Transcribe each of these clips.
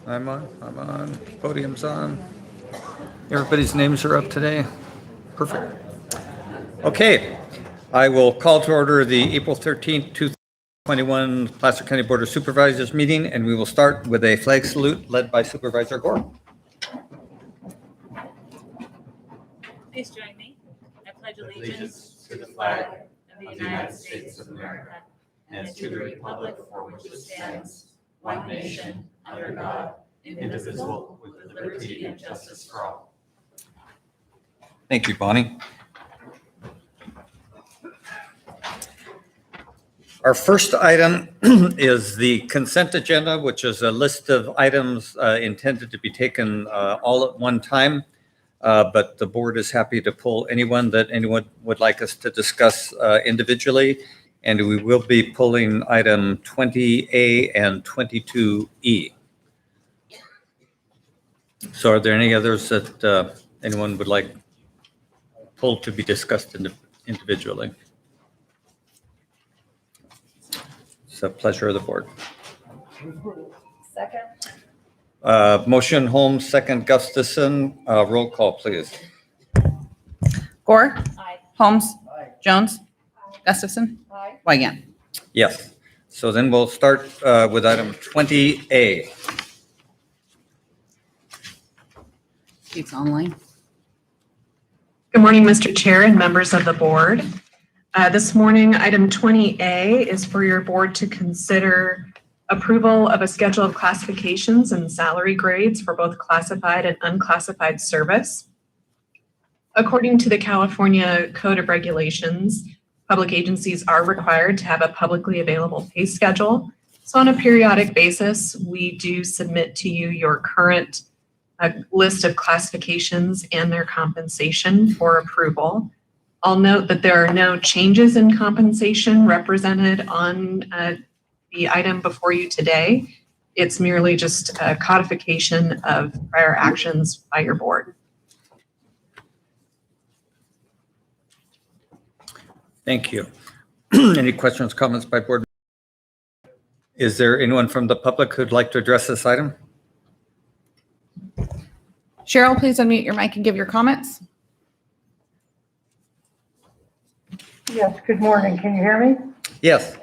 I'm on. Podium's on. Everybody's names are up today. Perfect. Okay, I will call to order the April 13th, 2021 Placer County Board of Supervisors meeting, and we will start with a flag salute led by Supervisor Gore. Please join me. I pledge allegiance to the flag of the United States of America and to the republic for which it stands, one nation, under God, indivisible, with liberty and justice for all. Thank you, Bonnie. Our first item is the consent agenda, which is a list of items intended to be taken all at one time. But the board is happy to pull anyone that anyone would like us to discuss individually. And we will be pulling item 20A and 22E. So are there any others that anyone would like pulled to be discussed individually? It's a pleasure of the board. Second. Motion Holmes, second Gustafson. Roll call, please. Gore? Aye. Holmes? Jones? Gustafson? Aye. Weigand? Yes. So then we'll start with item 20A. It's online. Good morning, Mr. Chair and members of the board. This morning, item 20A is for your board to consider approval of a schedule of classifications and salary grades for both classified and unclassified service. According to the California Code of Regulations, public agencies are required to have a publicly available pay schedule. So on a periodic basis, we do submit to you your current list of classifications and their compensation for approval. I'll note that there are no changes in compensation represented on the item before you today. It's merely just a codification of prior actions by your board. Thank you. Any questions, comments by board? Is there anyone from the public who'd like to address this item? Cheryl, please unmute your mic and give your comments. Yes, good morning. Can you hear me? Yes.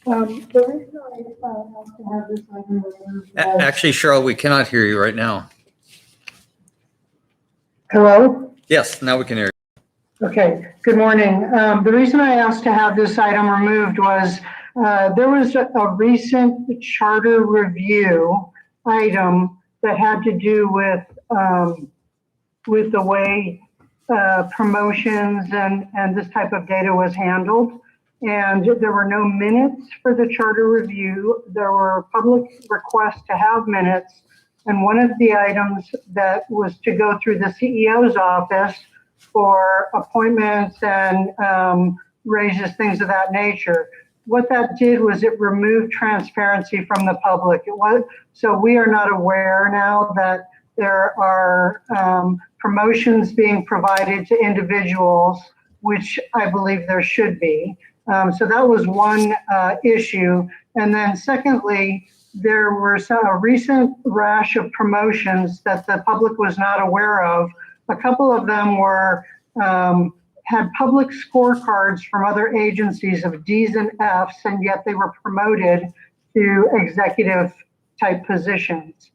The reason I have to have this item removed was- Actually, Cheryl, we cannot hear you right now. Hello? Yes, now we can hear you. Okay, good morning. The reason I asked to have this item removed was there was a recent charter review item that had to do with the way promotions and this type of data was handled. And there were no minutes for the charter review. There were public requests to have minutes. And one of the items that was to go through the CEO's office for appointments and raises, things of that nature. What that did was it removed transparency from the public. So we are not aware now that there are promotions being provided to individuals, which I believe there should be. So that was one issue. And then secondly, there were a recent rash of promotions that the public was not aware of. A couple of them were had public scorecards from other agencies of D's and F's, and yet they were promoted to executive type positions.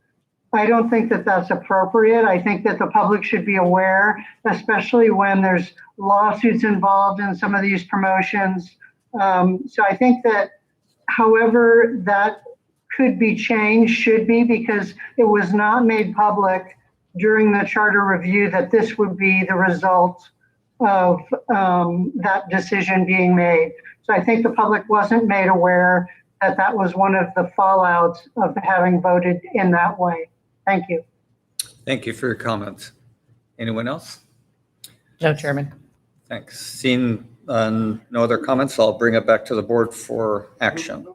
I don't think that that's appropriate. I think that the public should be aware, especially when there's lawsuits involved in some of these promotions. So I think that however that could be changed should be, because it was not made public during the charter review that this would be the result of that decision being made. So I think the public wasn't made aware that that was one of the fallouts of having voted in that way. Thank you. Thank you for your comments. Anyone else? No, Chairman. Thanks. Seeing no other comments, I'll bring it back to the board for action.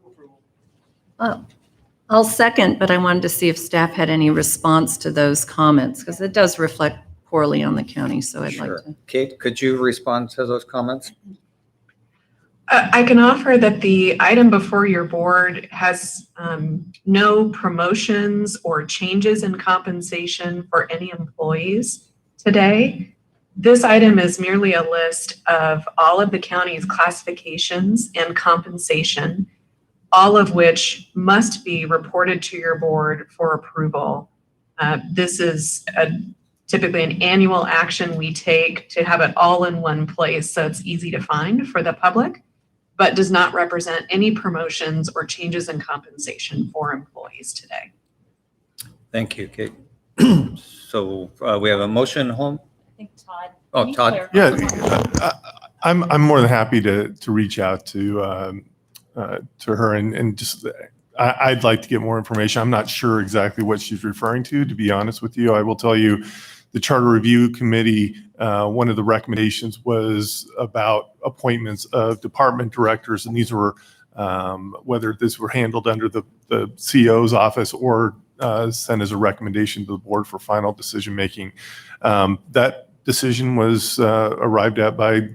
I'll second, but I wanted to see if staff had any response to those comments, because it does reflect poorly on the county, so I'd like Sure. to. Kate, could you respond to those comments? I can offer that the item before your board has no promotions or changes in compensation for any employees today. This item is merely a list of all of the county's classifications and compensation, all of which must be reported to your board for approval. This is typically an annual action we take to have it all in one place so it's easy to find for the public, but does not represent any promotions or changes in compensation for employees today. Thank you, Kate. So we have a motion, Home. I think Todd. Oh, can you Todd. clarify? Yeah, I'm more than happy to reach out to her and just I'd like to get more information. I'm not sure exactly what she's referring to be honest with you. I will tell you, the Charter Review Committee, one of the recommendations was about appointments of department directors, and these were whether this were handled under the CEO's office or sent as a recommendation to the board for final decision making. That decision was arrived at by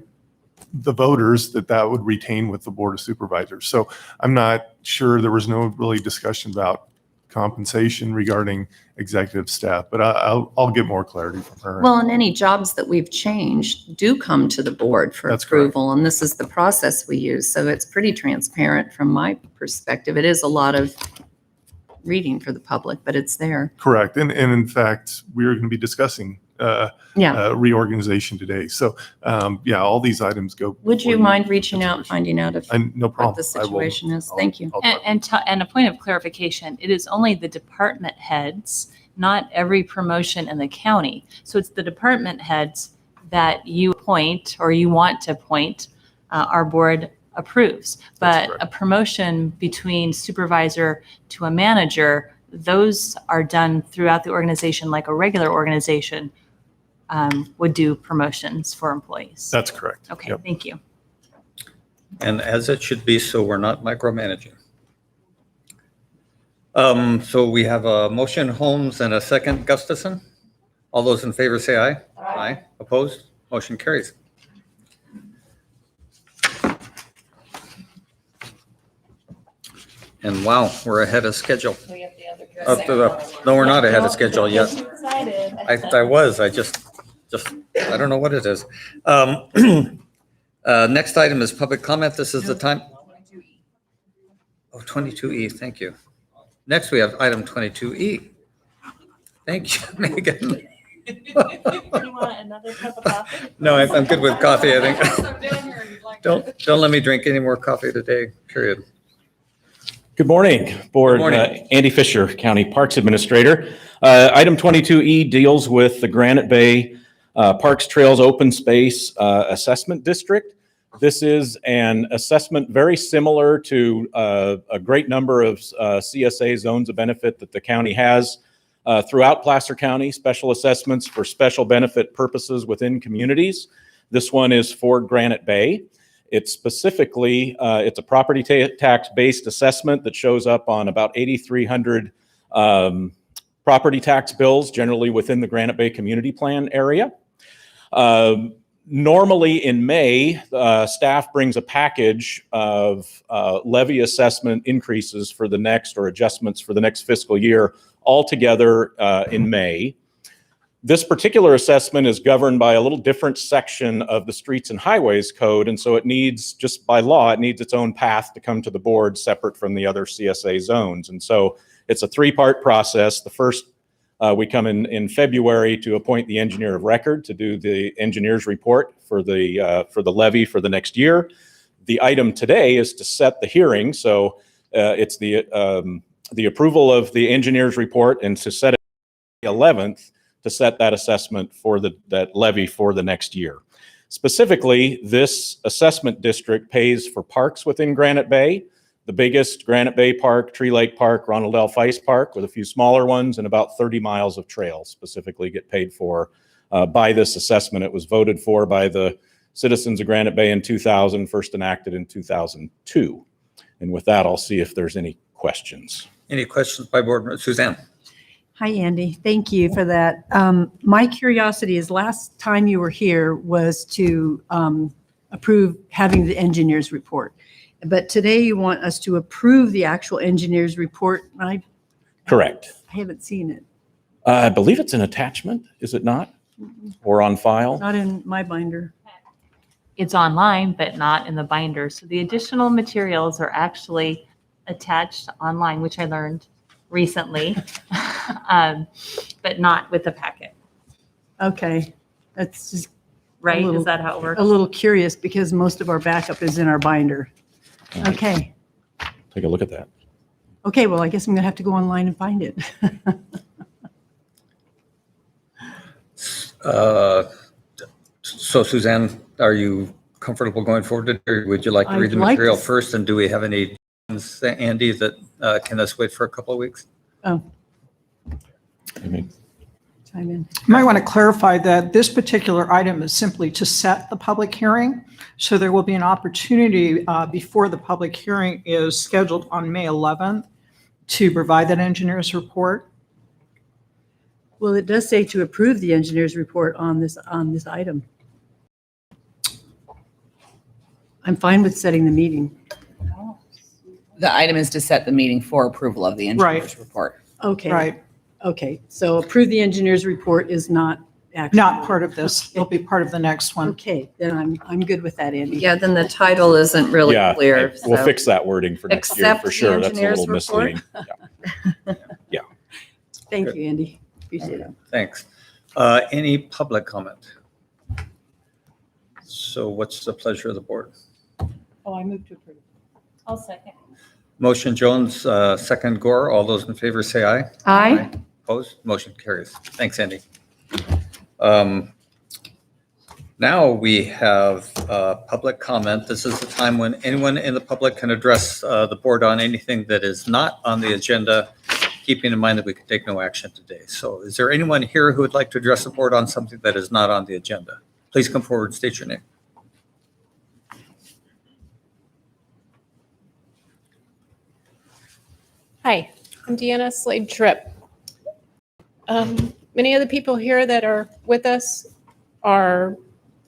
the voters that would retain with the Board of Supervisors. So I'm not sure, there was no really discussion about compensation regarding executive staff, but I'll get more clarity from her. Well, and any jobs that we've changed do come to the board for That's correct. approval, and this is the process we use. So it's pretty transparent from my perspective. It is a lot of reading for the public, but it's there. Correct. And in fact, we're going to be discussing reorganization today. So yeah, all these items go. Would you before mind reaching out and finding out if No problem. what the I will. situation is? Thank you. And a point of clarification, it is only the department heads, not every promotion in the county. So it's the department heads that you appoint or you want to appoint, our board approves. That's But correct. a promotion between supervisor to a manager, those are done throughout the organization like a regular organization would do promotions for employees. That's correct. Okay, Yep. thank you. And as it should be, so we're not micromanaging. So we have a motion, Holmes, and a second, Gustafson. All those in favor say aye. Aye. Opposed? Motion carries. And wow, we're ahead of schedule. We have the other. No, we're not ahead of schedule yet. Excited. I just, I don't know what it is. Next item is public comment. This is the time. Oh, 22E, thank you. Next, we have item 22E. Thank you, Megan. You want another cup of coffee? No, I'm good with coffee, I think. Don't let me drink any more coffee today, period. Good morning, Board. Good morning. Andy Fisher, County Parks Administrator. Item 22E deals with the Granite Bay Parks Trails Open Space Assessment District. This is an assessment very similar to a great number of CSA zones of benefit that the county has throughout Placer County, special assessments for special benefit purposes within communities. This one is for Granite Bay. It's specifically, it's a property tax-based assessment that shows up on about 8,300 property tax bills, generally within the Granite Bay Community Plan area. Normally in May, staff brings a package of levy assessment increases for the next, or adjustments for the next fiscal year, all together in May. This particular assessment is governed by a little different section of the Streets and Highways Code, and so it needs, just by law, it needs its own path to come to the board separate from the other CSA zones. And so it's a three-part process. The first, we come in February to appoint the engineer of record to do the engineer's report for the levy for the next year. The item today is to set the hearing, so it's the approval of the engineer's report and to set it the 11th to set that assessment for that levy for the next year. Specifically, this assessment district pays for parks within Granite Bay. The biggest, Granite Bay Park, Tree Lake Park, Ronald L. Feist Park, with a few smaller ones, and about 30 miles of trails specifically get paid for by this assessment. It was voted for by the citizens of Granite Bay in 2000, first enacted in 2002. And with that, I'll see if there's any questions. Any questions by board member? Suzanne? Hi, Andy. Thank you for that. My curiosity is, last time you were here was to approve having the engineer's report. But today you want us to approve the actual engineer's report. I Correct. haven't seen it, I believe it's an attachment, is it not? Or on file? not in my binder. It's online, but not in the binder. So the additional materials are actually attached online, which I learned recently, but not with the packet, Okay, that's just right? little- Is that how it works? a little curious because most of our backup is in our binder. Okay, Take a look at that. okay, well, I guess I'm gonna have to go online and find it. So Suzanne, are you comfortable going forward, or would you like to read the I'd like to material s- first? And do we have any, Andy, that can us wait for a couple of weeks? Oh, I mean, chime in. You might want to clarify that this particular item is simply to set the public hearing. So there will be an opportunity before the public hearing is scheduled on May 11th to provide that engineer's report. Well, it does say to approve the engineer's report on this item. I'm fine with setting the meeting. The item is to set the meeting for approval of the engineer's Right. report. Okay. Right. Okay, so approve the engineer's report is not actually. Not part of this. It'll be part of the next one. Okay, then I'm good with that, Andy. Yeah, then the title isn't really yeah, clear. we'll so- fix that wording for next year Accept for the sure. That's a engineer's little report. misleading. Yeah. Thank you, Andy. Appreciate it. Thanks. Any public comment? So what's the pleasure of the board? Oh, I moved to approve. I'll second. Motion Jones, second Gore. All those in favor say aye. Aye. Opposed? Motion carries. Thanks, Andy. Now we have public comment. This is the time when anyone in the public can address the board on anything that is not on the agenda, keeping in mind that we can take no action today. So is there anyone here who would like to address the board on something that is not on the agenda? Please come forward, state your name. Hi, I'm Deanna Slade Tripp. Many of the people here that are with us are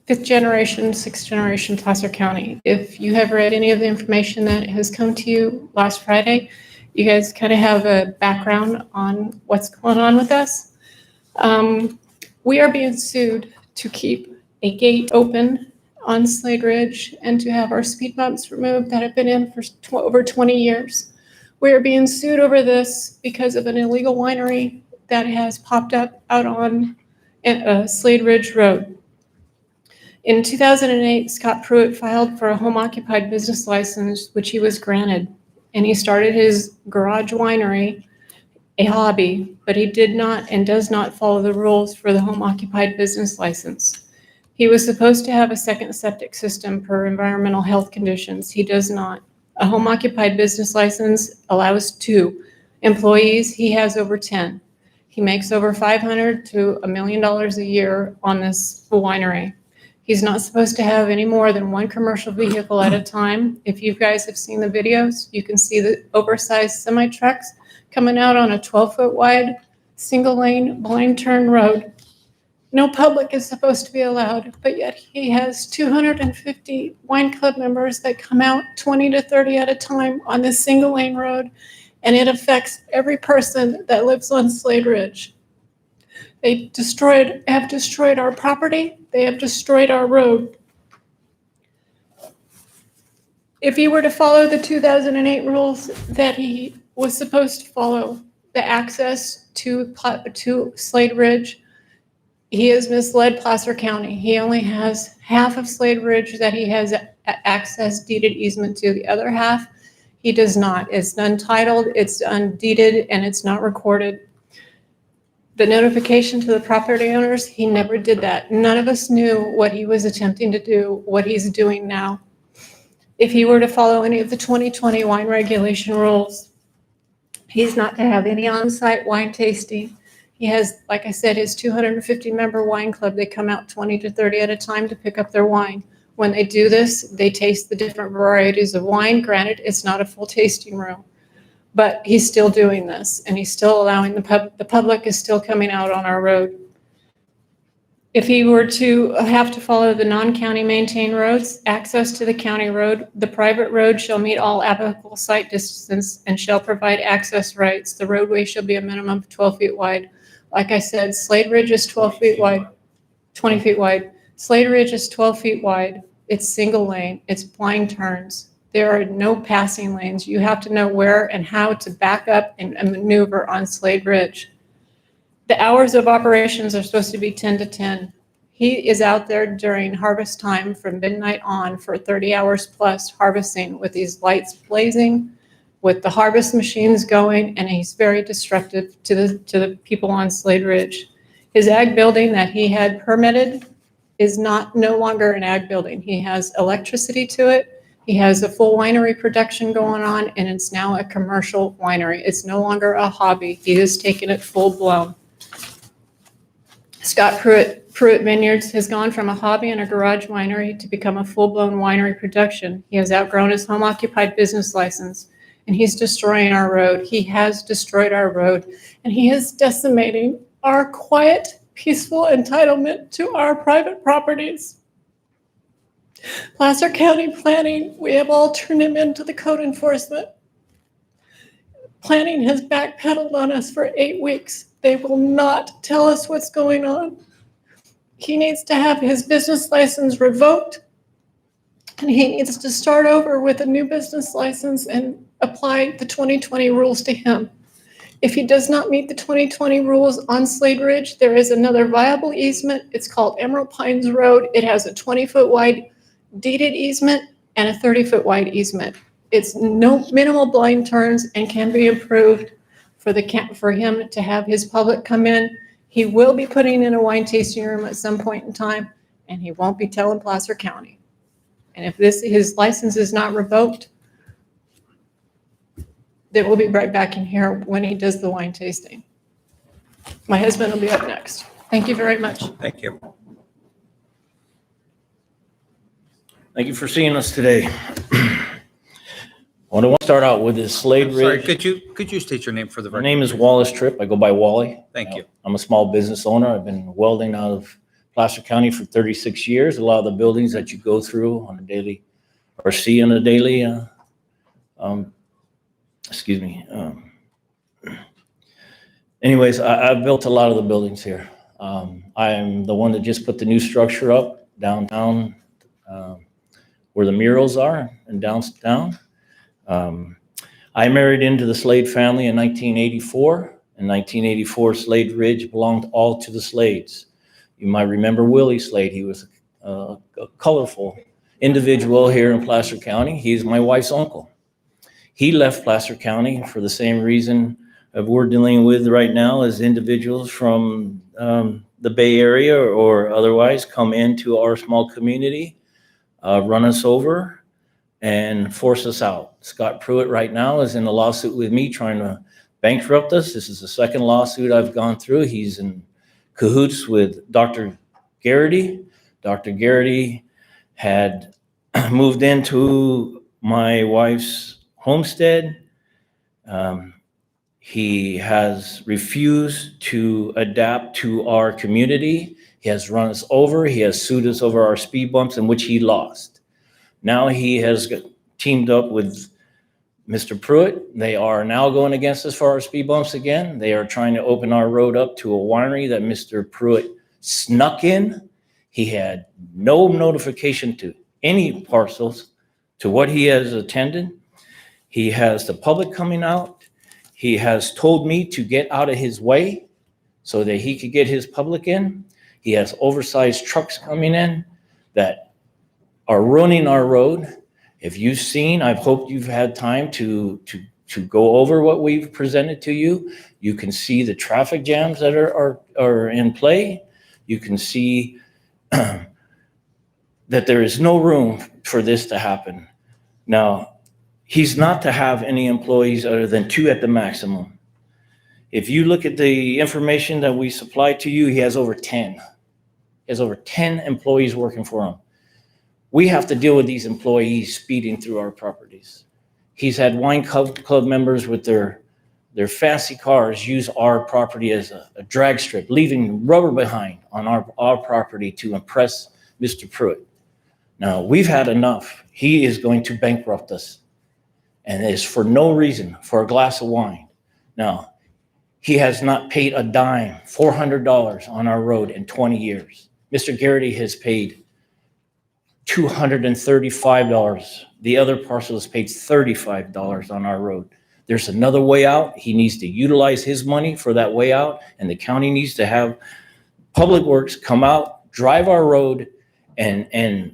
fifth generation, sixth generation Placer County. If you have read any of the information that has come to you last Friday, you guys kind of have a background on what's going on with us. We are being sued to keep a gate open on Slade Ridge and to have our speed bumps removed that have been in for over 20 years. We are being sued over this because of an illegal winery that has popped up out on Slade Ridge Road. In 2008, Scott Pruitt filed for a home occupied business license, which he was granted. And he started his garage winery, a hobby, but he did not and does not follow the rules for the home occupied business license. He was supposed to have a second septic system per environmental health conditions. He does not. A home occupied business license allows 2 employees. He has over 10. He makes over $500,000 to $1 million a year on this winery. He's not supposed to have any more than 1 commercial vehicle at a time. If you guys have seen the videos, you can see the oversized semi trucks coming out on a 12-foot wide single lane blind turn road. No public is supposed to be allowed, but yet he has 250 wine club members that come out 20 to 30 at a time on this single lane road, and it affects every person that lives on Slade Ridge. They have destroyed our property. They have destroyed our road. If he were to follow the 2008 rules that he was supposed to follow, the access to Slade Ridge, he has misled Placer County. He only has half of Slade Ridge that he has access deeded easement to. The other half, he does not. It's untitled, it's undeeded, and it's not recorded. The notification to the property owners, he never did that. None of us knew what he was attempting to do, what he's doing now. If he were to follow any of the 2020 wine regulation rules, he's not to have any on-site wine tasting. He has, like I said, his 250-member wine club. They come out 20 to 30 at a time to pick up their wine. When they do this, they taste the different varieties of wine. Granted, it's not a full tasting room, but he's still doing this, and he's still allowing the public is still coming out on our road. If he were to have to follow the non-county maintained roads, access to the county road, the private road shall meet all applicable site distance and shall provide access rights. The roadway shall be a minimum of 12 feet wide. Like I said, Slade Ridge is 12 feet wide, 20 feet wide. Slade Ridge is 12 feet wide. It's single lane. It's blind turns. There are no passing lanes. You have to know where and how to back up and maneuver on Slade Ridge. The hours of operations are supposed to be 10 to 10. He is out there during harvest time from midnight on for 30 hours plus harvesting with these lights blazing, with the harvest machines going, and he's very destructive to the people on Slade Ridge. His ag building that he had permitted is no longer an ag building. He has electricity to it. He has a full winery production going on, and it's now a commercial winery. It's no longer a hobby. He has taken it full blown. Scott Pruitt Vineyards has gone from a hobby and a garage winery to become a full-blown winery production. He has outgrown his home-occupied business license, and he's destroying our road. He has destroyed our road, and he is decimating our quiet, peaceful entitlement to our private properties. Placer County Planning, we have all turned him into the code enforcement. Planning has backpedaled on us for 8 weeks. They will not tell us what's going on. He needs to have his business license revoked, and he needs to start over with a new business license and apply the 2020 rules to him. If he does not meet the 2020 rules on Slade Ridge, there is another viable easement. It's called Emerald Pines Road. It has a 20-foot wide deeded easement and a 30-foot wide easement. It's no minimal blind turns and can be improved for him to have his public come in. He will be putting in a wine tasting room at some point in time, and he won't be telling Placer County. And if his license is not revoked, then we'll be right back in here when he does the wine tasting. My husband will be up next. Thank you very much. Thank you. Thank you for seeing us today. What I want to start out with is Slade Sorry, Ridge. could you state your name for the My record? name is Wallace Tripp. I go by Wally. Thank you. I'm a small business owner. I've been welding out of Placer County for 36 years. A lot of the buildings that you go through on a daily or see on a daily, anyways, I've built a lot of the buildings here. I am the one that just put the new structure up downtown where the murals are and downtown. I married into the Slade family in 1984. In 1984, Slade Ridge belonged all to the Slades. You might remember Willie Slade. He was a colorful individual here in Placer County. He's my wife's uncle. He left Placer County for the same reason that we're dealing with right now, as individuals from the Bay Area or otherwise come into our small community, run us over, and force us out. Scott Pruitt right now is in a lawsuit with me trying to bankrupt us. This is the second lawsuit I've gone through. He's in cahoots with Dr. Garrity. Dr. Garrity had moved into my wife's homestead. He has refused to adapt to our community. He has run us over. He has sued us over our speed bumps, in which he lost. Now he has teamed up with Mr. Pruitt. They are now going against us for our speed bumps again. They are trying to open our road up to a winery that Mr. Pruitt snuck in. He had no notification to any parcels to what he has attended. He has the public coming out. He has told me to get out of his way so that he could get his public in. He has oversized trucks coming in that are ruining our road. If you've seen, I've hoped you've had time to go over what we've presented to you. You can see the traffic jams that are in play. You can see that there is no room for this to happen. Now, he's not to have any employees other than 2 at the maximum. If you look at the information that we supplied to you, he has over 10. He has over 10 employees working for him. We have to deal with these employees speeding through our properties. He's had wine club members with their their fancy cars use our property as a drag strip, leaving rubber behind on our property to impress Mr. Pruitt. Now, we've had enough. He is going to bankrupt us, and it's for no reason, for a glass of wine. Now, he has not paid a dime, $400 on our road in 20 years. Mr. Garrity has paid $235. The other parcel has paid $35 on our road. There's another way out. He needs to utilize his money for that way out, and the county needs to have Public Works come out, drive our road, and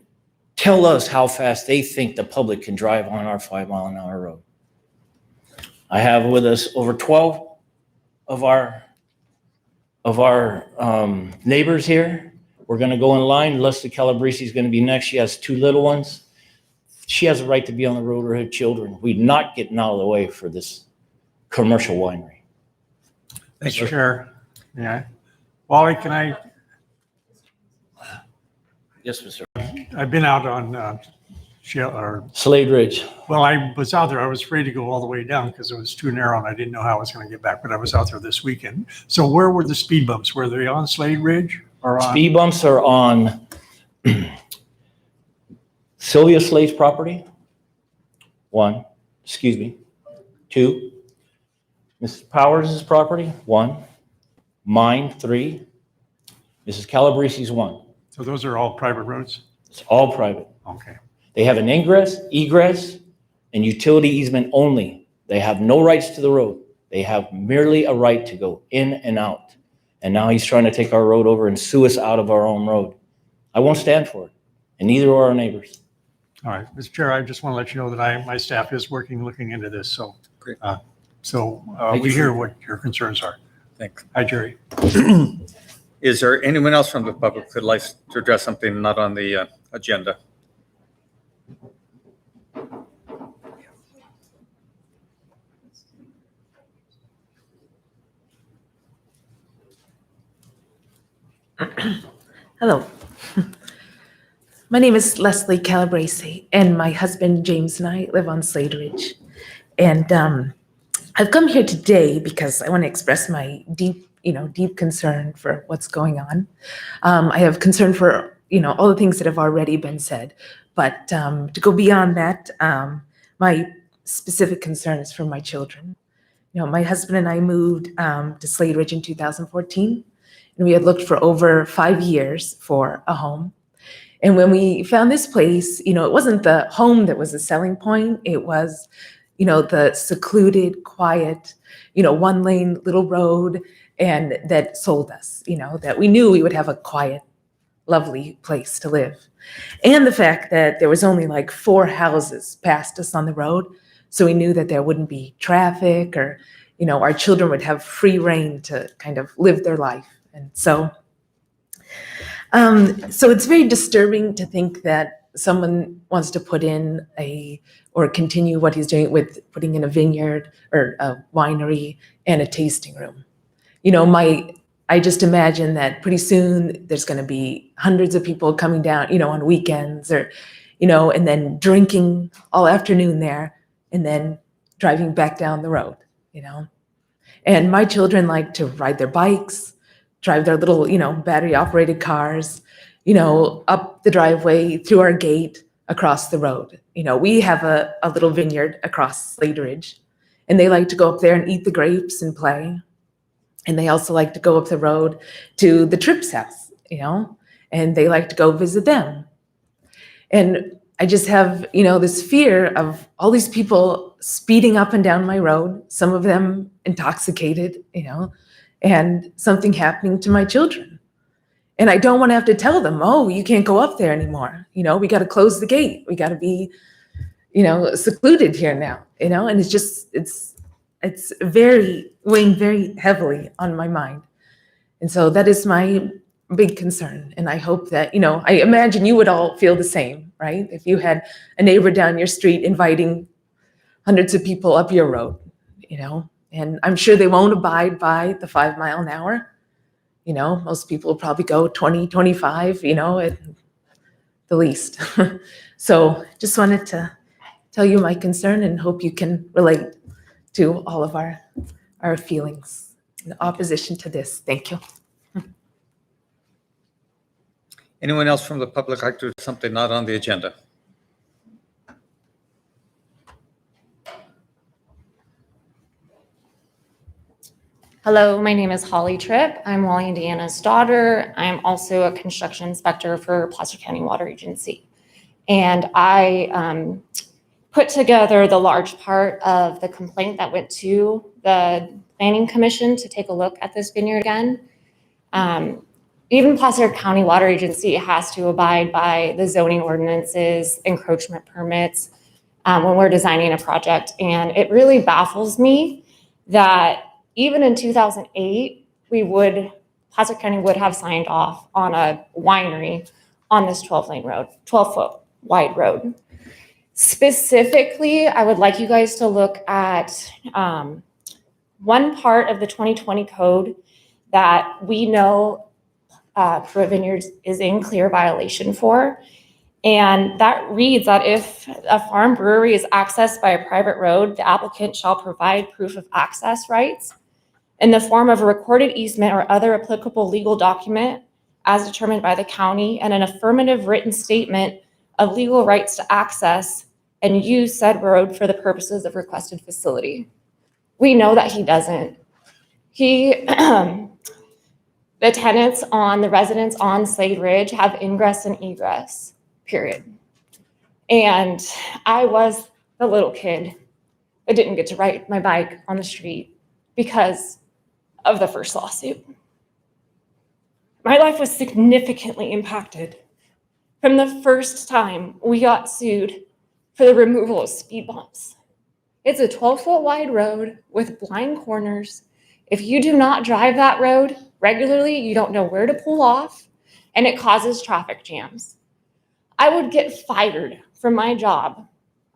tell us how fast they think the public can drive on our 5-mile-an-hour road. I have with us over 12 of our neighbors here. We're going to go in line. Leslie Calabrese is going to be next. She has 2 little ones. She has a right to be on the road with her children. We're not getting out of the way for this commercial winery. Thank you. Chair, yeah. Wally, can I, Yes, Mr. I've been out on Slade Ridge. well, I was out there. I was afraid to go all the way down because it was too narrow and I didn't know how I was going to get back, but I was out there this weekend. So where were the speed bumps? Were they on Slade Ridge or on? Speed bumps are on Sylvia Slade's property. 1, 2, Mrs. Powers' property, 1, mine, 3, Mrs. Calabrese's 1. So those are all private roads? It's all private. Okay. They have an ingress, egress, and utility easement only. They have no rights to the road. They have merely a right to go in and out. And now he's trying to take our road over and sue us out of our own road. I won't stand for it, and neither are our neighbors. All right, Mr. Chair, I just want to let you know that my staff is looking into this, so. Great. We hear what your concerns are. Thanks. Hi, Jerry. Is there anyone else from the public who'd like to address something not on the agenda? Hello. My name is Leslie Calabrese, and my husband James and I live on Slade Ridge. And I've come here today because I want to express my deep concern for what's going on. I have concern for, all the things that have already been said. But to go beyond that, my specific concern is for my children. My husband and I moved to Slade Ridge in 2014, and we had looked for over 5 years for a home. And when we found this place, it wasn't the home that was the selling point. It was, the secluded, quiet, 1-lane little road, and that sold us, that we knew we would have a quiet, lovely place to live. And the fact that there was only like 4 houses past us on the road. So we knew that there wouldn't be traffic or, our children would have free reign to kind of live their life. And so it's very disturbing to think that someone wants to put in or continue what he's doing with putting in a vineyard or a winery and a tasting room. I just imagine that pretty soon there's going to be hundreds of people coming down, on weekends or, and then drinking all afternoon there and then driving back down the road, And my children like to ride their bikes, drive their little, battery operated cars, up the driveway, through our gate, across the road. We have a little vineyard across Slade Ridge, and they like to go up there and eat the grapes and play. And they also like to go up the road to the Tripp's house, and they like to go visit them. And I just have, this fear of all these people speeding up and down my road, some of them intoxicated, and something happening to my children. And I don't want to have to tell them, oh, you can't go up there anymore. We got to close the gate. We got to be, secluded here now, and it's weighing very heavily on my mind. And so that is my big concern. And I hope that, I imagine you would all feel the same, right? If you had a neighbor down your street inviting hundreds of people up your road, and I'm sure they won't abide by the 5 mile an hour. Most people will probably go 20, 25, at the least. So just wanted to tell you my concern and hope you can relate to all of our our feelings in opposition to this. Thank you. Anyone else from the public like to do something not on the agenda? Hello, my name is Holly Tripp. I'm Wally, Indiana's daughter. I'm also a construction inspector for Placer County Water Agency. And I put together the large part of the complaint that went to the Planning Commission to take a look at this vineyard again. Even Placer County Water Agency has to abide by the zoning ordinances, encroachment permits when we're designing a project. And it really baffles me that even in 2008, Placer County would have signed off on a winery on this 12-foot wide road. Specifically, I would like you guys to look at one part of the 2020 code that we know Pruitt Vineyards is in clear violation for. And that reads that if a farm brewery is accessed by a private road, the applicant shall provide proof of access rights in the form of a recorded easement or other applicable legal document as determined by the county and an affirmative written statement of legal rights to access and use said road for the purposes of requested facility. We know that he doesn't. The tenants on the residents on Slade Ridge have ingress and egress, period. And I was the little kid that didn't get to ride my bike on the street because of the first lawsuit. My life was significantly impacted from the first time we got sued for the removal of speed bumps. It's a 12-foot wide road with blind corners. If you do not drive that road regularly, you don't know where to pull off, and it causes traffic jams. I would get fired from my job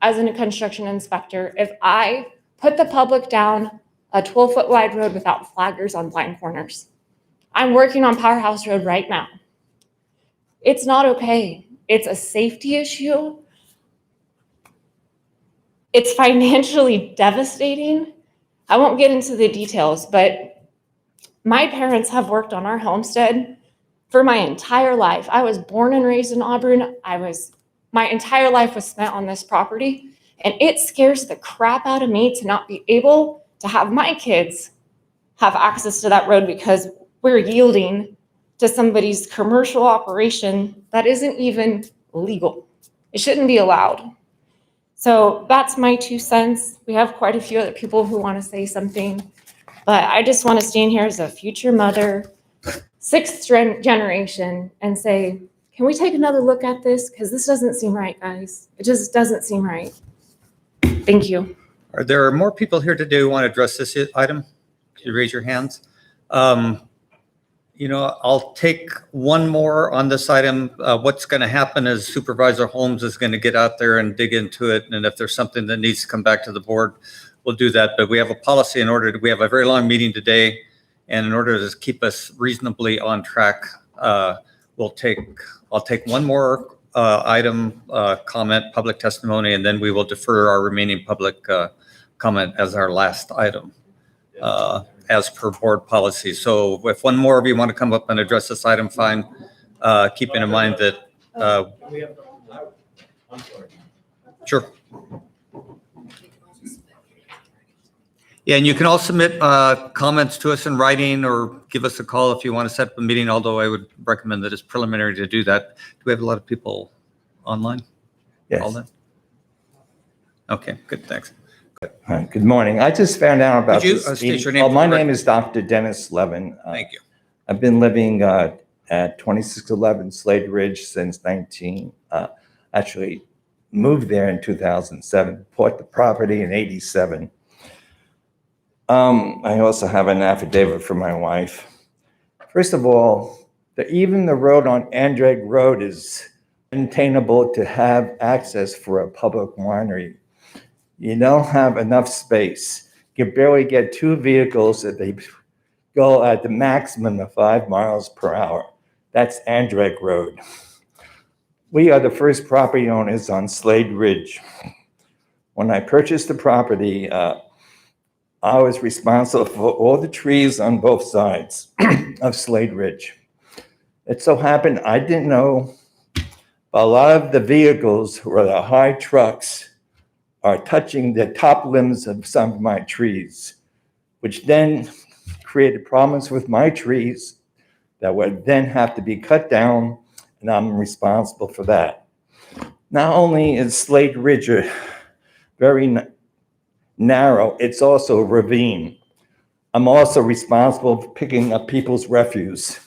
as a construction inspector if I put the public down a 12-foot wide road without flaggers on blind corners. I'm working on Powerhouse Road right now. It's not okay. It's a safety issue. It's financially devastating. I won't get into the details, but my parents have worked on our homestead for my entire life. I was born and raised in Auburn. My entire life was spent on this property, and it scares the crap out of me to not be able to have my kids have access to that road because we're yielding to somebody's commercial operation that isn't even legal. It shouldn't be allowed. So that's my 2 cents. We have quite a few other people who want to say something, but I just want to stand here as a future mother, 6th generation, and say, can we take another look at this? Because this doesn't seem right, guys. It just doesn't seem right. Thank you. Are there more people here today who want to address this item? Could you raise your hands? I'll take one more on this item. What's going to happen is Supervisor Holmes is going to get out there and dig into it. And if there's something that needs to come back to the board, we'll do that. But we have a policy we have a very long meeting today. And in order to keep us reasonably on track, I'll take one more item, comment, public testimony, and then we will defer our remaining public comment as our last item, as per board policy. So if one more of you want to come up and address this item, fine. Keeping in mind that, sure. Yeah, and you can all submit comments to us in writing or give us a call if you want to set up a meeting, although I would recommend that it's preliminary to do that. Do we have a lot of people online? Yes. All that? Okay, good, thanks. Hi, good morning. I just found out about Could you, this. state your name for My the name record? is Dr. Dennis Levin. Thank you. I've been living at 2611 Slade Ridge since actually moved there in 2007, bought the property in 87. I also have an affidavit from my wife. First of all, even the road on Andrade Road is maintainable to have access for a public winery. You don't have enough space. You can barely get 2 vehicles that they go at the maximum of 5 miles per hour. That's Andrade Road. We are the first property owners on Slade Ridge. When I purchased the property, I was responsible for all the trees on both sides of Slade Ridge. It so happened I didn't know, but a lot of the vehicles or the high trucks are touching the top limbs of some of my trees, which then created problems with my trees that would then have to be cut down, and I'm responsible for that. Not only is Slade Ridge very narrow, it's also a ravine. I'm also responsible for picking up people's refuse,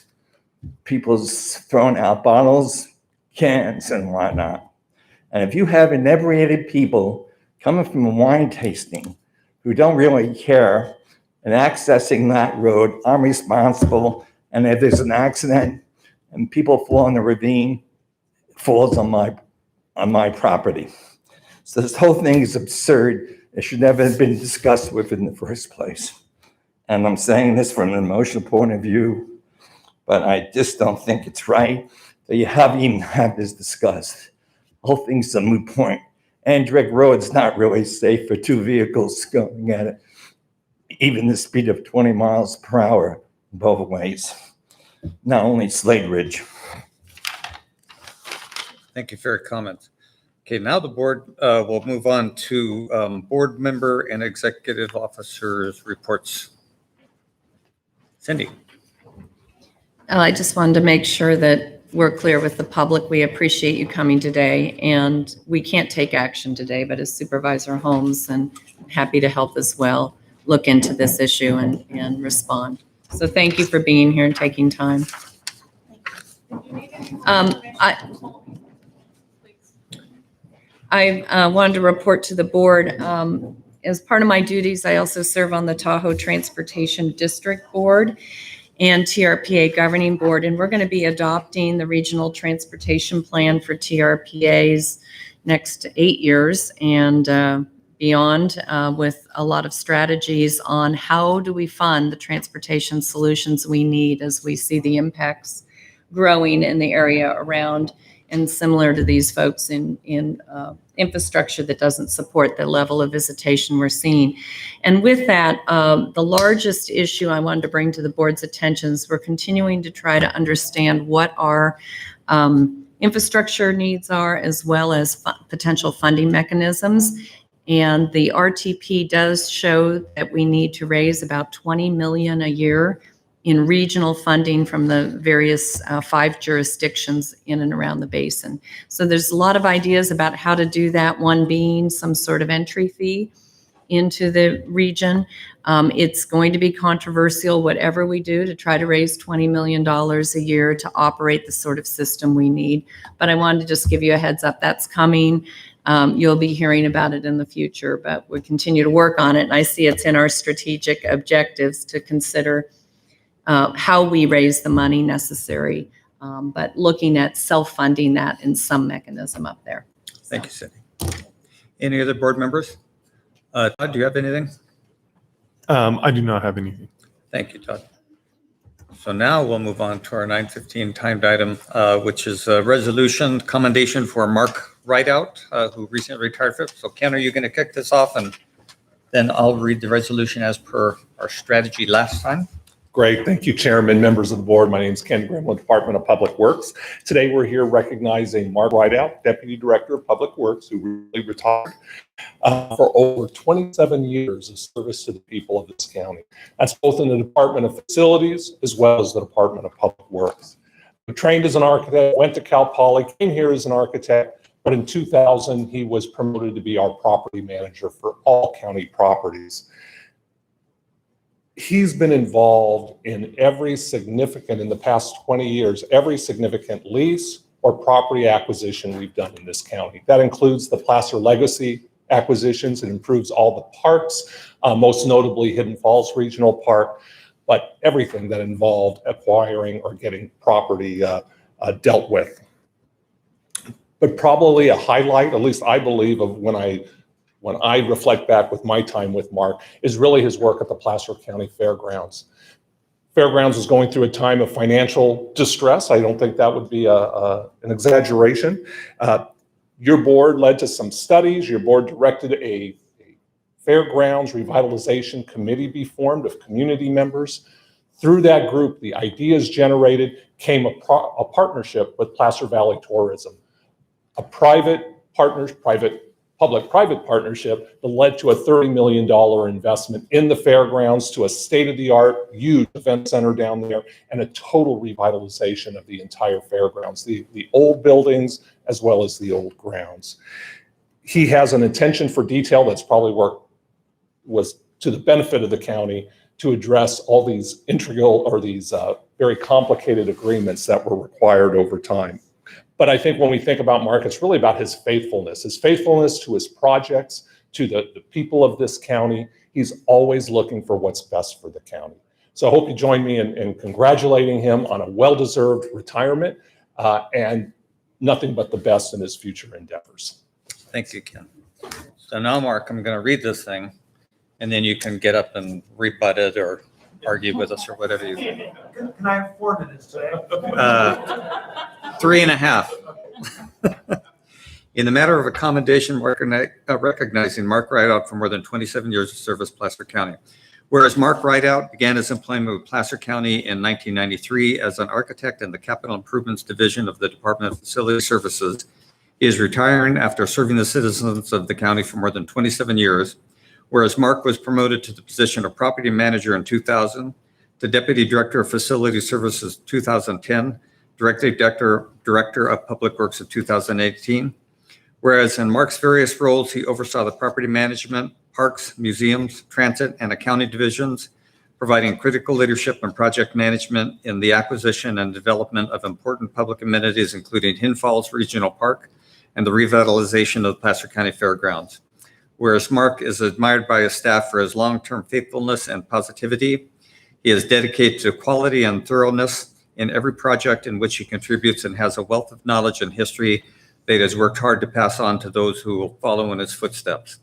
people's throwing out bottles, cans, and whatnot. And if you have inebriated people coming from a wine tasting who don't really care and accessing that road, I'm responsible. And if there's an accident and people fall in the ravine, it falls on my property. So this whole thing is absurd. It should never have been discussed with in the first place. And I'm saying this from an emotional point of view, but I just don't think it's right that you haven't even had this discussed. The whole thing's a moot point. Andreck Road's not really safe for two vehicles going at it, even the speed of 20 miles per hour both ways. Not only Slade Ridge. Thank you for your comments. Okay, now the board will move on to board member and executive officers' reports. Cindy. I just wanted to make sure that we're clear with the public. We appreciate you coming today, and we can't take action today, but as Supervisor Holmes, and happy to help as well, look into this issue and respond. So thank you for being here and taking time. I wanted to report to the board. As part of my duties, I also serve on the Tahoe Transportation District Board and TRPA Governing Board, and we're going to be adopting the Regional Transportation Plan for TRPA's next 8 years and beyond, with a lot of strategies on how do we fund the transportation solutions we need as we see the impacts growing in the area around, and similar to these folks in infrastructure that doesn't support the level of visitation we're seeing. And with that, the largest issue I wanted to bring to the board's attention is we're continuing to try to understand what our infrastructure needs are, as well as potential funding mechanisms. And the RTP does show that we need to raise about $20 million a year in regional funding from the various 5 jurisdictions in and around the basin. So there's a lot of ideas about how to do that, one being some sort of entry fee into the region. It's going to be controversial, whatever we do, to try to raise $20 million a year to operate the sort of system we need. But I wanted to just give you a heads up, that's coming. You'll be hearing about it in the future, but we continue to work on it. And I see it's in our strategic objectives to consider how we raise the money necessary, but looking at self-funding that in some mechanism up there. Thank you, Cindy. Any other board members? Todd, do you have anything? I do not have anything. Thank you, Todd. So now we'll move on to our 9:15 timed item, which is a resolution commendation for Mark Rideout, who recently retired. So Ken, are you going to kick this off? And then I'll read the resolution as per our strategy last time. Great. Thank you, Chairman, members of the board. My name is Ken Grimm with Department of Public Works. Today, we're here recognizing Mark Rideout, Deputy Director of Public Works, who recently retired for over 27 years of service to the people of this county. That's both in the Department of Facilities as well as the Department of Public Works. He trained as an architect, went to Cal Poly, came here as an architect, but in 2000, he was promoted to be our property manager for all county properties. He's been involved in in the past 20 years, every significant lease or property acquisition we've done in this county. That includes the Placer Legacy acquisitions. It improves all the parks, most notably Hidden Falls Regional Park, but everything that involved acquiring or getting property dealt with. But probably a highlight, at least I believe, of when I reflect back with my time with Mark, is really his work at the Placer County Fairgrounds. Fairgrounds was going through a time of financial distress. I don't think that would be an exaggeration. Your board led to some studies. Your board directed a Fairgrounds Revitalization Committee be formed of community members. Through that group, the ideas generated came a partnership with Placer Valley Tourism, a public-private partnership that led to a $30 million investment in the fairgrounds, to a state-of-the-art, huge event center down there, and a total revitalization of the entire fairgrounds, the old buildings as well as the old grounds. He has an attention for detail that's probably was to the benefit of the county to address all these integral or these very complicated agreements that were required over time. But I think when we think about Mark, it's really about his faithfulness to his projects, to the people of this county. He's always looking for what's best for the county. So I hope you join me in congratulating him on a well-deserved retirement and nothing but the best in his future endeavors. Thank you, Ken. So now, Mark, I'm going to read this thing, and then you can get up and rebut it or argue with us or whatever you think. Can I have 4 minutes today? 3.5. In the matter of a commendation recognizing Mark Rideout for more than 27 years of service, Placer County. Whereas Mark Rideout began his employment with Placer County in 1993 as an architect in the Capital Improvements Division of the Department of Facility Services, he is retiring after serving the citizens of the county for more than 27 years. Whereas Mark was promoted to the position of property manager in 2000, to deputy director of facility services 2010, director of public works of 2018. Whereas in Mark's various roles, he oversaw the property management, parks, museums, transit, and accounting divisions, providing critical leadership and project management in the acquisition and development of important public amenities, including Hin Falls Regional Park and the revitalization of the Placer County Fairgrounds. Whereas Mark is admired by his staff for his long-term faithfulness and positivity, he is dedicated to quality and thoroughness in every project in which he contributes and has a wealth of knowledge and history that he has worked hard to pass on to those who will follow in his footsteps.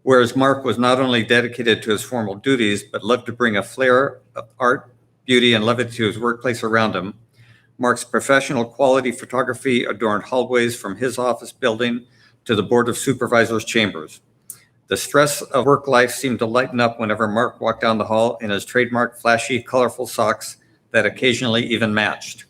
Whereas Mark was not only dedicated to his formal duties, but loved to bring a flair of art, beauty, and levity to his workplace around him, Mark's professional quality photography adorned hallways from his office building to the Board of Supervisors chambers. The stress of work life seemed to lighten up whenever Mark walked down the hall in his trademark flashy, colorful socks that occasionally even matched.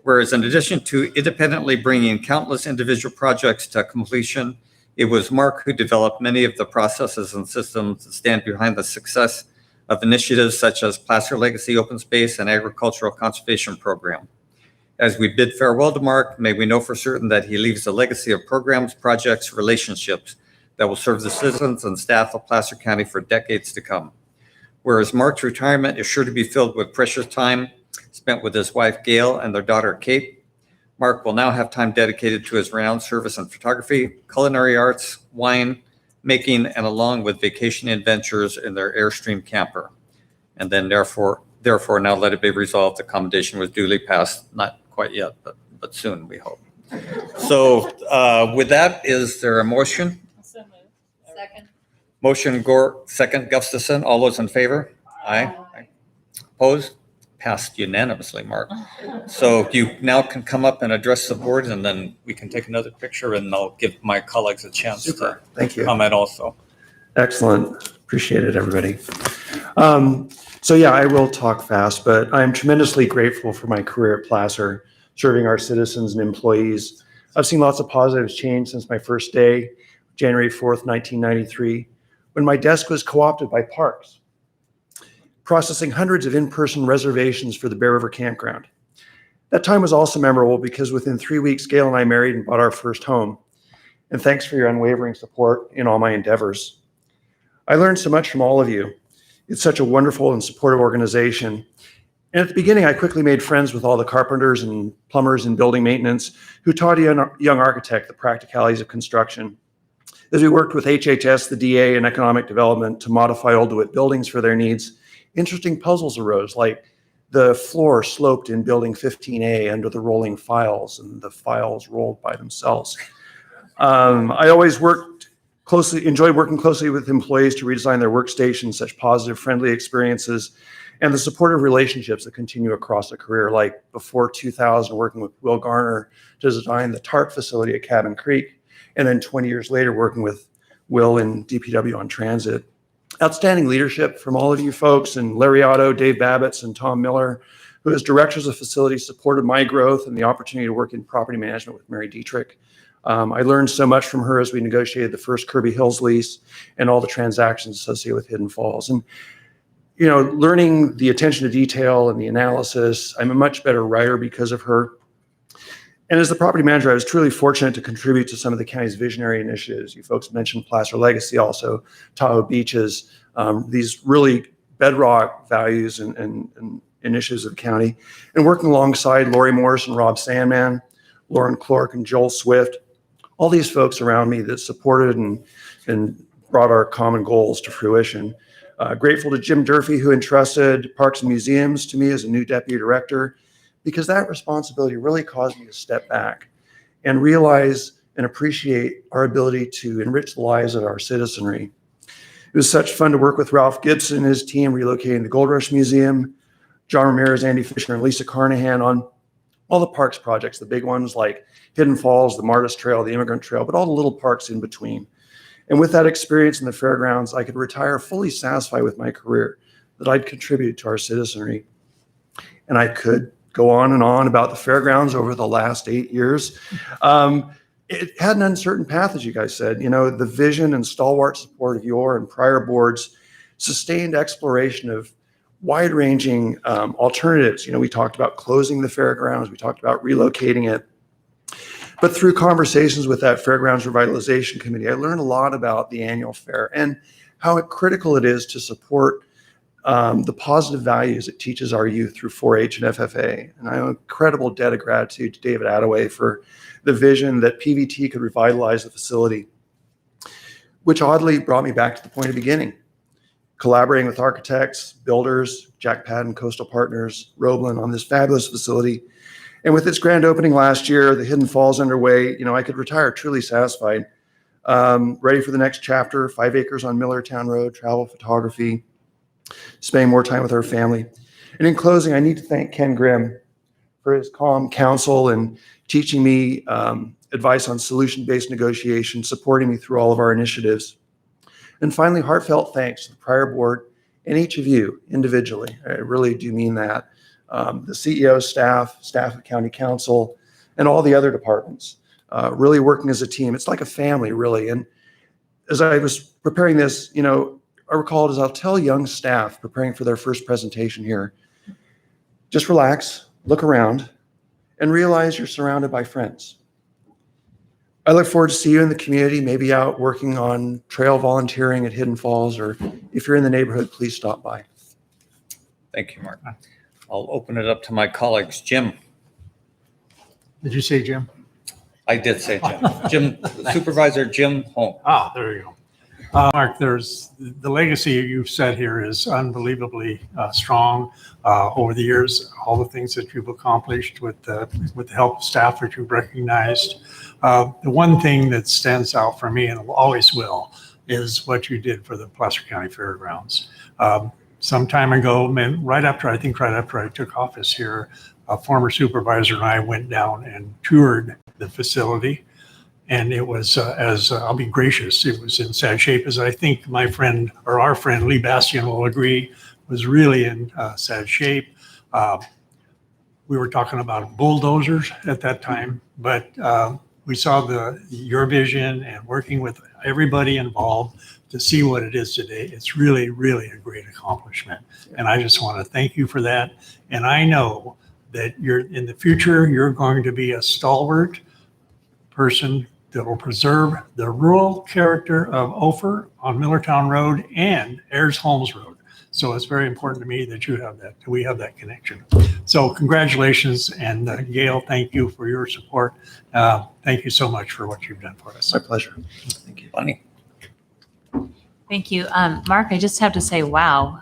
Whereas in addition to independently bringing countless individual projects to completion, it was Mark who developed many of the processes and systems that stand behind the success of initiatives such as Placer Legacy Open Space and Agricultural Conservation Program. As we bid farewell to Mark, may we know for certain that he leaves a legacy of programs, projects, relationships that will serve the citizens and staff of Placer County for decades to come. Whereas Mark's retirement is sure to be filled with precious time spent with his wife Gail and their daughter Kate, Mark will now have time dedicated to his renowned service in photography, culinary arts, wine making, and along with vacation adventures in their Airstream camper. And then therefore now let it be resolved, the commendation was duly passed, not quite yet, but soon, we hope. So with that, is there a motion? Second. Motion Gore, second Gustafson. All those in favor? Aye. Opposed? Passed unanimously, Mark. So you now can come up and address the board, and then we can take another picture, and I'll give my colleagues a chance to Thank you. comment also. Excellent. Appreciate it, everybody. So yeah, I will talk fast, but I'm tremendously grateful for my career at Placer, serving our citizens and employees. I've seen lots of positives change since my first day, January 4th, 1993, when my desk was co-opted by Parks, processing hundreds of in-person reservations for the Bear River Campground. That time was also memorable because within 3 weeks, Gail and I married and bought our first home. And thanks for your unwavering support in all my endeavors. I learned so much from all of you. It's such a wonderful and supportive organization. And at the beginning, I quickly made friends with all the carpenters and plumbers and building maintenance who taught a young architect the practicalities of construction. As we worked with HHS, the DA, and economic development to modify old DeWitt buildings for their needs, interesting puzzles arose, like the floor sloped in building 15A under the rolling files, and the files rolled by themselves. I always enjoyed working closely with employees to redesign their workstations, such positive, friendly experiences, and the supportive relationships that continue across a career, like before 2000, working with Will Garner to design the TARP facility at Cabin Creek, and then 20 years later, working with Will and DPW on transit. Outstanding leadership from all of you folks, and Larry Otto, Dave Babbitts, and Tom Miller, who as directors of facilities supported my growth and the opportunity to work in property management with Mary Dietrich. I learned so much from her as we negotiated the first Kirby Hills lease and all the transactions associated with Hidden Falls. And, you know, learning the attention to detail and the analysis, I'm a much better writer because of her. And as the property manager, I was truly fortunate to contribute to some of the county's visionary initiatives. You folks mentioned Placer Legacy, also Tahoe Beaches, these really bedrock values and initiatives of the county. And working alongside Lori Morris and Rob Sandman, Lauren Clark and Joel Swift, all these folks around me that supported and brought our common goals to fruition. Grateful to Jim Durfee, who entrusted Parks and Museums to me as a new deputy director, because that responsibility really caused me to step back and realize and appreciate our ability to enrich the lives of our citizenry. It was such fun to work with Ralph Gibson and his team relocating the Gold Rush Museum, John Ramirez, Andy Fisher, and Lisa Carnahan on all the parks projects, the big ones like Hidden Falls, the Martis Trail, the Immigrant Trail, but all the little parks in between. And with that experience in the fairgrounds, I could retire fully satisfied with my career, that I'd contributed to our citizenry. And I could go on and on about the fairgrounds over the last 8 years. It had an uncertain path, as you guys said. You know, the vision and stalwart support of your and prior boards, sustained exploration of wide-ranging alternatives. You know, we talked about closing the fairgrounds, we talked about relocating it. But through conversations with that Fairgrounds Revitalization Committee, I learned a lot about the annual fair and how critical it is to support the positive values it teaches our youth through 4-H and FFA. And I have an incredible debt of gratitude to David Attaway for the vision that PVT could revitalize the facility, which oddly brought me back to the point of beginning. Collaborating with architects, builders, Jack Padden, Coastal Partners, Roblin on this fabulous facility. And with its grand opening last year, the Hidden Falls underway, you know, I could retire truly satisfied, ready for the next chapter, 5 acres on Millertown Road, travel photography, spending more time with our family. And in closing, I need to thank Ken Grimm for his calm counsel and teaching me advice on solution-based negotiation, supporting me through all of our initiatives. And finally, heartfelt thanks to the prior board and each of you individually. I really do mean that. The CEO, staff of county council, and all the other departments, really working as a team. It's like a family, really. And as I was preparing this, you know, I recalled as I'll tell young staff preparing for their first presentation here, just relax, look around, and realize you're surrounded by friends. I look forward to see you in the community, maybe out working on trail volunteering at Hidden Falls, or if you're in the neighborhood, please stop by. Thank you, Mark. I'll open it up to my colleagues. Jim. Did you say Jim? I did say Jim. Supervisor Jim Holm. Ah, there you go. Mark, there's the legacy you've set here is unbelievably strong over the years. All the things that you've accomplished with the help of staff that you've recognized. The one thing that stands out for me, and always will, is what you did for the Placer County Fairgrounds. Some time ago, right after I took office here, a former supervisor and I went down and toured the facility. And it was, I'll be gracious, it was in sad shape, as I think my friend, or our friend Lee Bastian will agree, was really in sad shape. We were talking about bulldozers at that time, but we saw your vision and working with everybody involved to see what it is today. It's really, really a great accomplishment. And I just want to thank you for that. And I know that in the future, you're going to be a stalwart person that will preserve the rural character of Ophir on Millertown Road and Ayers Holmes Road. So it's very important to me that we have that connection. So congratulations, and Gail, thank you for your support. Thank you so much for what you've done for us. My pleasure. Thank you. Bonnie. Thank you. Mark, I just have to say, wow,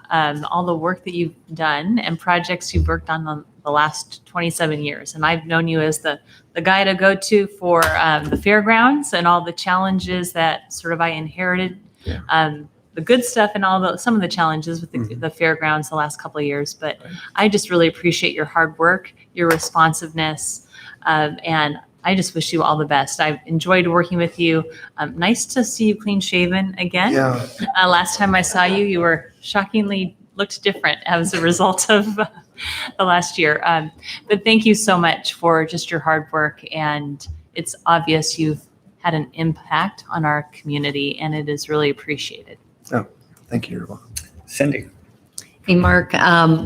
all the work that you've done and projects you've worked on the last 27 years. And I've known you as the guy to go to for the fairgrounds and all the challenges that sort of I inherited. Yeah. The good stuff and some of the challenges with the fairgrounds the last couple of years. But I just really appreciate your hard work, your responsiveness, and I just wish you all the best. I've enjoyed working with you. Nice to see you clean shaven again. Yeah. Last time I saw you, you were shockingly looked different as a result of the last year. But thank you so much for just your hard work. And it's obvious you've had an impact on our community, and it is really appreciated. Oh, thank you. You're welcome. Cindy. Hey, Mark.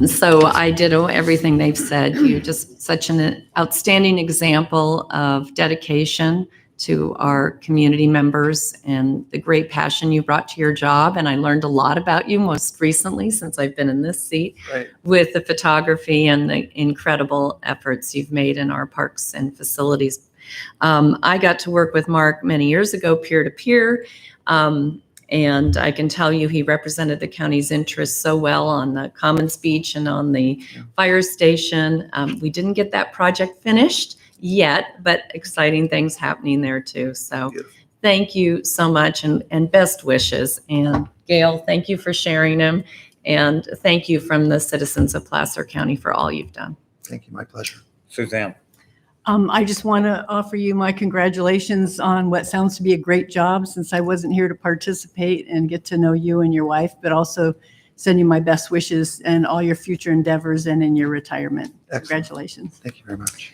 So I ditto everything they've said. You're just such an outstanding example of dedication to our community members and the great passion you brought to your job. And I learned a lot about you most recently since I've been in this seat with the photography and the incredible efforts you've made in our parks and facilities. I got to work with Mark many years ago, peer to peer. And I can tell you he represented the county's interests so well on the Commons Beach and on the fire station. We didn't get that project finished yet, but exciting things happening there too. So thank you so much and best wishes. And Gail, thank you for sharing them. And thank you from the citizens of Placer County for all you've done. Thank you. My pleasure. Suzanne. I just want to offer you my congratulations on what sounds to be a great job, since I wasn't here to participate and get to know you and your wife, but also send you my best wishes and all your future endeavors and in your retirement. Excellent. Congratulations. Thank you very much.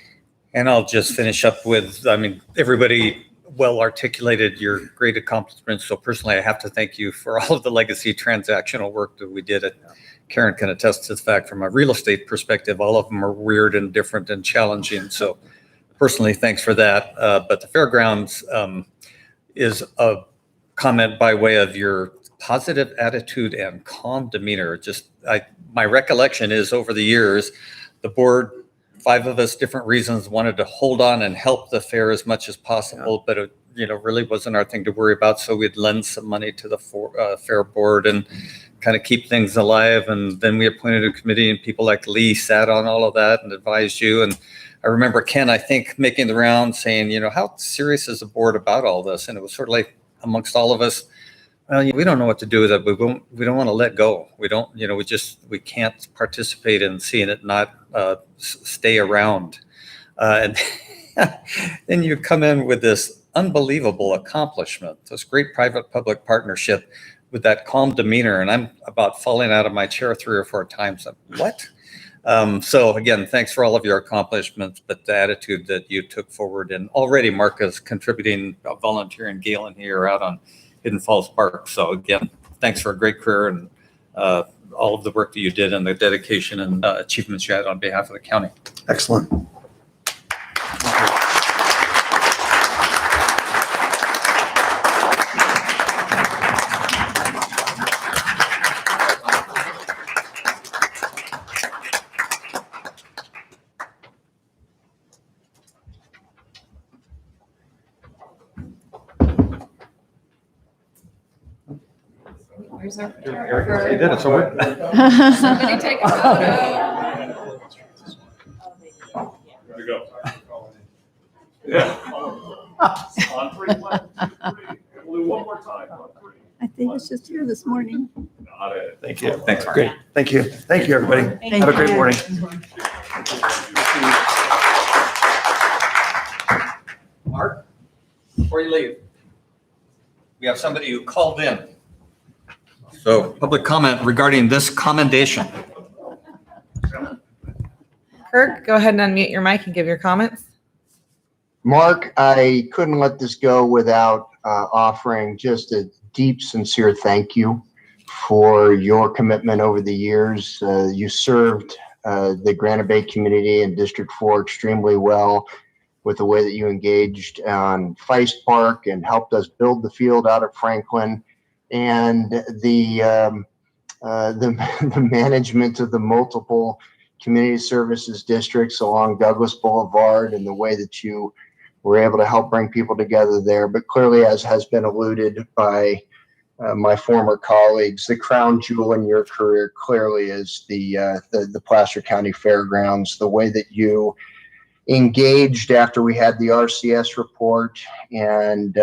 And I'll just finish up with, I mean, everybody well articulated your great accomplishments. So personally, I have to thank you for all of the legacy transactional work that we did. Karen can attest to the fact from a real estate perspective, all of them are weird and different and challenging. So personally, thanks for that. But the fairgrounds is a comment by way of your positive attitude and calm demeanor. Just my recollection is over the years, the board, 5 of us, different reasons, wanted to hold on and help the fair as much as possible, but it really wasn't our thing to worry about. So we'd lend some money to the fair board and kind of keep things alive. And then we appointed a committee, and people like Lee sat on all of that and advised you. And I remember Ken, I think, making the round saying, how serious is the board about all this? And it was sort of like amongst all of us, well, we don't know what to do with it. We don't want to let go. We don't, we can't participate in seeing it not stay around. And then you come in with this unbelievable accomplishment, this great private-public partnership with that calm demeanor. And I'm about falling out of my chair 3 or 4 times. What? So again, thanks for all of your accomplishments, but the attitude that you took forward, and already Mark is contributing, volunteering Gail and here out on Hidden Falls Park. So again, thanks for a great career and all of the work that you did and the dedication and achievements you had on behalf of the county. Excellent. Where's our You did it, so we're Somebody take a photo. There we go. Yeah. On 3, 1, 2, 3. We'll do one more time. On 3. I think it's just here this morning. Got it. Thank you. Thanks, Mark. Great. Thank you. Thank you, everybody. Have a great morning. Mark, before you leave, we have somebody who called in. So public comment regarding this commendation. Kirk, go ahead and unmute your mic and give your comments. Mark, I couldn't let this go without offering just a deep, sincere thank you for your commitment over the years. You served the Granite Bay community and District 4 extremely well with the way that you engaged on Feist Park and helped us build the field out at Franklin, and the management of the multiple community services districts along Douglas Boulevard, and the way that you were able to help bring people together there. But clearly, as has been alluded by my former colleagues, the crown jewel in your career clearly is the Placer County Fairgrounds. The way that you engaged after we had the RCS report and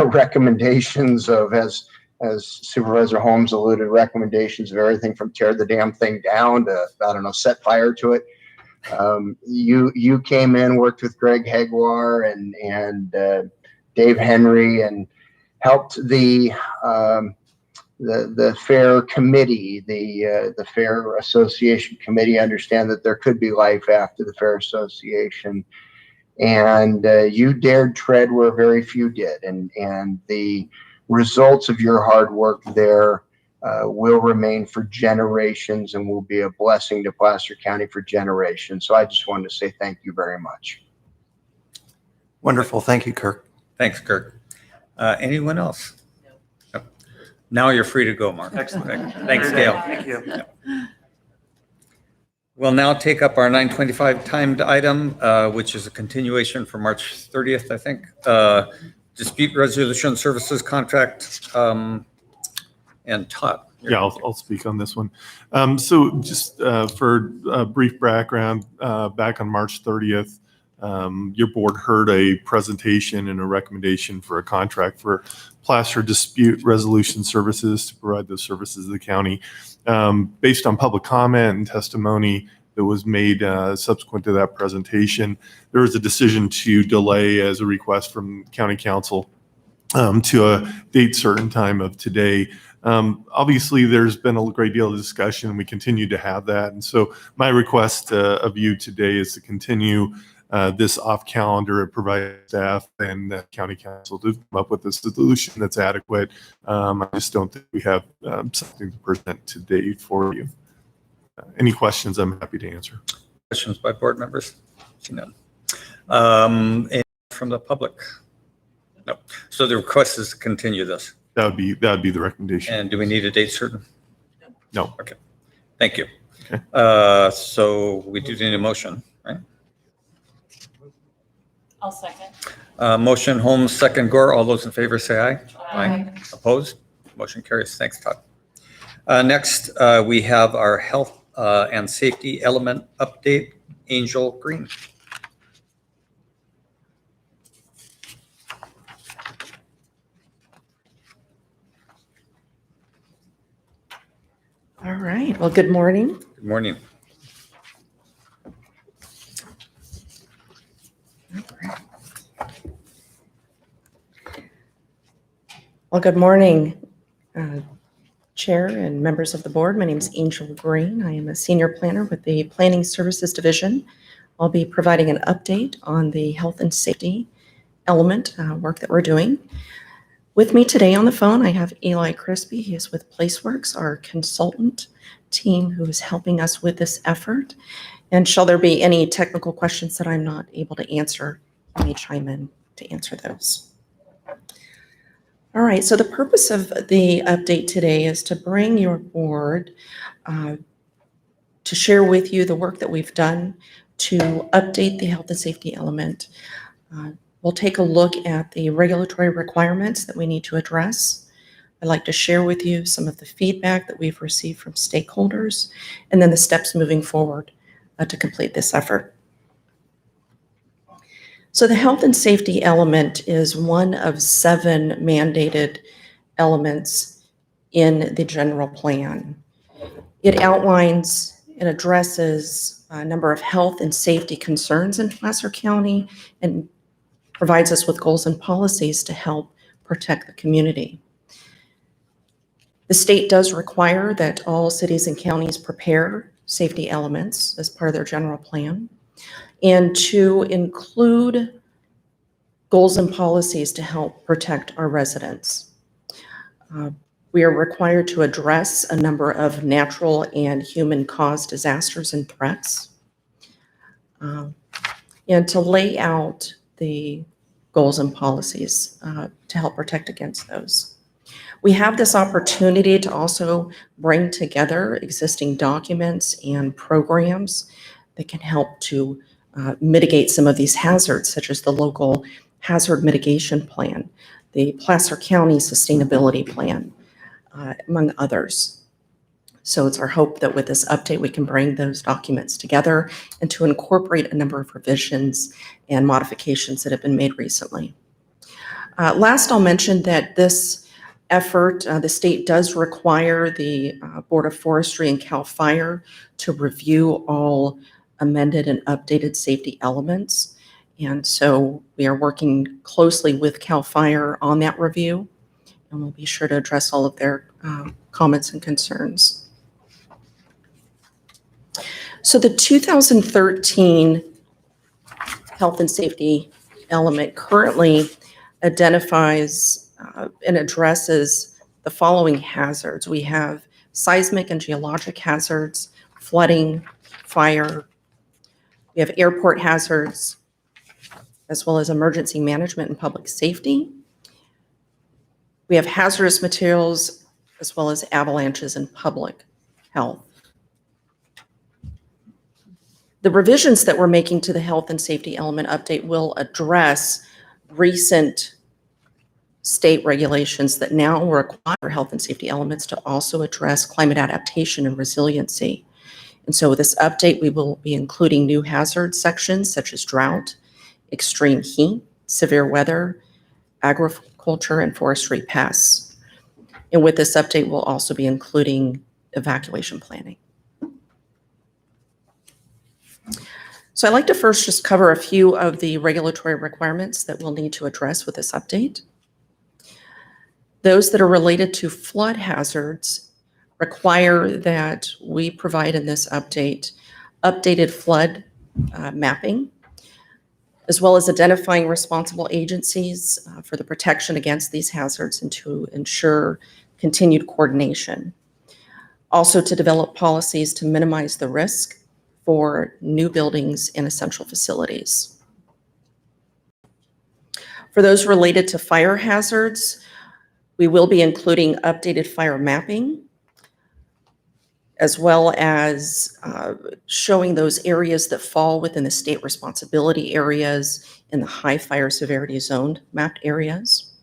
recommendations of, as Supervisor Holmes alluded, recommendations of everything from tear the damn thing down to, I don't know, set fire to it. You came in, worked with Greg Hegwar and Dave Henry, and helped the fair committee, the fair association committee, understand that there could be life after the fair association. And you dared tread where very few did, and the results of your hard work there will remain for generations and will be a blessing to Placer County for generations. So I just wanted to say thank you very much. Wonderful. Thank you, Kirk. Thanks, Kirk. Anyone else? No. Now you're free to go, Mark. Excellent. Thanks, Gail. Thank you. We'll now take up our 9:25 timed item, which is a continuation for March 30th, I think. Dispute resolution services contract, and Todd. Yeah, I'll speak on this one. So just for a brief background, back on March 30th, your board heard a presentation and a recommendation for a contract for Placer dispute resolution services to provide those services to the county. Based on public comment and testimony that was made subsequent to that presentation, there was a decision to delay as a request from county council to a date certain time of today. Obviously, there's been a great deal of discussion. We continue to have that. And so my request of you today is to continue this off calendar and provide staff and county council to come up with a solution that's adequate. I just don't think we have something to present today for you. Any questions, I'm happy to answer. Questions by board members? See none. Any from the public? No. So the request is to continue this. That would be the recommendation. And do we need a date certain? No. Okay. Thank you. Okay. So we do need a motion, right? I'll second. Motion Holmes, second Gore. All those in favor say aye. Aye. Opposed? Motion carries. Thanks, Todd. Next, we have our health and safety element update, Angel Green. All right. Well, good morning. Good morning. Well, good morning, Chair and members of the board. My name is Angel Green. I am a senior planner with the Planning Services Division. I'll be providing an update on the health and safety element work that we're doing. With me today on the phone, I have Eli Crispy. He is with PlaceWorks, our consultant team who is helping us with this effort. And shall there be any technical questions that I'm not able to answer, you may chime in to answer those. All right, so the purpose of the update today is to bring your board to share with you the work that we've done to update the health and safety element. We'll take a look at the regulatory requirements that we need to address. I'd like to share with you some of the feedback that we've received from stakeholders, and then the steps moving forward to complete this effort. So the health and safety element is one of 7 mandated elements in the general plan. It outlines and addresses a number of health and safety concerns in Placer County and provides us with goals and policies to help protect the community. The state does require that all cities and counties prepare safety elements as part of their general plan and to include goals and policies to help protect our residents. We are required to address a number of natural and human-caused disasters and threats, and to lay out the goals and policies to help protect against those. We have this opportunity to also bring together existing documents and programs that can help to mitigate some of these hazards, such as the local hazard mitigation plan, the Placer County Sustainability Plan, among others. So it's our hope that with this update, we can bring those documents together and to incorporate a number of revisions and modifications that have been made recently. Last, I'll mention that this effort, the state does require the Board of Forestry and CAL FIRE to review all amended and updated safety elements. And so we are working closely with CAL FIRE on that review, and we'll be sure to address all of their comments and concerns. So the 2013 health and safety element currently identifies and addresses the following hazards. We have seismic and geologic hazards, flooding, fire. We have airport hazards, as well as emergency management and public safety. We have hazardous materials, as well as avalanches and public health. The revisions that we're making to the health and safety element update will address recent state regulations that now require health and safety elements to also address climate adaptation and resiliency. And so with this update, we will be including new hazard sections such as drought, extreme heat, severe weather, agriculture, and forestry pests. And with this update, we'll also be including evacuation planning. So I'd like to first just cover a few of the regulatory requirements that we'll need to address with this update. Those that are related to flood hazards require that we provide in this update updated flood mapping, as well as identifying responsible agencies for the protection against these hazards and to ensure continued coordination. Also to develop policies to minimize the risk for new buildings and essential facilities. For those related to fire hazards, we will be including updated fire mapping, as well as showing those areas that fall within the state responsibility areas in the high fire severity zone mapped areas.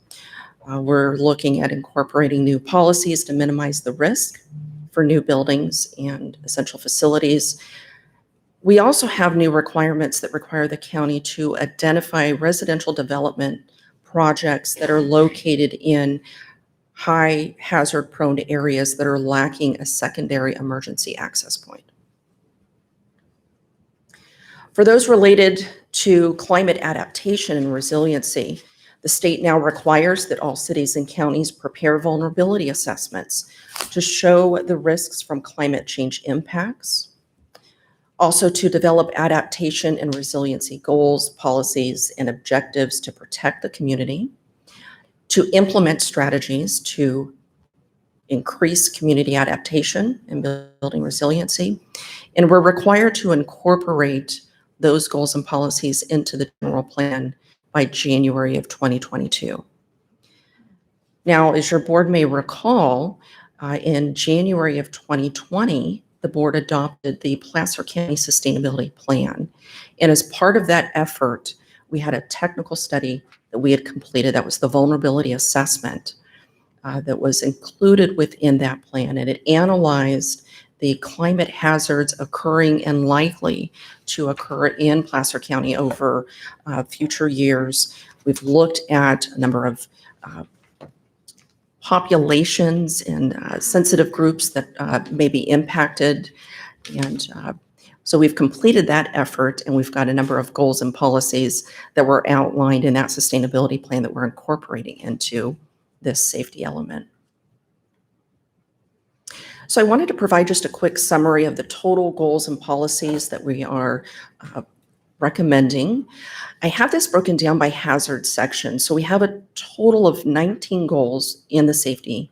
We're looking at incorporating new policies to minimize the risk for new buildings and essential facilities. We also have new requirements that require the county to identify residential development projects that are located in high hazard prone areas that are lacking a secondary emergency access point. For those related to climate adaptation and resiliency, the state now requires that all cities and counties prepare vulnerability assessments to show the risks from climate change impacts. Also to develop adaptation and resiliency goals, policies, and objectives to protect the community, to implement strategies to increase community adaptation and building resiliency. And we're required to incorporate those goals and policies into the general plan by January of 2022. Now, as your board may recall, in January of 2020, the board adopted the Placer County Sustainability Plan. And as part of that effort, we had a technical study that we had completed. That was the vulnerability assessment that was included within that plan. And it analyzed the climate hazards occurring and likely to occur in Placer County over future years. We've looked at a number of populations and sensitive groups that may be impacted. And so we've completed that effort, and we've got a number of goals and policies that were outlined in that sustainability plan that we're incorporating into this safety element. So I wanted to provide just a quick summary of the total goals and policies that we are recommending. I have this broken down by hazard section. So we have a total of 19 goals in the safety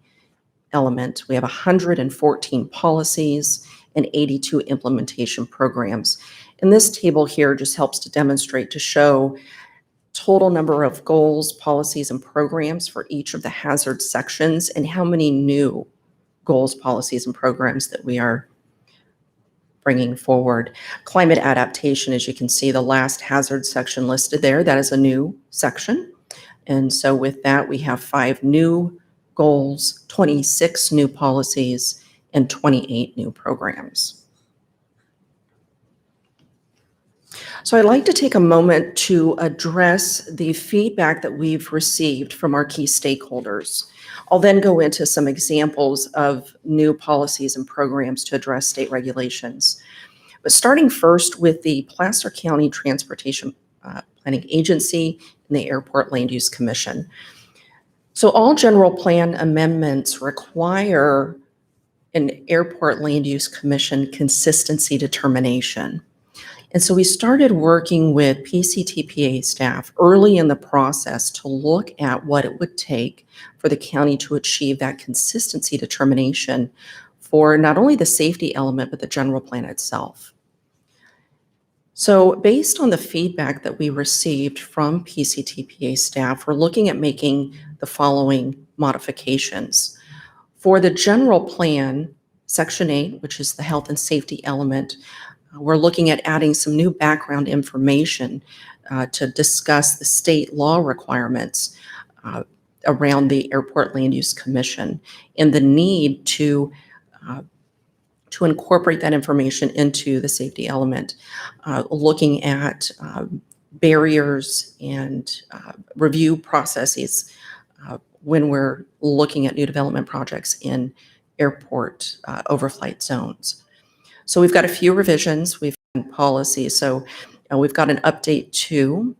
element. We have 114 policies and 82 implementation programs. And this table here just helps to demonstrate, to show total number of goals, policies, and programs for each of the hazard sections and how many new goals, policies, and programs that we are bringing forward. Climate adaptation, as you can see, the last hazard section listed there, that is a new section. And so with that, we have 5 new goals, 26 new policies, and 28 new programs. So I'd like to take a moment to address the feedback that we've received from our key stakeholders. I'll then go into some examples of new policies and programs to address state regulations. But starting first with the Placer County Transportation Planning Agency and the Airport Land Use Commission. So all general plan amendments require an Airport Land Use Commission consistency determination. And so we started working with PCTPA staff early in the process to look at what it would take for the county to achieve that consistency determination for not only the safety element, but the general plan itself. So based on the feedback that we received from PCTPA staff, we're looking at making the following modifications. For the general plan, Section 8, which is the health and safety element, we're looking at adding some new background information to discuss the state law requirements around the Airport Land Use Commission and the need to incorporate that information into the safety element, looking at barriers and review processes when we're looking at new development projects in airport overflight zones. So we've got a few revisions. We've got policies. So we've got an update to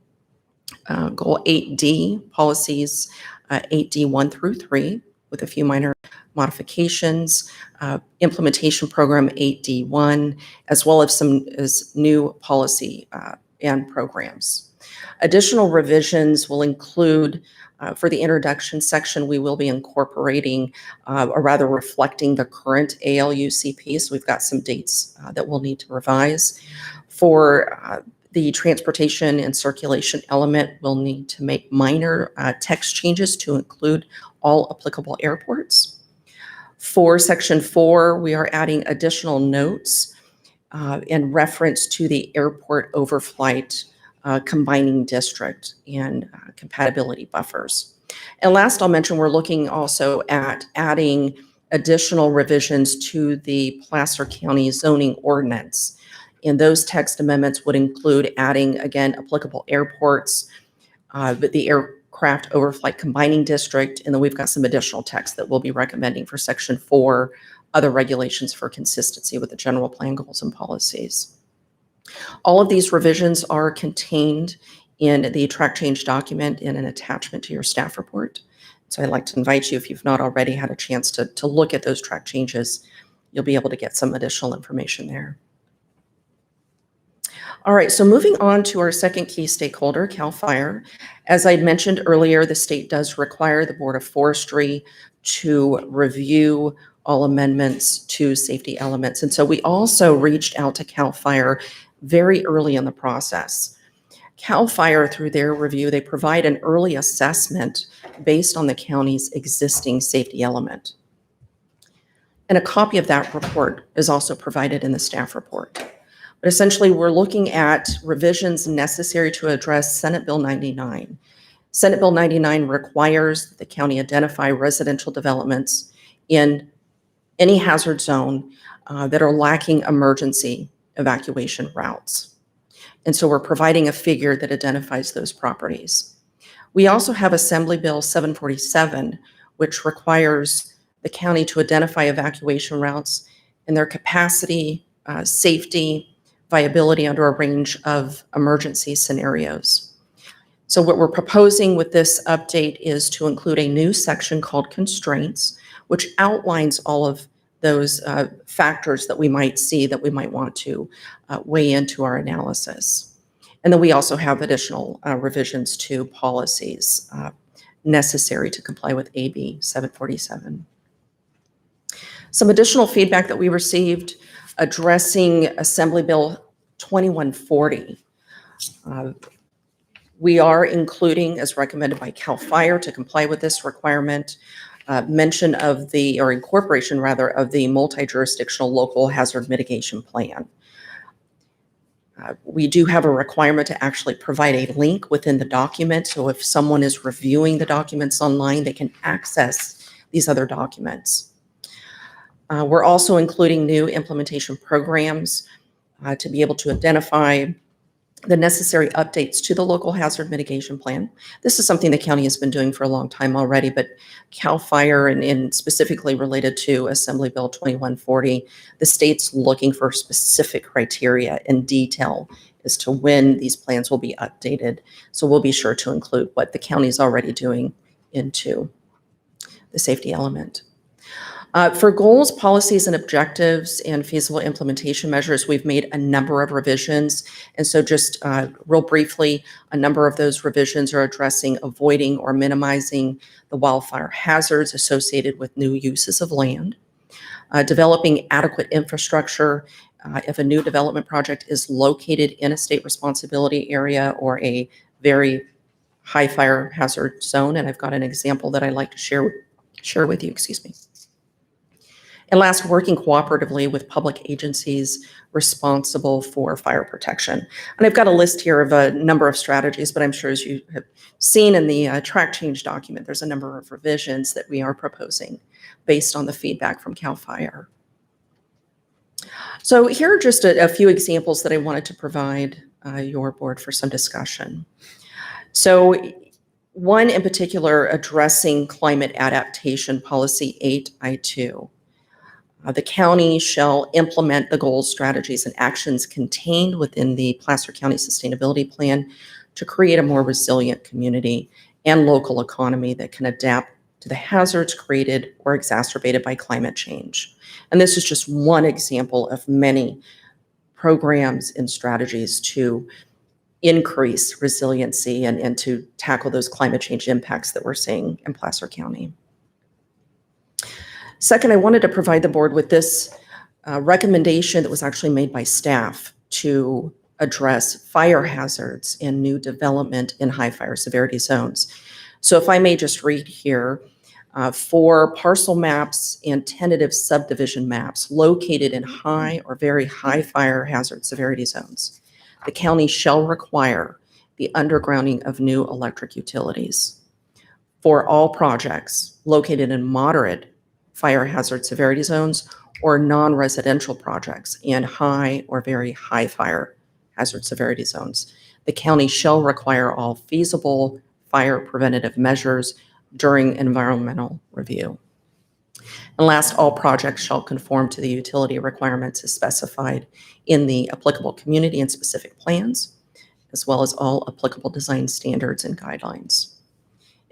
Goal 8D policies, 8D 1 through 3, with a few minor modifications, implementation program 8D1, as well as some new policy and programs. Additional revisions will include, for the introduction section, we will be incorporating, or rather reflecting the current ALUCP. So we've got some dates that we'll need to revise. For the transportation and circulation element, we'll need to make minor text changes to include all applicable airports. For Section 4, we are adding additional notes in reference to the airport overflight combining district and compatibility buffers. And last, I'll mention we're looking also at adding additional revisions to the Placer County zoning ordinance. And those text amendments would include adding, again, applicable airports, but the aircraft overflight combining district, and then we've got some additional text that we'll be recommending for Section 4, other regulations for consistency with the general plan goals and policies. All of these revisions are contained in the track change document in an attachment to your staff report. So I'd like to invite you, if you've not already had a chance to look at those track changes, you'll be able to get some additional information there. All right, so moving on to our second key stakeholder, CAL FIRE. As I mentioned earlier, the state does require the Board of Forestry to review all amendments to safety elements. And so we also reached out to CAL FIRE very early in the process. CAL FIRE, through their review, they provide an early assessment based on the county's existing safety element. And a copy of that report is also provided in the staff report. But essentially, we're looking at revisions necessary to address Senate Bill 99. Senate Bill 99 requires that the county identify residential developments in any hazard zone that are lacking emergency evacuation routes. And so we're providing a figure that identifies those properties. We also have Assembly Bill 747, which requires the county to identify evacuation routes and their capacity, safety, viability under a range of emergency scenarios. So what we're proposing with this update is to include a new section called constraints, which outlines all of those factors that we might see that we might want to weigh into our analysis. And then we also have additional revisions to policies necessary to comply with AB 747. Some additional feedback that we received addressing Assembly Bill 2140. We are including, as recommended by CAL FIRE to comply with this requirement, mention of the, or incorporation rather, of the multi-jurisdictional local hazard mitigation plan. We do have a requirement to actually provide a link within the document. So if someone is reviewing the documents online, they can access these other documents. We're also including new implementation programs to be able to identify the necessary updates to the local hazard mitigation plan. This is something the county has been doing for a long time already, but CAL FIRE and specifically related to Assembly Bill 2140, the state's looking for specific criteria and detail as to when these plans will be updated. So we'll be sure to include what the county is already doing into the safety element. For goals, policies, and objectives and feasible implementation measures, we've made a number of revisions. And so just real briefly, a number of those revisions are addressing avoiding or minimizing the wildfire hazards associated with new uses of land, developing adequate infrastructure if a new development project is located in a state responsibility area or a very high fire hazard zone. And I've got an example that I'd like to share with you, excuse me. And last, working cooperatively with public agencies responsible for fire protection. And I've got a list here of a number of strategies, but I'm sure as you have seen in the track change document, there's a number of revisions that we are proposing based on the feedback from CAL FIRE. So here are just a few examples that I wanted to provide your board for some discussion. So one in particular addressing climate adaptation policy 8I2. The county shall implement the goals, strategies, and actions contained within the Placer County Sustainability Plan to create a more resilient community and local economy that can adapt to the hazards created or exacerbated by climate change. And this is just one example of many programs and strategies to increase resiliency and to tackle those climate change impacts that we're seeing in Placer County. Second, I wanted to provide the board with this recommendation that was actually made by staff to address fire hazards and new development in high fire severity zones. So if I may just read here, for parcel maps and tentative subdivision maps located in high or very high fire hazard severity zones, the county shall require the undergrounding of new electric utilities. For all projects located in moderate fire hazard severity zones or non-residential projects in high or very high fire hazard severity zones, the county shall require all feasible fire preventative measures during environmental review. And last, all projects shall conform to the utility requirements as specified in the applicable community and specific plans, as well as all applicable design standards and guidelines.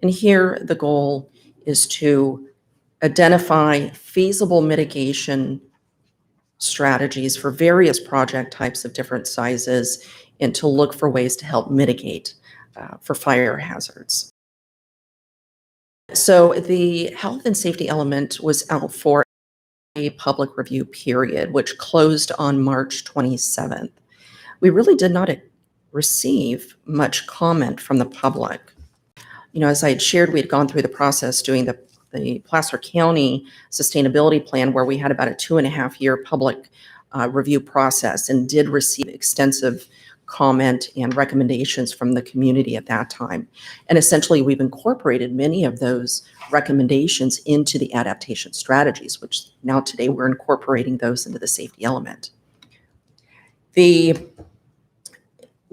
And here the goal is to identify feasible mitigation strategies for various project types of different sizes and to look for ways to help mitigate for fire hazards. So the health and safety element was out for a public review period, which closed on March 27th. We really did not receive much comment from the public. You know, as I had shared, we had gone through the process doing the Placer County Sustainability Plan, where we had about a 2.5-year public review process and did receive extensive comment and recommendations from the community at that time. And essentially, we've incorporated many of those recommendations into the adaptation strategies, which now today we're incorporating those into the safety element.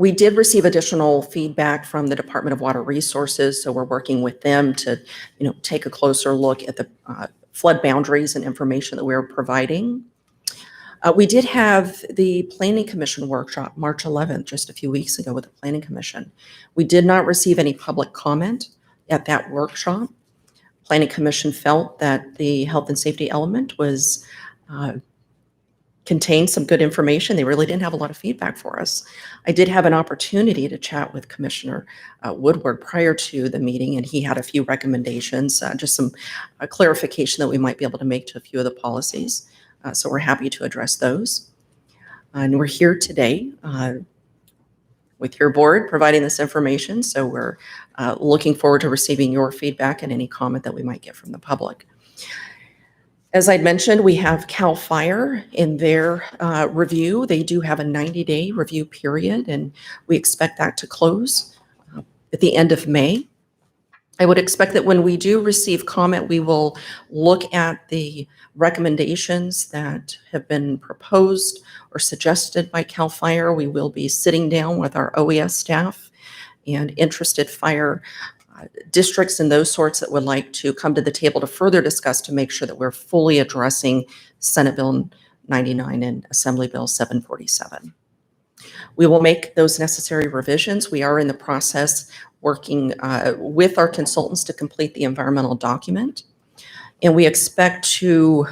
We did receive additional feedback from the Department of Water Resources, so we're working with them to, take a closer look at the flood boundaries and information that we're providing. We did have the Planning Commission workshop March 11th, just a few weeks ago with the Planning Commission. We did not receive any public comment at that workshop. Planning Commission felt that the health and safety element was contained some good information. They really didn't have a lot of feedback for us. I did have an opportunity to chat with Commissioner Woodward prior to the meeting, and he had a few recommendations, just some clarification that we might be able to make to a few of the policies. So we're happy to address those. And we're here today with your board providing this information. So we're looking forward to receiving your feedback and any comment that we might get from the public. As I'd mentioned, we have CAL FIRE in their review. They do have a 90-day review period, and we expect that to close at the end of May. I would expect that when we do receive comment, we will look at the recommendations that have been proposed or suggested by CAL FIRE. We will be sitting down with our OES staff and interested fire districts and those sorts that would like to come to the table to further discuss to make sure that we're fully addressing Senate Bill 99 and Assembly Bill 747. We will make those necessary revisions. We are in the process working with our consultants to complete the environmental document. And we expect to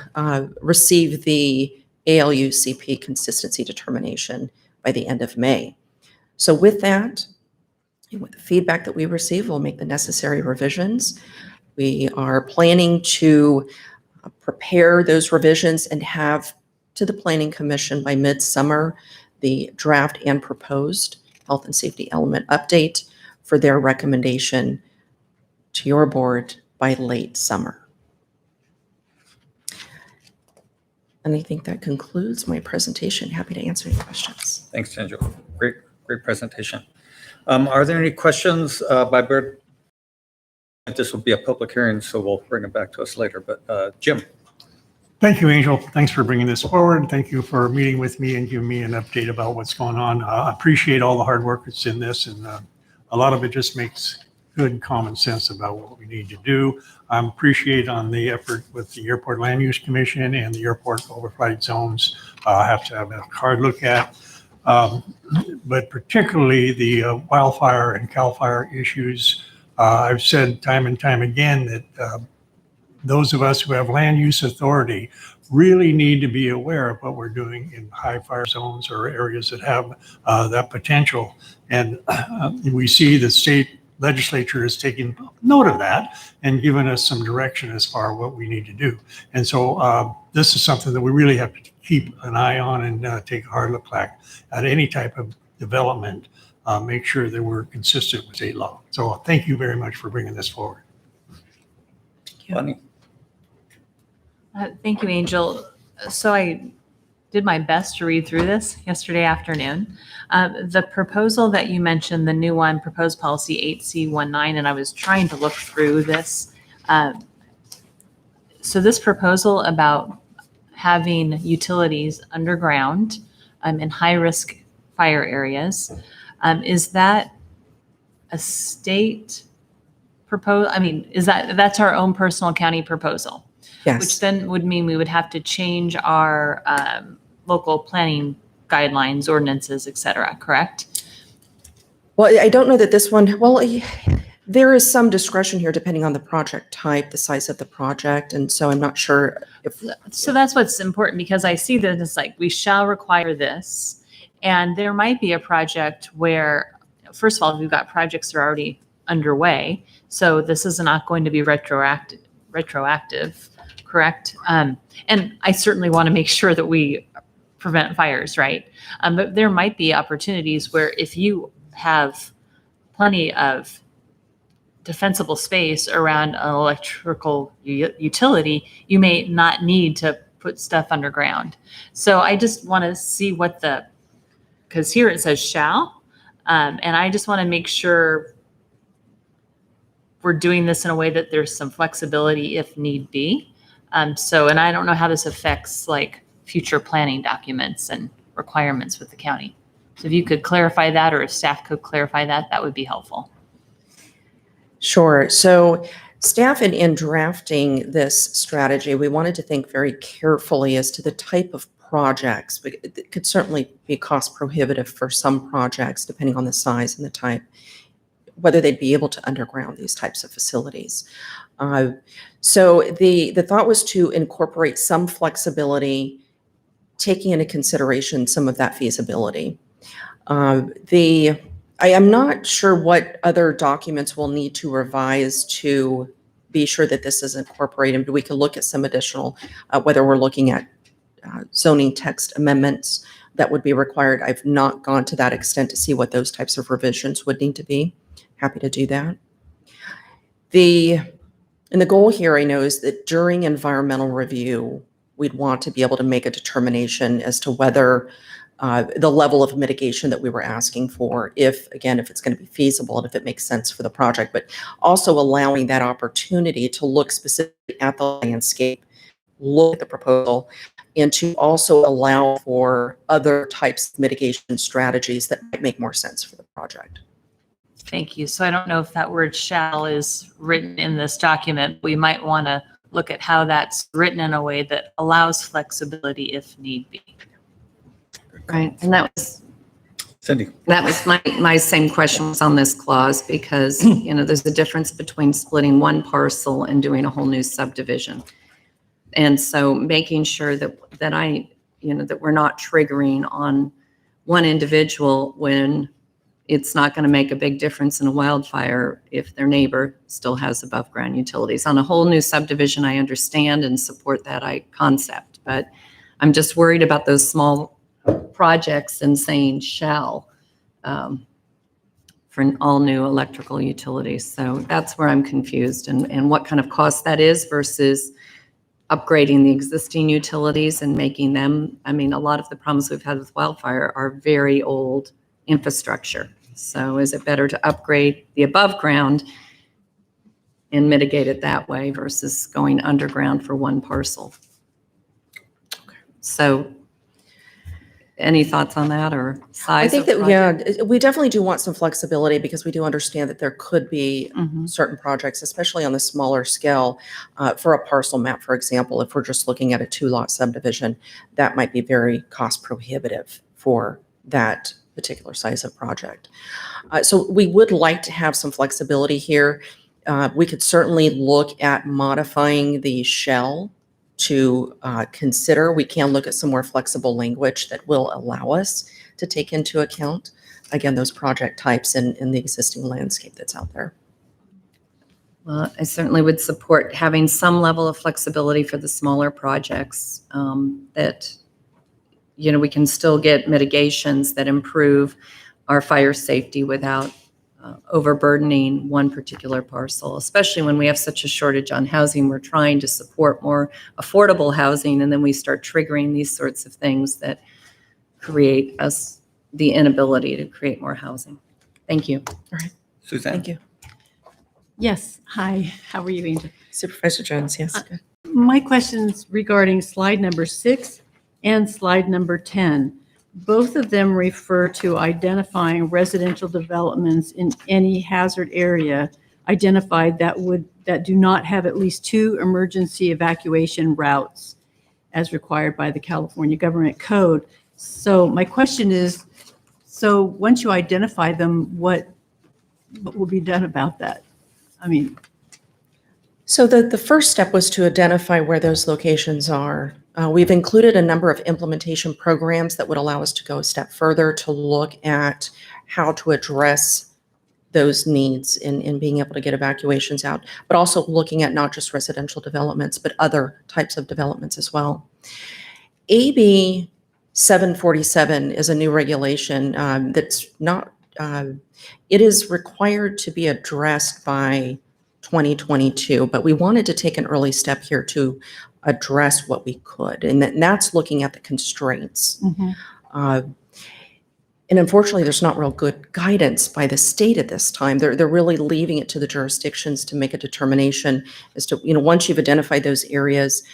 receive the ALUCP consistency determination by the end of May. So with that, and with the feedback that we receive, we'll make the necessary revisions. We are planning to prepare those revisions and have to the Planning Commission by midsummer the draft and proposed health and safety element update for their recommendation to your board by late summer. And I think that concludes my presentation. Happy to answer any questions. Thanks, Angela. Great presentation. Are there any questions by board? This will be a public hearing, so we'll bring it back to us later. But Jim. Thank you, Angel. Thanks for bringing this forward. Thank you for meeting with me and giving me an update about what's going on. I appreciate all the hard work that's in this, and a lot of it just makes good common sense about what we need to do. I appreciate on the effort with the Airport Land Use Commission and the airport overflight zones. I have to have a hard look at. But particularly the wildfire and CAL FIRE issues. I've said time and time again that those of us who have land use authority really need to be aware of what we're doing in high fire zones or areas that have that potential. And we see the state legislature is taking note of that and giving us some direction as far as what we need to do. And so this is something that we really have to keep an eye on and take a hard look at any type of development, make sure that we're consistent with state law. So thank you very much for bringing this forward. Bonnie. Thank you, Angel. So I did my best to read through this yesterday afternoon. The proposal that you mentioned, the new one, proposed policy 8C19, and I was trying to look through this. So this proposal about having utilities underground in high-risk fire areas, is that a state proposal? I mean, that's our own personal county proposal? Yes. Which then would mean we would have to change our local planning guidelines, ordinances, et cetera, correct? Well, I don't know that this one, well, there is some discretion here depending on the project type, the size of the project. And so I'm not sure if. So that's what's important, because I see that it's like, we shall require this. And there might be a project where, first of all, we've got projects that are already underway. So this is not going to be retroactive, correct? And I certainly want to make sure that we prevent fires, right? But there might be opportunities where if you have plenty of defensible space around an electrical utility, you may not need to put stuff underground. So I just want to see what because here it says shall, and I just want to make sure we're doing this in a way that there's some flexibility if need be. And I don't know how this affects like future planning documents and requirements with the county. So if you could clarify that, or if staff could clarify that, that would be helpful. Sure. So staff in drafting this strategy, we wanted to think very carefully as to the type of projects. It could certainly be cost prohibitive for some projects, depending on the size and the type, whether they'd be able to underground these types of facilities. So the thought was to incorporate some flexibility, taking into consideration some of that feasibility. I am not sure what other documents we'll need to revise to be sure that this is incorporated. But we can look at some additional, whether we're looking at zoning text amendments that would be required. I've not gone to that extent to see what those types of revisions would need to be. Happy to do that. And the goal here, I know, is that during environmental review, we'd want to be able to make a determination as to whether the level of mitigation that we were asking for, if it's going to be feasible and if it makes sense for the project, but also allowing that opportunity to look specifically at the landscape, look at the proposal, and to also allow for other types of mitigation strategies that might make more sense for the project. Thank you. So I don't know if that word shall is written in this document. We might want to look at how that's written in a way that allows flexibility if need be. Right. And that was Cindy. That was my same question was on this clause because, there's a difference between splitting one parcel and doing a whole new subdivision. And so making sure that we're not triggering on one individual when it's not going to make a big difference in a wildfire if their neighbor still has above ground utilities. On a whole new subdivision, I understand and support that concept, but I'm just worried about those small projects and saying shall for all new electrical utilities. So that's where I'm confused and what kind of cost that is versus upgrading the existing utilities and making them, a lot of the problems we've had with wildfire are very old infrastructure. So is it better to upgrade the above ground and mitigate it that way versus going underground for one parcel? So any thoughts on that or size? I think that, we definitely do want some flexibility because we do understand that there could be certain projects, especially on the smaller scale, for a parcel map, for example, if we're just looking at a 2-lot subdivision, that might be very cost prohibitive for that particular size of project. So we would like to have some flexibility here. We could certainly look at modifying the shell to consider. We can look at some more flexible language that will allow us to take into account, again, those project types in the existing landscape that's out there. Well, I certainly would support having some level of flexibility for the smaller projects that, we can still get mitigations that improve our fire safety without overburdening one particular parcel, especially when we have such a shortage on housing. We're trying to support more affordable housing, and then we start triggering these sorts of things that create us the inability to create more housing. Thank you. All right. Suzanne. Thank you. Yes. Hi. How are you, Angel? Supervisor Jones, yes. My question's regarding slide number 6 and slide number 10. Both of them refer to identifying residential developments in any hazard area identified that do not have at least 2 emergency evacuation routes as required by the California Government Code. So my question is, so once you identify them, what will be done about that? So the first step was to identify where those locations are. We've included a number of implementation programs that would allow us to go a step further to look at how to address those needs in being able to get evacuations out, but also looking at not just residential developments, but other types of developments as well. AB 747 is a new regulation that's not, it is required to be addressed by 2022, but we wanted to take an early step here to address what we could, and that's looking at the constraints. And unfortunately, there's not real good guidance by the state at this time. They're really leaving it to the jurisdictions to make a determination as to, once you've identified those areas,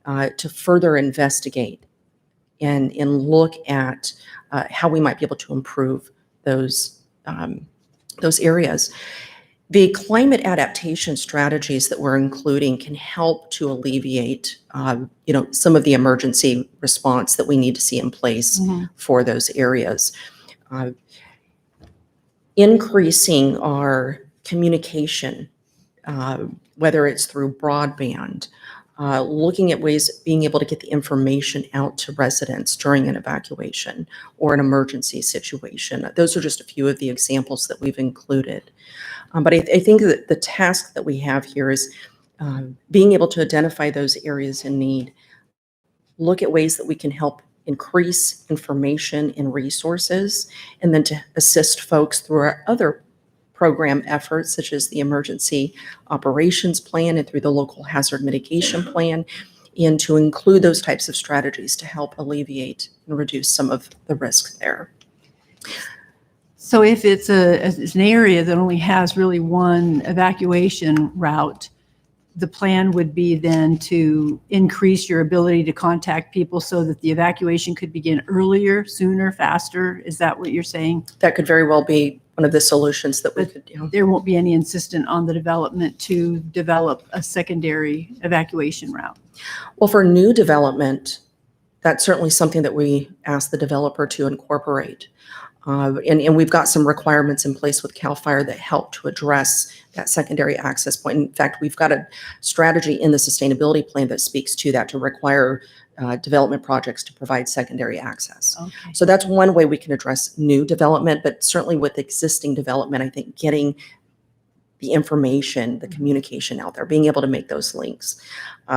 to further investigate and look at how we might be able to improve those areas. The climate adaptation strategies that we're including can help to alleviate, some of the emergency response that we need to see in place for those areas. Increasing our communication, whether it's through broadband, looking at ways of being able to get the information out to residents during an evacuation or an emergency situation. Those are just a few of the examples that we've included. But I think that the task that we have here is being able to identify those areas in need, look at ways that we can help increase information and resources, and then to assist folks through our other program efforts, such as the Emergency Operations Plan and through the Local Hazard Mitigation Plan, in to include those types of strategies to help alleviate and reduce some of the risks there. So if it's an area that only has really one evacuation route, the plan would be then to increase your ability to contact people so that the evacuation could begin earlier, sooner, faster? Is that what you're saying? That could very well be one of the solutions that we But could. there won't be any insistence on the development to develop a secondary evacuation route. Well, for new development, that's certainly something that we ask the developer to incorporate. And we've got some requirements in place with CAL FIRE that help to address that secondary access point. In fact, we've got a strategy in the sustainability plan that speaks to that, to require development projects to provide secondary access. Okay. So that's one way we can address new development, but certainly with existing development, I think getting the information, the communication out there, being able to make those links.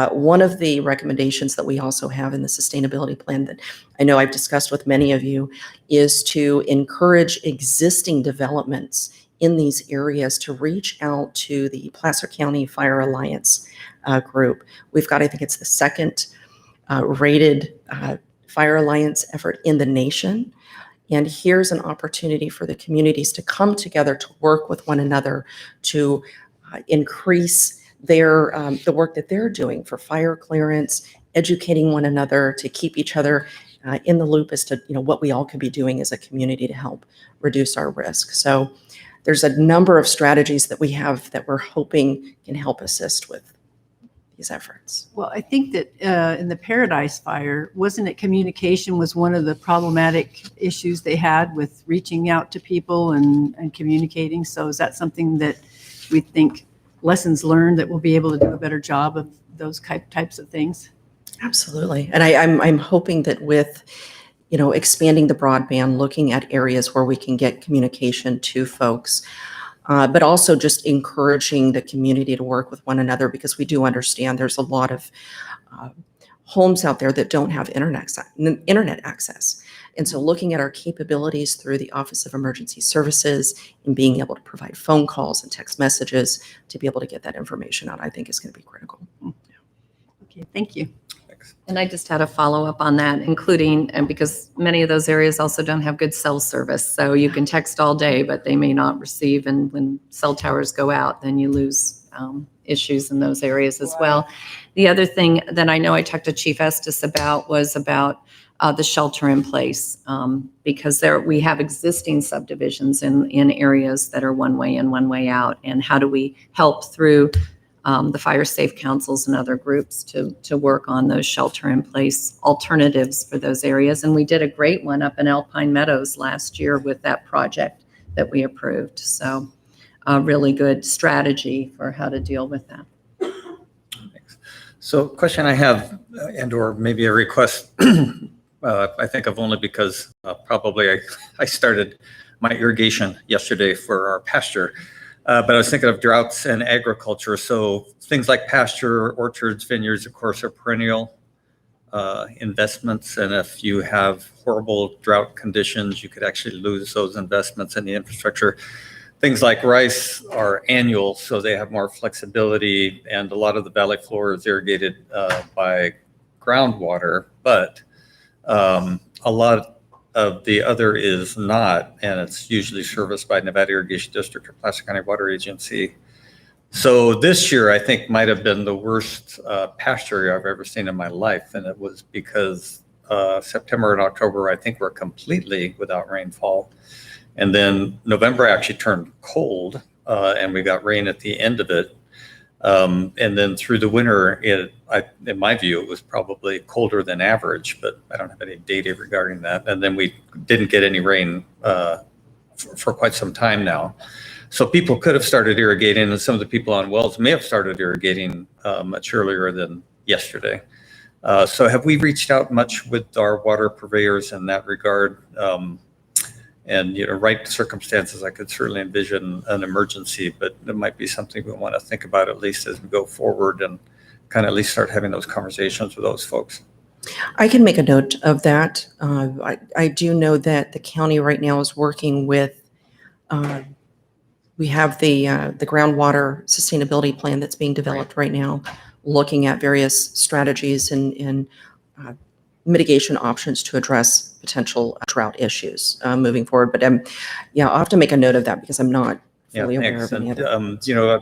One of the recommendations that we also have in the sustainability plan that I know I've discussed with many of you is to encourage existing developments in these areas to reach out to the Placer County Fire Alliance group. We've got, I think it's the second rated Fire Alliance effort in the nation. And here's an opportunity for the communities to come together to work with one another to increase their the work that they're doing for fire clearance, educating one another, to keep each other in the loop as to what we all could be doing as a community to help reduce our risk. So there's a number of strategies that we have that we're hoping can help assist with these efforts. Well, I think that in the Paradise Fire, wasn't it communication was one of the problematic issues they had with reaching out to people and communicating? So is that something that we think lessons learned that we'll be able to do a better job of those types of things? Absolutely. And I'm hoping that with, expanding the broadband, looking at areas where we can get communication to folks, but also just encouraging the community to work with one another, because we do understand there's a lot of homes out there that don't have internet access. And so looking at our capabilities through the Office of Emergency Services and being able to provide phone calls and text messages to be able to get that information out, I think is going to be critical. Okay, thank you. And I just had a follow-up on that, including, and because many of those areas also don't have good cell service. So you can text all day, but they may not receive. And when cell towers go out, then you lose issues in those areas as well. The other thing that I know I talked to Chief Estes about was about the shelter in place, because we have existing subdivisions in areas that are one way in, one way out. And how do we help through the fire safe councils and other groups to work on those shelter in place alternatives for those areas. And we did a great one up in Alpine Meadows last year with that project that we approved. So a really good strategy for how to deal with that. So question I have, and or maybe a request, I think of only because probably I started my irrigation yesterday for our pasture. But I was thinking of droughts and agriculture. So things like pasture, orchards, vineyards, of course, are perennial investments. And if you have horrible drought conditions, you could actually lose those investments in the infrastructure. Things like rice are annual, so they have more flexibility. And a lot of the valley floor is irrigated by groundwater, but a lot of the other is not, and it's usually serviced by Nevada Irrigation District or Placer County Water Agency. So this year, I think, might have been the worst pasture I've ever seen in my life, and it was because September and October, I think, were completely without rainfall. And then November actually turned cold, and we got rain at the end of it. And then through the winter, in my view, it was probably colder than average, but I don't have any data regarding that. And then we didn't get any rain for quite some time now. So people could have started irrigating, and some of the people on wells may have started irrigating much earlier than yesterday. So have we reached out much with our water purveyors in that regard? And, right circumstances, I could certainly envision an emergency, but it might be something we want to think about at least as we go forward and kind of at least start having those conversations with those folks. I can make a note of that. I do know that the county right now is working with, we have the groundwater sustainability plan that's being developed right now looking at various strategies and mitigation options to address potential drought issues moving forward. But yeah, I'll have to make a note of that because I'm not fully aware of any other.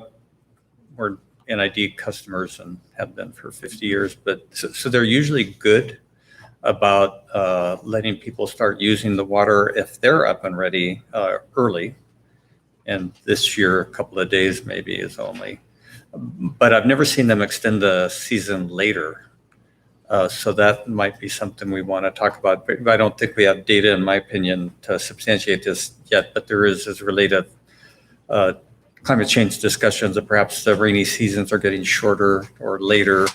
We're NID customers and have been for 50 years, but so they're usually good about letting people start using the water if they're up and ready early. And this year, a couple of days maybe is only, but I've never seen them extend the season later. So that might be something we want to talk about, but I don't think we have data, in my opinion, to substantiate this yet, but there is related climate change discussions that perhaps the rainy seasons are getting shorter or later.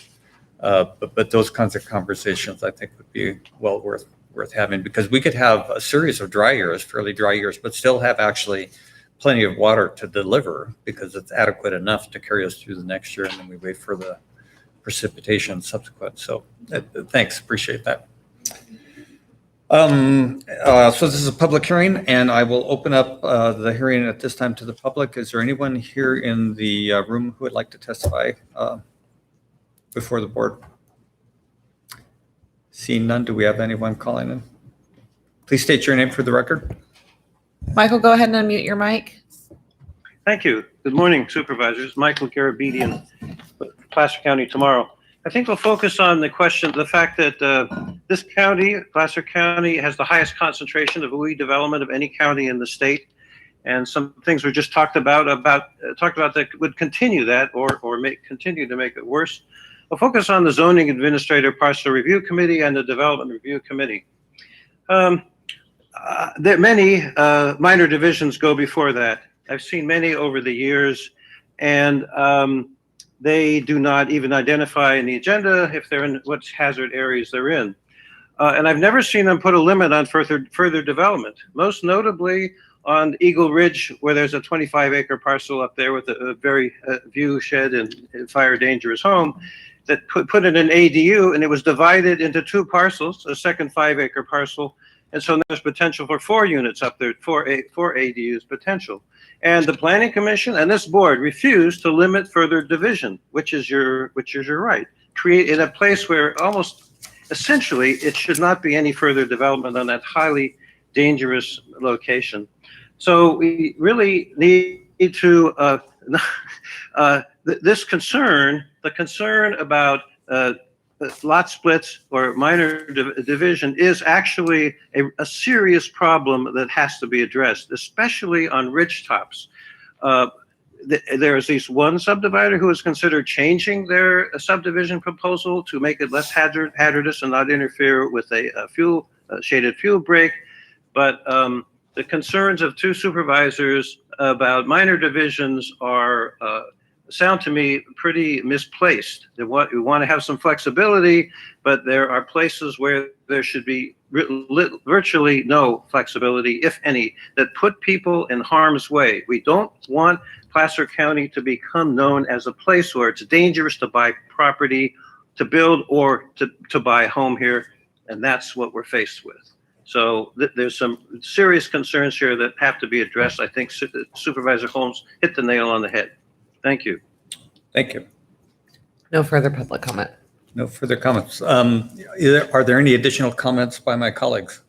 But those kinds of conversations I think would be well worth having, because we could have a series of dry years, fairly dry years, but still have actually plenty of water to deliver because it's adequate enough to carry us through the next year, and then we wait for the precipitation subsequent. So thanks, appreciate that. So this is a public hearing, and I will open up the hearing at this time to the public. Is there anyone here in the room who would like to testify before the board? Seeing none, do we have anyone calling in? Please state your name for the record. Michael, go ahead and unmute your mic. Thank you. Good morning, Supervisors. Michael Garabedian, Placer County tomorrow. I think we'll focus on the fact that this county, Placer County, has the highest concentration of weed development of any county in the state. And some things were just talked about that would continue that or continue to make it worse. We'll focus on the Zoning Administrator Parcel Review Committee and the Development Review Committee. There many minor divisions go before that. I've seen many over the years, and they do not even identify in the agenda if they're in what hazard areas they're in. And I've never seen them put a limit on further development, most notably on Eagle Ridge, where there's a 25-acre parcel up there with a very view shed and fire dangerous home that put in an ADU, and it was divided into two parcels, a second 5-acre parcel. And so there's potential for 4 units up there, 4 ADUs potential. And the Planning Commission and this board refused to limit further division, which is your right. Create in a place where almost essentially it should not be any further development on that highly dangerous location. So we really need to the concern about lot splits or minor division is actually a serious problem that has to be addressed, especially on ridge tops. There is at least one subdivider who has considered changing their subdivision proposal to make it less hazardous and not interfere with a shaded fuel break. But the concerns of 2 supervisors about minor divisions are sound to me pretty misplaced. We want to have some flexibility, but there are places where there should be virtually no flexibility, if any, that put people in harm's way. We don't want Placer County to become known as a place where it's dangerous to buy property, to build, or to buy a home here, and that's what we're faced with. So there's some serious concerns here that have to be addressed. I think Supervisor Holmes hit the nail on the head. Thank you. Thank you. No further public comment. No further comments. Are there any additional comments by my colleagues?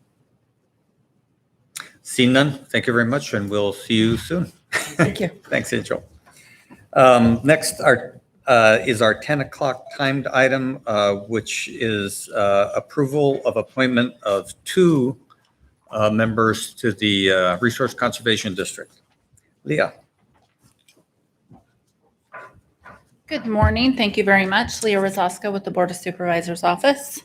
Seeing none, thank you very much, and we'll see you soon. Thank you. Thanks, Angel. Next is our 10 o'clock timed item, which is approval of appointment of 2 members to the Resource Conservation District. Leah. Good morning. Thank you very much. Leah Rozoska with the Board of Supervisors office.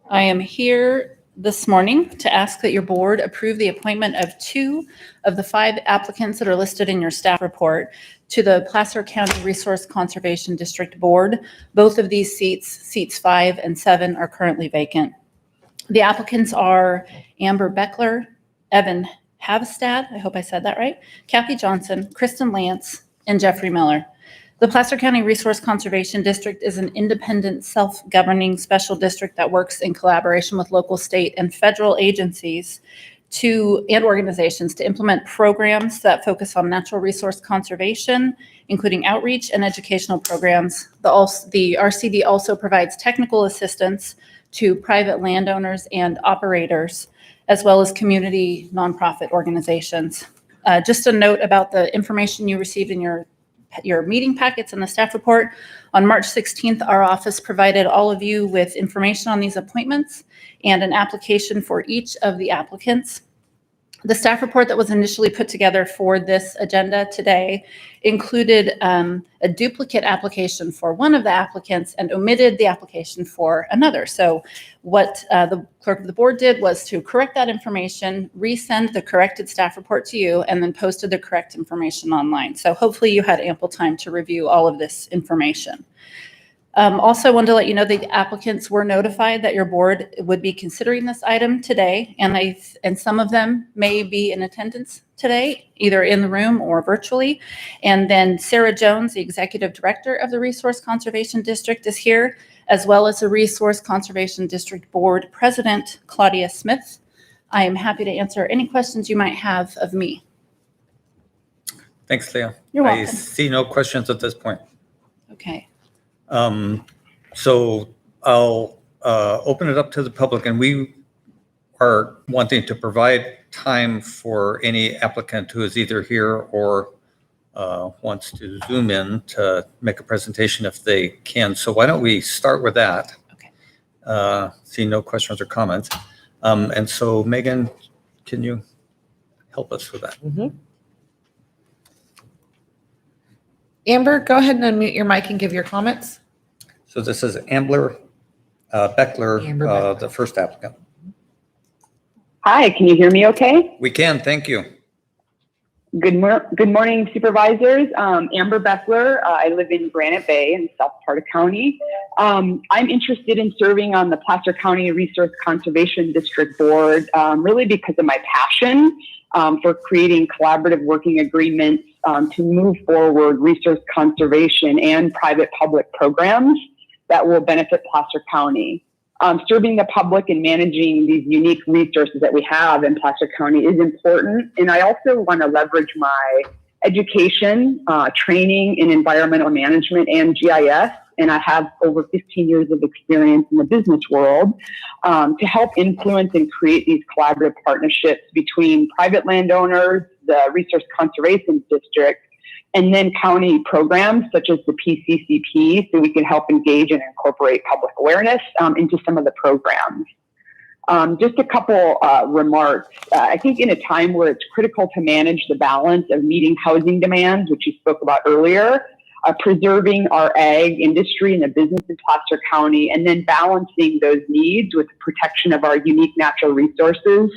I am here this morning to ask that your board approve the appointment of 2 of the 5 applicants that are listed in your staff report to the Placer County Resource Conservation District Board. Both of these seats 5 and 7, are currently vacant. The applicants are Amber Beckler, Evan Havstad, I hope I said that right, Kathy Johnson, Kristen Lance, and Jeffrey Miller. The Placer County Resource Conservation District is an independent, self-governing special district that works in collaboration with local, state, and federal agencies and organizations to implement programs that focus on natural resource conservation, including outreach and educational programs. The RCD also provides technical assistance to private landowners and operators, as well as community nonprofit organizations. Just a note about the information you received in your meeting packets and the staff report. On March 16th, our office provided all of you with information on these appointments and an application for each of the applicants. The staff report that was initially put together for this agenda today included a duplicate application for one of the applicants and omitted the application for another. So what the clerk of the board did was to correct that information, resend the corrected staff report to you, and then posted the correct information online. So hopefully you had ample time to review all of this information. Also wanted to let you know the applicants were notified that your board would be considering this item today, and some of them may be in attendance today, either in the room or virtually. And then Sarah Jones, the Executive Director of the Resource Conservation District, is here, as well as the Resource Conservation District Board President, Claudia Smith. I am happy to answer any questions you might have of me. Thanks, Leah. You're welcome. I see no questions at this point. Okay. So I'll open it up to the public, and we are wanting to provide time for any applicant who is either here or wants to Zoom in to make a presentation if they can. So why don't we start with that? Okay. See no questions or comments. And so Megan, can you help us with that? Amber, go ahead and unmute your mic and give your comments. So this is Ambler Beckler, Amber Beckler. the first applicant. Hi, can you hear me okay? We can, thank you. Good morning, supervisors. Amber Beckler. I live in Granite Bay in South Part County. I'm interested in serving on the Placer County Resource Conservation District Board, really because of my passion for creating collaborative working agreements to move forward resource conservation and private-public programs that will benefit Placer County. Serving the public and managing these unique resources that we have in Placer County is important. And I also want to leverage my education, training in environmental management and GIS. And I have over 15 years of experience in the business world to help influence and create these collaborative partnerships between private landowners, the Resource Conservation District, and then county programs such as the PCCP, so we can help engage and incorporate public awareness into some of the programs. Just a couple remarks. I think in a time where it's critical to manage the balance of meeting housing demands, which you spoke about earlier, preserving our ag industry and the business in Placer County, and then balancing those needs with the protection of our unique natural resources,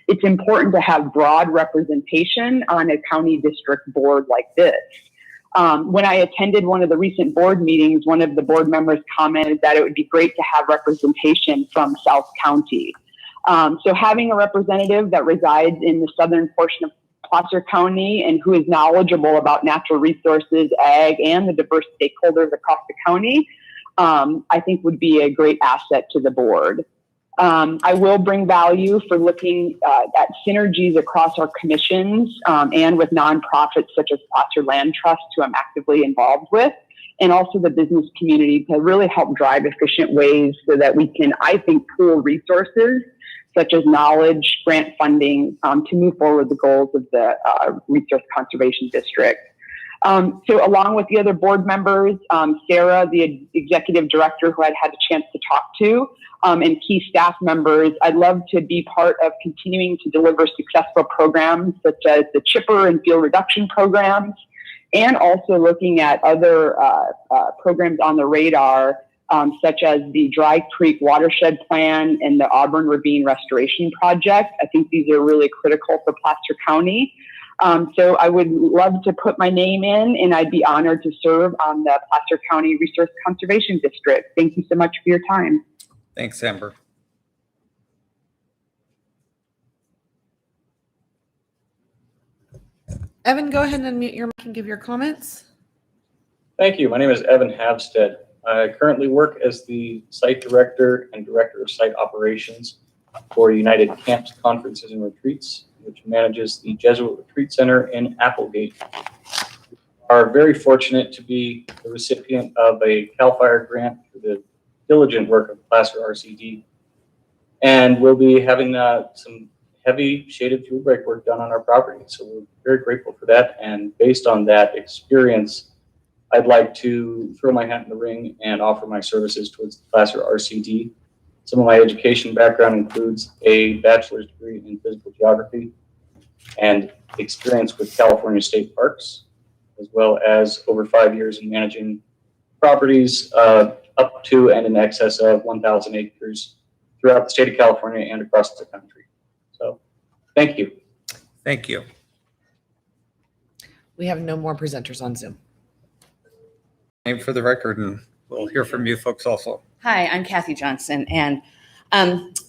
it's important to have broad representation on a county district board like this. When I attended one of the recent board meetings, one of the board members commented that it would be great to have representation from South County. So having a representative that resides in the southern portion of Placer County and who is knowledgeable about natural resources, ag, and the diverse stakeholders across the county, I think would be a great asset to the board. I will bring value for looking at synergies across our commissions and with nonprofits such as Placer Land Trust, who I'm actively involved with, and also the business community to really help drive efficient ways so that we can, I think, pool resources such as knowledge, grant funding to move forward the goals of the Resource Conservation District. So along with the other board members, Sarah, the executive director who I'd had a chance to talk to, and key staff members, I'd love to be part of continuing to deliver successful programs such as the chipper and fuel reduction programs, and also looking at other programs on the radar, such as the Dry Creek Watershed Plan and the Auburn Ravine Restoration Project. I think these are really critical for Placer County. So I would love to put my name in, and I'd be honored to serve on the Placer County Resource Conservation District. Thank you so much for your time. Thanks, Amber. Evan, go ahead and unmute your mic and give your comments. Thank you. My name is Evan Havstead. I currently work as the site director and director of site operations for United Camps, Conferences, and Retreats, which manages the Jesuit Retreat Center in Applegate. We are very fortunate to be the recipient of a CAL FIRE grant for the diligent work of Placer RCD. And we'll be having some heavy shaded fuel break work done on our property. So we're very grateful for that. And based on that experience, I'd like to throw my hat in the ring and offer my services towards the Placer RCD. Some of my education background includes a bachelor's degree in physical geography and experience with California State Parks, as well as over 5 years in managing properties up to and in excess of 1,000 acres throughout the state of California and across the country. So, thank you. Thank you. We have no more presenters on Zoom. Name for the record, and we'll hear from you folks also. Hi, I'm Kathy Johnson, and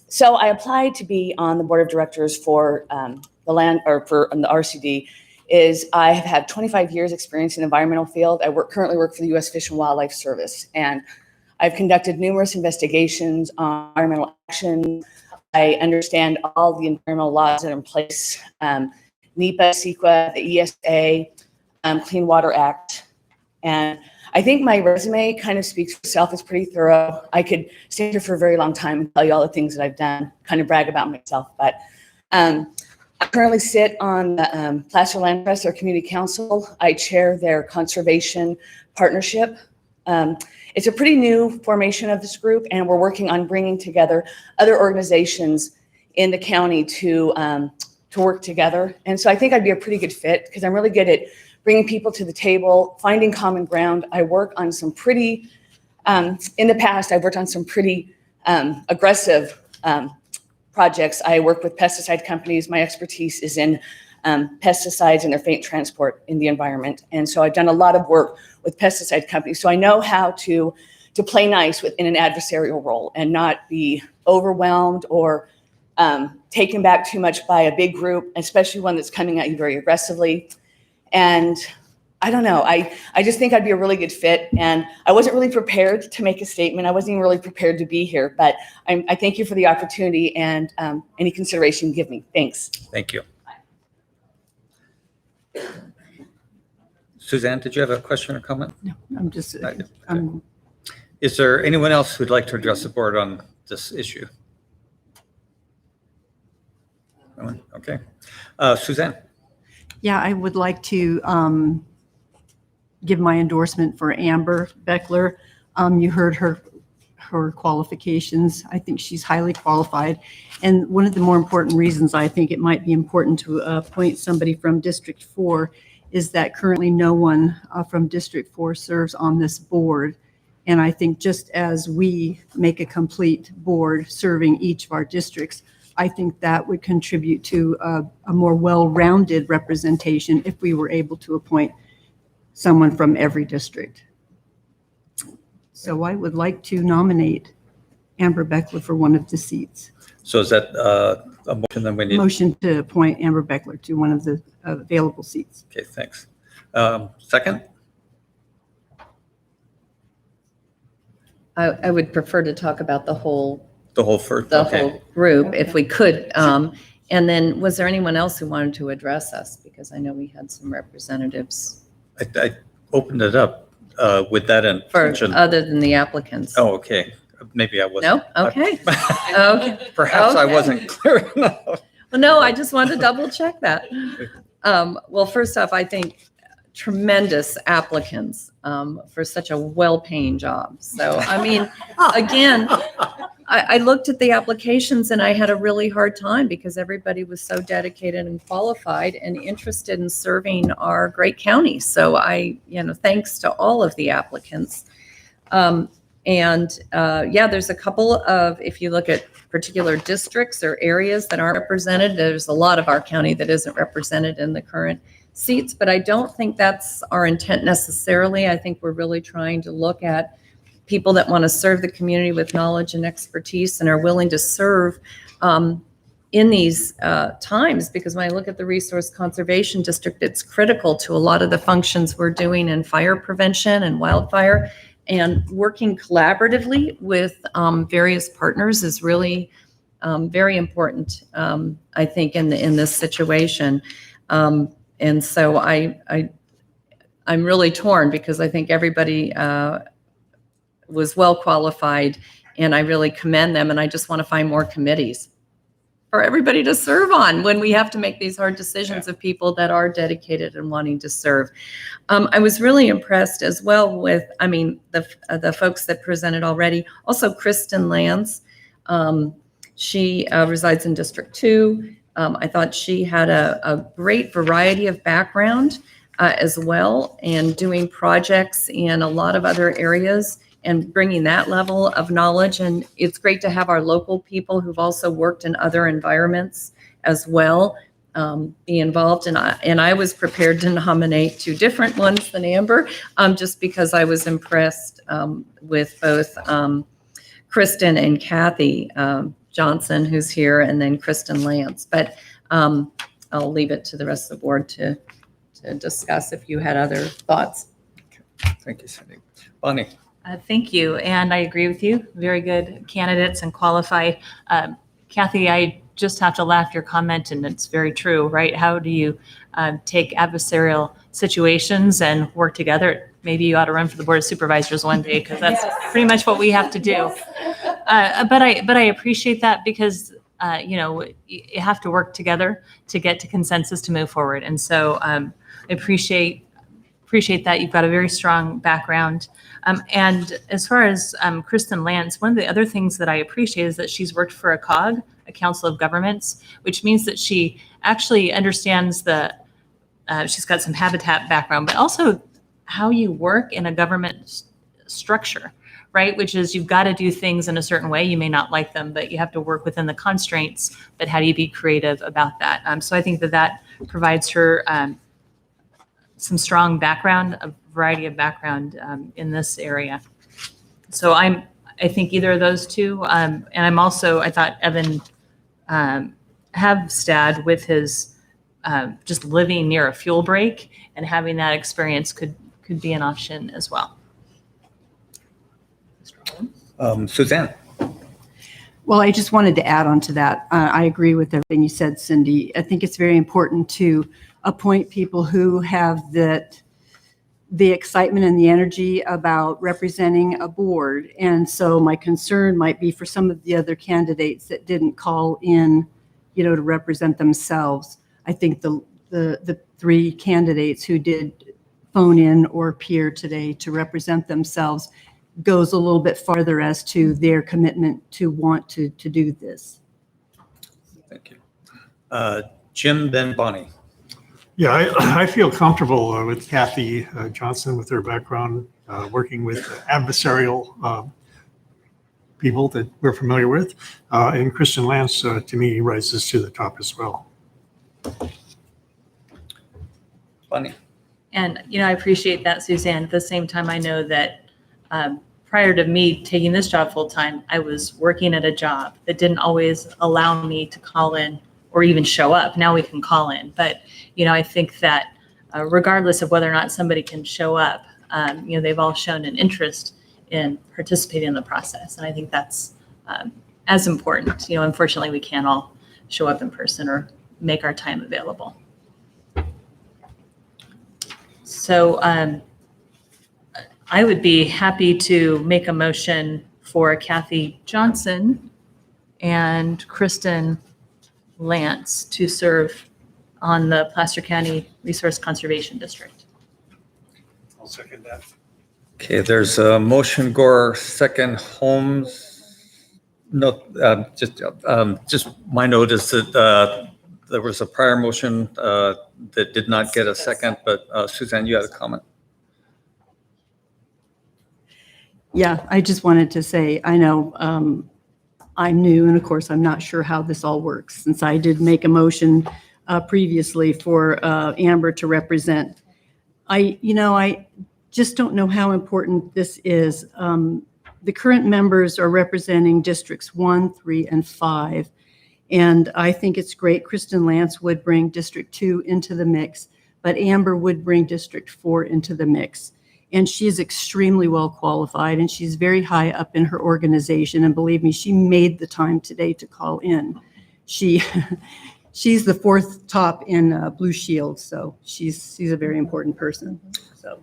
so I applied to be on the board of directors for the RCD. I have had 25 years experience in the environmental field. I currently work for the U.S. Fish and Wildlife Service, and I've conducted numerous investigations on environmental action. I understand all the environmental laws that are in place, NEPA, CEQA, the ESA, Clean Water Act, and I think my resume kind of speaks for itself. It's pretty thorough. I could stay here for a very long time and tell you all the things that I've done, kind of brag about myself. But I currently sit on the Placer Land Trust, or Community Council. I chair their conservation partnership. It's a pretty new formation of this group, and we're working on bringing together other organizations in the county to work together. And so I think I'd be a pretty good fit because I'm really good at bringing people to the table, finding common ground. I work on some pretty, in the past, I've worked on some pretty aggressive projects. I work with pesticide companies. My expertise is in pesticides and their faint transport in the environment. And so I've done a lot of work with pesticide companies. So I know how to play nice within an adversarial role and not be overwhelmed or taken back too much by a big group, especially one that's coming at you very aggressively. And I don't know, I just think I'd be a really good fit. And I wasn't really prepared to make a statement. I wasn't even really prepared to be here, but I thank you for the opportunity and any consideration you give me. Thanks. Thank you. Suzanne, did you have a question or comment? No, I'm just, Is there anyone else who'd like to address the board on this issue? No one? Okay. Suzanne. yeah, I would like to give my endorsement for Amber Beckler. You heard her qualifications. I think she's highly qualified. And one of the more important reasons I think it might be important to appoint somebody from District 4 is that currently no one from District 4 serves on this board. And I think just as we make a complete board serving each of our districts, I think that would contribute to a more well-rounded representation if we were able to appoint someone from every district. So I would like to nominate Amber Beckler for one of the seats. So is that a motion that we need? Motion to appoint Amber Beckler to one of the available seats. Okay, thanks. Second? I would prefer to talk about the whole Okay. whole group if we could. And then was there anyone else who wanted to address us? Because I know we had some representatives I opened it up with that for intention. other than the applicants. Oh, okay. Maybe I wasn't. No? Okay. Okay. Perhaps I Okay. wasn't clear enough. Well, no, I just wanted to double check that. Well, first off, I think tremendous applicants for such a well-paying job. So, I mean, again, I looked at the applications and I had a really hard time because everybody was so dedicated and qualified and interested in serving our great county. So thanks to all of the applicants. There's a couple of, if you look at particular districts or areas that aren't represented, there's a lot of our county that isn't represented in the current seats, but I don't think that's our intent necessarily. I think we're really trying to look at people that want to serve the community with knowledge and expertise and are willing to serve in these times, because when I look at the Resource Conservation District, it's critical to a lot of the functions we're doing in fire prevention and wildfire, and working collaboratively with various partners is really very important, I think, in this situation. And so I'm really torn because I think everybody was well qualified, and I really commend them. And I just want to find more committees for everybody to serve on when we have to make these hard decisions of people that are dedicated and wanting to serve. I was really impressed as well with, the folks that presented already. Also, Kristen Lance, she resides in District 2. I thought she had a great variety of background as well, and doing projects in a lot of other areas and bringing that level of knowledge. And it's great to have our local people who've also worked in other environments as well be involved. And I was prepared to nominate 2 different ones than Amber, just because I was impressed with both Kristen and Kathy Johnson, who's here, and then Kristen Lance. But I'll leave it to the rest of the board to discuss if you had other thoughts. Thank you, Cindy. Bonnie. Thank you, and I agree with you. Very good candidates and qualified. Kathy, I just have to laugh your comment, and it's very true, right? How do you take adversarial situations and work together? Maybe you ought to run for the Board of Supervisors one day, because that's pretty much what we have to do. But I appreciate that, because you have to work together to get to consensus to move forward. And so I appreciate that. You've got a very strong background. And as far as Kristen Lance, one of the other things that I appreciate is that she's worked for a COG, a Council of Governments, which means that she actually understands she's got some habitat background, but also how you work in a government structure, right? Which is, you've got to do things in a certain way. You may not like them, but you have to work within the constraints. But how do you be creative about that? So I think that provides her some strong background, a variety of background in this area. So I think either of those 2. And I thought Evan Havstad, with his just living near a fuel break and having that experience, could be an option as well. Suzanne. Well, I just wanted to add on to that. I agree with everything you said, Cindy. I think it's very important to appoint people who have the excitement and the energy about representing a board. And so my concern might be for some of the other candidates that didn't call in, to represent themselves. I think the 3 candidates who did phone in or appear today to represent themselves goes a little bit farther as to their commitment to want to do this. Thank you. Jim, then Bonnie. Yeah, I feel comfortable with Kathy Johnson, with her background working with adversarial people that we're familiar with. And Kristen Lance, to me, rises to the top as well. Bonnie. And, I appreciate that, Suzanne. At the same time, I know that prior to me taking this job full time, I was working at a job that didn't always allow me to call in or even show up. Now we can call in. But, I think that regardless of whether or not somebody can show up, they've all shown an interest in participating in the process. And I think that's as important. Unfortunately, we can't all show up in person or make our time available. So I would be happy to make a motion for Kathy Johnson and Kristen Lance to serve on the Placer County Resource Conservation District. I'll second that. Okay, there's a motion, Gore, second, Holmes. No, just my note is that there was a prior motion that did not get a second, but Suzanne, you had a comment. Yeah, I just wanted to say, I know I'm new, and of course, I'm not sure how this all works, since I did make a motion previously for Amber to represent. I just don't know how important this is. The current members are representing districts 1, 3, and 5. And I think it's great. Kristen Lance would bring District 2 into the mix, but Amber would bring District 4 into the mix. And she is extremely well qualified, and she's very high up in her organization. And believe me, she made the time today to call in. She's the fourth top in Blue Shield, so she's a very important person. So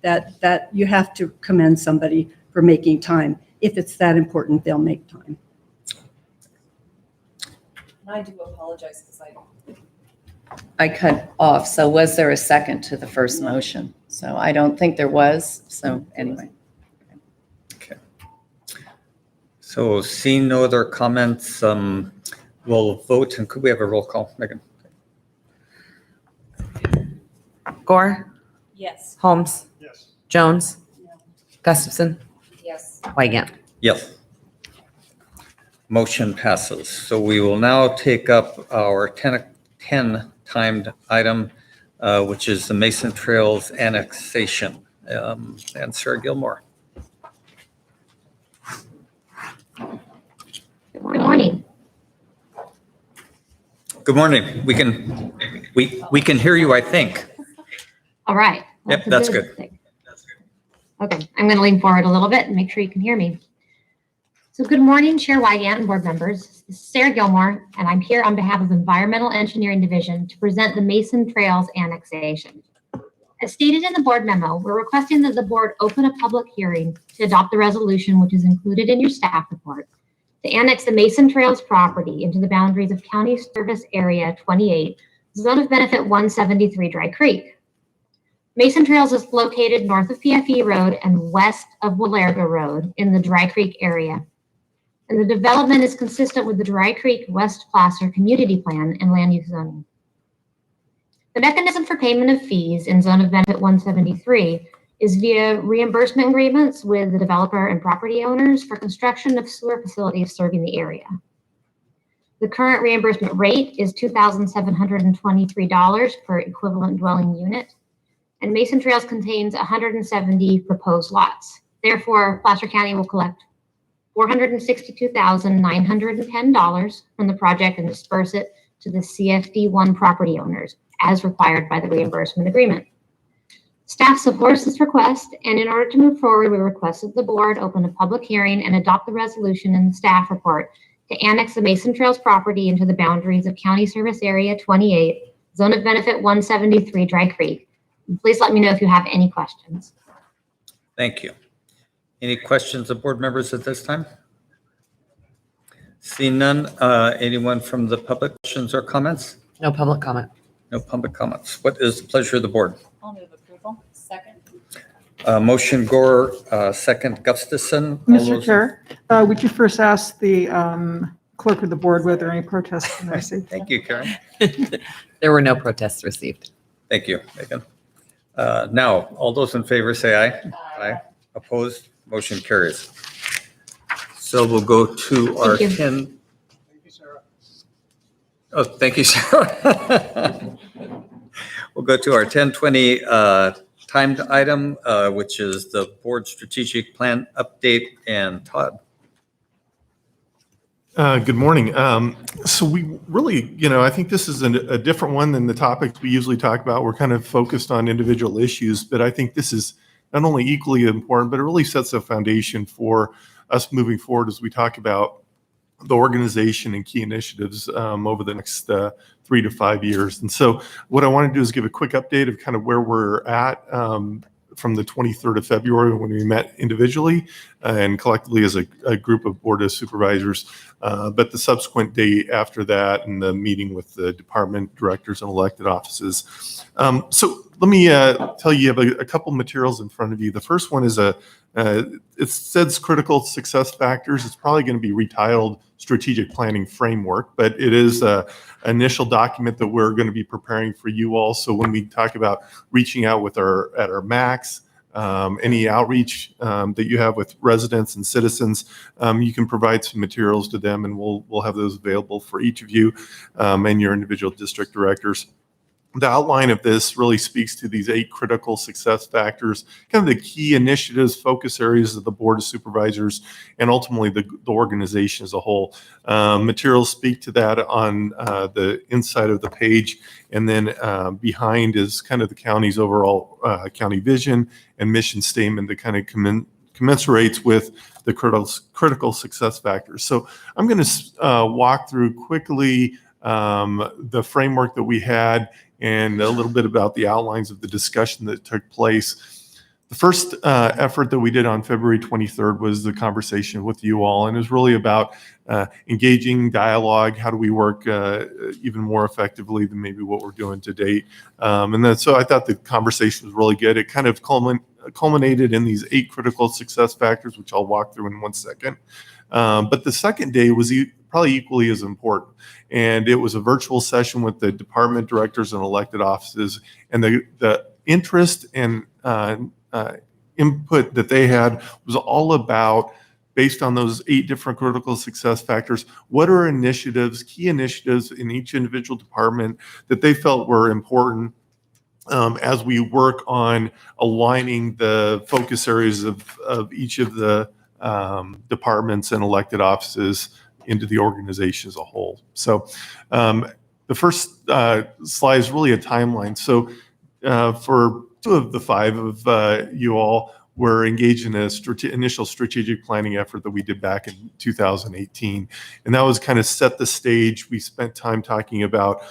that you have to commend somebody for making time. If it's that important, they'll make time. I do apologize because I cut off. So was there a second to the first motion? So I don't think there was. So anyway. Okay. So seeing no other comments, we'll vote. And could we have a roll call, Megan? Gore, Yes. Holmes, Yes. Jones, Gustafson, Yes. Wygant. Yes. Motion passes. So we will now take up our 10 timed item, which is the Mason Trails annexation. And Sarah Gilmore. Good morning. Good morning. We can hear you, I think. All right. Yep, that's good. thing. Okay, I'm going to lean forward a little bit and make sure you can hear me. So good morning, Chair Wygant and board members. This is Sarah Gilmore, and I'm here on behalf of Environmental Engineering Division to present the Mason Trails annexation. As stated in the board memo, we're requesting that the board open a public hearing to adopt the resolution, which is included in your staff report, to annex the Mason Trails property into the boundaries of County Service Area 28, Zone of Benefit 173 Dry Creek. Mason Trails is located north of PFE Road and west of Walerga Road in the Dry Creek area. And the development is consistent with the Dry Creek West Placer Community Plan and land use zoning. The mechanism for payment of fees in Zone of Benefit 173 is via reimbursement agreements with the developer and property owners for construction of sewer facilities serving the area. The current reimbursement rate is $2,723 per equivalent dwelling unit, and Mason Trails contains 170 proposed lots. Therefore, Placer County will collect $462,910 from the project and disperse it to the CFD1 property owners as required by the reimbursement agreement. Staff supports this request, and in order to move forward, we request that the board open a public hearing and adopt the resolution in the staff report to annex the Mason Trails property into the boundaries of County Service Area 28, Zone of Benefit 173 Dry Creek. And please let me know if you have any questions. Thank you. Any questions of board members at this time? Seeing none, anyone from the public, questions or comments? No public comment. No public comments. What is the pleasure of the board? I'll move approval. Second. Motion Gore, second Gustafson. All Mr. those- Chair, would you first ask the clerk of the board whether any protests can I see? Thank you, Karen. There were no protests received. Thank you, Megan. Now, all those in favor say aye. Aye. Opposed? Motion carries. So we'll go to our Thank you. 10. Oh, thank you, Sarah. We'll go to our 1020 timed item, which is the board strategic plan update, and Todd. Good morning. So we really, I think this is a different one than the topics we usually talk about. We're kind of focused on individual issues, but I think this is not only equally important, but it really sets a foundation for us moving forward as we talk about the organization and key initiatives over the next 3 to 5 years. And so what I want to do is give a quick update of kind of where we're at from the 23rd of February when we met individually and collectively as a group of board of supervisors, but the subsequent day after that and the meeting with the department directors and elected offices. So let me tell you, you have a couple materials in front of you. The first one is it says critical success factors. It's probably going to be retitled strategic planning framework, but it is an initial document that we're going to be preparing for you all. So when we talk about reaching out with at our max, any outreach that you have with residents and citizens, you can provide some materials to them, and we'll have those available for each of you and your individual district directors. the outline of this really speaks to these 8 critical success factors, kind of the key initiatives, focus areas of the Board of Supervisors, and ultimately the organization as a whole. Materials speak to that on the inside of the page, and then behind is kind of the county's overall county vision and mission statement that kind of commensurates with the critical success factors. So I'm going to walk through quickly the framework that we had and a little bit about the outlines of the discussion that took place. The first effort that we did on February 23rd was the conversation with you all, and it was really about engaging dialogue. How do we work even more effectively than maybe what we're doing to date? So I thought the conversation was really good. It kind of culminated in these 8 critical success factors, which I'll walk through in one second. But the second day was probably equally as important. And it was a virtual session with the department directors and elected offices. And the interest and input that they had was all about, based on those 8 different critical success factors, what are initiatives, key initiatives in each individual department that they felt were important as we work on aligning the focus areas of each of the departments and elected offices into the organization as a whole. So the first slide is really a timeline. So for 2 of the 5 of you all were engaged in an initial strategic planning effort that we did back in 2018. And that was kind of set the stage. We spent time talking about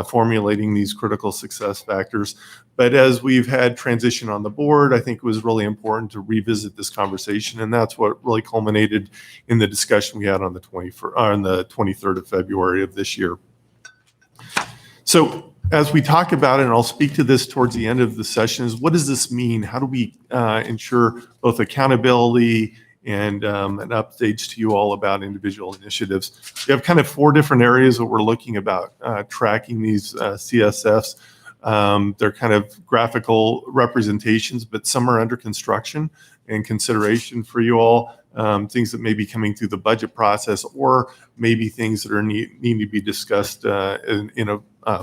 formulating these critical success factors. But as we've had transition on the board, I think it was really important to revisit this conversation. And that's what really culminated in the discussion we had on the 23rd of February of this year. So as we talk about it, and I'll speak to this towards the end of the session, is what does this mean? How do we ensure both accountability and updates to you all about individual initiatives? We have kind of 4 different areas that we're looking about tracking these CSFs. They're kind of graphical representations, but some are under construction and consideration for you all. Things that may be coming through the budget process, or maybe things that are need to be discussed in a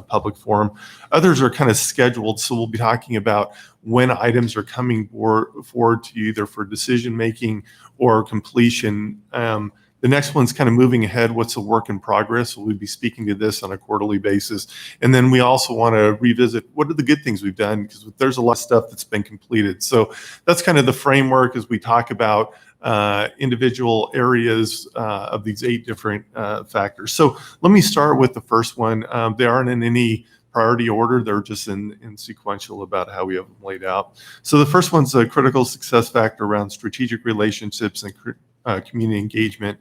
public forum. Others are kind of scheduled, so we'll be talking about when items are coming forward to you, either for decision making or completion. The next one's kind of moving ahead. What's a work in progress? We'll be speaking to this on a quarterly basis. And then we also want to revisit what are the good things we've done, because there's a lot of stuff that's been completed. So that's kind of the framework as we talk about individual areas of these 8 different factors. So let me start with the first one. They aren't in any priority order. They're just in sequential about how we have them laid out. So the first one's a critical success factor around strategic relationships and community engagement.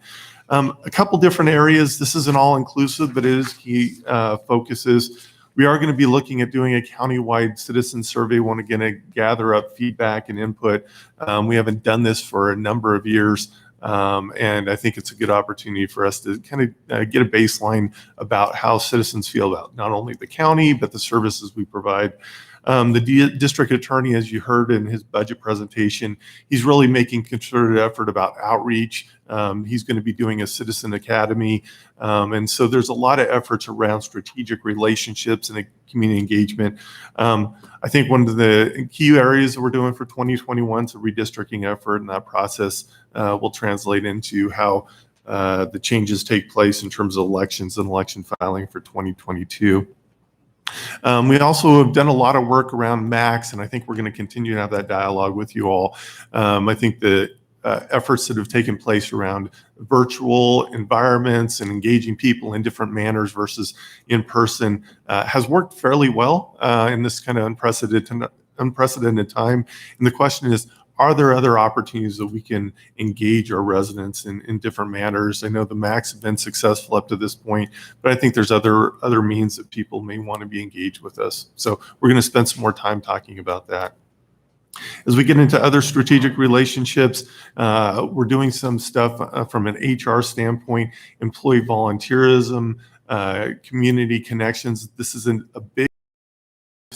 A couple different areas. This isn't all inclusive, but it is key focuses. We are going to be looking at doing a countywide citizen survey. We're going to gather up feedback and input. We haven't done this for a number of years, and I think it's a good opportunity for us to kind of get a baseline about how citizens feel about not only the county, but the services we provide. The district attorney, as you heard in his budget presentation, he's really making concerted effort about outreach. He's going to be doing a citizen academy. And so there's a lot of efforts around strategic relationships and community engagement. I think one of the key areas that we're doing for 2021 is a redistricting effort, and that process will translate into how the changes take place in terms of elections and election filing for 2022. We also have done a lot of work around MAX, and I think we're going to continue to have that dialogue with you all. I think the efforts that have taken place around virtual environments and engaging people in different manners versus in person has worked fairly well in this kind of unprecedented time. And the question is, are there other opportunities that we can engage our residents in different manners? I know the MAX have been successful up to this point, but I think there's other means that people may want to be engaged with us. So we're going to spend some more time talking about that. As we get into other strategic relationships, we're doing some stuff from an HR standpoint, employee volunteerism, community connections. This is a big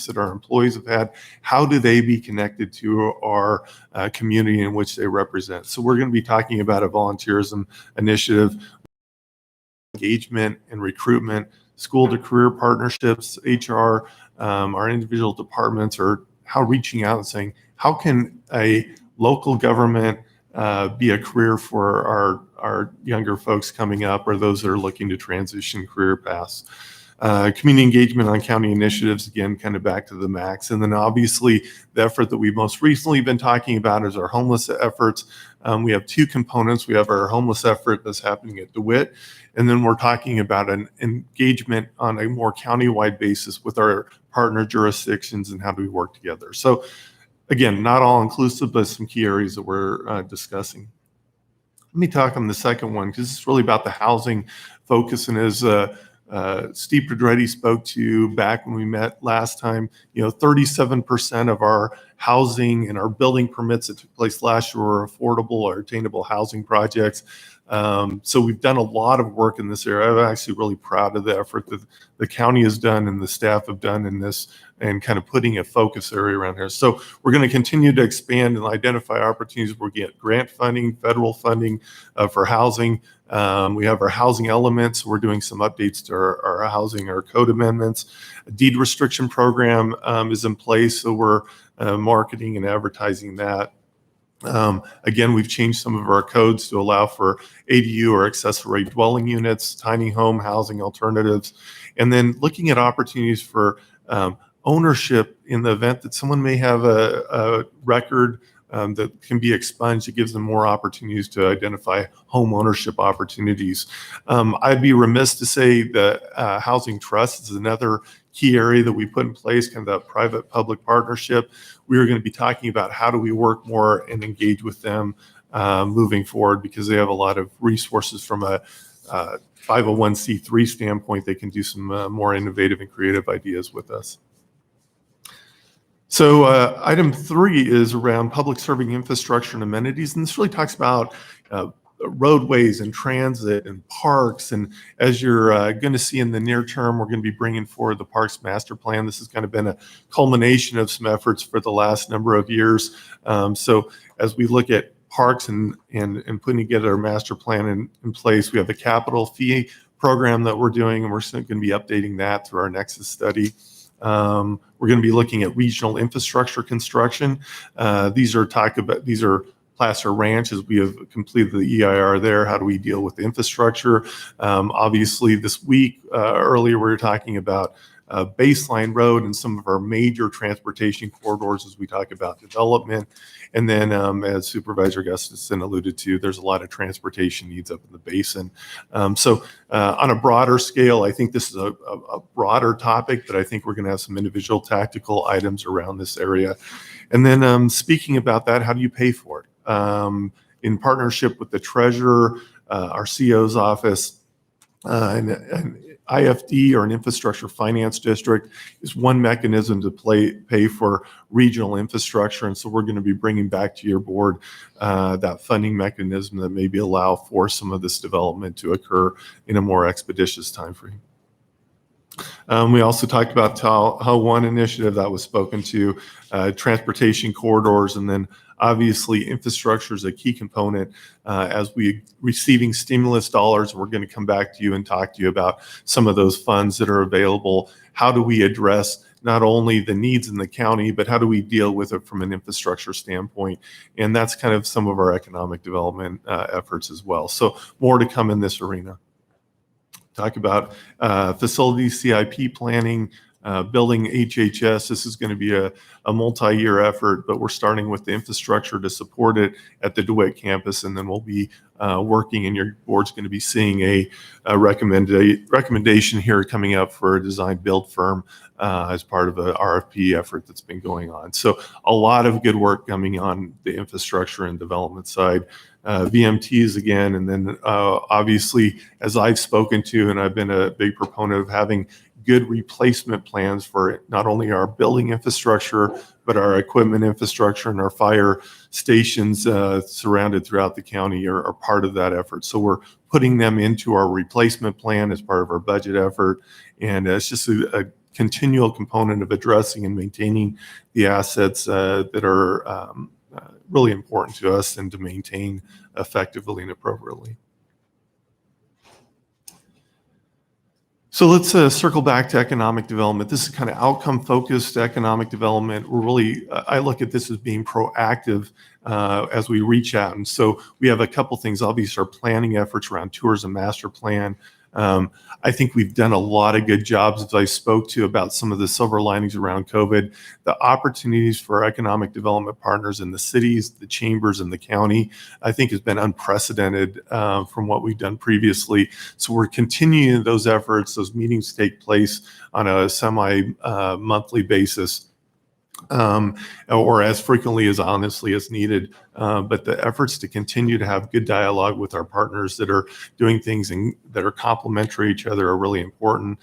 that our employees have had. How do they be connected to our community in which they represent? So we're going to be talking about a volunteerism initiative, engagement and recruitment, school to career partnerships, HR, our individual departments are how reaching out and saying, how can a local government be a career for our younger folks coming up or those that are looking to transition career paths. Community engagement on county initiatives, again, kind of back to the max. And then obviously the effort that we've most recently been talking about is our homeless efforts. We have two components. We have our homeless effort that's happening at DeWitt, and then we're talking about an engagement on a more countywide basis with our partner jurisdictions and how do we work together. So again, not all inclusive, but some key areas that we're discussing. Let me talk on the second one because it's really about the housing focus. And as Steve Pedretti spoke to back when we met last time, 37% of our housing and our building permits that took place last year were affordable or attainable housing projects. So we've done a lot of work in this area. I'm actually really proud of the effort that the county has done and the staff have done in this and kind of putting a focus area around here. So we're going to continue to expand and identify opportunities where we get grant funding, federal funding for housing. We have our housing elements. We're doing some updates to our housing, our code amendments. A deed restriction program is in place, so we're marketing and advertising that. Again, we've changed some of our codes to allow for ADU or accessory dwelling units, tiny home housing alternatives, and then looking at opportunities for ownership in the event that someone may have a record that can be expunged. It gives them more opportunities to identify home ownership opportunities. I'd be remiss to say that housing trust is another key area that we put in place, kind of that private-public partnership. We are going to be talking about how do we work more and engage with them moving forward because they have a lot of resources from a 501c3 standpoint. They can do some more innovative and creative ideas with us. So item 3 is around public serving infrastructure and amenities. And this really talks about roadways and transit and parks. And as you're going to see in the near term, we're going to be bringing forward the Parks Master Plan. This has kind of been a culmination of some efforts for the last number of years. So as we look at parks and putting together a master plan in place, we have a capital fee program that we're doing, and we're going to be updating that through our Nexus study. We're going to be looking at regional infrastructure construction. These are Placer Ranch, as we have completed the EIR there. How do we deal with the infrastructure? Obviously, this week, earlier, we were talking about Baseline Road and some of our major transportation corridors as we talk about development. And then, as Supervisor Gustafson alluded to, there's a lot of transportation needs up in the basin. So on a broader scale, I think this is a broader topic, but I think we're going to have some individual tactical items around this area. And then speaking about that, how do you pay for it? In partnership with the treasurer, our CO's office, and IFD, or an infrastructure finance district, is one mechanism to pay for regional infrastructure. And so we're going to be bringing back to your board that funding mechanism that maybe allow for some of this development to occur in a more expeditious timeframe. We also talked about Tahoe 1 initiative that was spoken to, transportation corridors, and then obviously infrastructure is a key component as we receiving stimulus dollars. We're going to come back to you and talk to you about some of those funds that are available. How do we address not only the needs in the county, but how do we deal with it from an infrastructure standpoint? And that's kind of some of our economic development efforts as well. So more to come in this arena. Talk about facility CIP planning, building HHS. This is going to be a multi-year effort, but we're starting with the infrastructure to support it at the DeWitt campus, and then we'll be working, and your board's going to be seeing a recommendation here coming up for a design build firm as part of an RFP effort that's been going on. So a lot of good work coming on the infrastructure and development side. VMTs again, and then obviously, as I've spoken to, and I've been a big proponent of having good replacement plans for not only our building infrastructure, but our equipment infrastructure and our fire stations surrounded throughout the county are part of that effort. So we're putting them into our replacement plan as part of our budget effort. And it's just a continual component of addressing and maintaining the assets that are really important to us and to maintain effectively and appropriately. So let's circle back to economic development. This is kind of outcome-focused economic development. We're really, I look at this as being proactive as we reach out. And so we have a couple things. Obviously, our planning efforts around tourism master plan. I think we've done a lot of good jobs, as I spoke to about some of the silver linings around COVID, the opportunities for economic development partners in the cities, the chambers, and the county, I think has been unprecedented from what we've done previously. So we're continuing those efforts. Those meetings take place on a semi-monthly basis. Or as frequently as honestly as needed. But the efforts to continue to have good dialogue with our partners that are doing things that are complementary to each other are really important.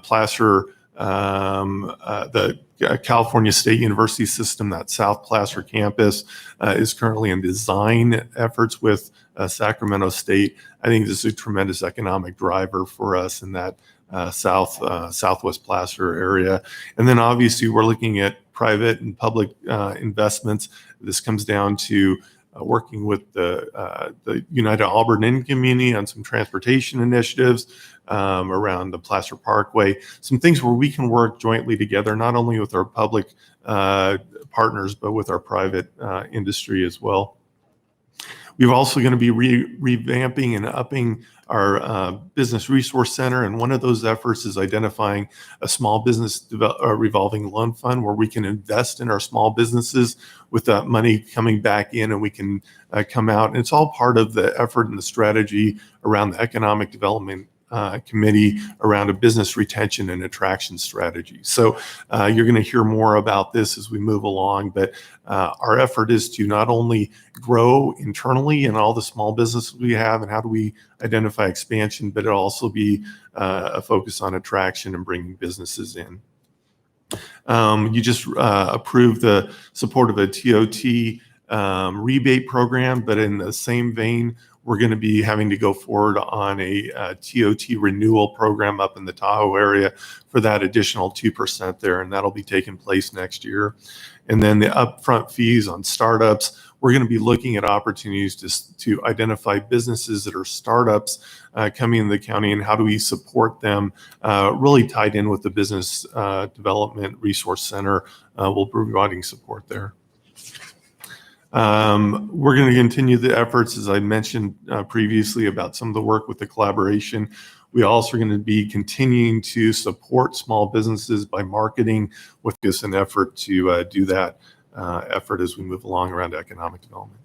Placer, the California State University system, that South Placer campus is currently in design efforts with Sacramento State. I think this is a tremendous economic driver for us in that Southwest Placer area. And then obviously we're looking at private and public investments. This comes down to working with the United Auburn Indian community on some transportation initiatives around the Placer Parkway, some things where we can work jointly together, not only with our public partners, but with our private industry as well. We're also going to be revamping and upping our business resource center. And one of those efforts is identifying a small business revolving loan fund where we can invest in our small businesses with that money coming back in, and we can come out. And it's all part of the effort and the strategy around the economic development committee around a business retention and attraction strategy. So you're going to hear more about this as we move along, but our effort is to not only grow internally in all the small businesses we have and how do we identify expansion, but it'll also be a focus on attraction and bringing businesses in. You just approved the support of a TOT rebate program, but in the same vein, we're going to be having to go forward on a TOT renewal program up in the Tahoe area for that additional 2% there, and that'll be taking place next year. And then the upfront fees on startups, we're going to be looking at opportunities to identify businesses that are startups coming in the county and how do we support them, really tied in with the Business Development Resource Center. We'll be providing support there. We're going to continue the efforts, as I mentioned previously, about some of the work with the collaboration. We also are going to be continuing to support small businesses by marketing with this an effort to do that effort as we move along around economic development.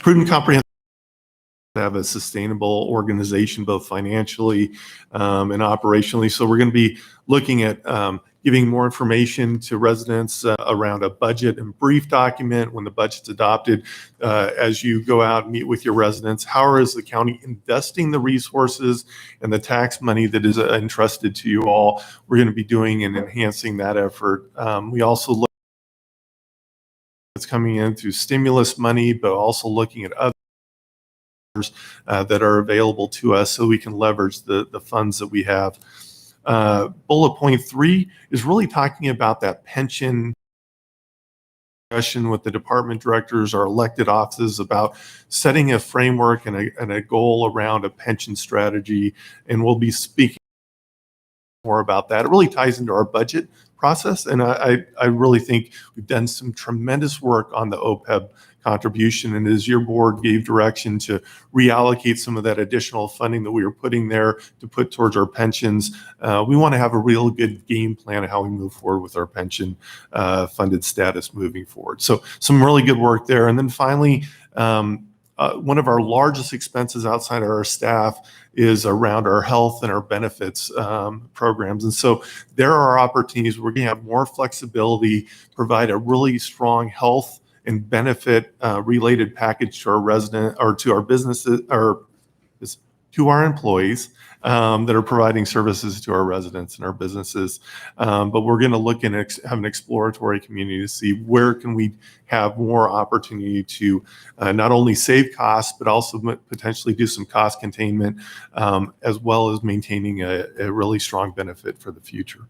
Prudent comprehensive to have a sustainable organization, both financially and operationally. So we're going to be looking at giving more information to residents around a budget and brief document when the budget's adopted. As you go out and meet with your residents, how is the county investing the resources and the tax money that is entrusted to you all? We're going to be doing and enhancing that effort. We also look at what's coming in through stimulus money, but also looking at other that are available to us so we can leverage the funds that we have. Bullet point 3 is really talking about that pension discussion with the department directors, our elected offices, about setting a framework and a goal around a pension strategy. And we'll be speaking more about that. It really ties into our budget process. And I really think we've done some tremendous work on the OPEB contribution. And as your board gave direction to reallocate some of that additional funding that we were putting there to put towards our pensions, we want to have a real good game plan of how we move forward with our pension funded status moving forward. So some really good work there. And then finally, one of our largest expenses outside of our staff is around our health and our benefits programs. And so there are opportunities where we're going to have more flexibility, provide a really strong health and benefit related package to our resident or to our businesses or to our employees that are providing services to our residents and our businesses. But we're going to look and have an exploratory community to see where can we have more opportunity to not only save costs, but also potentially do some cost containment, as well as maintaining a really strong benefit for the future.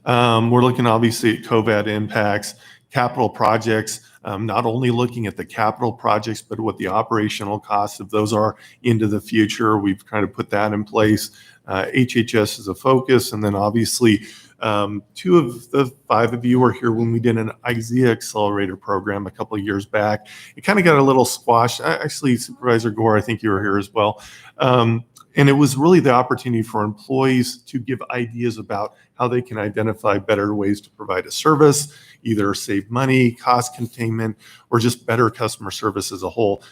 We're looking obviously at COVID impacts, capital projects, not only looking at the capital projects, but what the operational costs of those are into the future. We've kind of put that in place. HHS is a focus. And then obviously, 2 of the 5 of you were here when we did an IZEA accelerator program a couple of years back. It kind of got a little squashed. Actually, Supervisor Gore, I think you were here as well. And it was really the opportunity for employees to give ideas about how they can identify better ways to provide a service, either save money, cost containment, or just better customer service as a whole.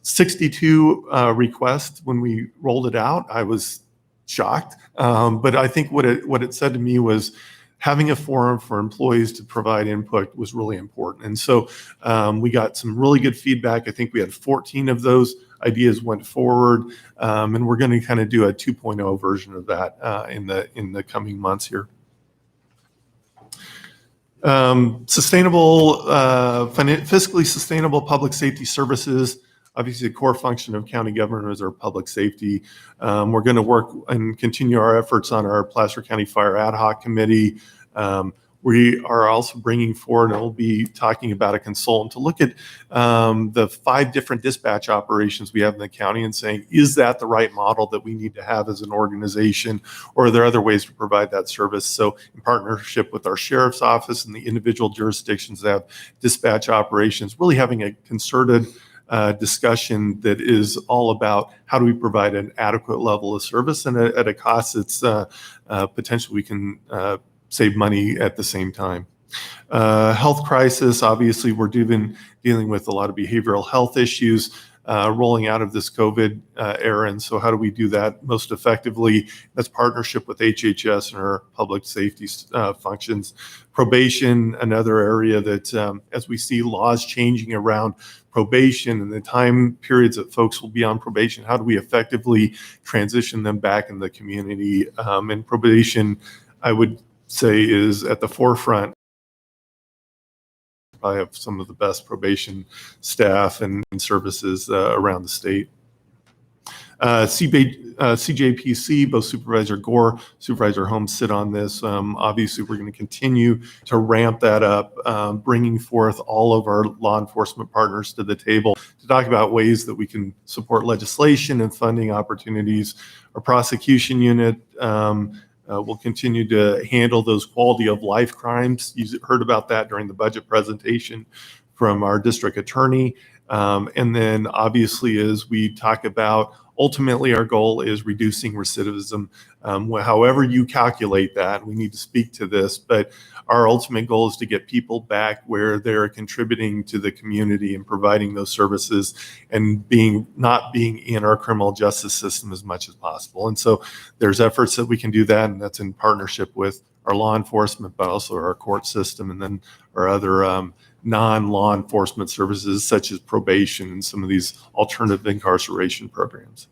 62 requests when we rolled it out. I was shocked, but I think what it said to me was having a forum for employees to provide input was really important. And so we got some really good feedback. I think we had 14 of those ideas went forward, and we're going to kind of do a 2.0 version of that in the coming months here. Fiscally sustainable public safety services. Obviously, the core function of county government is our public safety. We're going to work and continue our efforts on our Placer County Fire Ad Hoc Committee. We are also bringing forward, and we'll be talking about a consultant to look at the 5 different dispatch operations we have in the county and saying, is that the right model that we need to have as an organization, or are there other ways to provide that service? So in partnership with our sheriff's office and the individual jurisdictions that have dispatch operations, really having a concerted discussion that is all about how do we provide an adequate level of service and at a cost that's potentially we can save money at the same time. Health crisis, obviously we're dealing with a lot of behavioral health issues rolling out of this COVID era. And so how do we do that most effectively? That's partnership with HHS and our public safety functions. Probation, another area that as we see laws changing around probation and the time periods that folks will be on probation, how do we effectively transition them back in the community? And probation, I would say, is at the forefront. I have some of the best probation staff and services around the state. CJPC, both Supervisor Gore, Supervisor Holmes sit on this. Obviously, we're going to continue to ramp that up, bringing forth all of our law enforcement partners to the table to talk about ways that we can support legislation and funding opportunities. Our prosecution unit will continue to handle those quality of life crimes. You heard about that during the budget presentation from our district attorney. And then obviously, as we talk about, ultimately our goal is reducing recidivism. However you calculate that, we need to speak to this, but our ultimate goal is to get people back where they're contributing to the community and providing those services and not being in our criminal justice system as much as possible. And so there's efforts that we can do that, and that's in partnership with our law enforcement, but also our court system, and then our other non-law enforcement services such as probation and some of these alternative incarceration programs.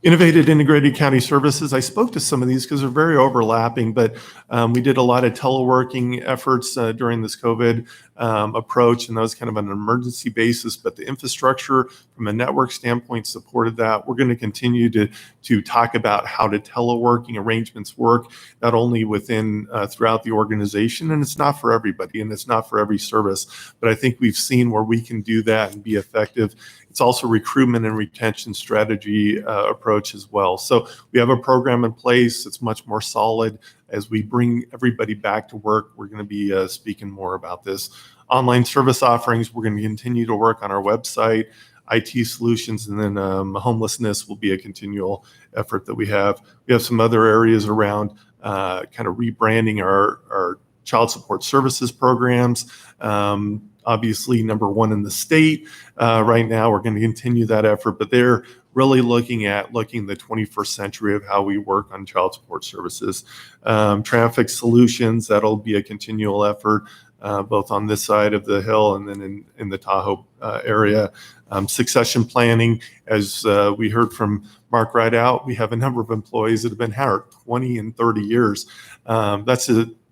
Innovative integrated county services. I spoke to some of these because they're very overlapping, but we did a lot of teleworking efforts during this COVID approach, and that was kind of on an emergency basis, but the infrastructure from a network standpoint supported that. We're going to continue to talk about how the teleworking arrangements work, not only within throughout the organization, and it's not for everybody, and it's not for every service, but I think we've seen where we can do that and be effective. It's also recruitment and retention strategy approach as well. So we have a program in place that's much more solid. As we bring everybody back to work, we're going to be speaking more about this. Online service offerings, we're going to continue to work on our website, IT solutions, and then homelessness will be a continual effort that we have. We have some other areas around kind of rebranding our child support services programs. Obviously, number 1 in the state right now. We're going to continue that effort, but they're really looking the 21st century of how we work on child support services. Traffic solutions, that'll be a continual effort, both on this side of the hill and then in the Tahoe area. Succession planning, as we heard from Mark Rideout, we have a number of employees that have been hired 20 and 30 years.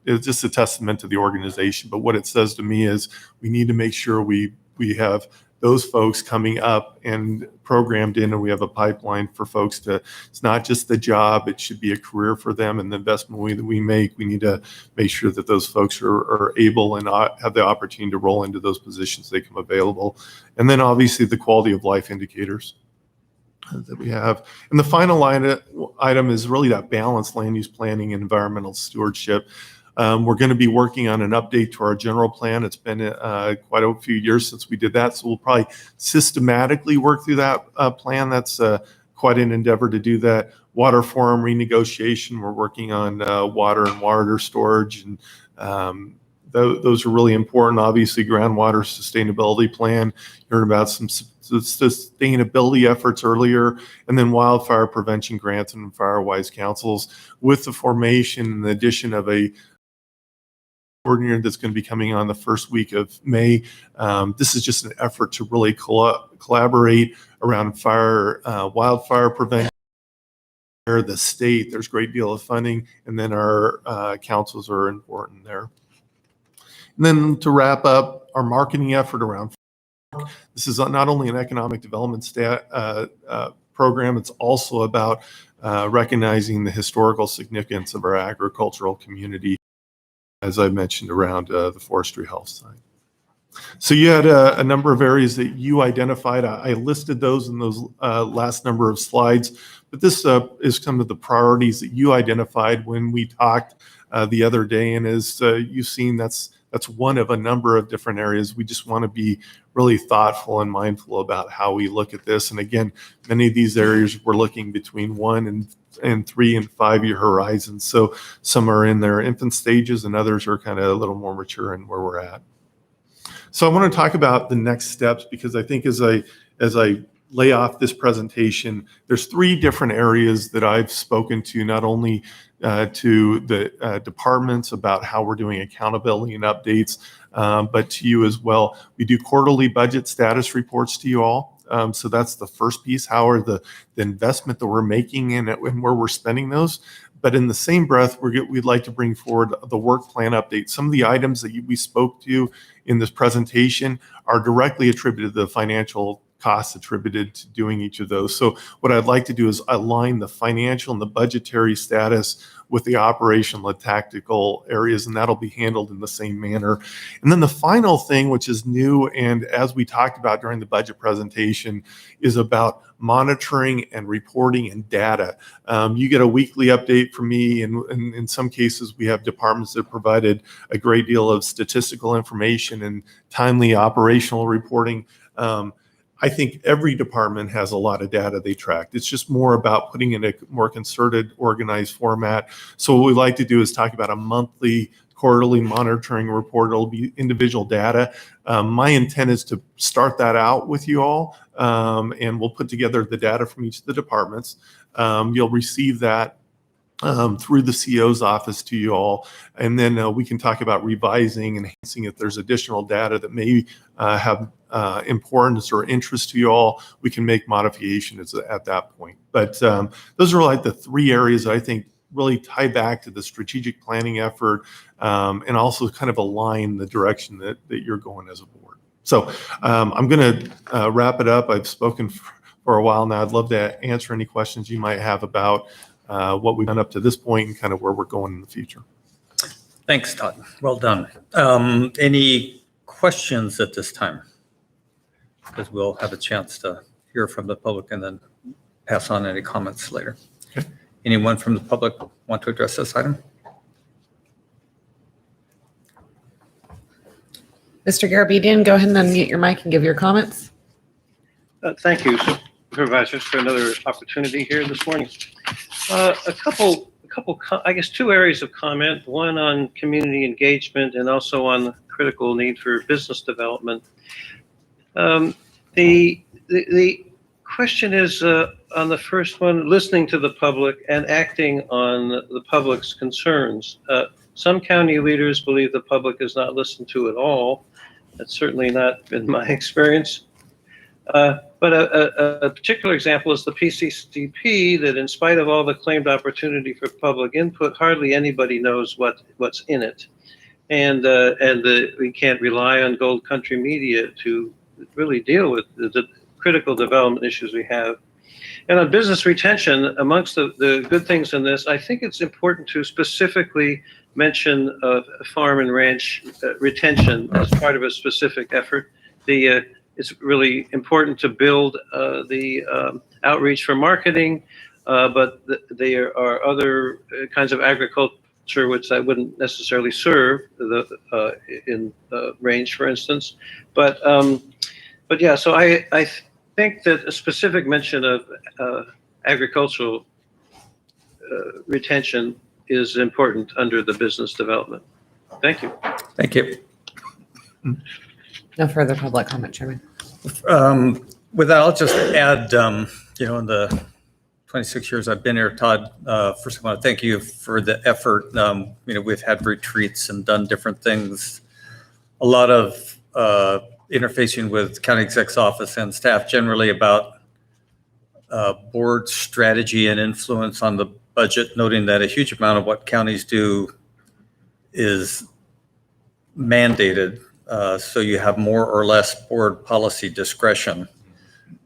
It's just a testament to the organization. But what it says to me is we need to make sure we have those folks coming up and programmed in, and we have a pipeline for folks to, it's not just the job, it should be a career for them. And the investment we make, we need to make sure that those folks are able and have the opportunity to roll into those positions they come available. And then obviously the quality of life indicators that we have. And the final item is really that balanced land use planning and environmental stewardship. We're going to be working on an update to our general plan. It's been quite a few years since we did that, so we'll probably systematically work through that plan. That's quite an endeavor to do that. Water forum renegotiation, we're working on water and water storage, and those are really important. Obviously, groundwater sustainability plan. You heard about some sustainability efforts earlier, and then wildfire prevention grants and firewise councils. With the formation and the addition of a coordinator that's going to be coming on the first week of May, this is just an effort to really collaborate around wildfire prevention. The state, there's a great deal of funding, and then our councils are important there. And then to wrap up, our marketing effort around this is not only an economic development program, it's also about recognizing the historical significance of our agricultural community, as I mentioned, around the forestry health side. So you had a number of areas that you identified. I listed those in those last number of slides, but this is some of the priorities that you identified when we talked the other day. And as you've seen, that's one of a number of different areas. We just want to be really thoughtful and mindful about how we look at this. And again, many of these areas we're looking between 1 and 3 and 5 year horizons. So some are in their infant stages and others are kind of a little more mature in where we're at. So I want to talk about the next steps, because I think as I lay off this presentation, there's 3 different areas that I've spoken to, not only to the departments about how we're doing accountability and updates, but to you as well. We do quarterly budget status reports to you all. So that's the first piece. How are the investment that we're making in it and where we're spending those? But in the same breath, we'd like to bring forward the work plan update. Some of the items that we spoke to in this presentation are directly attributed to the financial costs attributed to doing each of those. So what I'd like to do is align the financial and the budgetary status with the operational and tactical areas, and that'll be handled in the same manner. And then the final thing, which is new, and as we talked about during the budget presentation, is about monitoring and reporting and data. You get a weekly update from me, and in some cases we have departments that provided a great deal of statistical information and timely operational reporting. I think every department has a lot of data they track. It's just more about putting in a more concerted, organized format. So what we like to do is talk about a monthly, quarterly monitoring report. It'll be individual data. My intent is to start that out with you all, and we'll put together the data from each of the departments. You'll receive that through the CO's office to you all, and then we can talk about revising and enhancing if there's additional data that may have importance or interest to you all. We can make modifications at that point. But those are like the 3 areas that I think really tie back to the strategic planning effort, and also kind of align the direction that you're going as a board. So I'm going to wrap it up. I've spoken for a while now. I'd love to answer any questions you might have about what we've done up to this point and kind of where we're going in the future. Thanks, Todd. Well done. Any questions at this time? Because we'll have a chance to hear from the public and then pass on any comments later. Okay. Anyone from the public want to address this item? Mr. Garabedian, go ahead and unmute your mic and give your comments. Thank you, Supervisors, for another opportunity here this morning. A couple, I guess, 2 areas of comment, one on community engagement and also on the critical need for business development. The question is, on the first one, listening to the public and acting on the public's concerns. Some county leaders believe the public is not listened to at all. That's certainly not been my experience. But a particular example is the PCCP, that in spite of all the claimed opportunity for public input, hardly anybody knows what's in it. And we can't rely on Gold Country Media to really deal with the critical development issues we have. And on business retention, amongst the good things in this, I think it's important to specifically mention farm and ranch retention as part of a specific effort. It's really important to build the outreach for marketing, but there are other kinds of agriculture which I wouldn't necessarily serve in range, for instance. But yeah, so I think that a specific mention of agricultural retention is important under the business development. Thank you. Thank you. No further public comment, Chairman. With that, I'll just add, in the 26 years I've been here, Todd, first I want to thank you for the effort. We've had retreats and done different things. A lot of interfacing with county exec's office and staff generally about board strategy and influence on the budget, noting that a huge amount of what counties do is mandated. So you have more or less board policy discretion.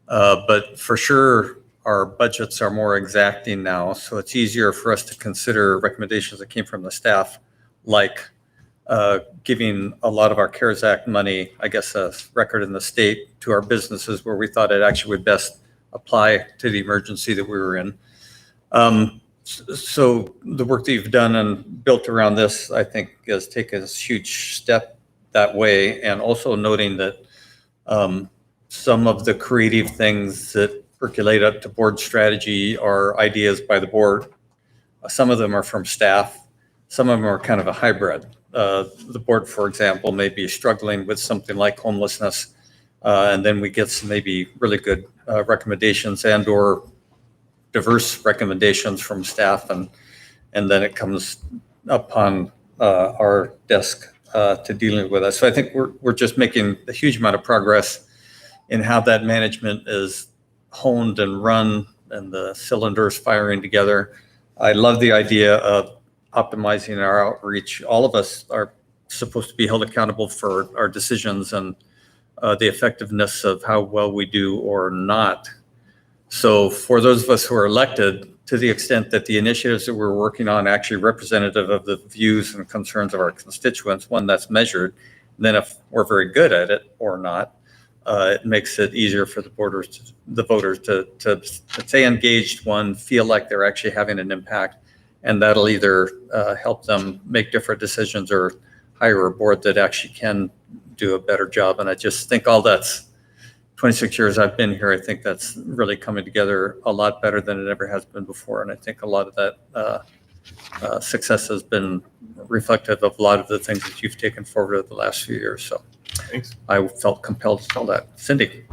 But for sure, our budgets are more exacting now. So it's easier for us to consider recommendations that came from the staff, like giving a lot of our CARES Act money, I guess a record in the state, to our businesses where we thought it actually would best apply to the emergency that we were in. So the work that you've done and built around this, I think, has taken a huge step that way, and also noting that some of the creative things that percolate up to board strategy are ideas by the board. Some of them are from staff. Some of them are kind of a hybrid. The board, for example, may be struggling with something like homelessness, and then we get some maybe really good recommendations and or diverse recommendations from staff, and then it comes upon our desk to dealing with us. So I think we're just making a huge amount of progress in how that management is honed and run and the cylinders firing together. I love the idea of optimizing our outreach. All of us are supposed to be held accountable for our decisions and the effectiveness of how well we do or not. So for those of us who are elected, to the extent that the initiatives that we're working on are actually representative of the views and concerns of our constituents, one that's measured, then if we're very good at it or not, it makes it easier for the voters to stay engaged, one, feel like they're actually having an impact, and that'll either help them make different decisions or hire a board that actually can do a better job. And I just think all that's 26 years I've been here, I think that's really coming together a lot better than it ever has been before. And I think a lot of that success has been reflective of a lot of the things that you've taken forward over the last few years. So thanks. I felt compelled to tell that. Cindy.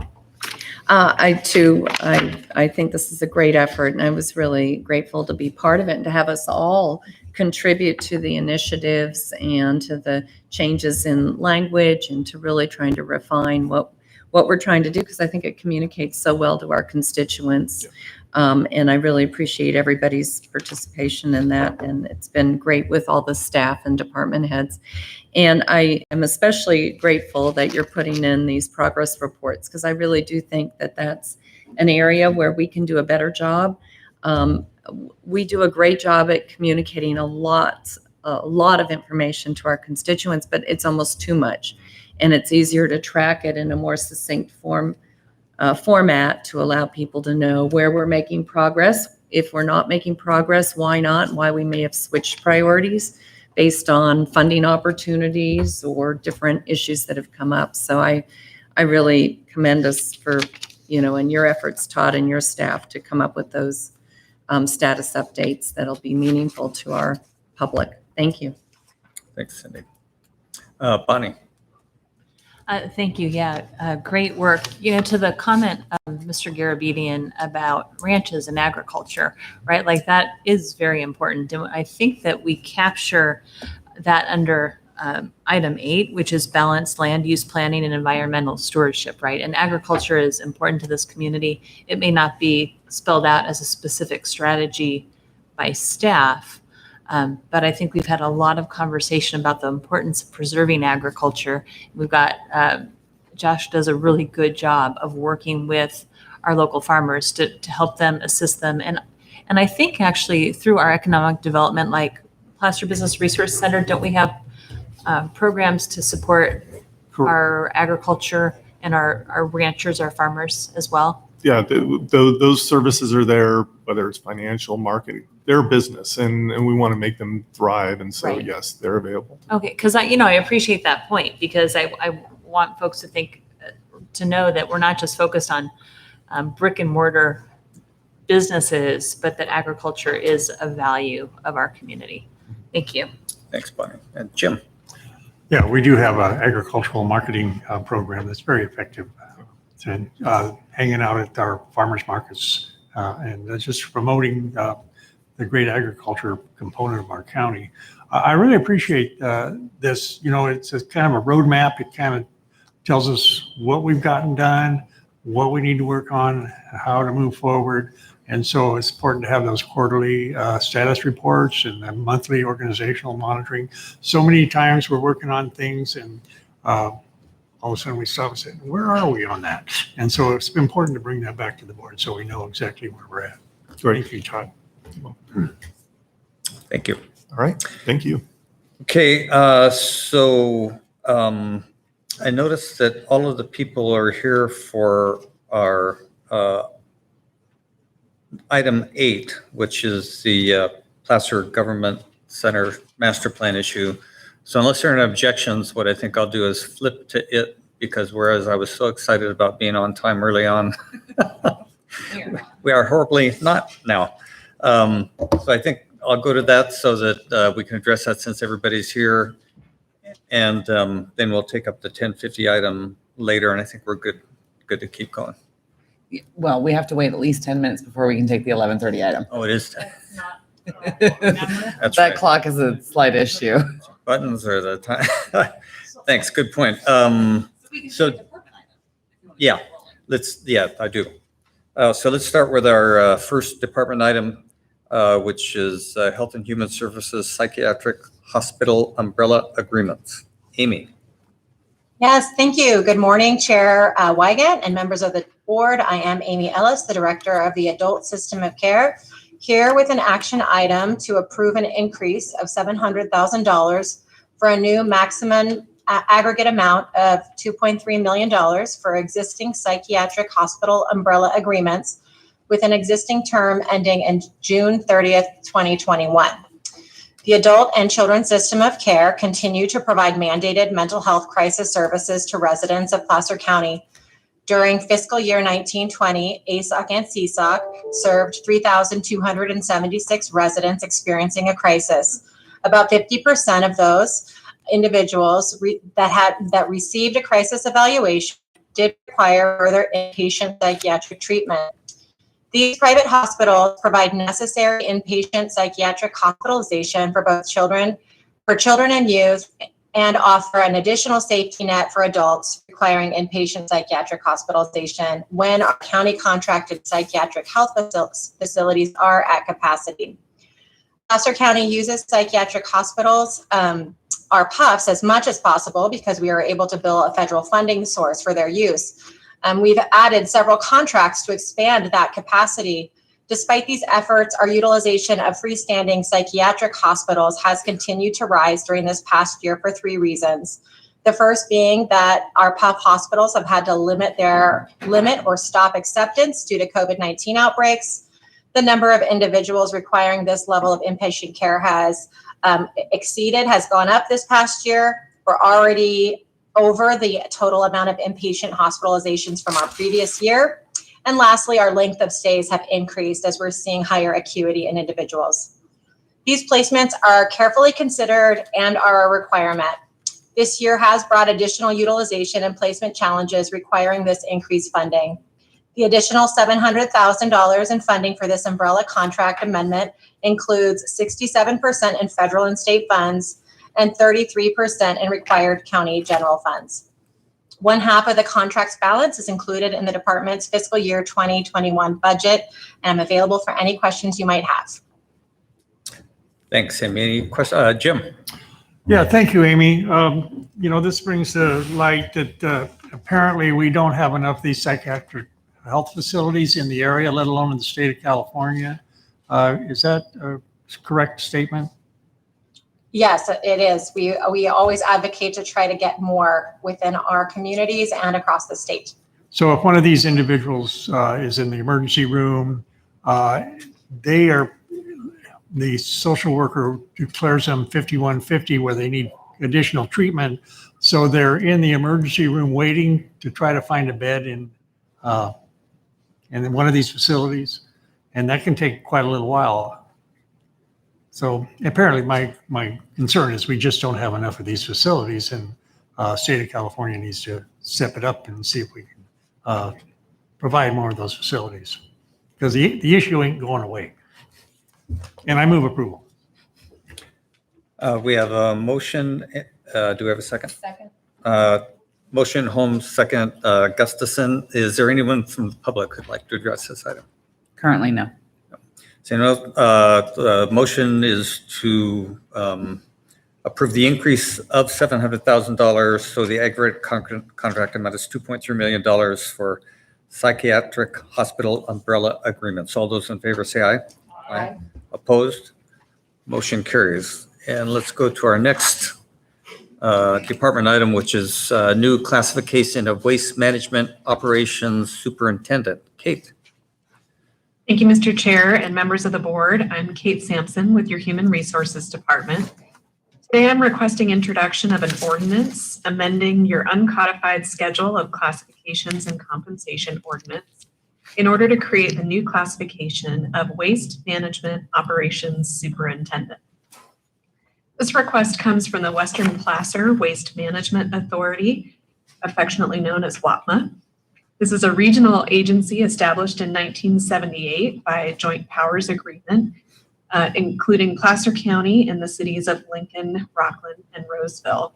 I too, I think this is a great effort, and I was really grateful to be part of it and to have us all contribute to the initiatives and to the changes in language and to really trying to refine what we're trying to do, because I think it communicates so well to our constituents. And I really appreciate everybody's participation in that. And it's been great with all the staff and department heads. And I am especially grateful that you're putting in these progress reports, because I really do think that that's an area where we can do a better job. We do a great job at communicating a lot of information to our constituents, but it's almost too much. And it's easier to track it in a more succinct format to allow people to know where we're making progress. If we're not making progress, why not? Why we may have switched priorities based on funding opportunities or different issues that have come up. So I really commend us for, and your efforts, Todd, and your staff to come up with those status updates that'll be meaningful to our public. Thank you. Thanks, Cindy. Bonnie. Thank you. Yeah, great work. To the comment of Mr. Garabedian about ranches and agriculture, right? Like that is very important. And I think that we capture that under item 8, which is balanced land use planning and environmental stewardship, right? And agriculture is important to this community. It may not be spelled out as a specific strategy by staff, but I think we've had a lot of conversation about the importance of preserving agriculture. We've got Josh does a really good job of working with our local farmers to help them, assist them. And I think actually through our economic development, like Placer Business Resource Center, don't we have programs to support our agriculture and our ranchers, our farmers as well? Yeah, those services are there, whether it's financial, marketing, they're a business, and we want to make them thrive. And so, Right. yes, they're available. Okay, because I appreciate that point, because I want folks to think, to know that we're not just focused on brick and mortar businesses, but that agriculture is a value of our community. Thank you. Thanks, Bonnie. And Jim? Yeah, we do have an agricultural marketing program that's very effective. And hanging out at our farmers markets and just promoting the great agriculture component of our county. I really appreciate this. It's a kind of a roadmap. It kind of tells us what we've gotten done, what we need to work on, how to move forward. And so it's important to have those quarterly status reports and the monthly organizational monitoring. So many times we're working on things and all of a sudden we stop and say, where are we on that? And so it's important to bring that back to the board so we know exactly where we're at. Great. Thank you, Todd. Thank you. All right. Thank you. Okay, so I noticed that all of the people are here for our item 8, which is the Placer Government Center Master Plan issue. So unless there are any objections, what I think I'll do is flip to it, because whereas I was so excited about being on time early on, we are horribly not now. So I think I'll go to that so that we can address that since everybody's here. And then we'll take up the 1050 item later, and I think we're good to keep going. Well, we have to wait at least 10 minutes before we can take the 11:30 item. Oh, it is 10. That's That right. clock is a slight issue. Buttons are the time. Thanks, good point. So, yeah, I do. So let's start with our first department item, which is Health and Human Services Psychiatric Hospital Umbrella Agreements. Amy. Yes, thank you. Good morning, Chair Wygant and members of the board. I am Amy Ellis, the Director of the Adult System of Care, here with an action item to approve an increase of $700,000 for a new maximum aggregate amount of $2.3 million for existing psychiatric hospital umbrella agreements with an existing term ending in June 30th, 2021. The Adult and Children's System of Care continue to provide mandated mental health crisis services to residents of Placer County. During fiscal year 1920, ASOC and CSOC served 3,276 residents experiencing a crisis. About 50% of those individuals that received a crisis evaluation did require further inpatient psychiatric treatment. These private hospitals provide necessary inpatient psychiatric hospitalization for both children and youth, and offer an additional safety net for adults requiring inpatient psychiatric hospitalization when our county contracted psychiatric health facilities are at capacity. Placer County uses psychiatric hospitals, our PUFs, as much as possible because we are able to bill a federal funding source for their use. We've added several contracts to expand that capacity. Despite these efforts, our utilization of freestanding psychiatric hospitals has continued to rise during this past year for 3 reasons. The first being that our PUF hospitals have had to limit or stop acceptance due to COVID-19 outbreaks. The number of individuals requiring this level of inpatient care has gone up this past year. We're already over the total amount of inpatient hospitalizations from our previous year. And lastly, our length of stays have increased as we're seeing higher acuity in individuals. These placements are carefully considered and are a requirement. This year has brought additional utilization and placement challenges requiring this increased funding. The additional $700,000 in funding for this umbrella contract amendment includes 67% in federal and state funds and 33% in required county general funds. 1/2 of the contract's balance is included in the department's fiscal year 2021 budget, and I'm available for any questions you might have. Thanks, Amy. Any questions? Jim? Yeah, thank you, Amy. This brings to light that apparently we don't have enough of these psychiatric health facilities in the area, let alone in the state of California. Is that a correct statement? Yes, it is. We always advocate to try to get more within our communities and across the state. So if one of these individuals is in the emergency room, the social worker declares them 5150 where they need additional treatment. So they're in the emergency room waiting to try to find a bed in one of these facilities. And that can take quite a little while. So apparently my concern is we just don't have enough of these facilities, and state of California needs to step it up and see if we can provide more of those facilities, because the issue ain't going away. And I move approval. We have a motion. Do we have a second? Second. Motion Holmes, second Gustafson. Is there anyone from the public who'd like to address this item? Currently, no. So the motion is to approve the increase of $700,000. So the aggregate contract amount is $2.3 million for psychiatric hospital umbrella agreements. All those in favor say aye. Aye. Opposed? Motion carries. And let's go to our next department item, which is new classification of waste management operations superintendent. Kate. Thank you, Mr. Chair and members of the board. I'm Kate Sampson with your Human Resources Department. Today, I'm requesting introduction of an ordinance amending your uncodified schedule of classifications and compensation ordinance in order to create the new classification of waste management operations superintendent. This request comes from the Western Placer Waste Management Authority, affectionately known as WAPMA. This is a regional agency established in 1978 by a joint powers agreement, including Placer County and the cities of Lincoln, Rockland, and Roseville.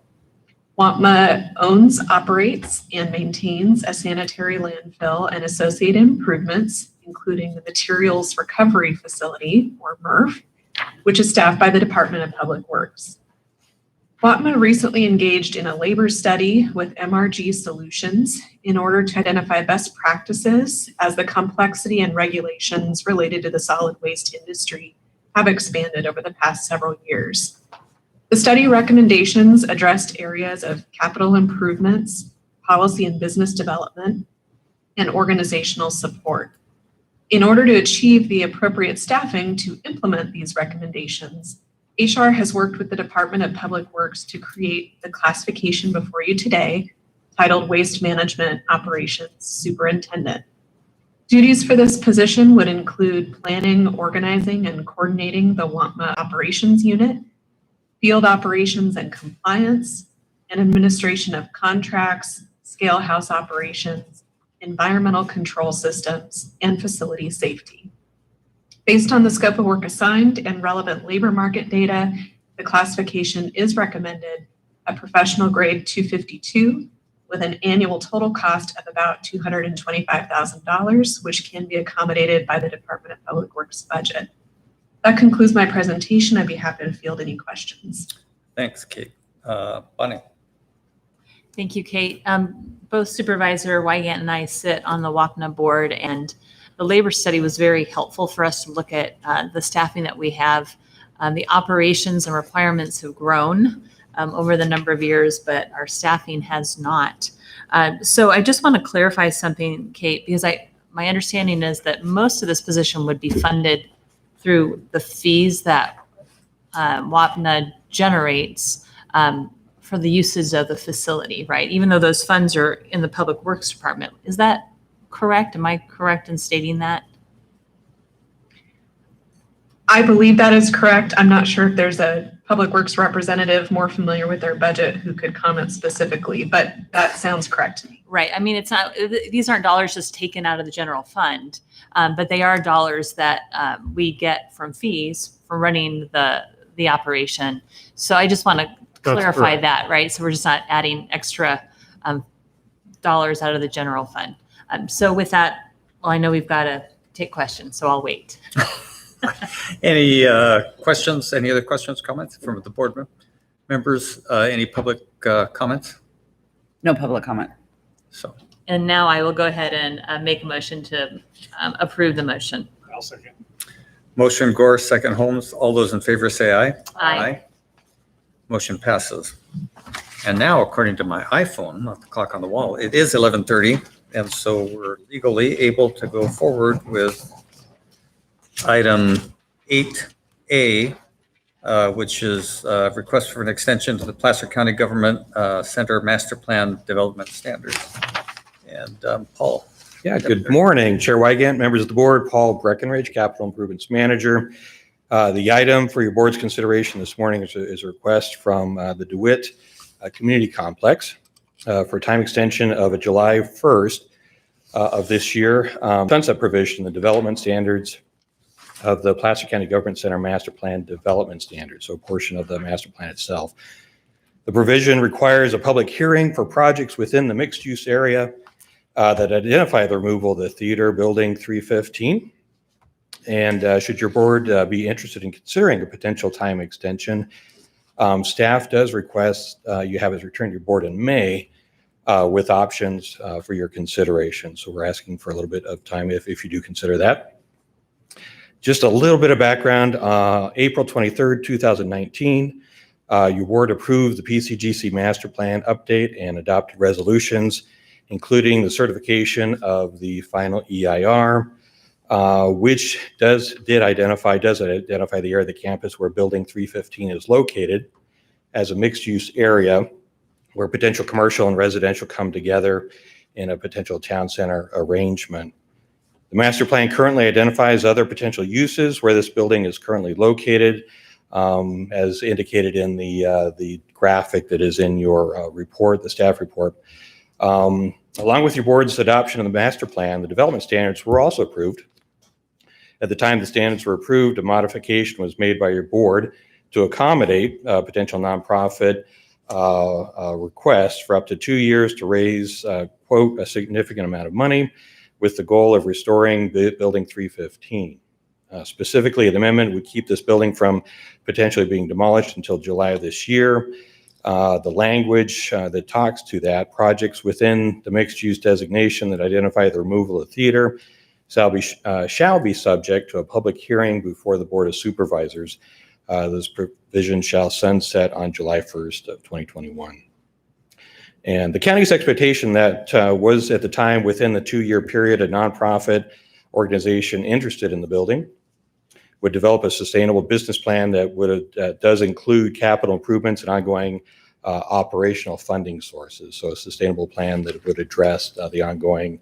WAPMA owns, operates, and maintains a sanitary landfill and associated improvements, including the Materials Recovery Facility, or MRF, which is staffed by the Department of Public Works. WAPMA recently engaged in a labor study with MRG Solutions in order to identify best practices as the complexity and regulations related to the solid waste industry have expanded over the past several years. The study recommendations addressed areas of capital improvements, policy and business development, and organizational support. In order to achieve the appropriate staffing to implement these recommendations, HR has worked with the Department of Public Works to create the classification before you today, titled Waste Management Operations Superintendent. Duties for this position would include planning, organizing, and coordinating the WAPMA Operations Unit, field operations and compliance, and administration of contracts, scale house operations, environmental control systems, and facility safety. Based on the scope of work assigned and relevant labor market data, the classification is recommended a professional grade 252 with an annual total cost of about $225,000, which can be accommodated by the Department of Public Works budget. That concludes my presentation. I'd be happy to field any questions. Thanks, Kate. Bonnie. Thank you, Kate. Both Supervisor Wygant and I sit on the WAPMA board, and the labor study was very helpful for us to look at the staffing that we have. The operations and requirements have grown over the number of years, but our staffing has not. So I just want to clarify something, Kate, because my understanding is that most of this position would be funded through the fees that WAPMA generates for the usage of the facility, right? Even though those funds are in the Public Works Department. Is that correct? Am I correct in stating that? I believe that is correct. I'm not sure if there's a Public Works representative more familiar with their budget who could comment specifically, but that sounds correct to me. Right. I mean, it's not, these aren't dollars just taken out of the general fund, but they are dollars that we get from fees for running the operation. So I just want to clarify that, right? So we're just not adding extra dollars out of the general fund. So with that, well, I know we've got to take questions, so I'll wait. Any questions? Any other questions, comments from the board members? Any public comments? No public comment. So And now I will go ahead and make a motion to approve the motion. I'll second. motion Gore, second Holmes. All those in favor say aye. Aye. Motion passes. And now, according to my iPhone, not the clock on the wall, it is 11:30. And so we're legally able to go forward with item 8A, which is a request for an extension to the Placer County Government Center Master Plan Development Standards. And Paul. Yeah, good morning, Chair Wygant, members of the board, Paul Breckenridge, Capital Improvements Manager. The item for your board's consideration this morning is a request from the DeWitt Community Complex for a time extension of a July 1st of this year sunset provision, the development standards of the Placer County Government Center Master Plan Development Standards, so a portion of the master plan itself. The provision requires a public hearing for projects within the mixed-use area that identify the removal of the theater building 315. And should your board be interested in considering a potential time extension, staff does request you have it returned to your board in May with options for your consideration. So we're asking for a little bit of time if you do consider that. Just a little bit of background, April 23rd, 2019, your board approved the PCGC master plan update and adopted resolutions, including the certification of the final EIR, which does identify the area of the campus where building 315 is located as a mixed-use area where potential commercial and residential come together in a potential town center arrangement. The master plan currently identifies other potential uses where this building is currently located, as indicated in the graphic that is in your report, the staff report. Along with your board's adoption of the master plan, the development standards were also approved. At the time the standards were approved, a modification was made by your board to accommodate potential nonprofit requests for up to 2 years to raise, quote, a significant amount of money with the goal of restoring building 315. Specifically, the amendment would keep this building from potentially being demolished until July of this year. The language that talks to that, projects within the mixed-use designation that identify the removal of the theater shall be subject to a public hearing before the Board of Supervisors. This provision shall sunset on July 1st of 2021. And the county's expectation that was at the time within the 2-year period, a nonprofit organization interested in the building would develop a sustainable business plan that does include capital improvements and ongoing operational funding sources. So a sustainable plan that would address the ongoing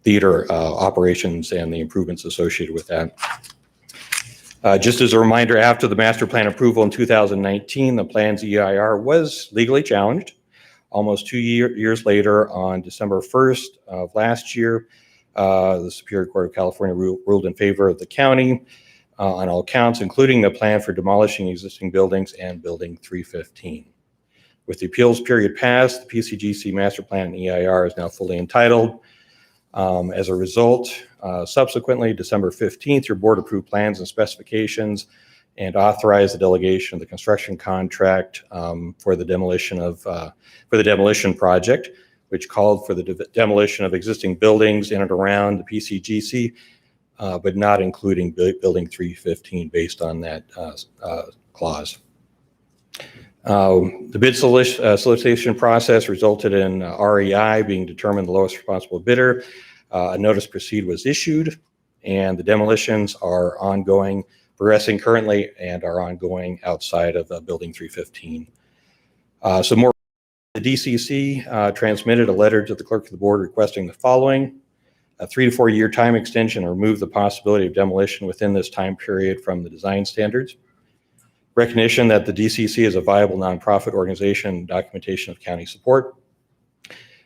theater operations and the improvements associated with that. Just as a reminder, after the master plan approval in 2019, the plan's EIR was legally challenged. Almost 2 years later, on December 1st of last year, the Superior Court of California ruled in favor of the county on all counts, including the plan for demolishing existing buildings and building 315. With the appeals period passed, the PCGC master plan and EIR is now fully entitled. As a result, subsequently, December 15th, your board approved plans and specifications and authorized the delegation of the construction contract for the demolition project, which called for the demolition of existing buildings in and around the PCGC, but not including building 315 based on that clause. The bid solicitation process resulted in REI being determined the lowest responsible bidder. A notice to proceed was issued, and the demolitions are ongoing, progressing currently, and are ongoing outside of building 315. So more, the DCC transmitted a letter to the clerk of the board requesting the following: a 3 to 4 year time extension to remove the possibility of demolition within this time period from the design standards. Recognition that the DCC is a viable nonprofit organization, documentation of county support.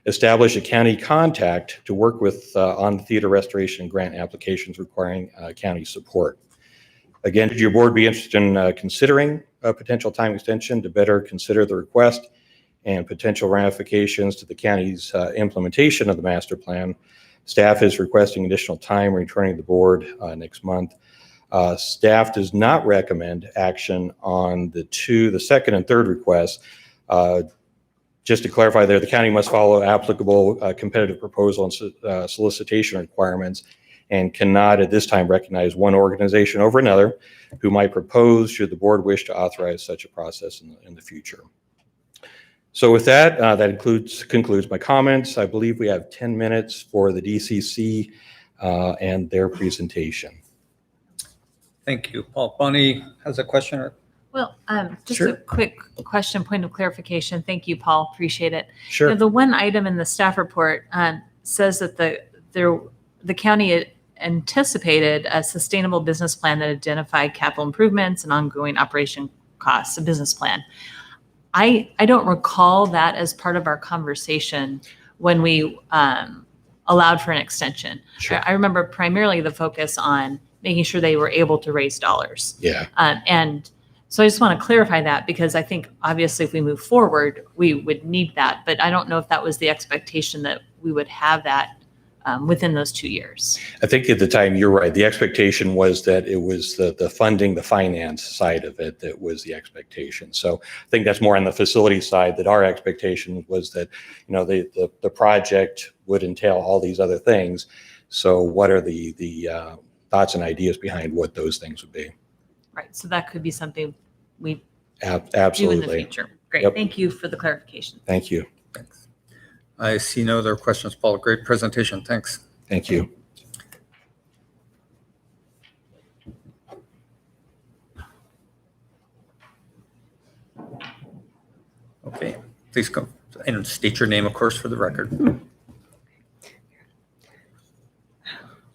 Establish a county contact to work with on the theater restoration grant applications requiring county support. Again, should your board be interested in considering a potential time extension to better consider the request and potential ramifications to the county's implementation of the master plan, staff is requesting additional time returning to the board next month. Staff does not recommend action on the second and third requests Just to clarify there, the county must follow applicable competitive proposal and solicitation requirements and cannot at this time recognize one organization over another who might propose should the board wish to authorize such a process in the future. So with that, that concludes my comments. I believe we have 10 minutes for the DCC and their presentation. Thank you. Paul, Bonnie has a question? Or? Well, just Sure. a quick question, point of clarification. Thank you, Paul. Appreciate it. Sure. You know, the one item in the staff report says that the county anticipated a sustainable business plan that identified capital improvements and ongoing operation costs, a business plan. I don't recall that as part of our conversation when we allowed for an extension. Sure. I remember primarily the focus on making sure they were able to raise dollars. Yeah. And so I just want to clarify that because I think obviously if we move forward, we would need that. But I don't know if that was the expectation that we would have that within those 2 years. I think at the time, you're right. The expectation was that it was the funding, the finance side of it that was the expectation. So I think that's more on the facility side, that our expectation was that, you know, the project would entail all these other things. So what are the thoughts and ideas behind what those things would be? Right. So that could be something we Absolutely. do in the future. Great. Yep. Thank you for the clarification. Thank you. Thanks. I see no other questions, Paul. Great presentation. Thanks. Thank you. Okay. Please come and state your name, of course, for the record.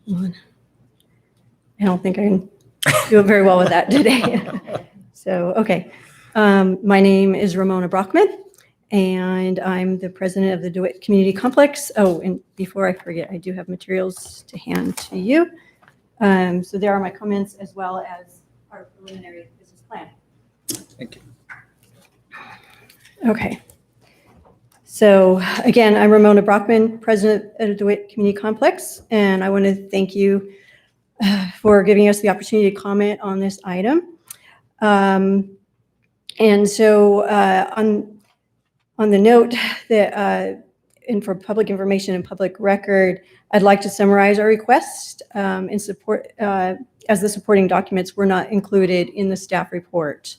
I don't think I can do it very well with that today. So, okay. My name is Ramona Brockman, and I'm the president of the DeWitt Community Complex. Oh, and before I forget, I do have materials to hand to you. So there are my comments as well as our preliminary business plan. Thank you. Okay. So again, I'm Ramona Brockman, president of the DeWitt Community Complex, and I want to thank you for giving us the opportunity to comment on this item. And so on the note that, and for public information and public record, I'd like to summarize our request in support, as the supporting documents were not included in the staff report.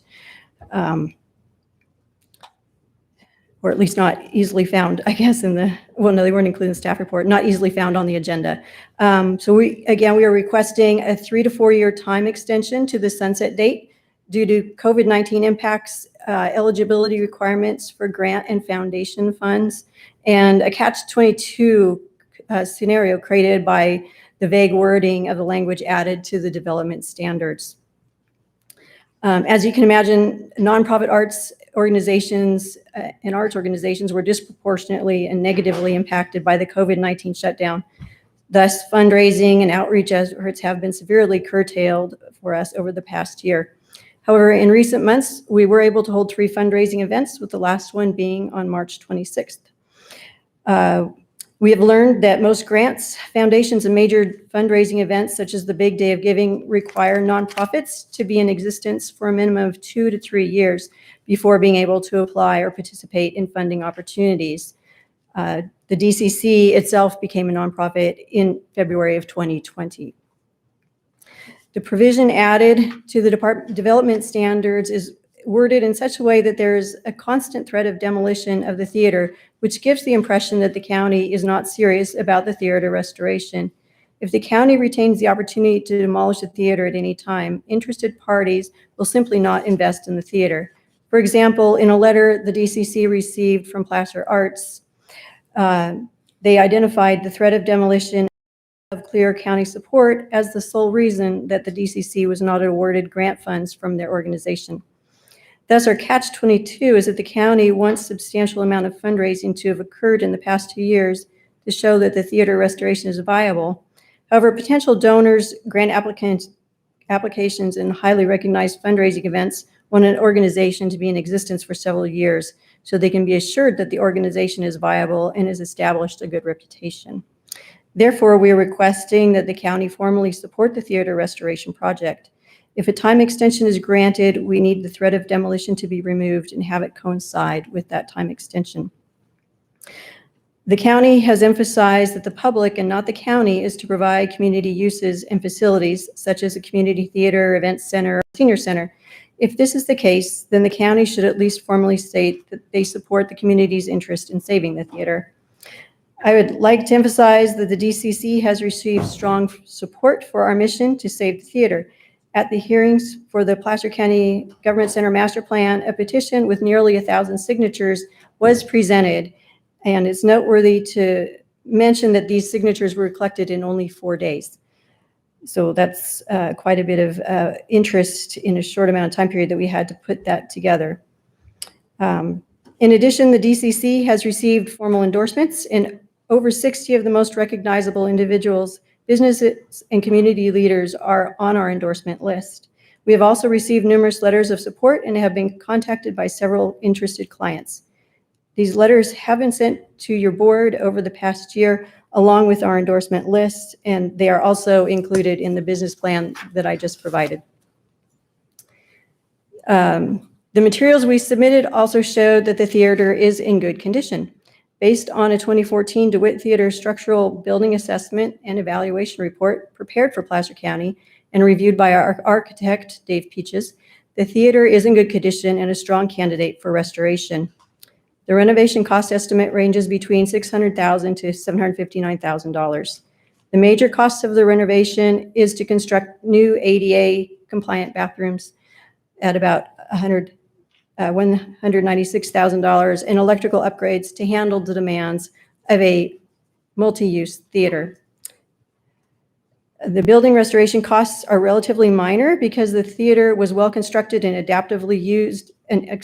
Or at least not easily found, I guess, well, no, they weren't included in the staff report, not easily found on the agenda. So we are requesting a 3 to 4 year time extension to the sunset date due to COVID-19 impacts, eligibility requirements for grant and foundation funds, and a catch-22 scenario created by the vague wording of the language added to the development standards. As you can imagine, nonprofit arts organizations and arts organizations were disproportionately and negatively impacted by the COVID-19 shutdown. Thus, fundraising and outreach efforts have been severely curtailed for us over the past year. However, in recent months, we were able to hold 3 fundraising events, with the last one being on March 26th. We have learned that most grants, foundations, and major fundraising events, such as the Big Day of Giving, require nonprofits to be in existence for a minimum of 2 to 3 years before being able to apply or participate in funding opportunities. The DCC itself became a nonprofit in February of 2020. The provision added to the development standards is worded in such a way that there is a constant threat of demolition of the theater, which gives the impression that the county is not serious about the theater restoration. If the county retains the opportunity to demolish the theater at any time, interested parties will simply not invest in the theater. For example, in a letter the DCC received from Placer Arts, they identified the threat of demolition of clear county support as the sole reason that the DCC was not awarded grant funds from their organization. Thus, our catch-22 is that the county wants substantial amount of fundraising to have occurred in the past 2 years to show that the theater restoration is viable. However, potential donors, grant applications, and highly recognized fundraising events want an organization to be in existence for several years so they can be assured that the organization is viable and has established a good reputation. Therefore, we are requesting that the county formally support the theater restoration project. If a time extension is granted, we need the threat of demolition to be removed and have it coincide with that time extension. The county has emphasized that the public and not the county is to provide community uses and facilities such as a community theater, event center, or senior center. If this is the case, then the county should at least formally state that they support the community's interest in saving the theater. I would like to emphasize that the DCC has received strong support for our mission to save the theater. At the hearings for the Placer County Government Center Master Plan, a petition with nearly 1,000 signatures was presented. And it's noteworthy to mention that these signatures were collected in only 4 days. So that's quite a bit of interest in a short amount of time period that we had to put that together. In addition, the DCC has received formal endorsements, and over 60 of the most recognizable individuals, businesses, and community leaders are on our endorsement list. We have also received numerous letters of support and have been contacted by several interested clients. These letters have been sent to your board over the past year, along with our endorsement list, and they are also included in the business plan that I just provided. The materials we submitted also showed that the theater is in good condition. Based on a 2014 DeWitt Theater Structural Building Assessment and Evaluation Report prepared for Placer County and reviewed by our architect, Dave Peaches, the theater is in good condition and a strong candidate for restoration. The renovation cost estimate ranges between $600,000 to $759,000. The major cost of the renovation is to construct new ADA compliant bathrooms at about $196,000 and electrical upgrades to handle the demands of a multi-use theater. The building restoration costs are relatively minor because the theater was well constructed and actively used until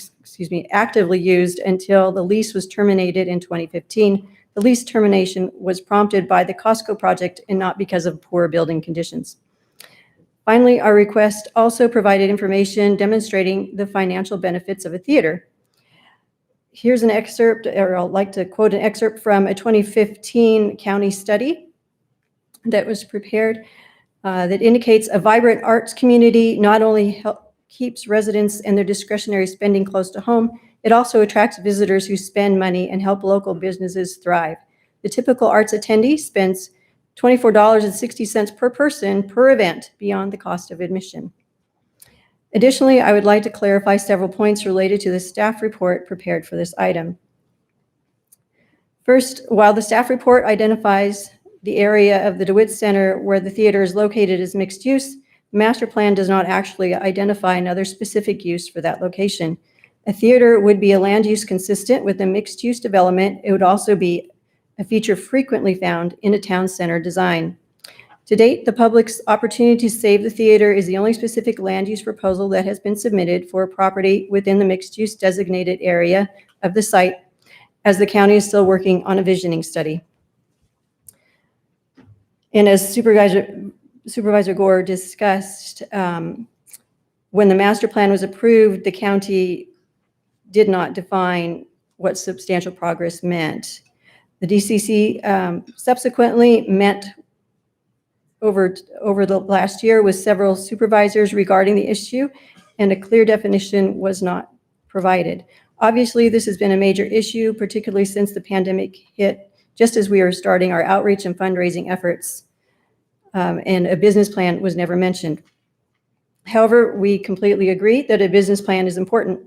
the lease was terminated in 2015. The lease termination was prompted by the Costco project and not because of poor building conditions. Finally, our request also provided information demonstrating the financial benefits of a theater. Here's an excerpt, or I'd like to quote an excerpt from a 2015 county study that was prepared that indicates a vibrant arts community not only keeps residents and their discretionary spending close to home, it also attracts visitors who spend money and help local businesses thrive. The typical arts attendee spends $24.60 per person per event beyond the cost of admission. Additionally, I would like to clarify several points related to the staff report prepared for this item. First, while the staff report identifies the area of the DeWitt Center where the theater is located as mixed use, the master plan does not actually identify another specific use for that location. A theater would be a land use consistent with a mixed use development. It would also be a feature frequently found in a town center design. To date, the public's opportunity to save the theater is the only specific land use proposal that has been submitted for a property within the mixed use designated area of the site, as the county is still working on a visioning study. And as Supervisor Gore discussed, when the master plan was approved, the county did not define what substantial progress meant. The DCC subsequently met over the last year with several supervisors regarding the issue, and a clear definition was not provided. Obviously, this has been a major issue, particularly since the pandemic hit, just as we were starting our outreach and fundraising efforts, and a business plan was never mentioned. However, we completely agree that a business plan is important.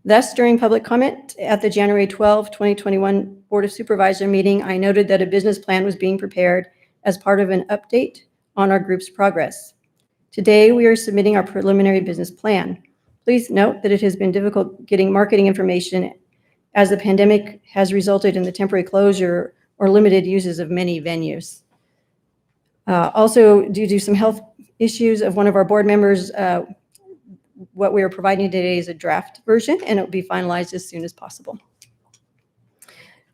Thus, during public comment at the January 12, 2021 Board of Supervisor meeting, I noted that a business plan was being prepared as part of an update on our group's progress. Today, we are submitting our preliminary business plan. Please note that it has been difficult getting marketing information as the pandemic has resulted in the temporary closure or limited uses of many venues. Also, due to some health issues of one of our board members, what we are providing today is a draft version, and it will be finalized as soon as possible.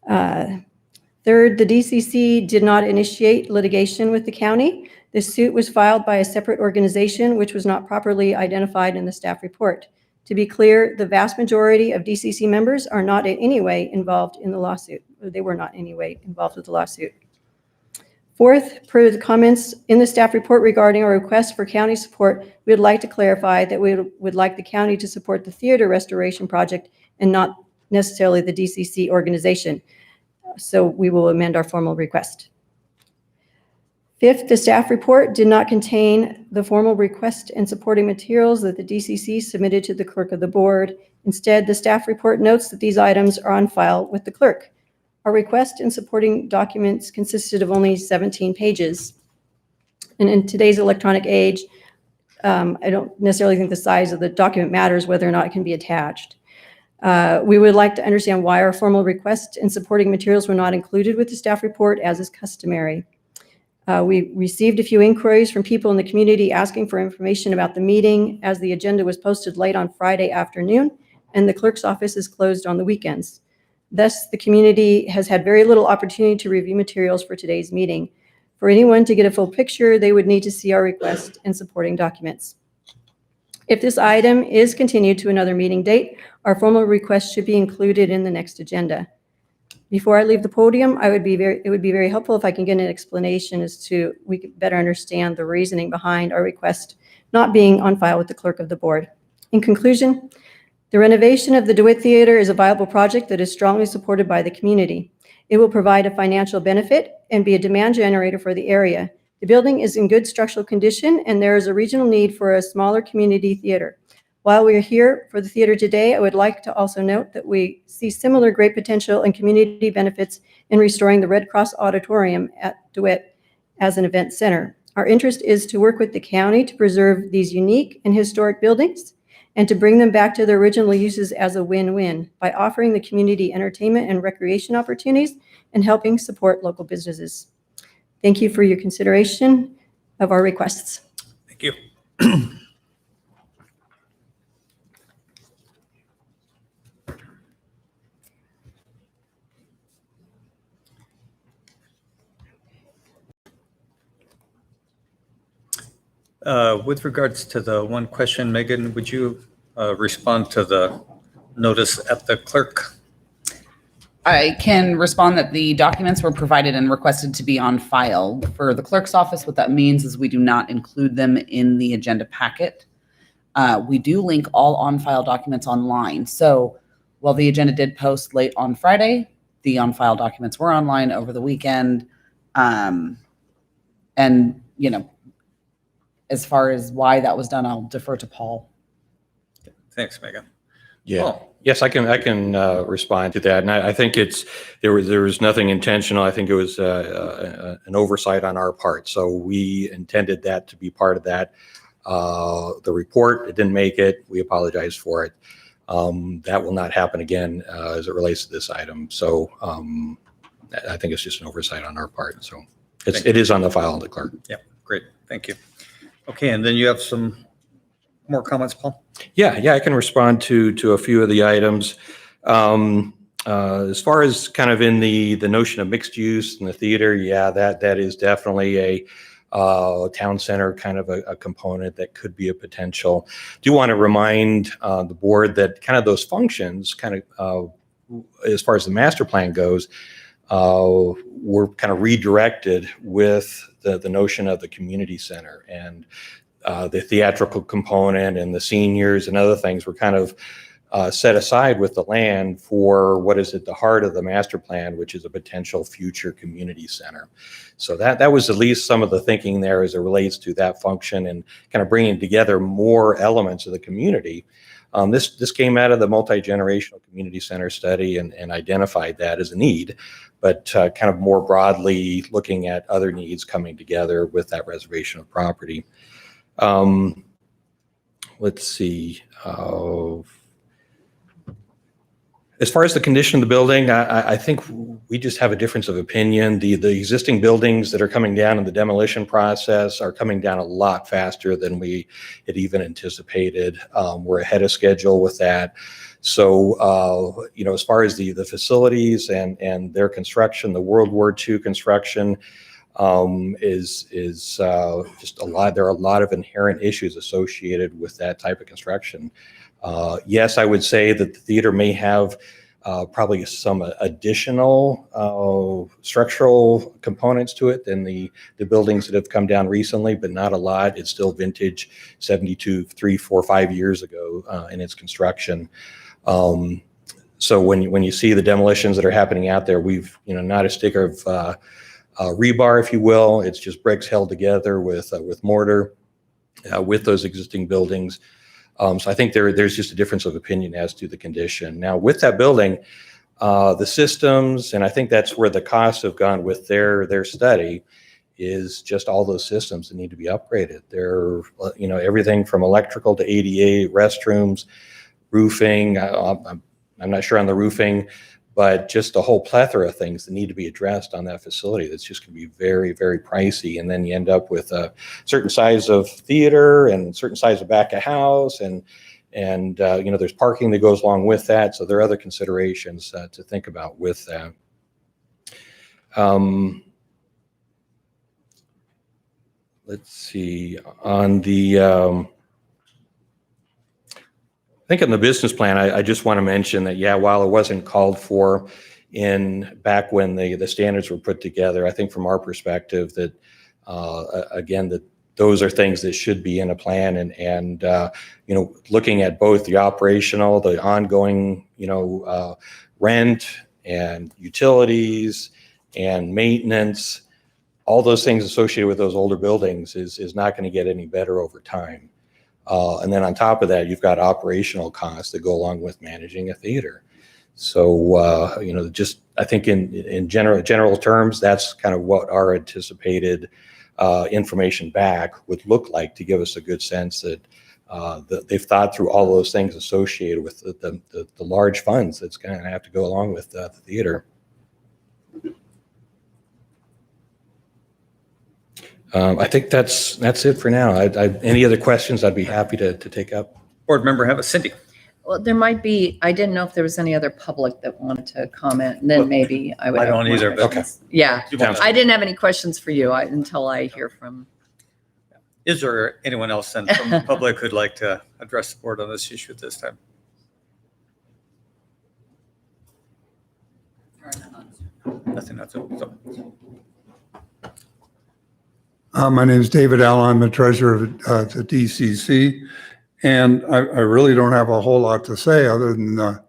Third, the DCC did not initiate litigation with the county. The suit was filed by a separate organization, which was not properly identified in the staff report. To be clear, the vast majority of DCC members are not in any way involved in the lawsuit. They were not in any way involved with the lawsuit. Fourth, per the comments in the staff report regarding our request for county support, we would like to clarify that we would like the county to support the theater restoration project and not necessarily the DCC organization. So we will amend our formal request. Fifth, the staff report did not contain the formal request and supporting materials that the DCC submitted to the clerk of the board. Instead, the staff report notes that these items are on file with the clerk. Our request and supporting documents consisted of only 17 pages. And in today's electronic age, I don't necessarily think the size of the document matters, whether or not it can be attached. We would like to understand why our formal request and supporting materials were not included with the staff report, as is customary. We received a few inquiries from people in the community asking for information about the meeting, as the agenda was posted late on Friday afternoon, and the clerk's office is closed on the weekends. Thus, the community has had very little opportunity to review materials for today's meeting. For anyone to get a full picture, they would need to see our request and supporting documents. If this item is continued to another meeting date, our formal request should be included in the next agenda. Before I leave the podium, it would be very helpful if I can get an explanation as to we could better understand the reasoning behind our request not being on file with the clerk of the board. In conclusion, the renovation of the DeWitt Theater is a viable project that is strongly supported by the community. It will provide a financial benefit and be a demand generator for the area. The building is in good structural condition, and there is a regional need for a smaller community theater. While we are here for the theater today, I would like to also note that we see similar great potential and community benefits in restoring the Red Cross Auditorium at DeWitt as an event center. Our interest is to work with the county to preserve these unique and historic buildings and to bring them back to their original uses as a win-win by offering the community entertainment and recreation opportunities and helping support local businesses. Thank you for your consideration of our requests. Thank you. With regards to the one question, Megan, would you respond to the notice at the clerk? I can respond that the documents were provided and requested to be on file. For the clerk's office, what that means is we do not include them in the agenda packet. We do link all on-file documents online. So while the agenda did post late on Friday, the on-file documents were online over the weekend. And, you know, as far as why that was done, I'll defer to Paul. Thanks, Megan. Yeah. Paul. Yes, I can respond to that. And I think there was nothing intentional. I think it was an oversight on our part. So we intended that to be part of that. The report, it didn't make it. We apologize for it. That will not happen again as it relates to this item. So I think it's just an oversight on our part. So it is on the file of the clerk. Yeah, great. Thank you. Okay, and then you have some more comments, Paul? Yeah, I can respond to a few of the items. As far as kind of in the notion of mixed use in the theater, yeah, that is definitely a town center kind of a component that could be a potential. Do want to remind the board that kind of those functions kind of as far as the master plan goes, were kind of redirected with the notion of the community center, and the theatrical component and the seniors and other things were kind of set aside with the land for what is at the heart of the master plan, which is a potential future community center. So that was at least some of the thinking there as it relates to that function and kind of bringing together more elements of the community. This came out of the multi-generational community center study and identified that as a need, but kind of more broadly looking at other needs coming together with that reservation of property. Let's see. As far as the condition of the building, I think we just have a difference of opinion. The existing buildings that are coming down in the demolition process are coming down a lot faster than we had even anticipated. We're ahead of schedule with that. So, you know, as far as the facilities and their construction, the World War II construction is just a lot. There are a lot of inherent issues associated with that type of construction. Yes, I would say that the theater may have probably some additional structural components to it than the buildings that have come down recently, but not a lot. It's still vintage 72, 3, 4, 5 years ago in its construction. So when you see the demolitions that are happening out there, we've, not a stick of rebar, if you will. It's just bricks held together with mortar with those existing buildings. So I think there's just a difference of opinion as to the condition. Now, with that building, the systems, and I think that's where the costs have gone with their study, is just all those systems that need to be upgraded. They're, everything from electrical to ADA, restrooms, roofing. I'm not sure on the roofing, but just a whole plethora of things that need to be addressed on that facility. That's just going to be very, very pricey. And then you end up with a certain size of theater and certain size of back of house, and there's parking that goes along with that. So there are other considerations to think about with that. Let's see, on the I think in the business plan, I just want to mention that, yeah, while it wasn't called for back when the standards were put together, I think from our perspective that, again, that those are things that should be in a plan, and looking at both the operational, the ongoing, rent and utilities and maintenance, all those things associated with those older buildings is not going to get any better over time. And then on top of that, you've got operational costs that go along with managing a theater. So, just I think in general terms, that's kind of what our anticipated information back would look like to give us a good sense that they've thought through all those things associated with the large funds that's going to have to go along with the theater. I think that's it for now. Any other questions, I'd be happy to take up. Board member Cindy. Well, there might be, I didn't know if there was any other public that wanted to comment, and then maybe I would. I have don't more either, but- questions. Yeah, You want to- I didn't have any questions for you until I hear from. Is there anyone else then from the public who'd like to address the board on this issue at this time? Nothing. My name is David Allen. I'm the treasurer of the DCC, and I really don't have a whole lot to say other than the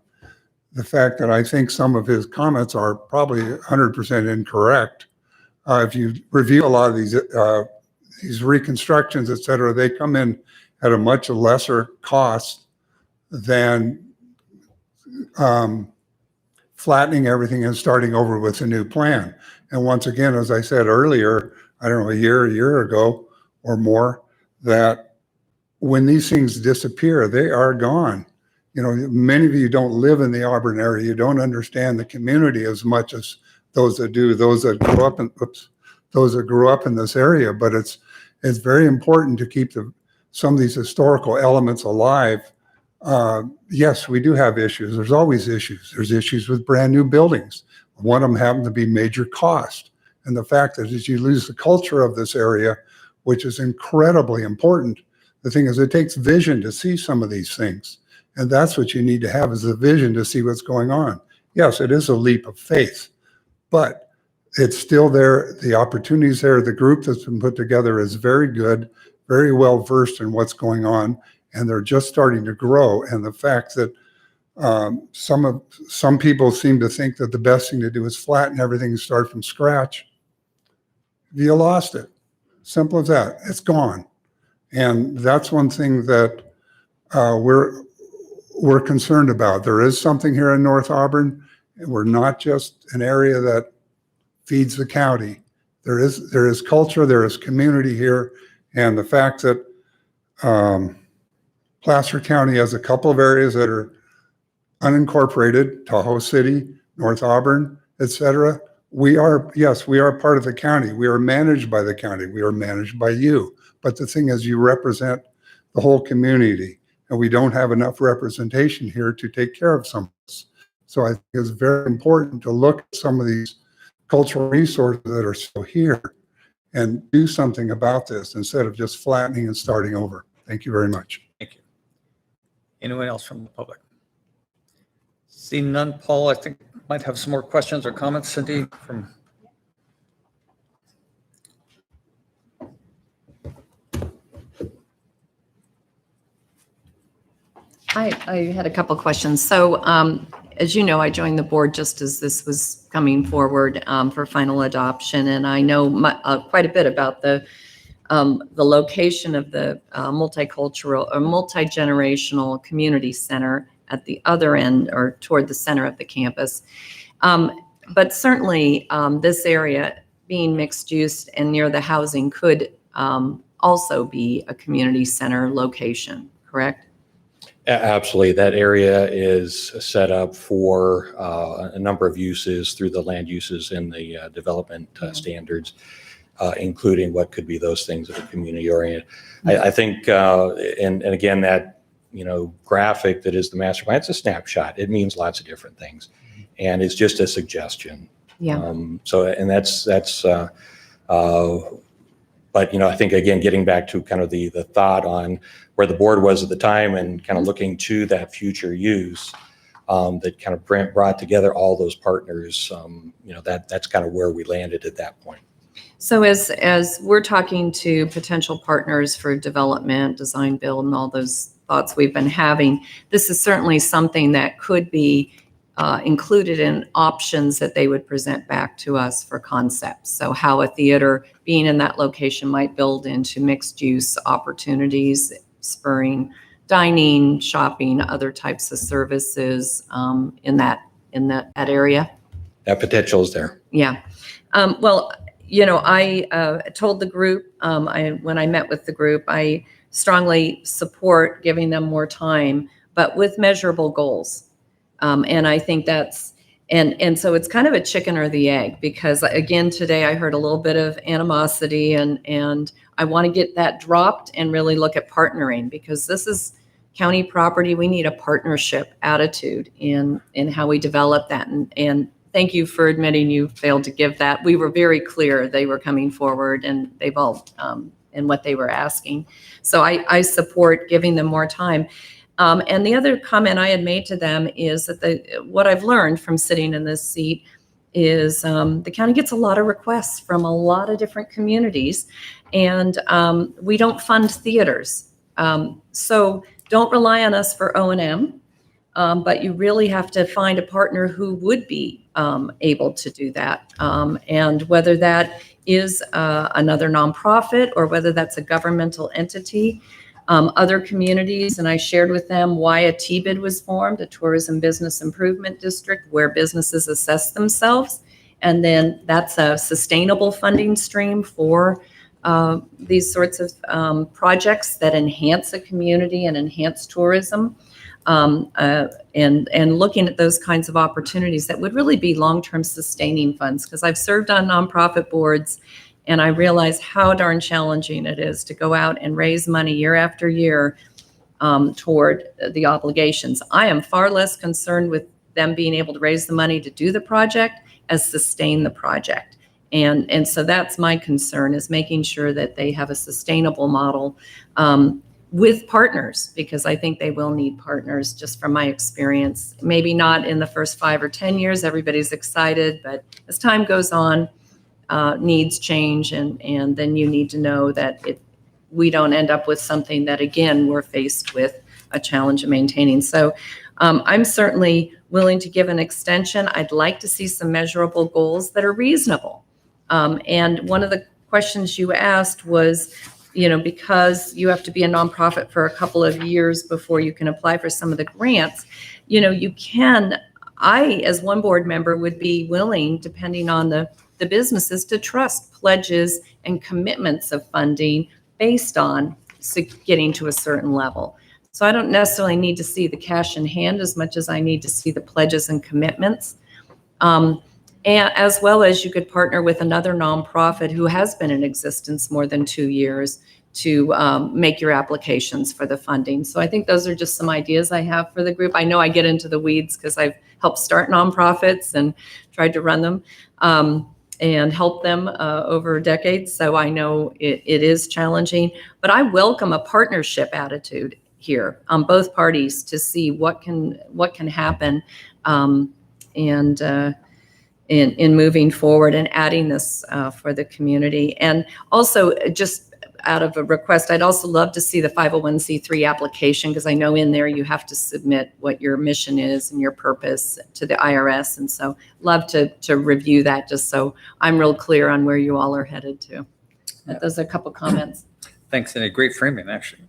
fact that I think some of his comments are probably 100% incorrect. If you review a lot of these reconstructions, et cetera, they come in at a much lesser cost than flattening everything and starting over with a new plan. And once again, as I said earlier, I don't know, a year ago or more, that when these things disappear, they are gone. Many of you don't live in the Auburn area. You don't understand the community as much as those that do, those that grew up in this area. But it's very important to keep some of these historical elements alive. Yes, we do have issues. There's always issues. There's issues with brand new buildings. One of them happened to be major cost. And the fact that as you lose the culture of this area, which is incredibly important, the thing is it takes vision to see some of these things. And that's what you need to have, is the vision to see what's going on. Yes, it is a leap of faith, but it's still there. The opportunity's there. The group that's been put together is very good, very well versed in what's going on, and they're just starting to grow. And the fact that some people seem to think that the best thing to do is flatten everything and start from scratch. You lost it. Simple as that. It's gone. And that's one thing that we're concerned about. There is something here in North Auburn, and we're not just an area that feeds the county. There is culture, there is community here, and the fact that Placer County has a couple of areas that are unincorporated, Tahoe City, North Auburn, etc. We are part of the county. We are managed by the county. We are managed by you. But the thing is, you represent the whole community, and we don't have enough representation here to take care of some of this. So I think it's very important to look at some of these cultural resources that are still here and do something about this instead of just flattening and starting over. Thank you very much. Thank you. Anyone else from the public? Seeing none, Paul, I think might have some more questions or comments. Cindy from. I had a couple questions. So as you know, I joined the board just as this was coming forward for final adoption. And I know quite a bit about the location of the multicultural or multi-generational community center at the other end or toward the center of the campus. But certainly this area being mixed use and near the housing could also be a community center location, correct? Absolutely. That area is set up for a number of uses through the land uses and the development standards, including what could be those things that are community oriented. I think, and again, that, graphic that is the master plan, it's a snapshot. It means lots of different things. And it's just a suggestion. Yeah. And that's but, I think, again, getting back to kind of the thought on where the board was at the time and kind of looking to that future use, that kind of brought together all those partners, that's kind of where we landed at that point. So as we're talking to potential partners for development, design, build, and all those thoughts we've been having, this is certainly something that could be included in options that they would present back to us for concepts. So how a theater being in that location might build into mixed use opportunities, spurring dining, shopping, other types of services in that area. That potential is there. Yeah. Well, I told the group when I met with the group, I strongly support giving them more time, but with measurable goals. And I think and so it's kind of a chicken or the egg, because again, today I heard a little bit of animosity and I want to get that dropped and really look at partnering, because this is county property. We need a partnership attitude in how we develop that. And thank you for admitting you failed to give that. We were very clear they were coming forward and they've all, and what they were asking. So I support giving them more time. And the other comment I had made to them is that what I've learned from sitting in this seat is the county gets a lot of requests from a lot of different communities, and we don't fund theaters. So don't rely on us for O&M, but you really have to find a partner who would be able to do that. And whether that is another nonprofit or whether that's a governmental entity, other communities, and I shared with them why a TBID was formed, a Tourism Business Improvement District, where businesses assess themselves. And then that's a sustainable funding stream for these sorts of projects that enhance a community and enhance tourism. And looking at those kinds of opportunities that would really be long-term sustaining funds, because I've served on nonprofit boards and I realize how darn challenging it is to go out and raise money year after year toward the obligations. I am far less concerned with them being able to raise the money to do the project as sustain the project. And so that's my concern, is making sure that they have a sustainable model with partners, because I think they will need partners, just from my experience. Maybe not in the first 5 or 10 years, everybody's excited, but as time goes on, needs change, and then you need to know that we don't end up with something that, again, we're faced with a challenge of maintaining. So I'm certainly willing to give an extension. I'd like to see some measurable goals that are reasonable. And one of the questions you asked was, because you have to be a nonprofit for a couple of years before you can apply for some of the grants, I, as one board member, would be willing, depending on the businesses, to trust pledges and commitments of funding based on getting to a certain level. So I don't necessarily need to see the cash in hand as much as I need to see the pledges and commitments. And as well as you could partner with another nonprofit who has been in existence more than 2 years to make your applications for the funding. So I think those are just some ideas I have for the group. I know I get into the weeds because I've helped start nonprofits and tried to run them and help them over decades. So I know it is challenging, but I welcome a partnership attitude here on both parties to see what can happen and in moving forward and adding this for the community. And also, just out of a request, I'd also love to see the 501c3 application, because I know in there you have to submit what your mission is and your purpose to the IRS. And so love to review that, just so I'm real clear on where you all are headed to. Those are a couple comments. Thanks, and a great framing, actually.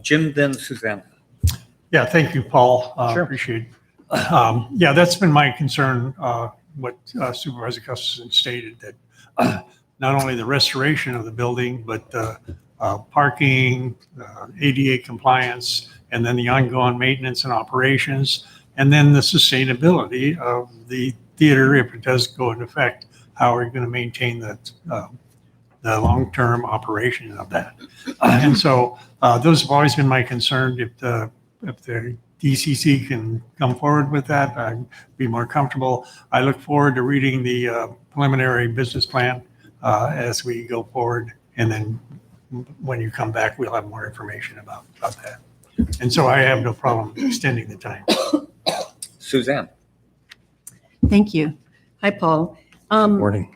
Jim, then Suzanne. Yeah, thank you, Paul. Sure. Appreciate it. Yeah, that's been my concern, what Supervisor Gustafson stated, that not only the restoration of the building, but parking, ADA compliance, and then the ongoing maintenance and operations, and then the sustainability of the theater if it does go into effect. How are you going to maintain the long-term operation of that? And so those have always been my concern. If the DCC can come forward with that, I'd be more comfortable. I look forward to reading the preliminary business plan as we go forward. And then when you come back, we'll have more information about that. And so I have no problem extending the time. Suzanne. Thank you. Hi, Paul. Morning.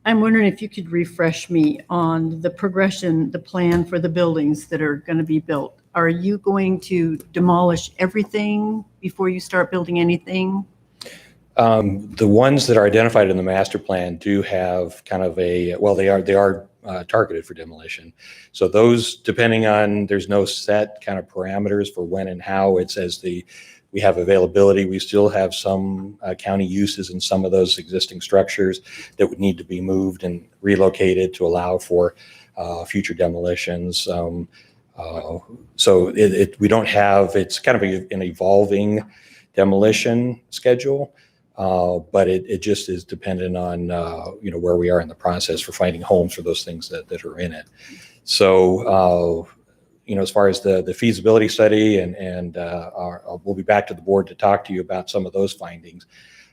I'm wondering if you could refresh me on the progression, the plan for the buildings that are going to be built. Are you going to demolish everything before you start building anything? The ones that are identified in the master plan do have kind of a, well, they are targeted for demolition. So those, depending on, there's no set kind of parameters for when and how. It's as we have availability. We still have some county uses in some of those existing structures that would need to be moved and relocated to allow for future demolitions. So we don't have, it's kind of an evolving demolition schedule, but it just is dependent on where we are in the process for finding homes for those things that are in it. So as far as the feasibility study and we'll be back to the board to talk to you about some of those findings.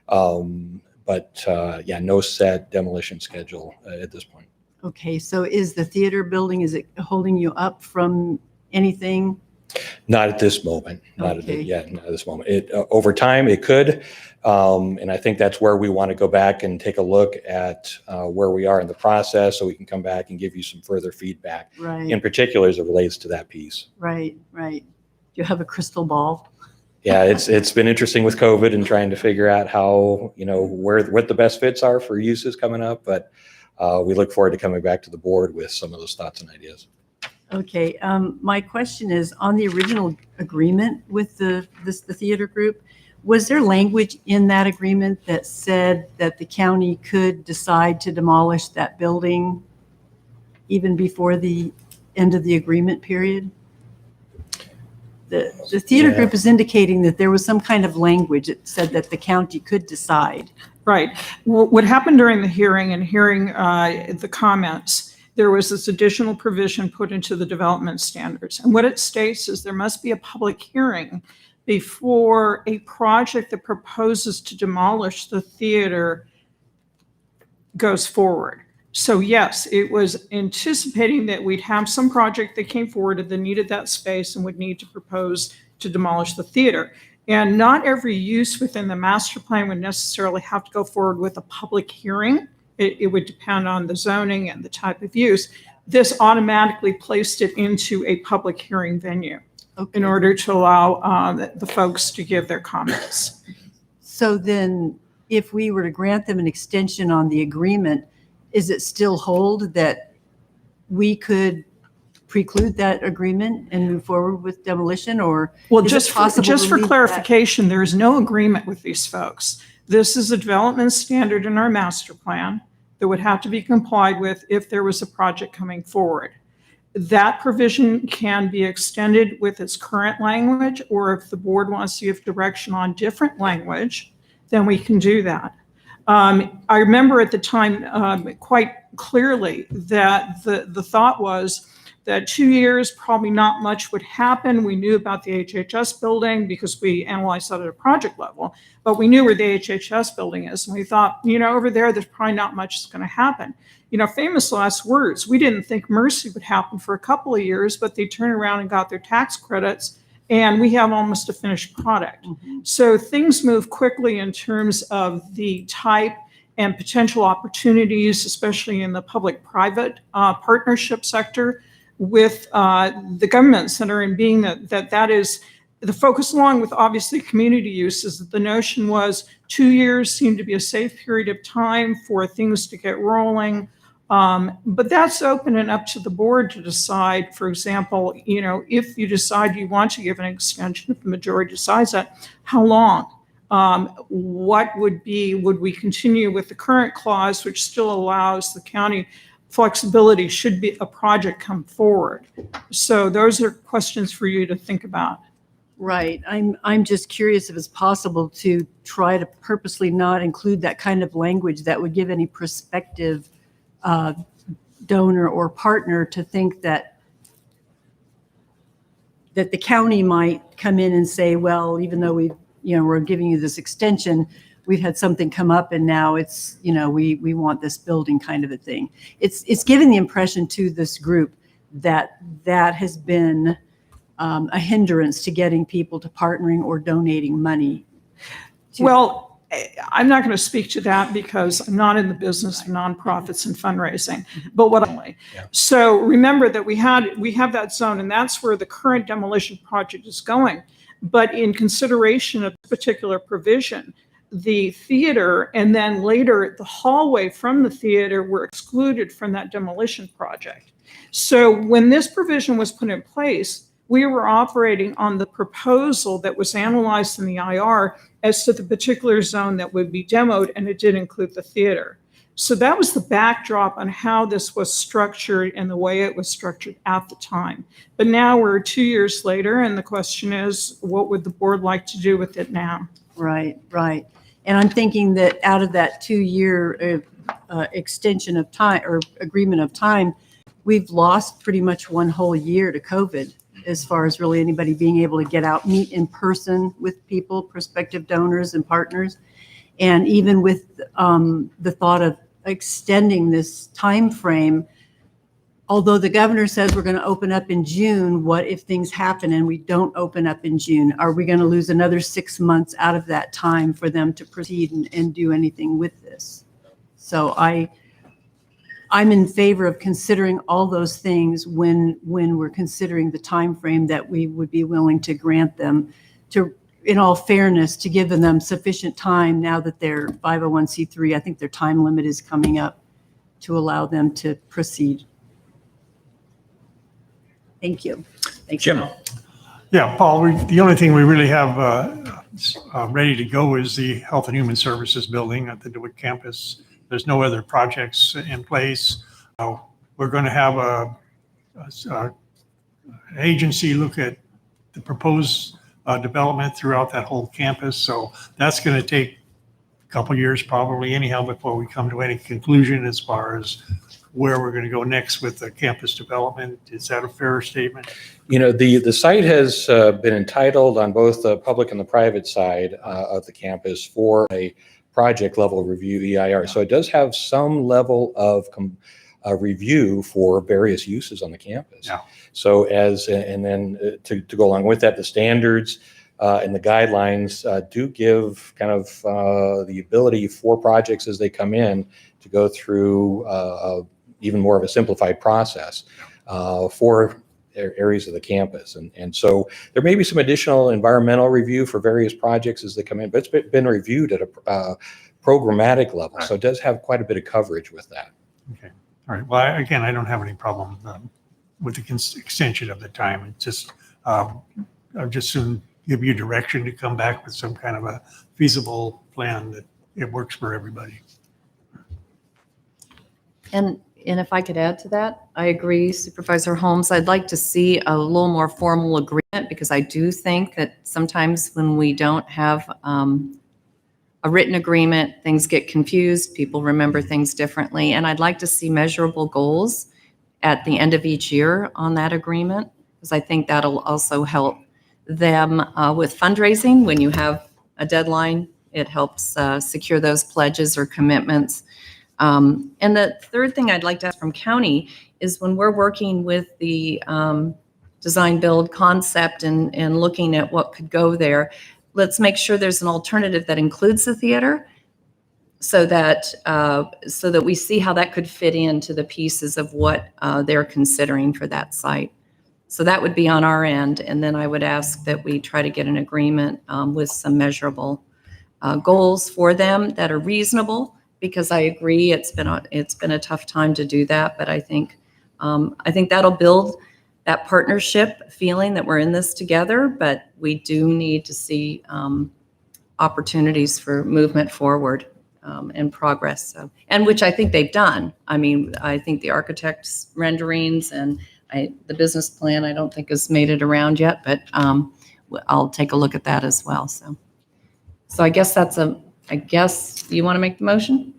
But yeah, no set demolition schedule at this point. Okay, so is the theater building, is it holding you up from anything? Not at this moment. Not at Okay. this moment. Over time, it could. And I think that's where we want to go back and take a look at where we are in the process so we can come back and give you some further feedback. Right. In particular, as it relates to that piece. Right. Do you have a crystal ball? Yeah, it's been interesting with COVID and trying to figure out how, what the best fits are for uses coming up. But we look forward to coming back to the board with some of those thoughts and ideas. Okay, my question is, on the original agreement with the theater group, was there language in that agreement that said that the county could decide to demolish that building even before the end of the agreement period? The theater group is indicating that there was some kind of language that said that the county could decide. Right. What happened during the hearing and hearing the comments, there was this additional provision put into the development standards. And what it states is there must be a public hearing before a project that proposes to demolish the theater goes forward. So yes, it was anticipating that we'd have some project that came forward that needed that space and would need to propose to demolish the theater. And not every use within the master plan would necessarily have to go forward with a public hearing. It would depend on the zoning and the type of use. This automatically placed it into a public hearing venue in order to allow the folks to give their comments. So then if we were to grant them an extension on the agreement, is it still hold that we could preclude that agreement and move forward with demolition, or well, is just it possible just to for leave clarification, there is no agreement with these folks. This is a development standard in our master plan that would have to be complied with if there was a project coming forward. That provision can be extended with its current language, or if the board wants to give direction on different language, then we can do that. I remember at the time quite clearly that the thought was that 2 years, probably not much would happen. We knew about the HHS building because we analyzed that at a project level, but we knew where the HHS building is. And we thought, over there's probably not much that's going to happen. Famous last words, we didn't think Mercy would happen for a couple of years, but they turned around and got their tax credits, and we have almost a finished product. So things move quickly in terms of the type and potential opportunities, especially in the public-private partnership sector with the government center, and being that is the focus, along with obviously community uses. The notion was 2 years seemed to be a safe period of time for things to get rolling. But that's open and up to the board to decide. For example, if you decide you want to give an extension, if the majority decides that, how long? What would we continue with the current clause, which still allows the county flexibility should be a project come forward? So those are questions for you to think about. Right. I'm just curious if it's possible to try to purposely not include that kind of language that would give any prospective donor or partner to think that the county might come in and say, well, even though we're giving you this extension, we've had something come up and now it's, we want this building, kind of a thing. It's giving the impression to this group that has been a hindrance to getting people to partnering or donating money. Well, I'm not going to speak to that because I'm not in the business of nonprofits and fundraising. But so remember that we have that zone, and that's where the current demolition project is going. But in consideration of particular provision, the theater and then later the hallway from the theater were excluded from that demolition project. So when this provision was put in place, we were operating on the proposal that was analyzed in the IR as to the particular zone that would be demoed, and it did include the theater. So that was the backdrop on how this was structured and the way it was structured at the time. But now we're 2 years later, and the question is, what would the board like to do with it now? Right. And I'm thinking that out of that 2-year extension of time or agreement of time, we've lost pretty much 1 whole year to COVID, as far as really anybody being able to get out, meet in person with people, prospective donors and partners. And even with the thought of extending this time frame, although the governor says we're going to open up in June, what if things happen and we don't open up in June? Are we going to lose another 6 months out of that time for them to proceed and do anything with this? So I'm in favor of considering all those things when we're considering the time frame that we would be willing to grant them, to, in all fairness, to give them sufficient time now that they're 501c3. I think their time limit is coming up, to allow them to proceed. Thank you. Thanks, Jim. Paul. Yeah, Paul, the only thing we really have ready to go is the Health and Human Services building at the DeWitt campus. There's no other projects in place. We're going to have an agency look at the proposed development throughout that whole campus. So that's going to take a couple years probably anyhow before we come to any conclusion as far as where we're going to go next with the campus development. Is that a fair statement? The site has been entitled on both the public and the private side of the campus for a project level review, EIR. So it does have some level of review for various uses on the campus. Yeah. So to go along with that, the standards and the guidelines do give kind of the ability for projects as they come in to go through even more of a simplified process for areas of the campus. And so there may be some additional environmental review for various projects as they come in, but it's been reviewed at a programmatic level. So it does have quite a bit of coverage with that. Okay. All right. Well, again, I don't have any problem with the extension of the time. It's just, I'll just soon give you direction to come back with some kind of a feasible plan that it works for everybody. And if I could add to that, I agree, Supervisor Holmes. I'd like to see a little more formal agreement, because I do think that sometimes when we don't have a written agreement, things get confused, people remember things differently, and I'd like to see measurable goals at the end of each year on that agreement, because I think that'll also help them with fundraising. When you have a deadline, it helps secure those pledges or commitments. And the third thing I'd like to ask from county is when we're working with the design build concept and looking at what could go there, let's make sure there's an alternative that includes the theater so that we see how that could fit into the pieces of what they're considering for that site. So that would be on our end. And then I would ask that we try to get an agreement with some measurable goals for them that are reasonable, because I agree it's been a tough time to do that. But I think that'll build that partnership feeling that we're in this together, but we do need to see opportunities for movement forward and progress. So, and which I think they've done. I mean, I think the architect's renderings and the business plan, I don't think has made it around yet, but I'll take a look at that as well. So I guess I guess you want to make the motion?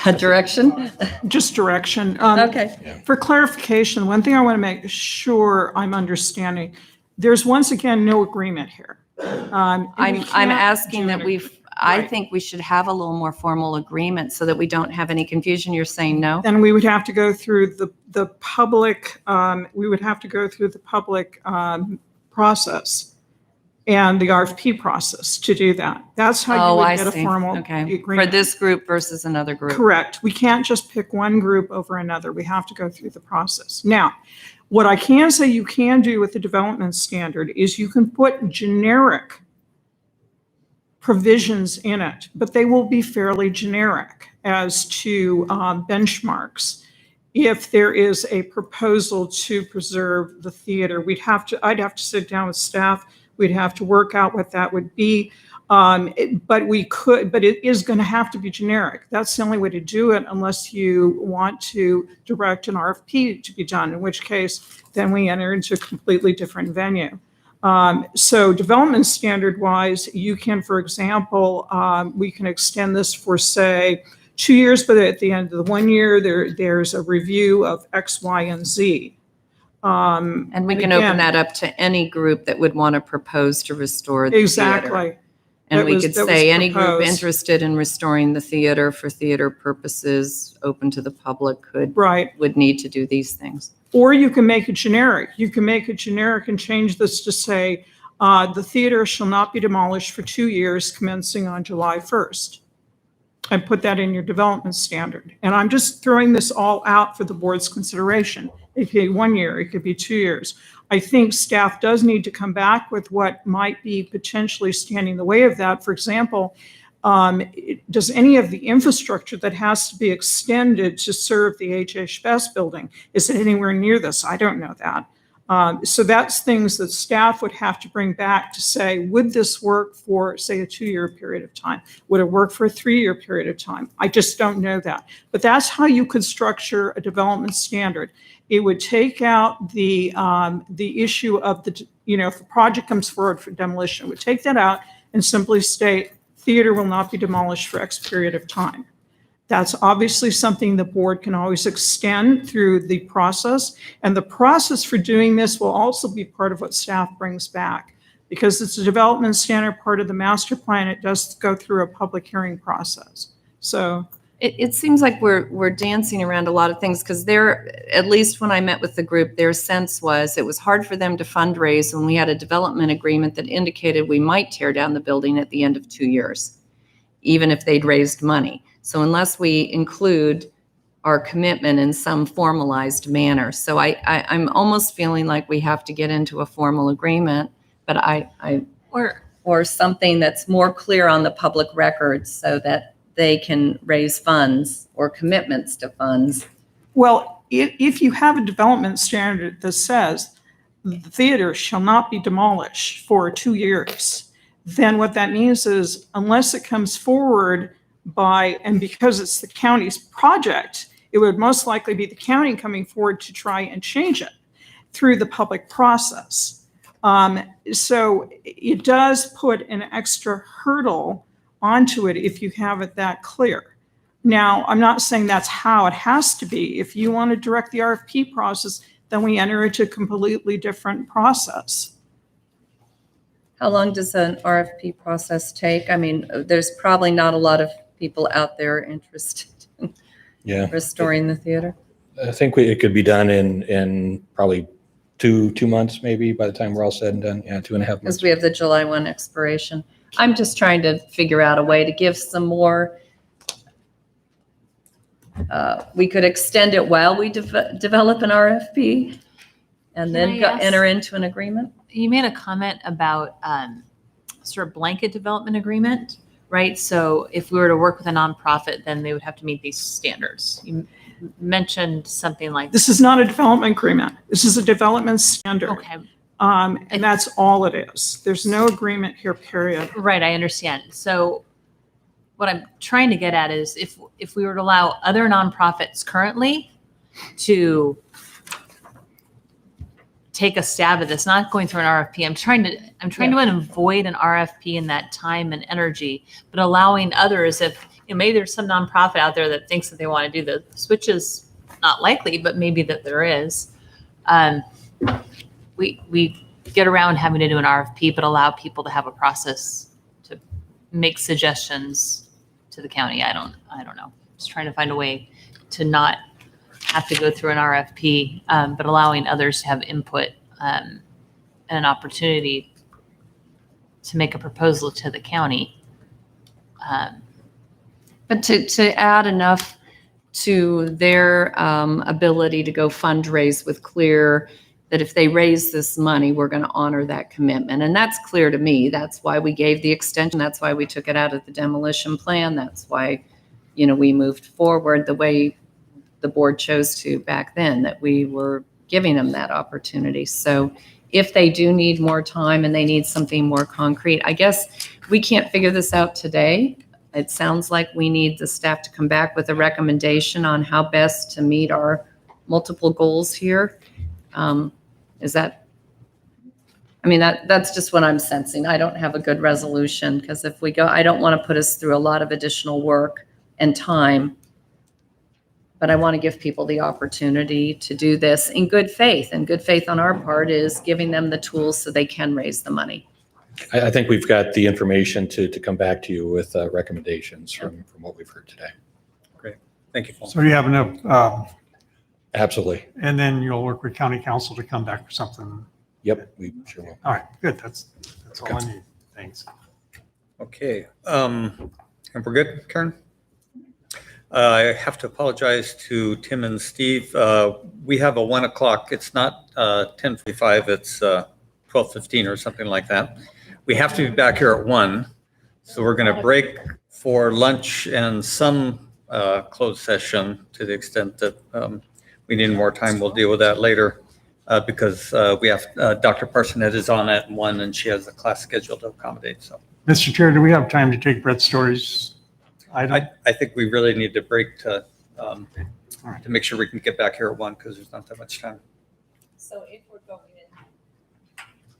A direction? Just direction. Okay. For clarification, one thing I want to make sure I'm understanding, there's once again no agreement here. I'm asking that I think we should have a little more formal agreement so that we don't have any confusion. You're saying no? Then we would have to go through the public, process and the RFP process to do that. That's how you would get a formal agreement. For this group versus another group. Correct. We can't just pick one group over another. We have to go through the process. Now, what I can say you can do with the development standard is you can put generic provisions in it, but they will be fairly generic as to benchmarks. If there is a proposal to preserve the theater, I'd have to sit down with staff. We'd have to work out what that would be. But it is going to have to be generic. That's the only way to do it, unless you want to direct an RFP to be done, in which case then we enter into a completely different venue. So development standard wise, you can, for example, we can extend this for, say, 2 years, but at the end of the 1 year, there's a review of X, Y, and Z. And we can open that up to any group that would want to propose to restore the theater. Exactly. And we could say any group interested in restoring the theater for theater purposes, open to the public, would need to do these things. Or you can make it generic. You can make it generic and change this to say, the theater shall not be demolished for 2 years commencing on July 1st. And put that in your development standard. And I'm just throwing this all out for the board's consideration. It could be 1 year, it could be 2 years. I think staff does need to come back with what might be potentially standing in the way of that. For example, does any of the infrastructure that has to be extended to serve the H.H. Best building, is it anywhere near this? I don't know that. So that's things that staff would have to bring back to say, would this work for, say, a 2-year period of time? Would it work for a 3-year period of time? I just don't know that. But that's how you could structure a development standard. It would take out the issue of if a project comes forward for demolition, it would take that out and simply state, theater will not be demolished for X period of time. That's obviously something the board can always extend through the process. And the process for doing this will also be part of what staff brings back. Because it's a development standard part of the master plan, it does go through a public hearing process. So it seems like we're dancing around a lot of things, because at least when I met with the group, their sense was it was hard for them to fundraise when we had a development agreement that indicated we might tear down the building at the end of 2 years, even if they'd raised money. So unless we include our commitment in some formalized manner. So I'm almost feeling like we have to get into a formal agreement, but or something that's more clear on the public record so that they can raise funds or commitments to funds. Well, if you have a development standard that says the theater shall not be demolished for 2 years, then what that means is unless it comes forward and because it's the county's project, it would most likely be the county coming forward to try and change it through the public process. So it does put an extra hurdle onto it if you have it that clear. Now, I'm not saying that's how it has to be. If you want to direct the RFP process, then we enter into a completely different process. How long does an RFP process take? I mean, there's probably not a lot of people out there interested in Yeah. restoring the theater. I think it could be done in probably two months, maybe, by the time we're all said and done. Yeah, 2.5 months. Because we have the July 1 expiration. I'm just trying to figure out a way to give some more. We could extend it while we develop an RFP and then Can I ask- enter into an agreement. You made a comment about sort of blanket development agreement, right? So if we were to work with a nonprofit, then they would have to meet these standards. You mentioned something like. This is not a development agreement. This is a development standard. Okay. And that's all it is. There's no agreement here, period. Right, I understand. So what I'm trying to get at is if we were to allow other nonprofits currently to take a stab at this, not going through an RFP. I'm trying to avoid an RFP in that time and energy, but allowing others, if maybe there's some nonprofit out there that thinks that they want to do the switch is not likely, but maybe that there is. We get around having to do an RFP, but allow people to have a process to make suggestions to the county. I don't know. Just trying to find a way to not have to go through an RFP, but allowing others to have input and an opportunity to make a proposal to the county. But to add enough to their ability to go fundraise with clear that if they raise this money, we're going to honor that commitment. And that's clear to me. That's why we gave the extension. That's why we took it out of the demolition plan. That's why, we moved forward the way the board chose to back then, that we were giving them that opportunity. So if they do need more time and they need something more concrete, I guess we can't figure this out today. It sounds like we need the staff to come back with a recommendation on how best to meet our multiple goals here. That's just what I'm sensing. I don't have a good resolution because if we go, I don't want to put us through a lot of additional work and time, but I want to give people the opportunity to do this in good faith. And good faith on our part is giving them the tools so they can raise the money. I think we've got the information to come back to you with recommendations from what we've heard today. Great. Thank you, Paul. So you have enough, Absolutely. and then you'll work with county council to come back with something. Yep, we sure will. All right, good. That's all I need. Thanks. Okay. And we're good, Karen? I have to apologize to Tim and Steve. We have a 1 o'clock. It's not 10:45. It's 12:15 or something like that. We have to be back here at 1. So we're going to break for lunch and some closed session to the extent that we need more time. We'll deal with that later because we have Dr. Parsonet is on at 1 and she has a class scheduled to accommodate. So, Mr. Chair, do we have time to take Brett's stories? I think we really need to break to make sure we can get back here at 1 because there's not that much time. So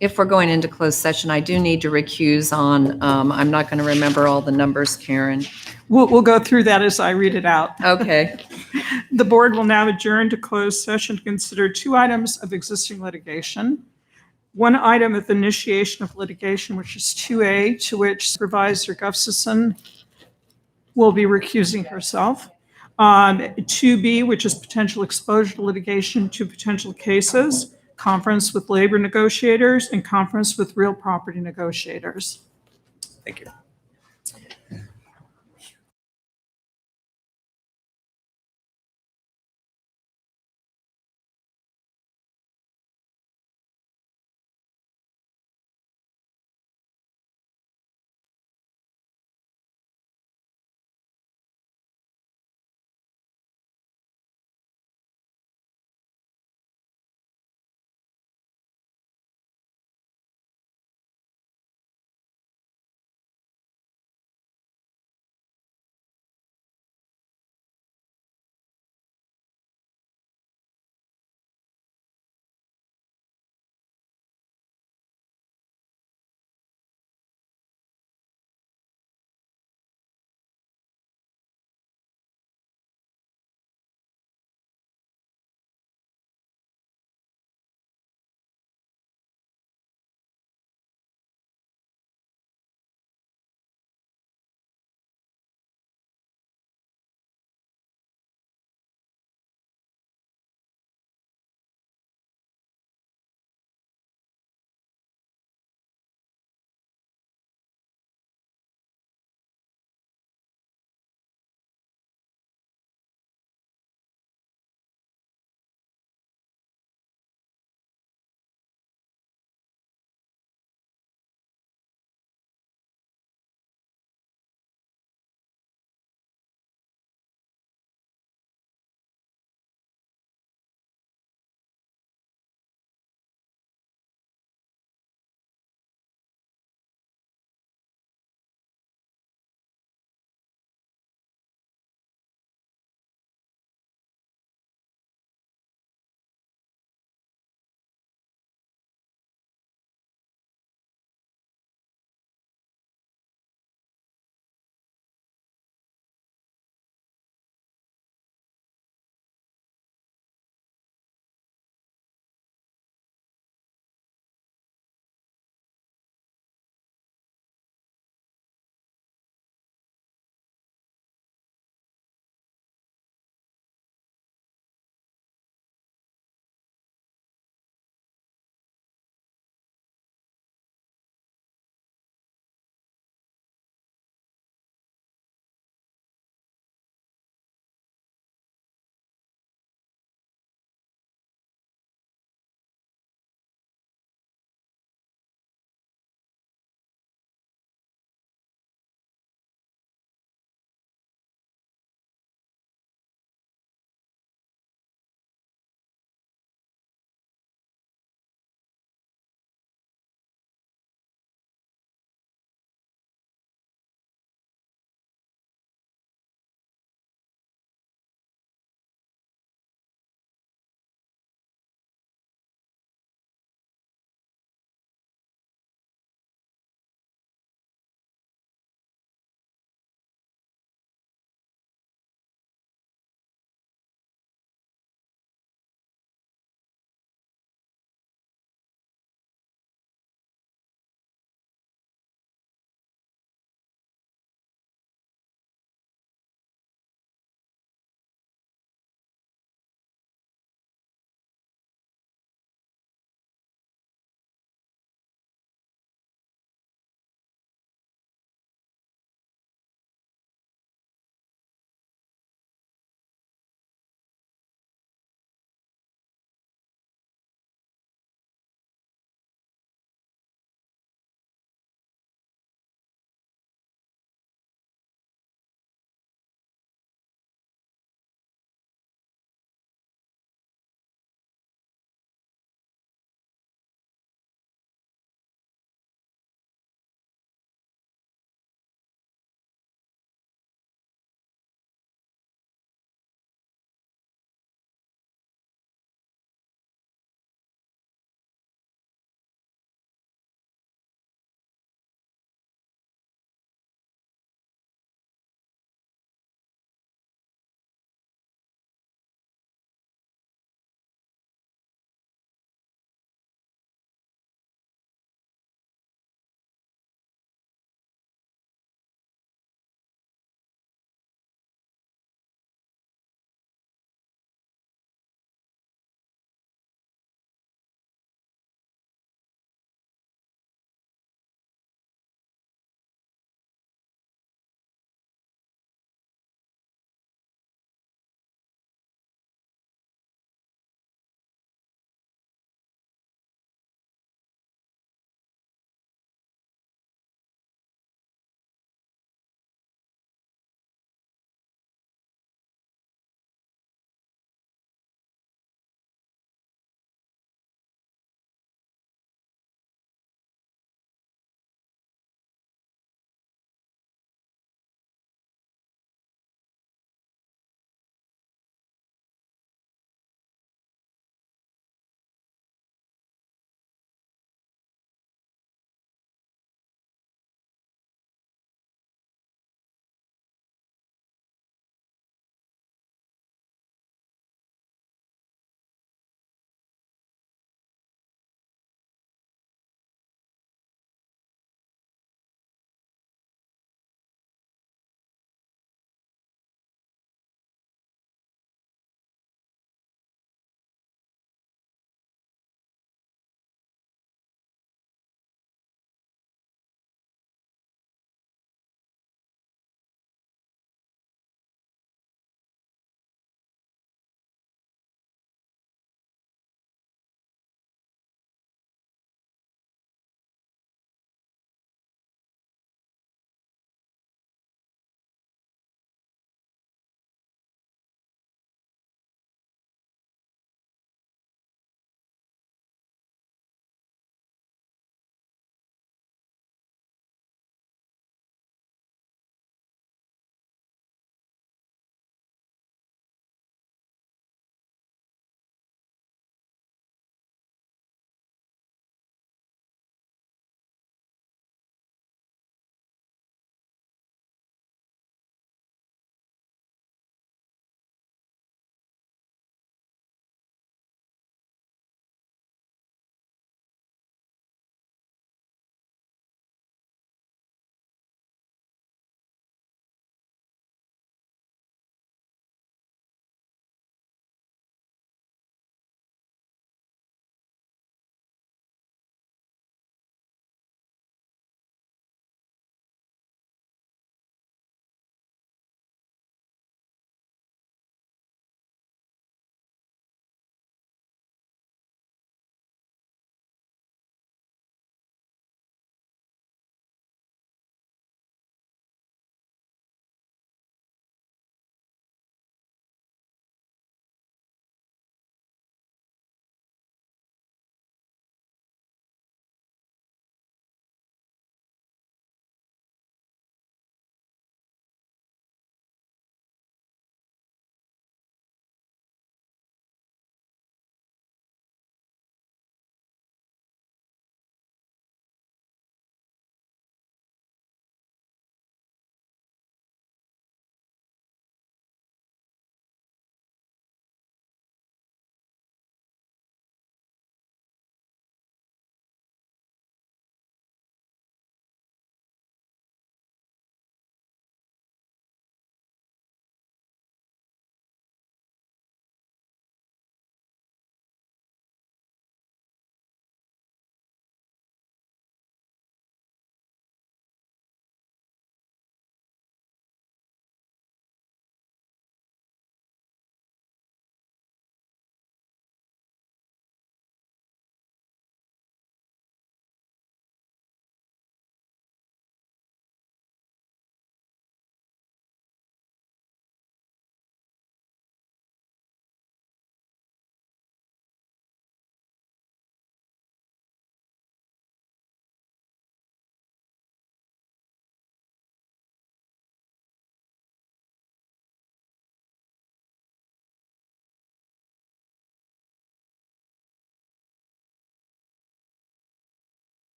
if we're going into closed session, I do need to recuse on, I'm not going to remember all the numbers, Karen. We'll go through that as I read it out. Okay. The board will now adjourn to closed session to consider 2 items of existing litigation. 1 item of initiation of litigation, which is 2A, to which Supervisor Gustafson will be recusing herself. 2B, which is potential exposure to litigation to potential cases, conference with labor negotiators, and conference with real property negotiators. Thank you.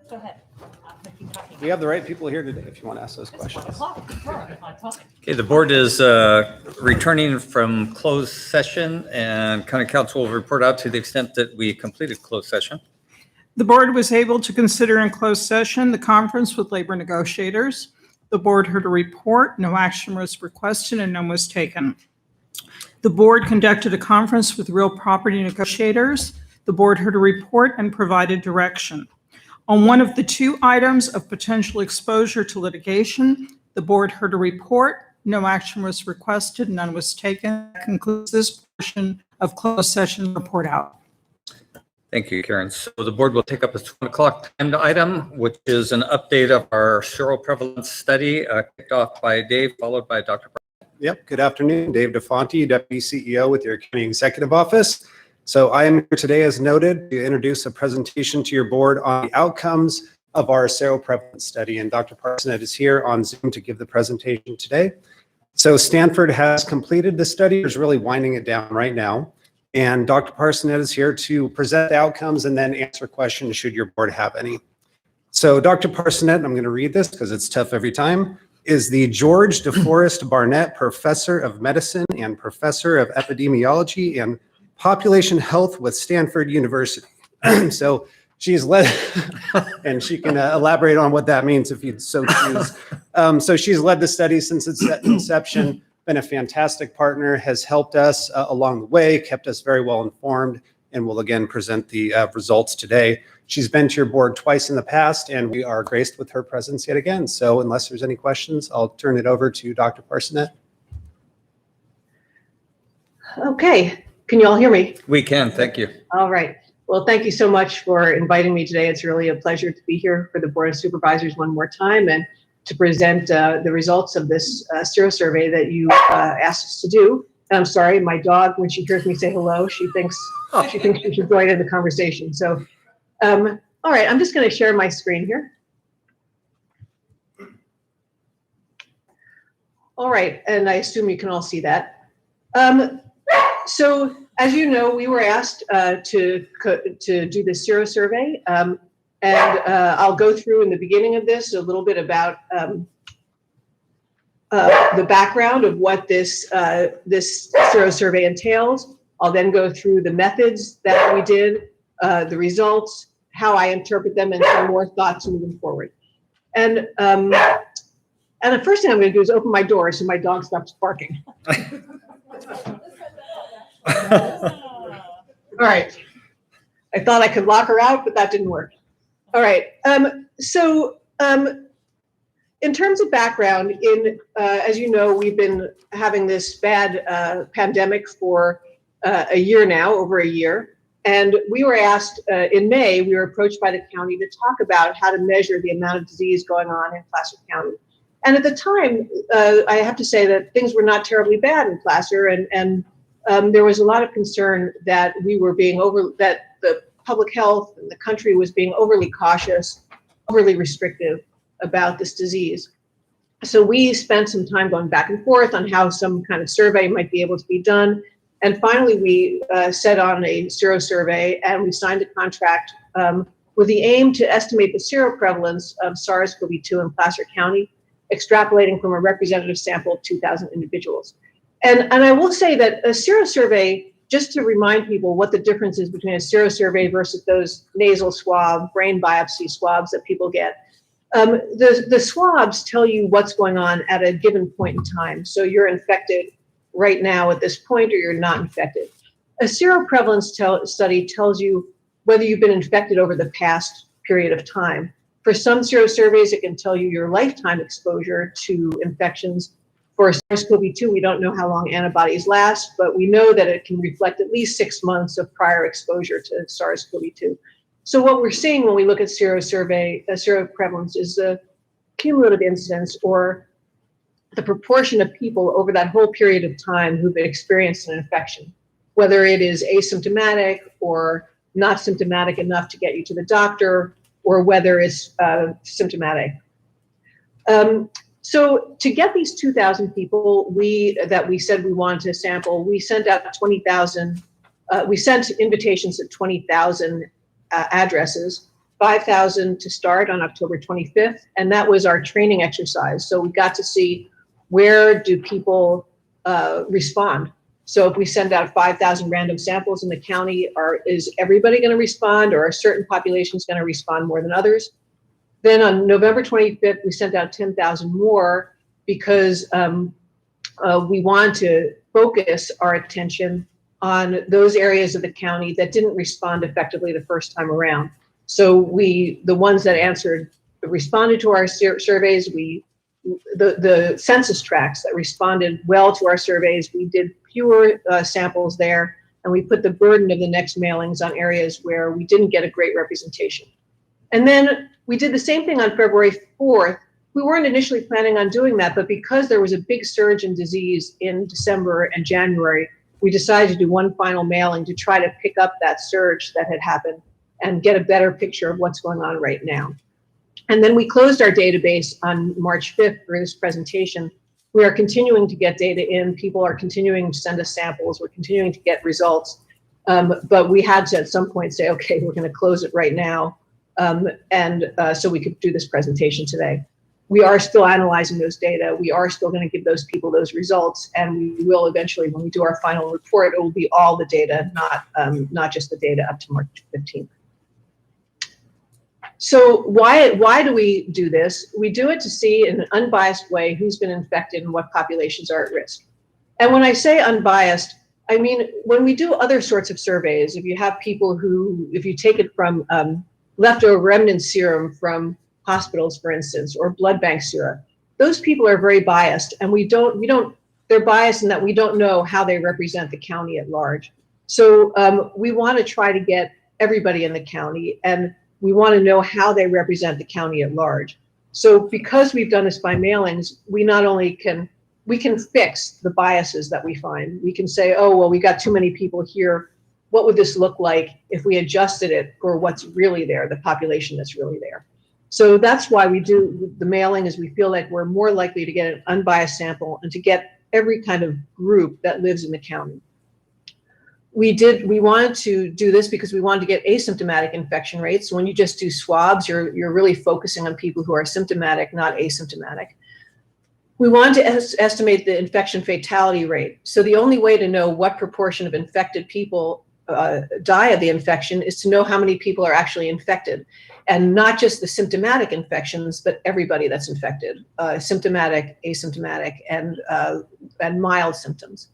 Go ahead. We have the right people here today if you want to ask those questions. Okay, the board is returning from closed session, and county council will report out to the extent that we completed closed session. The board was able to consider in closed session the conference with labor negotiators. The board heard a report, no action was requested, and none was taken. The board conducted a conference with real property negotiators. The board heard a report and provided direction. On one of the two items of potential exposure to litigation, the board heard a report, no action was requested, none was taken. That concludes this portion of closed session report out. Thank you, Karen. So the board will take up a 1 o'clock timed item, which is an update of our seroprevalence study, kicked off by Dave, followed by Dr. Yep. Good afternoon. Dave DeFonte, Deputy CEO with your County Executive Office. So I am here today, as noted, to introduce a presentation to your board on the outcomes of our seroprevalence study. And Dr. Parsonet is here on Zoom to give the presentation today. So Stanford has completed the study. It's really winding it down right now. And Dr. Parsonet is here to present the outcomes and then answer questions should your board have any. So Dr. Parsonet, I'm going to read this because it's tough every time, is the George DeForest Barnett Professor of Medicine and Professor of Epidemiology and Population Health with Stanford University. So she's led, and she can elaborate on what that means if you so choose. So she's led the study since its inception, been a fantastic partner, has helped us along the way, kept us very well informed, and will again present the results today. She's been to your board twice in the past, and we are graced with her presence yet again. So unless there's any questions, I'll turn it over to Dr. Parsonet. Okay. Can you all hear me? We can, thank you. All right. Well, thank you so much for inviting me today. It's really a pleasure to be here for the Board of Supervisors one more time and to present the results of this sero survey that you asked us to do. And I'm sorry, my dog, when she hears me say hello, she thinks she should join in the conversation. So, all right, I'm just going to share my screen here. All right, and I assume you can all see that. So as you know, we were asked to do the sero survey, and I'll go through in the beginning of this a little bit about the background of what this sero survey entails. I'll then go through the methods that we did, the results, how I interpret them, and some more thoughts moving forward. And the first thing I'm going to do is open my door so my dog stops barking. All right. I thought I could lock her out, but that didn't work. All right. In terms of background, as you know, we've been having this bad pandemic for a year now, over a year. And we were asked in May, we were approached by the county to talk about how to measure the amount of disease going on in Placer County. And at the time, I have to say that things were not terribly bad in Placer, and there was a lot of concern that that the public health and the country was being overly cautious, overly restrictive about this disease. So we spent some time going back and forth on how some kind of survey might be able to be done. And finally, we set on a sero survey, and we signed a contract with the aim to estimate the seroprevalence of SARS-CoV-2 in Placer County, extrapolating from a representative sample of 2,000 individuals. And I will say that a sero survey, just to remind people what the difference is between a sero survey versus those nasal swab, brain biopsy swabs that people get. The swabs tell you what's going on at a given point in time. So you're infected right now at this point, or you're not infected. A seroprevalence study tells you whether you've been infected over the past period of time. For some sero surveys, it can tell you your lifetime exposure to infections. For SARS-CoV-2, we don't know how long antibodies last, but we know that it can reflect at least 6 months of prior exposure to SARS-CoV-2. So what we're seeing when we look at seroprevalence is the cumulative incidence, or the proportion of people over that whole period of time who've experienced an infection, whether it is asymptomatic or not symptomatic enough to get you to the doctor, or whether it's symptomatic. So to get these 2,000 people that we said we wanted to sample, we sent out 20,000, we sent invitations to 20,000 addresses. 5,000 to start on October 25th, and that was our training exercise. So we got to see where do people respond. So if we send out 5,000 random samples in the county, is everybody going to respond, or are certain populations going to respond more than others? Then on November 25th, we sent out 10,000 more because we want to focus our attention on those areas of the county that didn't respond effectively the first time around. So the ones that responded to our surveys, the census tracts that responded well to our surveys, we did fewer samples there, and we put the burden of the next mailings on areas where we didn't get a great representation. And then we did the same thing on February 4th. We weren't initially planning on doing that, but because there was a big surge in disease in December and January, we decided to do one final mailing to try to pick up that surge that had happened and get a better picture of what's going on right now. And then we closed our database on March 5th for this presentation. We are continuing to get data in. People are continuing to send us samples. We're continuing to get results. But we had to at some point say, okay, we're going to close it right now. So we could do this presentation today. We are still analyzing those data. We are still going to give those people those results, and we will eventually, when we do our final report, it will be all the data, not just the data up to March 15th. So why do we do this? We do it to see in an unbiased way who's been infected and what populations are at risk. And when I say unbiased, I mean, when we do other sorts of surveys, if you have people if you take it from leftover remnant serum from hospitals, for instance, or blood bank sera, those people are very biased, and they're biased in that we don't know how they represent the county at large. So we want to try to get everybody in the county, and we want to know how they represent the county at large. So because we've done this by mailings, we not only we can fix the biases that we find. We can say, oh, well, we got too many people here. What would this look like if we adjusted it for what's really there, the population that's really there? So that's why we do the mailing, is we feel like we're more likely to get an unbiased sample and to get every kind of group that lives in the county. We wanted to do this because we wanted to get asymptomatic infection rates. So when you just do swabs, you're really focusing on people who are symptomatic, not asymptomatic. We wanted to estimate the infection fatality rate. So the only way to know what proportion of infected people die of the infection is to know how many people are actually infected, and not just the symptomatic infections, but everybody that's infected, symptomatic, asymptomatic, and mild symptoms.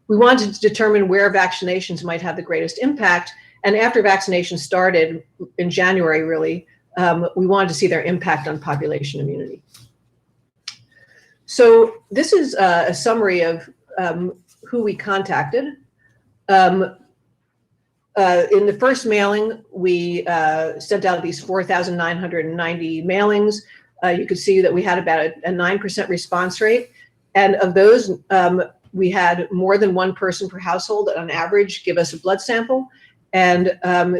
We wanted to determine where vaccinations might have the greatest impact, and after vaccination started in January, really, we wanted to see their impact on population immunity. So this is a summary of who we contacted. In the first mailing, we sent out these 4,990 mailings. You could see that we had about a 9% response rate. And of those, we had more than one person per household on average give us a blood sample. And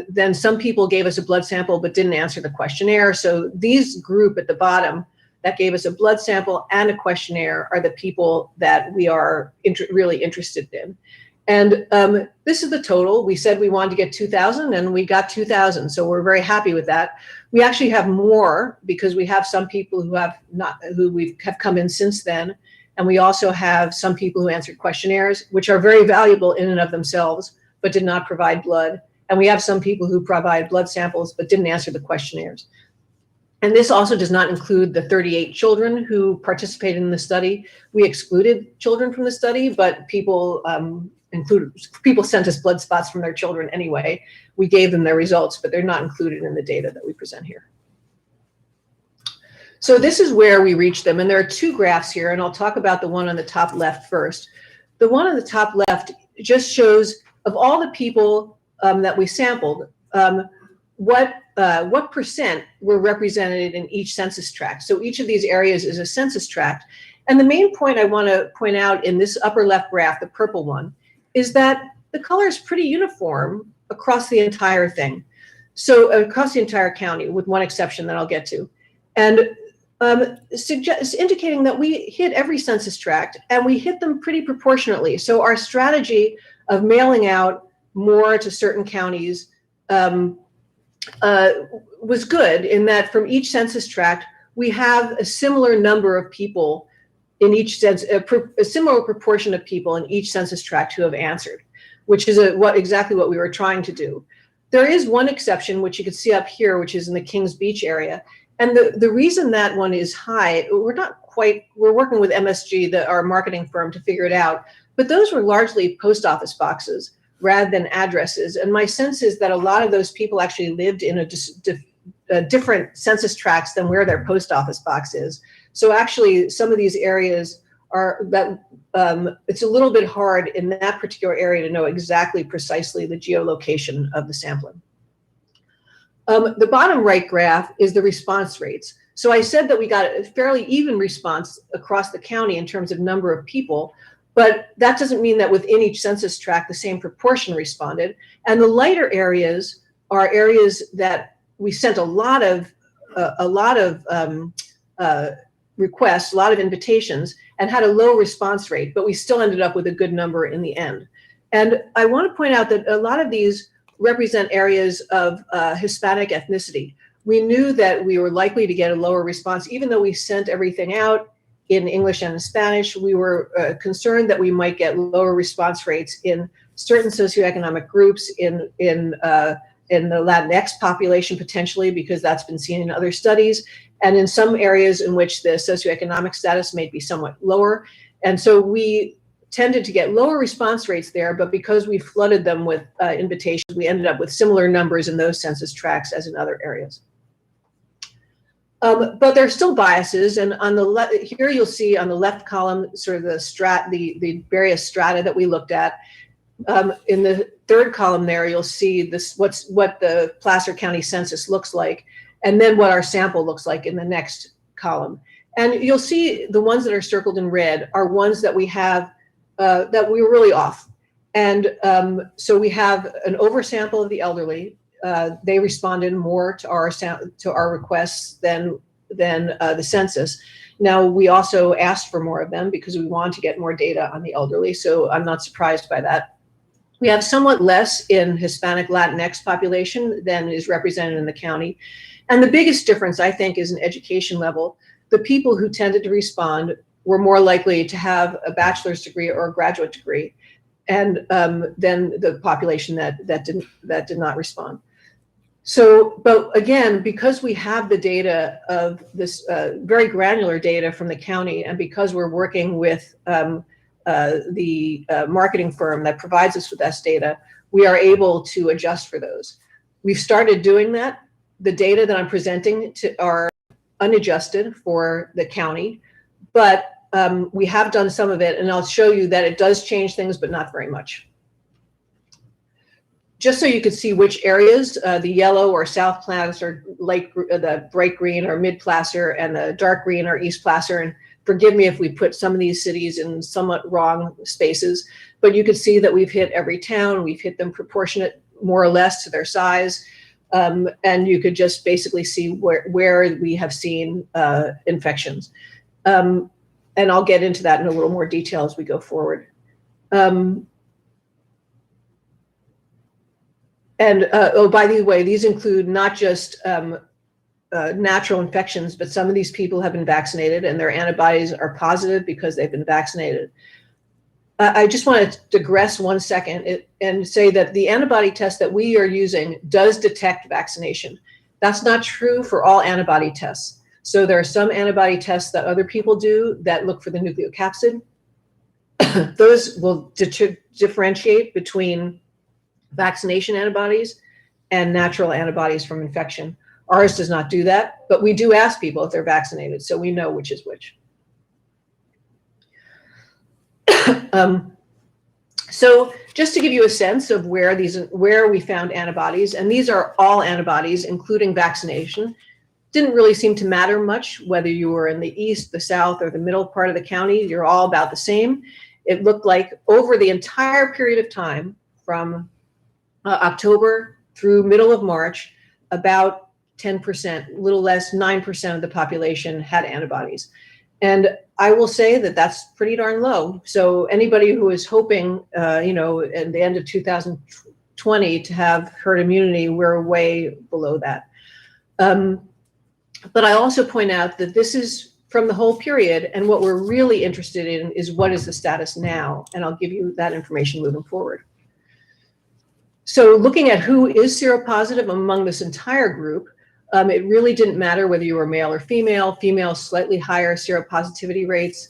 then some people gave us a blood sample but didn't answer the questionnaire. So these group at the bottom that gave us a blood sample and a questionnaire are the people that we are really interested in. And this is the total. We said we wanted to get 2,000, and we got 2,000. So we're very happy with that. We actually have more because we have some people who have come in since then. And we also have some people who answered questionnaires, which are very valuable in and of themselves, but did not provide blood. And we have some people who provide blood samples, but didn't answer the questionnaires. And this also does not include the 38 children who participated in the study. We excluded children from the study, but people sent us blood spots from their children anyway. We gave them their results, but they're not included in the data that we present here. So this is where we reach them. And there are two graphs here, and I'll talk about the one on the top left first. The one on the top left just shows, of all the people that we sampled, what percent were represented in each census tract. So each of these areas is a census tract. And the main point I want to point out in this upper left graph, the purple one, is that the color is pretty uniform across the entire thing. So across the entire county, with one exception that I'll get to. And indicating that we hit every census tract, and we hit them pretty proportionately. So our strategy of mailing out more to certain counties was good in that from each census tract, we have a similar number of people in each a similar proportion of people in each census tract who have answered, which is exactly what we were trying to do. There is one exception, which you can see up here, which is in the Kings Beach area. And the reason that one is high, we're working with MSG, our marketing firm, to figure it out. But those were largely post office boxes rather than addresses. And my sense is that a lot of those people actually lived in different census tracts than where their post office box is. So actually, some of these areas it's a little bit hard in that particular area to know exactly precisely the geolocation of the sampling. The bottom right graph is the response rates. So I said that we got a fairly even response across the county in terms of number of people, but that doesn't mean that within each census tract the same proportion responded. And the lighter areas are areas that we sent a lot of requests, a lot of invitations, and had a low response rate, but we still ended up with a good number in the end. And I want to point out that a lot of these represent areas of Hispanic ethnicity. We knew that we were likely to get a lower response, even though we sent everything out in English and in Spanish. We were concerned that we might get lower response rates in certain socioeconomic groups, in the Latinx population potentially, because that's been seen in other studies, and in some areas in which the socioeconomic status may be somewhat lower. And so we tended to get lower response rates there, but because we flooded them with invitations, we ended up with similar numbers in those census tracts as in other areas. But there are still biases, and on the left here you'll see on the left column sort of the various strata that we looked at. In the third column there, you'll see what the Placer County census looks like, and then what our sample looks like in the next column. And you'll see the ones that are circled in red are ones that we have that we were really off. And so we have an oversample of the elderly. They responded more to our requests than the census. Now, we also asked for more of them because we want to get more data on the elderly, so I'm not surprised by that. We have somewhat less in Hispanic Latinx population than is represented in the county. And the biggest difference, I think, is in education level. The people who tended to respond were more likely to have a bachelor's degree or a graduate degree, and than the population that did not respond. So, but again, because we have the data of this very granular data from the county, and because we're working with the marketing firm that provides us with this data, we are able to adjust for those. We've started doing that. The data that I'm presenting are unadjusted for the county, but we have done some of it, and I'll show you that it does change things, but not very much. Just so you could see which areas, the yellow or South Placer, the bright green or Mid Placer, and the dark green or East Placer. And forgive me if we put some of these cities in somewhat wrong spaces, but you can see that we've hit every town. We've hit them proportionate more or less to their size. And you could just basically see where we have seen infections. And I'll get into that in a little more detail as we go forward. Oh, by the way, these include not just natural infections, but some of these people have been vaccinated and their antibodies are positive because they've been vaccinated. I just want to digress 1 second and say that the antibody test that we are using does detect vaccination. That's not true for all antibody tests. So there are some antibody tests that other people do that look for the nucleocapsid. Those will differentiate between vaccination antibodies and natural antibodies from infection. Ours does not do that, but we do ask people if they're vaccinated, so we know which is which. So just to give you a sense of where we found antibodies, and these are all antibodies, including vaccination. Didn't really seem to matter much whether you were in the east, the south, or the middle part of the county. You're all about the same. It looked like over the entire period of time from October through middle of March, about 10%, a little less, 9% of the population had antibodies. And I will say that that's pretty darn low. So anybody who is hoping, at the end of 20 to have herd immunity, we're way below that. But I also point out that this is from the whole period, and what we're really interested in is what is the status now, and I'll give you that information moving forward. So looking at who is seropositive among this entire group, it really didn't matter whether you were male or female. Female, slightly higher seropositivity rates.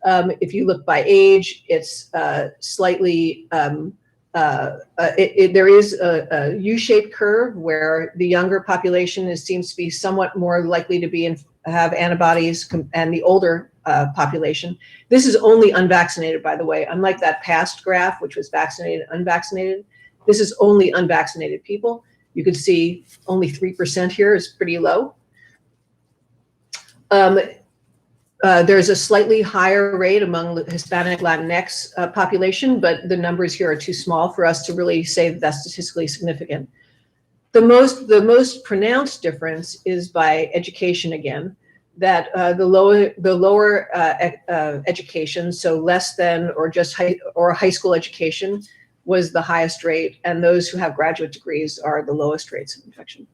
If you look by age, it's slightly, there is a U-shaped curve where the younger population seems to be somewhat more likely to have antibodies and the older population. This is only unvaccinated, by the way. Unlike that past graph, which was vaccinated, unvaccinated, this is only unvaccinated people. You can see only 3% here is pretty low. There's a slightly higher rate among the Hispanic Latinx population, but the numbers here are too small for us to really say that that's statistically significant. The most pronounced difference is by education again, that the lower education, so less than or just high school education, was the highest rate, and those who have graduate degrees are the lowest rates of infection.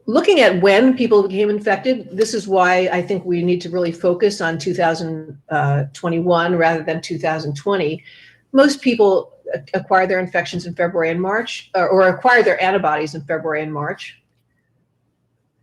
Looking at when people became infected, this is why I think we need to really focus on 2021 rather than 2020. Most people acquire their infections in February and March, or acquire their antibodies in February and March.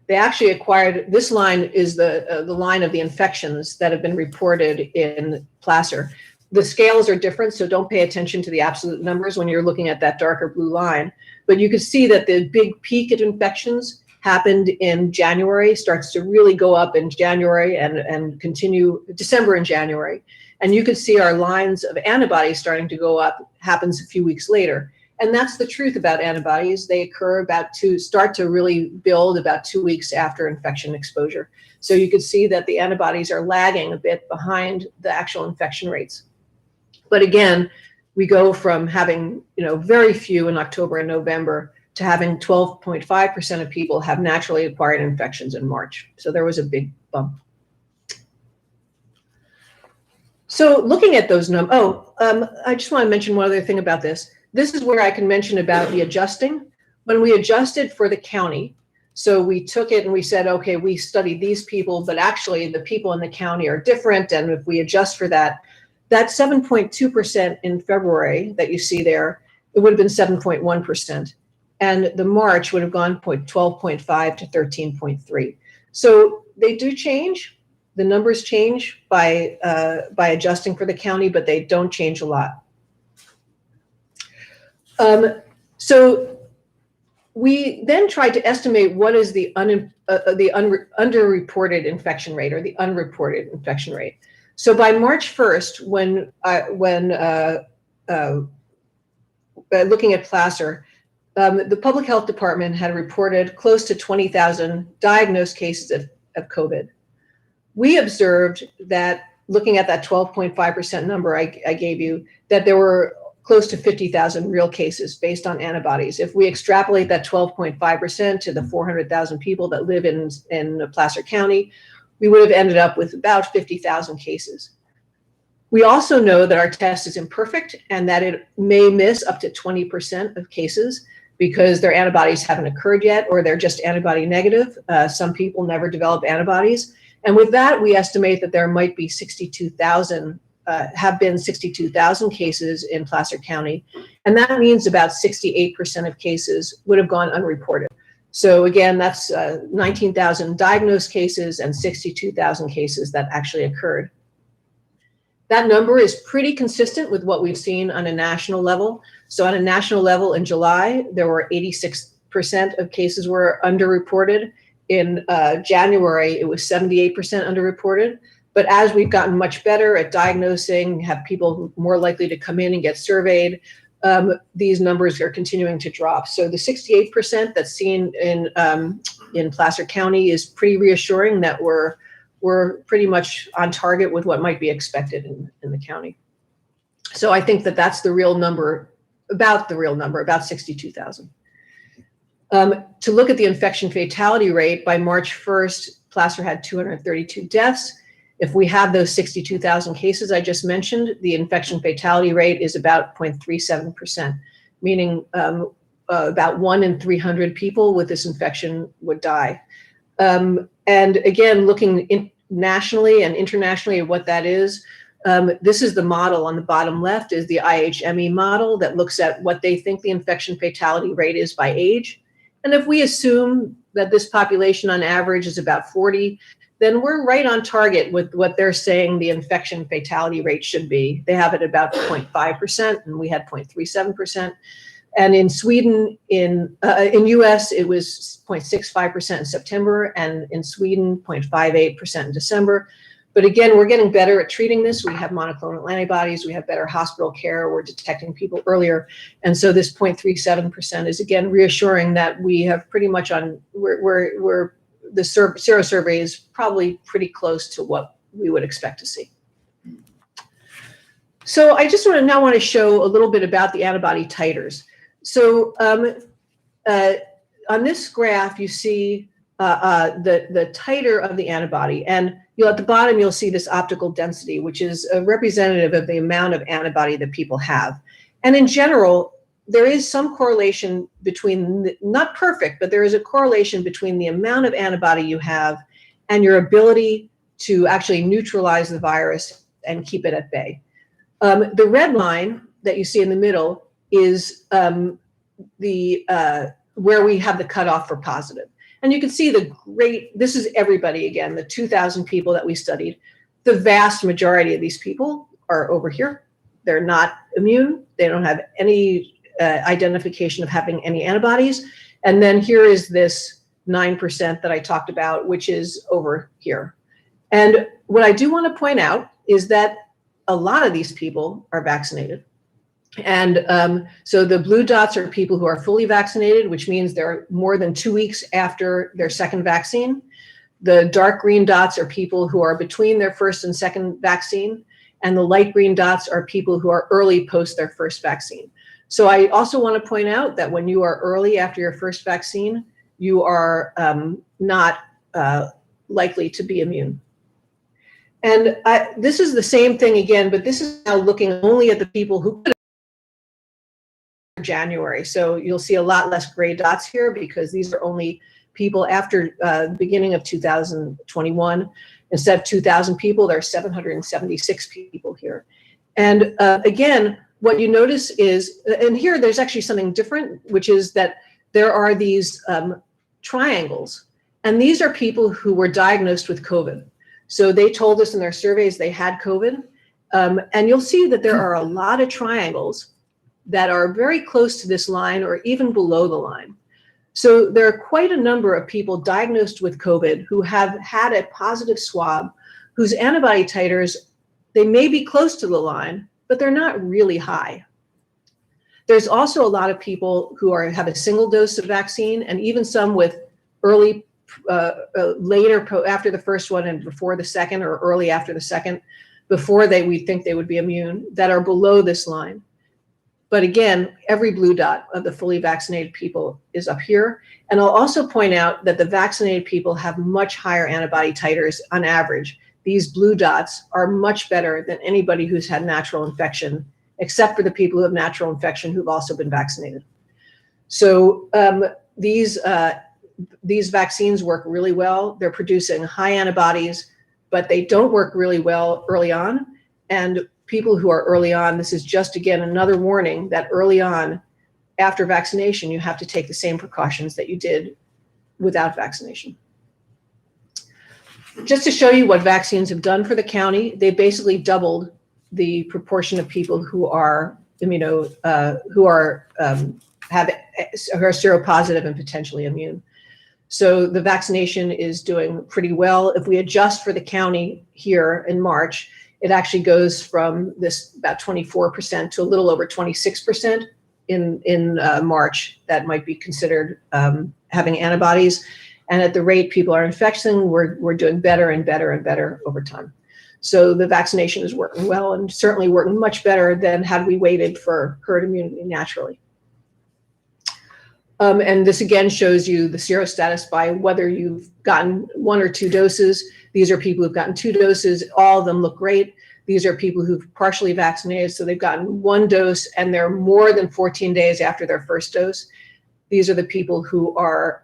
They actually acquired, this line is the line of the infections that have been reported in Placer. The scales are different, so don't pay attention to the absolute numbers when you're looking at that darker blue line. But you can see that the big peak of infections happened in January, starts to really go up in January and continue December and January. And you can see our lines of antibodies starting to go up, happens a few weeks later. And that's the truth about antibodies. They occur start to really build about 2 weeks after infection exposure. So you can see that the antibodies are lagging a bit behind the actual infection rates. But again, we go from having very few in October and November to having 12.5% of people have naturally acquired infections in March. So there was a big bump. So looking at those numbers, I just want to mention one other thing about this. This is where I can mention about the adjusting. When we adjusted for the county, so we took it and we said, okay, we studied these people, but actually the people in the county are different. And if we adjust for that, that 7.2% in February that you see there, it would have been 7.1%. And the March would have gone 12.5 to 13.3. So they do change. The numbers change by adjusting for the county, but they don't change a lot. So we then tried to estimate what is the underreported infection rate, or the unreported infection rate. So by March 1st, when looking at Placer, the public health department had reported close to 20,000 diagnosed cases of COVID. We observed that, looking at that 12.5% number I gave you, that there were close to 50,000 real cases based on antibodies. If we extrapolate that 12.5% to the 400,000 people that live in Placer County, we would have ended up with about 50,000 cases. We also know that our test is imperfect and that it may miss up to 20% of cases because their antibodies haven't occurred yet, or they're just antibody negative. Some people never develop antibodies. And with that, we estimate that there might be 62,000 have been 62,000 cases in Placer County. And that means about 68% of cases would have gone unreported. So again, that's 19,000 diagnosed cases and 62,000 cases that actually occurred. That number is pretty consistent with what we've seen on a national level. So on a national level in July, there were 86% of cases were underreported. In January, it was 78% underreported. But as we've gotten much better at diagnosing, have people more likely to come in and get surveyed, these numbers are continuing to drop. So the 68% that's seen in Placer County is pretty reassuring that we're pretty much on target with what might be expected in the county. So I think that that's the real number, about 62,000. To look at the infection fatality rate, by March 1st, Placer had 232 deaths. If we have those 62,000 cases I just mentioned, the infection fatality rate is about 0.37%, meaning about 1 in 300 people with this infection would die. And again, looking nationally and internationally at what that is, this is the model on the bottom left is the IHME model that looks at what they think the infection fatality rate is by age. And if we assume that this population on average is about 40, then we're right on target with what they're saying the infection fatality rate should be. They have it about 0.5%, and we had 0.37%. And in Sweden, in US, it was 0.65% in September, and in Sweden, 0.58% in December. But again, we're getting better at treating this. We have monoclonal antibodies, we have better hospital care, we're detecting people earlier. And so this 0.37% is again reassuring that we have pretty much the sero survey is probably pretty close to what we would expect to see. So I just now want to show a little bit about the antibody titers. So on this graph, you see the titer of the antibody, and at the bottom, you'll see this optical density, which is a representative of the amount of antibody that people have. And in general, there is some correlation between, not perfect, but there is a correlation between the amount of antibody you have and your ability to actually neutralize the virus and keep it at bay. The red line that you see in the middle is where we have the cutoff for positive. And you can see this is everybody again, the 2,000 people that we studied. The vast majority of these people are over here. They're not immune. They don't have any identification of having any antibodies. And then here is this 9% that I talked about, which is over here. And what I do want to point out is that a lot of these people are vaccinated. And so the blue dots are people who are fully vaccinated, which means they're more than 2 weeks after their second vaccine. The dark green dots are people who are between their first and second vaccine. And the light green dots are people who are early post their first vaccine. So I also want to point out that when you are early after your first vaccine, you are not likely to be immune. And this is the same thing again, but this is now looking only at the people who January. So you'll see a lot less gray dots here because these are only people after the beginning of 2021. Instead of 2,000 people, there are 776 people here. And again, what you notice is, and here there's actually something different, which is that there are these triangles. And these are people who were diagnosed with COVID. So they told us in their surveys they had COVID. And you'll see that there are a lot of triangles that are very close to this line or even below the line. So there are quite a number of people diagnosed with COVID who have had a positive swab, whose antibody titers, they may be close to the line, but they're not really high. There's also a lot of people who have a single dose of vaccine, and even some with early, later after the first one and before the second, or early after the second, before we think they would be immune, that are below this line. But again, every blue dot of the fully vaccinated people is up here. And I'll also point out that the vaccinated people have much higher antibody titers on average. These blue dots are much better than anybody who's had natural infection, except for the people who have natural infection who've also been vaccinated. So these vaccines work really well. They're producing high antibodies, but they don't work really well early on. And people who are early on, this is just, again, another warning that early on, after vaccination, you have to take the same precautions that you did without vaccination. Just to show you what vaccines have done for the county, they basically doubled the proportion of people who are seropositive and potentially immune. So the vaccination is doing pretty well. If we adjust for the county here in March, it actually goes from this about 24% to a little over 26% in March that might be considered having antibodies. And at the rate people are infecting, we're doing better and better and better over time. So the vaccination is working well, and certainly working much better than had we waited for herd immunity naturally. And this again shows you the serostatus by whether you've gotten 1 or 2 doses. These are people who've gotten 2 doses. All of them look great. These are people who've partially vaccinated, so they've gotten 1 dose and they're more than 14 days after their first dose. These are the people who are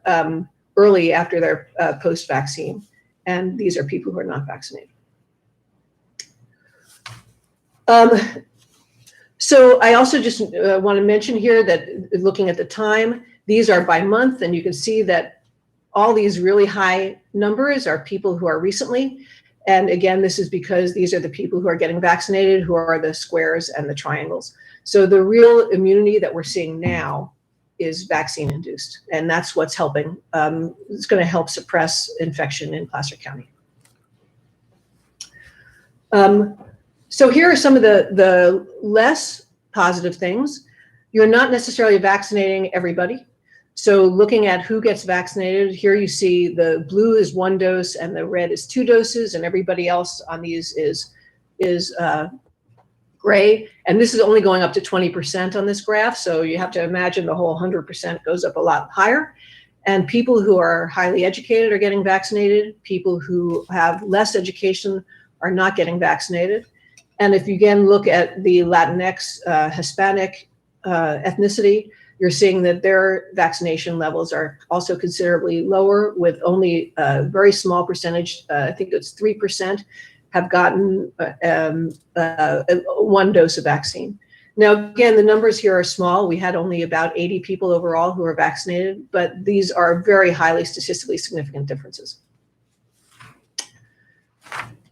early after their post-vaccine, and these are people who are not vaccinated. So I also just want to mention here that looking at the time, these are by month, and you can see that all these really high numbers are people who are recently. And again, this is because these are the people who are getting vaccinated, who are the squares and the triangles. So the real immunity that we're seeing now is vaccine induced, and that's what's helping. It's going to help suppress infection in Placer County. So here are some of the less positive things. You're not necessarily vaccinating everybody. So looking at who gets vaccinated, here you see the blue is 1 dose and the red is 2 doses, and everybody else on these is gray. And this is only going up to 20% on this graph. So you have to imagine the whole 100% goes up a lot higher. And people who are highly educated are getting vaccinated. People who have less education are not getting vaccinated. And if you again look at the Latinx, Hispanic ethnicity, you're seeing that their vaccination levels are also considerably lower, with only a very small percentage, I think it's 3%, have gotten 1 dose of vaccine. Now, again, the numbers here are small. We had only about 80 people overall who were vaccinated, but these are very highly statistically significant differences.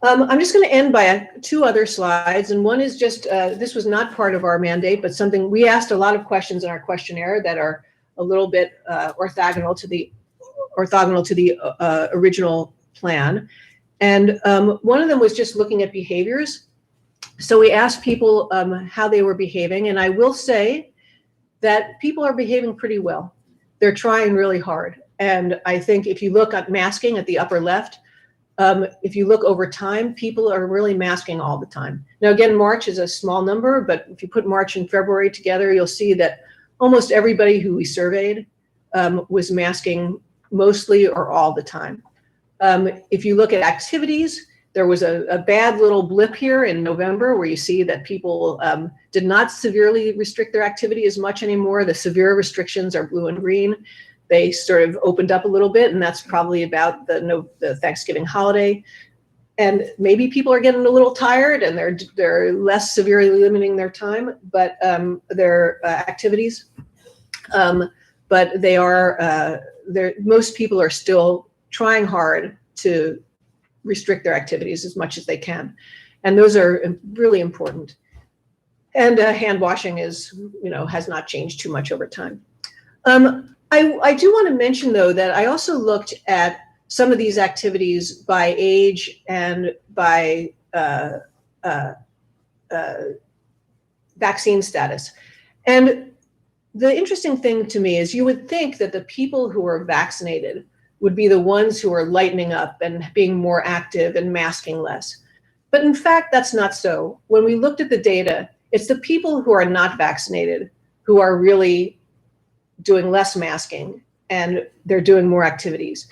I'm just going to end by 2 other slides, and one is just, this was not part of our mandate, but something we asked a lot of questions in our questionnaire that are a little bit orthogonal to the original plan. And one of them was just looking at behaviors. So we asked people how they were behaving, and I will say that people are behaving pretty well. They're trying really hard. And I think if you look at masking at the upper left, if you look over time, people are really masking all the time. Now, again, March is a small number, but if you put March and February together, you'll see that almost everybody who we surveyed was masking mostly or all the time. If you look at activities, there was a bad little blip here in November where you see that people did not severely restrict their activity as much anymore. The severe restrictions are blue and green. They sort of opened up a little bit, and that's probably about the Thanksgiving holiday. And maybe people are getting a little tired and they're less severely limiting their time, but their activities. But they are, most people are still trying hard to restrict their activities as much as they can. And those are really important. And hand washing is, has not changed too much over time. I do want to mention, though, that I also looked at some of these activities by age and by vaccine status. And the interesting thing to me is you would think that the people who are vaccinated would be the ones who are lightening up and being more active and masking less. But in fact, that's not so. When we looked at the data, it's the people who are not vaccinated who are really doing less masking, and they're doing more activities.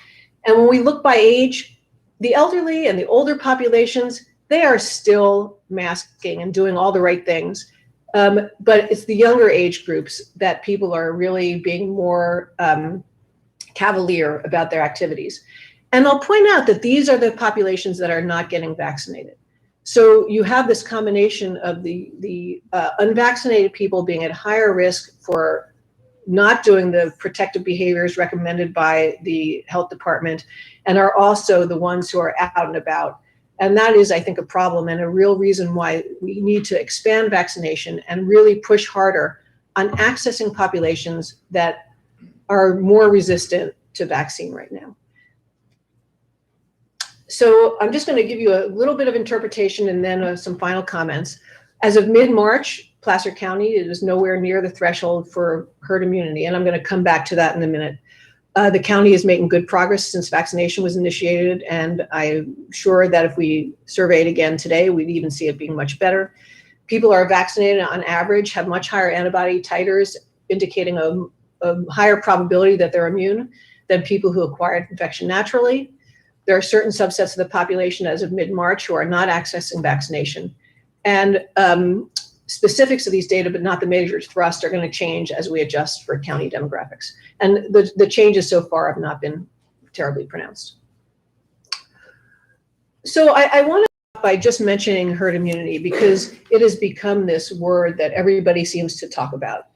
And when we look by age, the elderly and the older populations, they are still masking and doing all the right things. But it's the younger age groups that people are really being more cavalier about their activities. And I'll point out that these are the populations that are not getting vaccinated. So you have this combination of the unvaccinated people being at higher risk for not doing the protective behaviors recommended by the health department, and are also the ones who are out and about. And that is, I think, a problem and a real reason why we need to expand vaccination and really push harder on accessing populations that are more resistant to vaccine right now. So I'm just going to give you a little bit of interpretation and then some final comments. As of mid-March, Placer County is nowhere near the threshold for herd immunity, and I'm going to come back to that in a minute. The county is making good progress since vaccination was initiated, and I'm sure that if we survey it again today, we'd even see it being much better. People are vaccinated on average, have much higher antibody titers, indicating a higher probability that they're immune than people who acquired infection naturally. There are certain subsets of the population as of mid-March who are not accessing vaccination. And specifics of these data, but not the major thrust, are going to change as we adjust for county demographics. And the changes so far have not been terribly pronounced. So I want to start by just mentioning herd immunity, because it has become this word that everybody seems to talk about.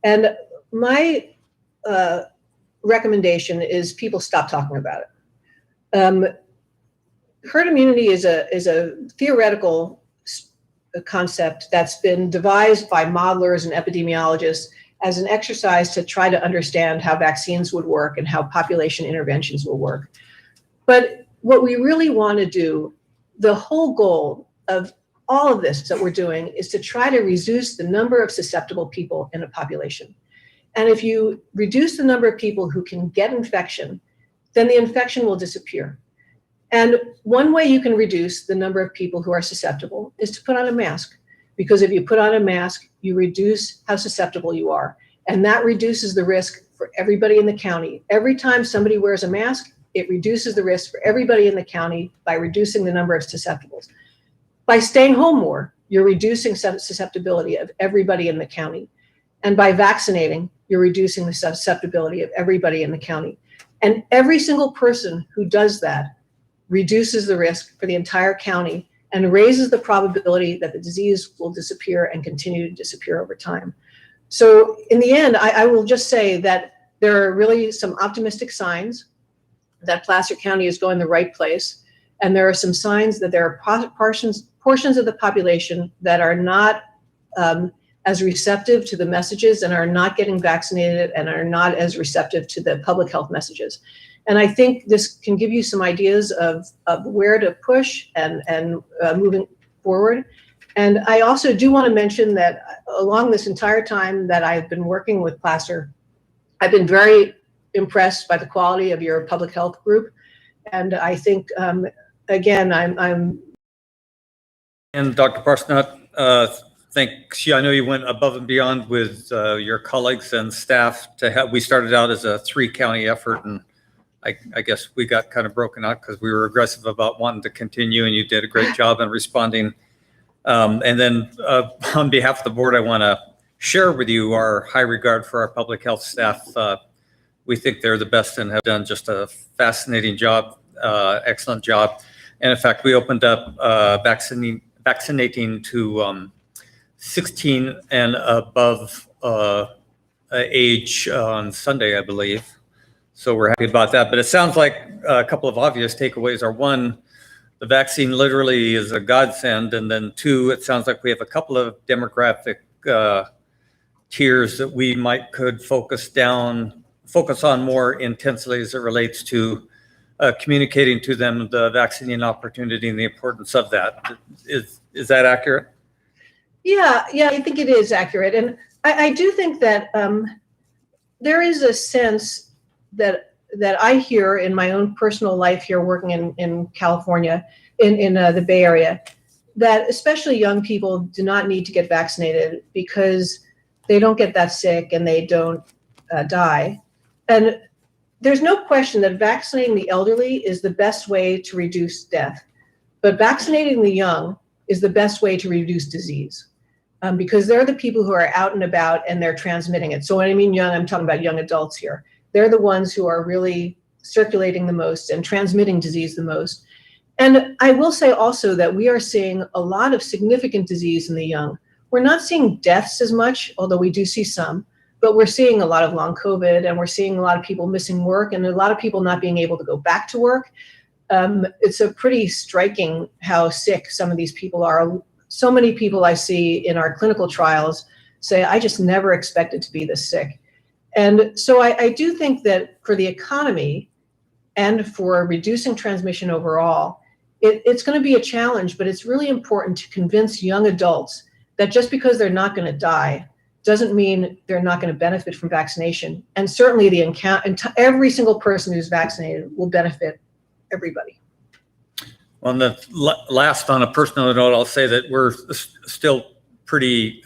And my recommendation is people stop talking about it. Herd immunity is a theoretical concept that's been devised by modelers and epidemiologists as an exercise to try to understand how vaccines would work and how population interventions will work. But what we really want to do, the whole goal of all of this that we're doing, is to try to reduce the number of susceptible people in a population. And if you reduce the number of people who can get infection, then the infection will disappear. And one way you can reduce the number of people who are susceptible is to put on a mask. Because if you put on a mask, you reduce how susceptible you are. And that reduces the risk for everybody in the county. Every time somebody wears a mask, it reduces the risk for everybody in the county by reducing the number of susceptibles. By staying home more, you're reducing susceptibility of everybody in the county. And by vaccinating, you're reducing the susceptibility of everybody in the county. And every single person who does that reduces the risk for the entire county and raises the probability that the disease will disappear and continue to disappear over time. So in the end, I will just say that there are really some optimistic signs that Placer County is going the right place. And there are some signs that there are portions of the population that are not as receptive to the messages and are not getting vaccinated and are not as receptive to the public health messages. And I think this can give you some ideas of where to push and moving forward. And I also do want to mention that along this entire time that I've been working with Placer, I've been very impressed by the quality of your public health group. And I think, again, I'm. And Dr. Parsnett, I know you went above and beyond with your colleagues and staff to have, we started out as a 3-county effort, and I guess we got kind of broken out because we were aggressive about wanting to continue, and you did a great job in responding. And then on behalf of the board, I want to share with you our high regard for our public health staff. We think they're the best and have done just a fascinating job, excellent job. And in fact, we opened up vaccinating to 16 and above age on Sunday, I believe. So we're happy about that. But it sounds like a couple of obvious takeaways are: one, the vaccine literally is a godsend. And then 2, it sounds like we have a couple of demographic tiers that we could focus on more intensely as it relates to communicating to them the vaccinating opportunity and the importance of that. Is that accurate? Yeah, I think it is accurate. And I do think that there is a sense that I hear in my own personal life here working in California, in the Bay Area, that especially young people do not need to get vaccinated because they don't get that sick and they don't die. And there's no question that vaccinating the elderly is the best way to reduce death. But vaccinating the young is the best way to reduce disease. Because they're the people who are out and about and they're transmitting it. So when I mean young, I'm talking about young adults here. They're the ones who are really circulating the most and transmitting disease the most. And I will say also that we are seeing a lot of significant disease in the young. We're not seeing deaths as much, although we do see some, but we're seeing a lot of long COVID, and we're seeing a lot of people missing work and a lot of people not being able to go back to work. It's a pretty striking how sick some of these people are. So many people I see in our clinical trials say, I just never expected to be this sick. And so I do think that for the economy and for reducing transmission overall, it's going to be a challenge, but it's really important to convince young adults that just because they're not going to die doesn't mean they're not going to benefit from vaccination. And certainly every single person who's vaccinated will benefit everybody. On the last, on a personal note, I'll say that we're still pretty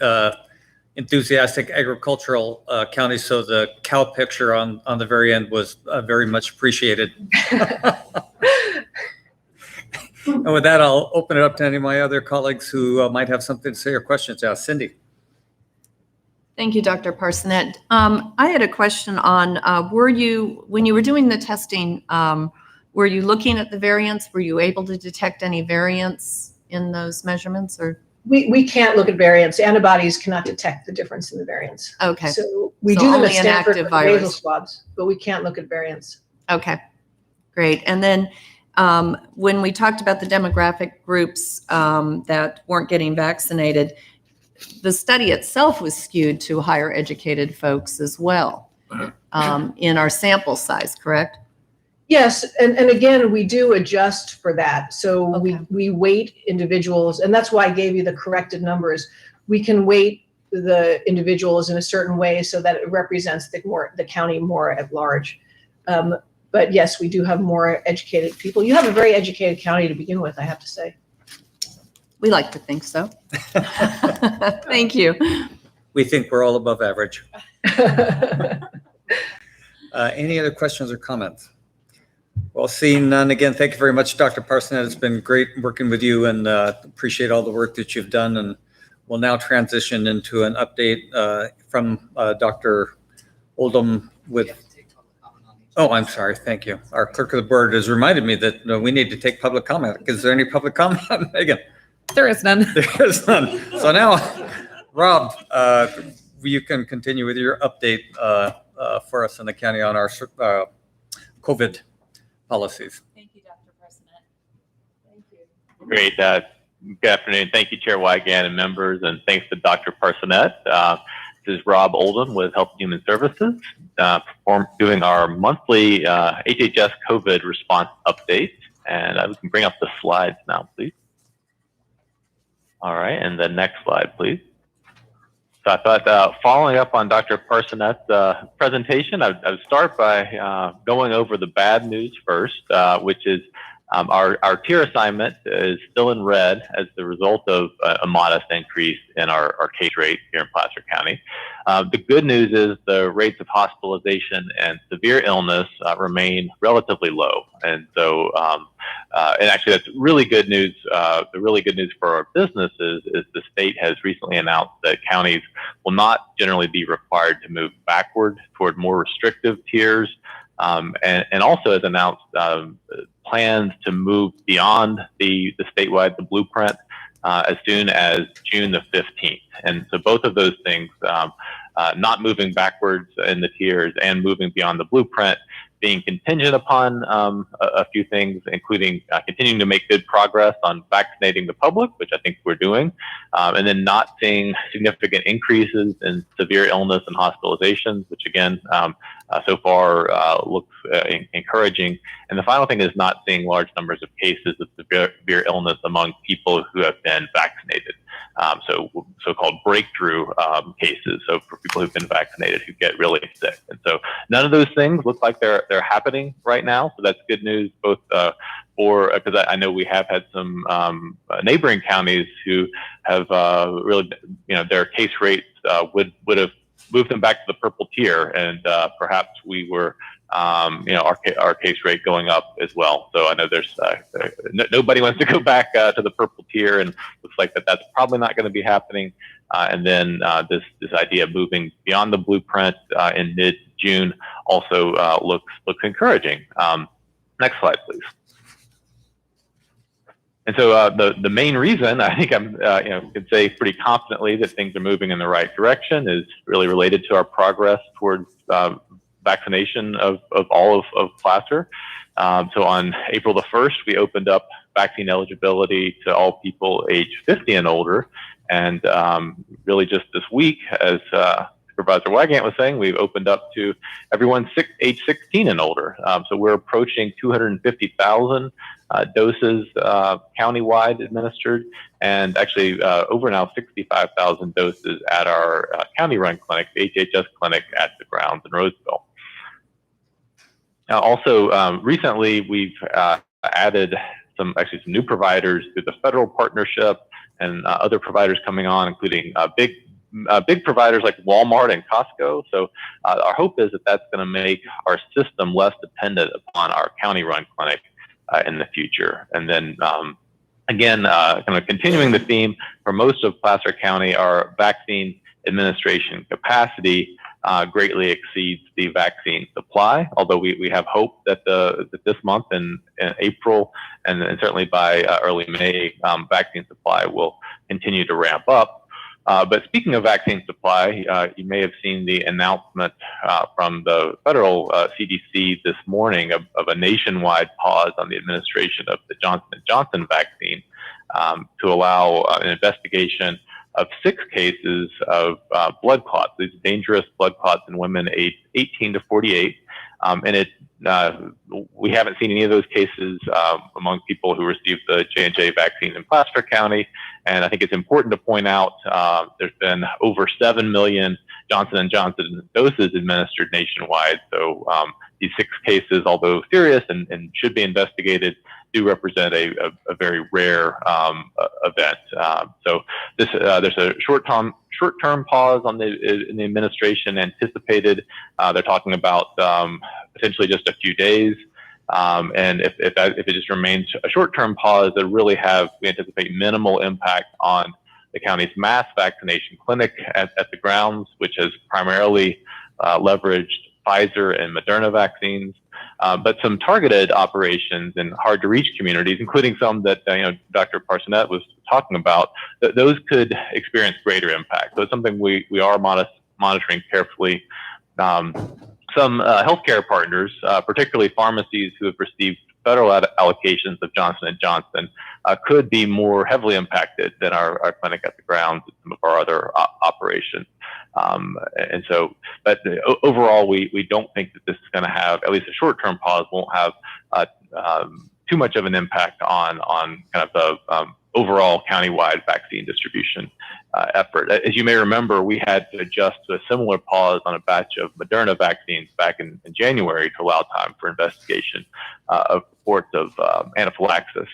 enthusiastic agricultural county, so the cow picture on the very end was very much appreciated. And with that, I'll open it up to any of my other colleagues who might have something to say or questions. Yeah, Cindy. Thank you, Dr. Parsonet. I had a question on, when you were doing the testing, were you looking at the variance? Were you able to detect any variance in those measurements, or? We can't look at variants. Antibodies cannot detect the difference in the variants. Okay. So we So do them at only an Stanford active for nasal virus. swabs, but we can't look at variants. Okay, great. And then when we talked about the demographic groups that weren't getting vaccinated, the study itself was skewed to higher educated folks as well in our sample size, correct? Yes, and again, we do adjust for that. So we weight individuals, and that's why I gave you the corrected numbers. We can weight the individuals in a certain way so that it represents the county more at large. But yes, we do have more educated people. You have a very educated county to begin with, I have to say. We like to think so. Thank you. We think we're all above average. Any other questions or comments? Well, seeing none, again, thank you very much, Dr. Parsonet. It's been great working with you, and appreciate all the work that you've done. And we'll now transition into an update from Dr. Oldham with. Oh, I'm sorry. Thank you. Our clerk of the board has reminded me that we need to take public comment. Is there any public comment, Megan? There is none. There is none. So now, Rob, you can continue with your update for us in the county on our COVID policies. Thank you, Dr. Parsonet. Thank you. Great. Good afternoon. Thank you, Chair Wygant and members, and thanks to Dr. Parsonet. This is Rob Oldham with Health and Human Services, doing our monthly HHS COVID response update. And we can bring up the slides now, please. All right, and the next slide, please. So I thought following up on Dr. Parsonet's presentation, I would start by going over the bad news first, which is our tier assignment is still in red as the result of a modest increase in our case rate here in Placer County. The good news is the rates of hospitalization and severe illness remain relatively low. And so, and actually that's really good news. The really good news for our businesses is the state has recently announced that counties will not generally be required to move backward toward more restrictive tiers. And also has announced plans to move beyond the statewide, the blueprint, as soon as June the 15th. And so both of those things, not moving backwards in the tiers and moving beyond the blueprint, being contingent upon a few things, including continuing to make good progress on vaccinating the public, which I think we're doing, and then not seeing significant increases in severe illness and hospitalizations, which again, so far looks encouraging. And the final thing is not seeing large numbers of cases of severe illness among people who have been vaccinated. So-called breakthrough cases, so for people who've been vaccinated who get really sick. And so none of those things look like they're happening right now. So that's good news, both because I know we have had some neighboring counties who have really, their case rates would have moved them back to the purple tier, and perhaps we were, our case rate going up as well. So I know there's nobody wants to go back to the purple tier, and looks like that's probably not going to be happening. And then this idea of moving beyond the blueprint in mid-June also looks encouraging. Next slide, please. And so the main reason I think I'm can say pretty confidently that things are moving in the right direction is really related to our progress towards vaccination of all of Placer. So on April the 1st, we opened up vaccine eligibility to all people age 50 and older. And really just this week, as Supervisor Wygant was saying, we've opened up to everyone age 16 and older. So we're approaching 250,000 doses countywide administered, and actually over now 65,000 doses at our county-run clinic, the HHS clinic at the grounds in Roseville. Now, also recently we've added some new providers through the federal partnership and other providers coming on, including big big providers like Walmart and Costco. So our hope is that that's going to make our system less dependent upon our county-run clinic in the future. And then again, kind of continuing the theme for most of Placer County, our vaccine administration capacity greatly exceeds the vaccine supply. Although we have hope that that this month in April and certainly by early May, vaccine supply will continue to ramp up. But speaking of vaccine supply, you may have seen the announcement from the federal CDC this morning of a nationwide pause on the administration of the Johnson & Johnson vaccine to allow an investigation of 6 cases of blood clots, these dangerous blood clots in women aged 18 to 48. And we haven't seen any of those cases among people who received the J&J vaccine in Placer County. And I think it's important to point out there's been over 7 million Johnson & Johnson doses administered nationwide. So these 6 cases, although serious and should be investigated, do represent a very rare event. So there's a short-term pause in the administration anticipated. They're talking about potentially just a few days. And if it just remains a short-term pause, we anticipate minimal impact on the county's mass vaccination clinic at the grounds, which has primarily leveraged Pfizer and Moderna vaccines. But some targeted operations in hard-to-reach communities, including some that Dr. Parsonet was talking about, those could experience greater impact. So it's something we are monitoring carefully. Some healthcare partners, particularly pharmacies who have received federal allocations of Johnson & Johnson, could be more heavily impacted than our clinic at the grounds and some of our other operations. And so, but overall, we don't think that this is going to have, at least a short-term pause, won't have too much of an impact on kind of the overall countywide vaccine distribution effort. As you may remember, we had to adjust to a similar pause on a batch of Moderna vaccines back in January to allow time for investigation of reports of anaphylaxis.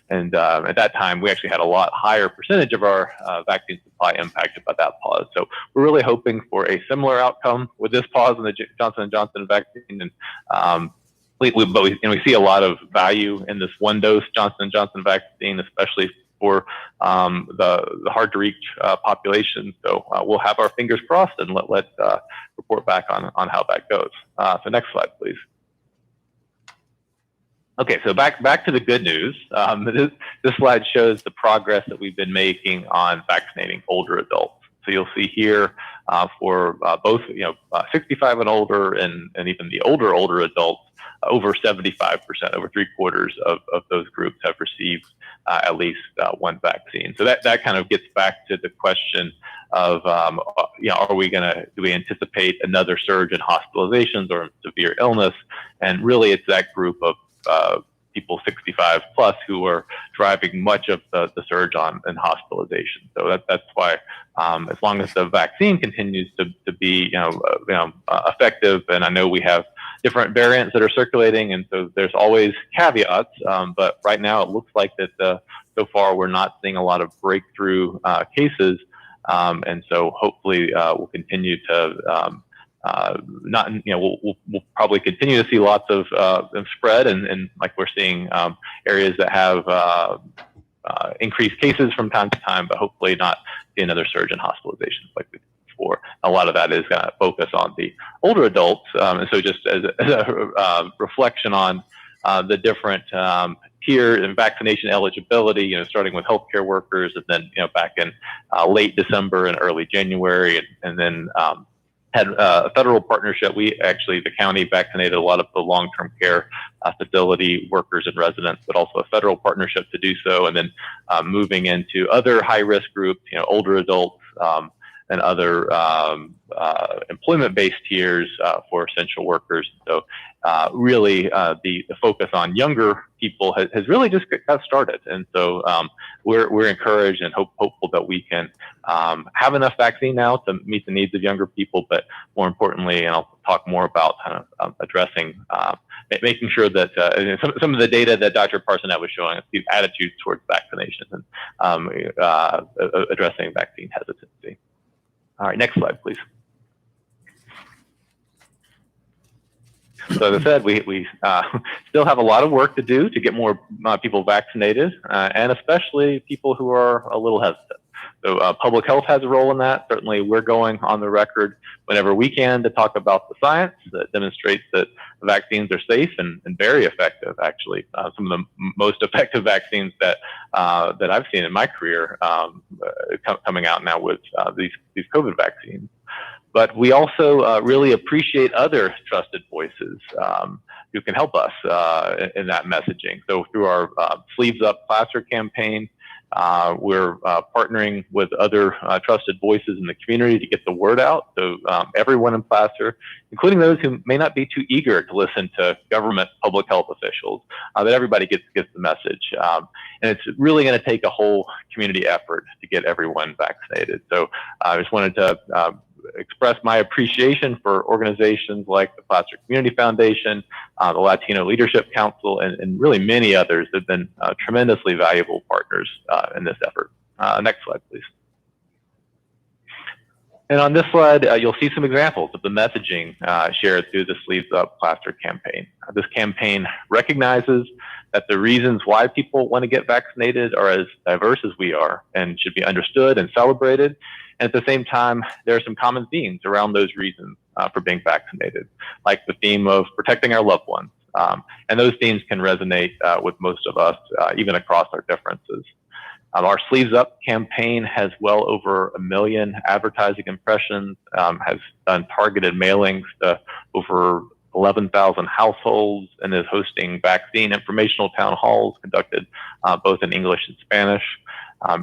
And at that time, we actually had a lot higher percentage of our vaccine supply impacted by that pause. So we're really hoping for a similar outcome with this pause in the Johnson & Johnson vaccine. And we see a lot of value in this one-dose Johnson & Johnson vaccine, especially for the hard-to-reach population. So we'll have our fingers crossed and let report back on how that goes. So next slide, please. Okay, so back to the good news. This slide shows the progress that we've been making on vaccinating older adults. So you'll see here for both 65 and older and even the older adults, over 75%, over 3/4 of those groups have received at least one vaccine. So that kind of gets back to the question of, do we anticipate another surge in hospitalizations or severe illness? And really it's that group of people 65 plus who are driving much of the surge in hospitalization. So that's why as long as the vaccine continues to be effective, and I know we have different variants that are circulating, and so there's always caveats, but right now it looks like that so far we're not seeing a lot of breakthrough cases, and so hopefully we'll continue to we'll probably continue to see lots of spread, and like we're seeing areas that have increased cases from time to time, but hopefully not see another surge in hospitalizations like we did before. A lot of that is going to focus on the older adults, and so just as a reflection on the different tier and vaccination eligibility, starting with healthcare workers, and then back in late December and early January, and then had a federal partnership. The county vaccinated a lot of the long-term care facility workers and residents, but also a federal partnership to do so. And then moving into other high-risk groups, older adults and other employment-based tiers for essential workers. So really the focus on younger people has really just got started. And so we're encouraged and hopeful that we can have enough vaccine now to meet the needs of younger people, but more importantly, and I'll talk more about kind of addressing, making sure that some of the data that Dr. Parsonet was showing us, these attitudes towards vaccinations and addressing vaccine hesitancy. All right, next slide, please. So as I said, we still have a lot of work to do to get more people vaccinated, and especially people who are a little hesitant. So public health has a role in that. Certainly, we're going on the record whenever we can to talk about the science that demonstrates that vaccines are safe and very effective, actually. Some of the most effective vaccines that I've seen in my career coming out now with these COVID vaccines. But we also really appreciate other trusted voices who can help us in that messaging. So through our Sleeves Up Placer campaign, we're partnering with other trusted voices in the community to get the word out. So everyone in Placer, including those who may not be too eager to listen to government public health officials, that everybody gets the message. And it's really going to take a whole community effort to get everyone vaccinated. So I just wanted to express my appreciation for organizations like the Placer Community Foundation, the Latino Leadership Council, and really many others that have been tremendously valuable partners in this effort. Next slide, please. And on this slide, you'll see some examples of the messaging shared through the Sleeves Up Placer campaign. This campaign recognizes that the reasons why people want to get vaccinated are as diverse as we are and should be understood and celebrated. And at the same time, there are some common themes around those reasons for being vaccinated, like the theme of protecting our loved ones. And those themes can resonate with most of us, even across our differences. Our Sleeves Up campaign has well over 1 million advertising impressions, has done targeted mailings to over 11,000 households, and is hosting vaccine informational town halls conducted both in English and Spanish.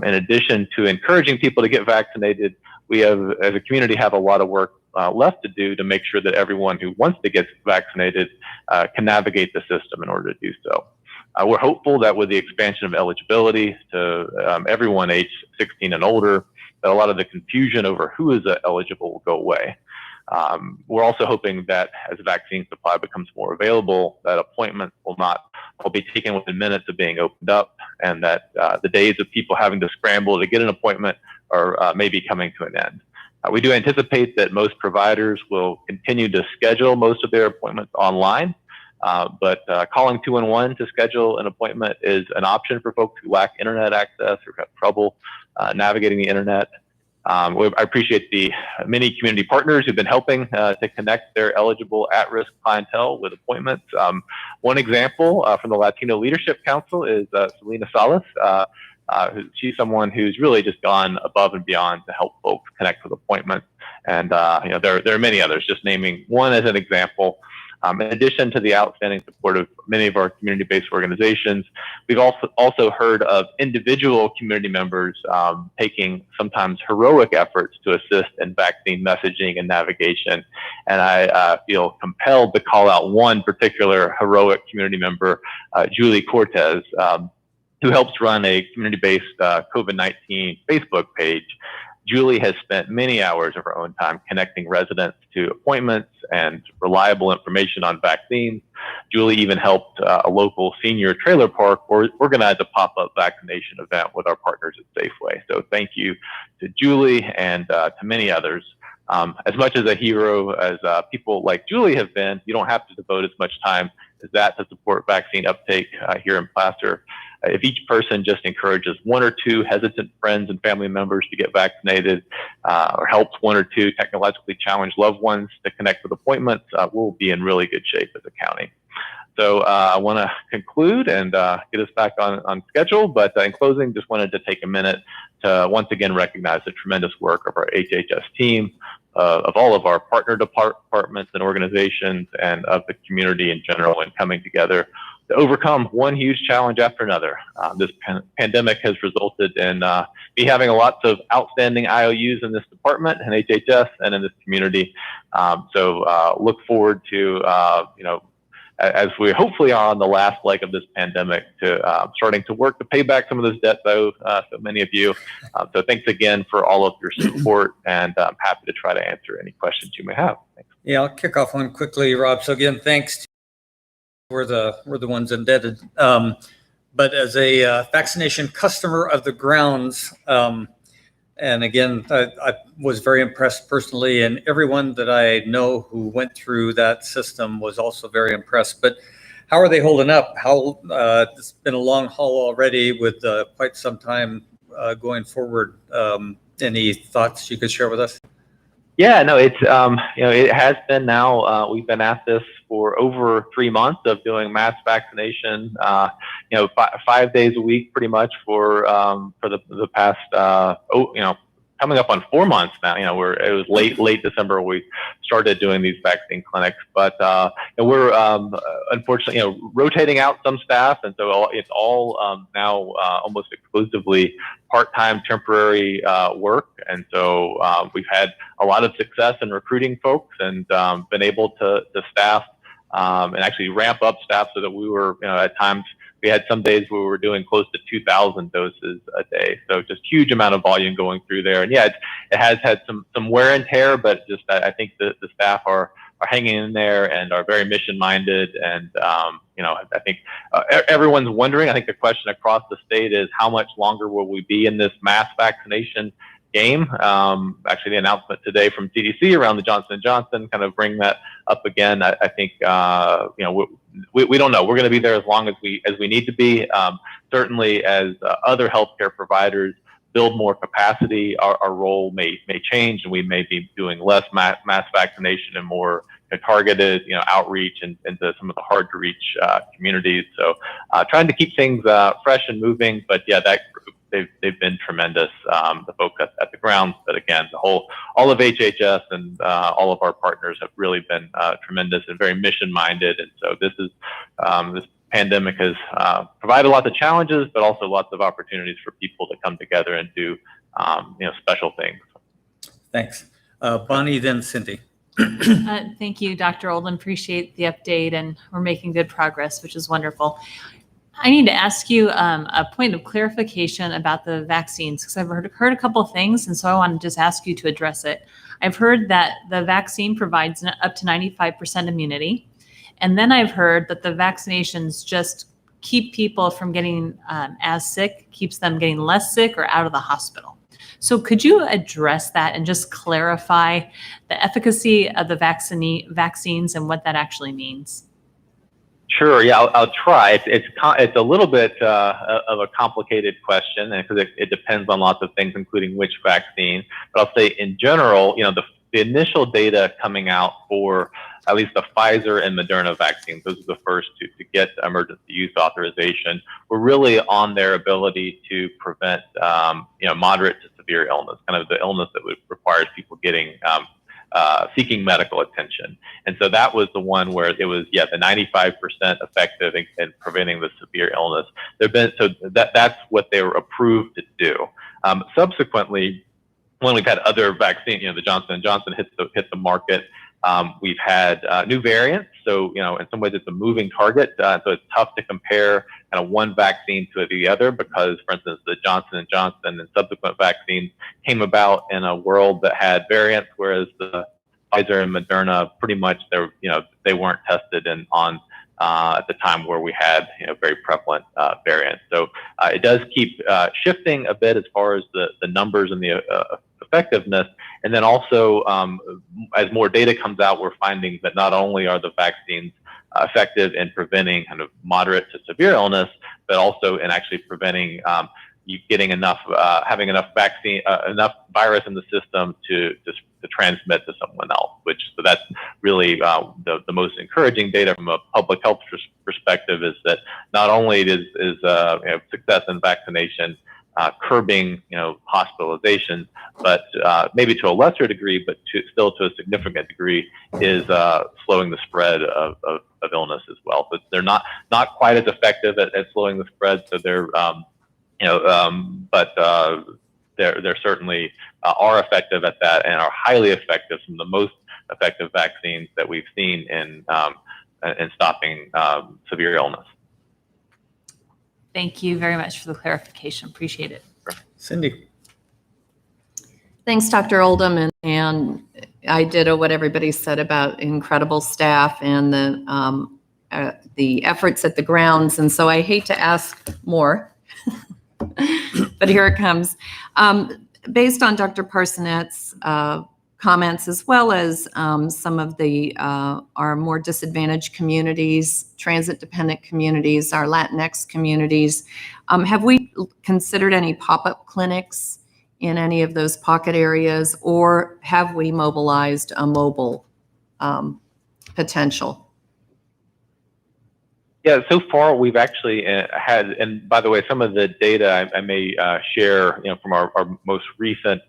In addition to encouraging people to get vaccinated, we have, as a community, have a lot of work left to do to make sure that everyone who wants to get vaccinated can navigate the system in order to do so. We're hopeful that with the expansion of eligibility to everyone aged 16 and older, that a lot of the confusion over who is eligible will go away. We're also hoping that as vaccine supply becomes more available, that appointments will be taken within minutes of being opened up, and that the days of people having to scramble to get an appointment are maybe coming to an end. We do anticipate that most providers will continue to schedule most of their appointments online, but calling 211 to schedule an appointment is an option for folks who lack internet access or have trouble navigating the internet. I appreciate the many community partners who've been helping to connect their eligible at-risk clientele with appointments. One example from the Latino Leadership Council is Selena Salas. She's someone who's really just gone above and beyond to help folks connect with appointments. And there are many others, just naming one as an example. In addition to the outstanding support of many of our community-based organizations, we've also heard of individual community members taking sometimes heroic efforts to assist in vaccine messaging and navigation. And I feel compelled to call out one particular heroic community member, Julie Cortez, who helps run a community-based COVID-19 Facebook page. Julie has spent many hours of her own time connecting residents to appointments and reliable information on vaccines. Julie even helped a local senior trailer park organize a pop-up vaccination event with our partners at Safeway. So thank you to Julie and to many others. As much as a hero as people like Julie have been, you don't have to devote as much time as that to support vaccine uptake here in Placer. If each person just encourages 1 or 2 hesitant friends and family members to get vaccinated, or helps 1 or 2 technologically challenged loved ones to connect with appointments, we'll be in really good shape as a county. So I want to conclude and get us back on schedule, but in closing, just wanted to take a minute to once again recognize the tremendous work of our HHS team, of all of our partner departments and organizations, and of the community in general in coming together to overcome one huge challenge after another. This pandemic has resulted in me having lots of outstanding IOUs in this department and HHS and in this community. So look forward to, as we hopefully are on the last leg of this pandemic, to starting to work to pay back some of those debts I owe so many of you. So thanks again for all of your support, and I'm happy to try to answer any questions you may have. Thanks. Yeah, I'll kick off one quickly, Rob. So again, thanks. We're the ones indebted. But as a vaccination customer of the grounds, And again, I was very impressed personally, and everyone that I know who went through that system was also very impressed. But how are they holding up? It's been a long haul already with quite some time going forward. Any thoughts you could share with us? Yeah, no, it's it has been now. We've been at this for over 3 months of doing mass vaccination. 5 days a week, pretty much for the past coming up on 4 months now. It was late December we started doing these vaccine clinics, but we're unfortunately rotating out some staff, and so it's all now almost exclusively part-time temporary work, and so we've had a lot of success in recruiting folks and been able to staff and actually ramp up staff so that we were at times. We had some days where we were doing close to 2,000 doses a day. So just huge amount of volume going through there. And yeah, it has had some wear and tear, but just I think the staff are hanging in there and are very mission minded. And, I think everyone's wondering, I think the question across the state is how much longer will we be in this mass vaccination game? Actually, the announcement today from CDC around the Johnson & Johnson kind of bring that up again. I think, we don't know. We're going to be there as long as we need to be. Certainly, as other healthcare providers build more capacity, our role may change, and we may be doing less mass vaccination and more targeted, outreach into some of the hard to reach communities. So, trying to keep things fresh and moving. But yeah, that group, they've been tremendous. The folks at the grounds, but again, all of HHS and all of our partners have really been tremendous and very mission minded. And so this pandemic has provided lots of challenges, but also lots of opportunities for people to come together and do special things. Thanks, Bonnie. Then Cindy. Thank you, Dr. Oldham. Appreciate the update, and we're making good progress, which is wonderful. I need to ask you a point of clarification about the vaccines, because I've heard a couple of things, and so I want to just ask you to address it. I've heard that the vaccine provides up to 95% immunity, and then I've heard that the vaccinations just keep people from getting as sick, keeps them getting less sick or out of the hospital. So could you address that and just clarify the efficacy of the vaccines and what that actually means? Sure. Yeah, I'll try. It's a little bit of a complicated question because it depends on lots of things, including which vaccine. But I'll say in general, the initial data coming out for at least the Pfizer and Moderna vaccines, those are the first to get emergency use authorization, were really on their ability to prevent moderate to severe illness, kind of the illness that requires people getting seeking medical attention. And so that was the one where it was, the 95% effective in preventing the severe illness. That's what they were approved to do. Subsequently, when we've had other vaccines, the Johnson & Johnson hit the market, we've had new variants. So, in some ways it's a moving target. So it's tough to compare kind of one vaccine to the other because, for instance, the Johnson & Johnson and subsequent vaccines came about in a world that had variants, whereas the Pfizer and Moderna pretty much they weren't tested on at the time where we had very prevalent variants. So it does keep shifting a bit as far as the numbers and the effectiveness. And then also, as more data comes out, we're finding that not only are the vaccines effective in preventing kind of moderate to severe illness, but also in actually preventing you getting enough, having enough vaccine, enough virus in the system to transmit to someone else. So that's really the most encouraging data from a public health perspective is that not only is success in vaccination curbing hospitalizations, but maybe to a lesser degree, but still to a significant degree, is slowing the spread of illness as well. So they're not quite as effective at slowing the spread. So they're but they're certainly are effective at that and are highly effective, some of the most effective vaccines that we've seen in stopping severe illness. Thank you very much for the clarification. Appreciate it. Cindy. Thanks, Dr. Oldham. And I ditto what everybody said about incredible staff and the efforts at the grounds. And so I hate to ask more, but here it comes. based on Dr. Parsonet's comments, as well as some of the our more disadvantaged communities, transit-dependent communities, our Latinx communities, have we considered any pop-up clinics in any of those pocket areas, or have we mobilized a mobile potential? Yeah, so far we've actually had, and by the way, some of the data I may share, from our most recent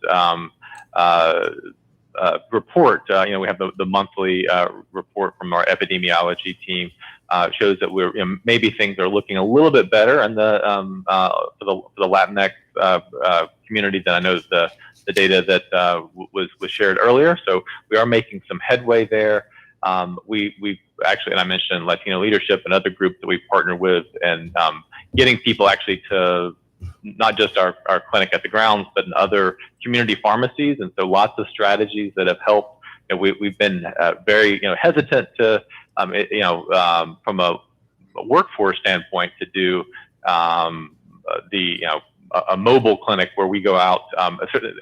report. We have the monthly report from our epidemiology team. Shows that maybe things are looking a little bit better in the for the Latinx community than I know the data that was shared earlier. So we are making some headway there. We've actually, and I mentioned Latino leadership and other groups that we partner with, and getting people actually to not just our clinic at the grounds, but in other community pharmacies. And so lots of strategies that have helped. We've been very hesitant to from a workforce standpoint to do a mobile clinic where we go out.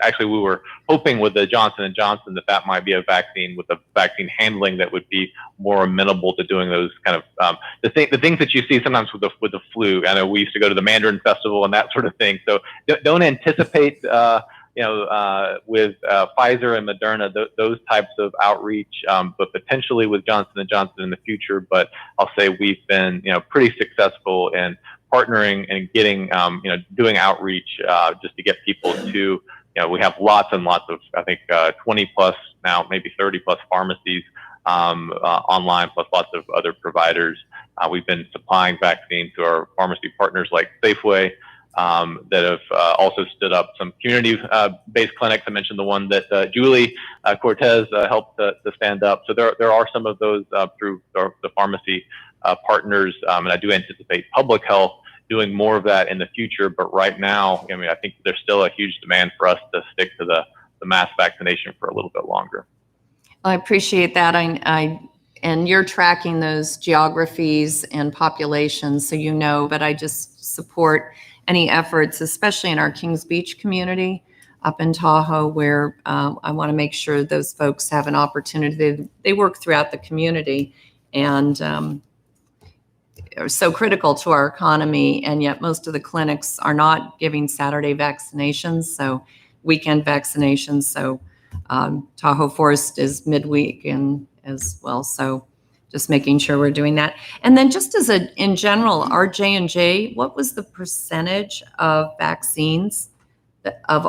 Actually, we were hoping with the Johnson & Johnson that might be a vaccine with a vaccine handling that would be more amenable to doing those kind of the things that you see sometimes with the flu. I know we used to go to the Mandarin Festival and that sort of thing. So don't anticipate with Pfizer and Moderna those types of outreach, but potentially with Johnson & Johnson in the future. But I'll say we've been pretty successful in partnering and getting, doing outreach just to get people to, we have lots and lots of, I think, 20 plus now, maybe 30 plus pharmacies online, plus lots of other providers. We've been supplying vaccines to our pharmacy partners like Safeway that have also stood up some community-based clinics. I mentioned the one that Julie Cortez helped to stand up. So there are some of those through the pharmacy partners, and I do anticipate public health doing more of that in the future. But right now, I think there's still a huge demand for us to stick to the mass vaccination for a little bit longer. I appreciate that. And you're tracking those geographies and populations, so but I just support any efforts, especially in our Kings Beach community up in Tahoe, where I want to make sure those folks have an opportunity. They work throughout the community and are so critical to our economy, and yet most of the clinics are not giving Saturday vaccinations, so weekend vaccinations. So Tahoe Forest is midweek and as well. So just making sure we're doing that. And then just in general, our J&J, what was the percentage of vaccines that of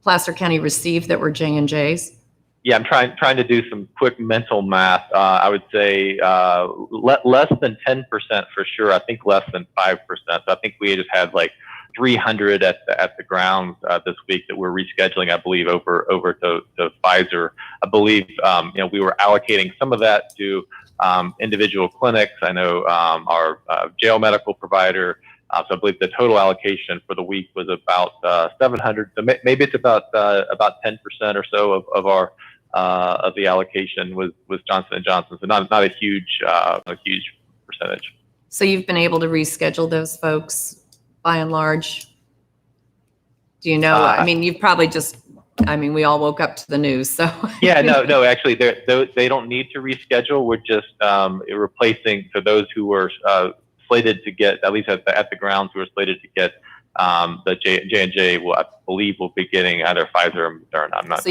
Placer County received that were J&J's? Yeah, I'm trying to do some quick mental math. I would say less than 10% for sure. I think less than 5%. So I think we just had like 300 at the grounds this week that we're rescheduling, I believe, over to Pfizer. I believe we were allocating some of that to individual clinics. I know our jail medical provider. So I believe the total allocation for the week was about 700. So maybe it's about 10% or so of our of the allocation was Johnson & Johnson. So not a huge percentage. So you've been able to reschedule those folks by and large? Do you know? You've probably just. We all woke up to the news, so. Yeah, no. Actually, they don't need to reschedule. We're just replacing for those who were slated to get, at least at the grounds, who were slated to get the J&J. I believe will be getting either Pfizer or Moderna. I'm not.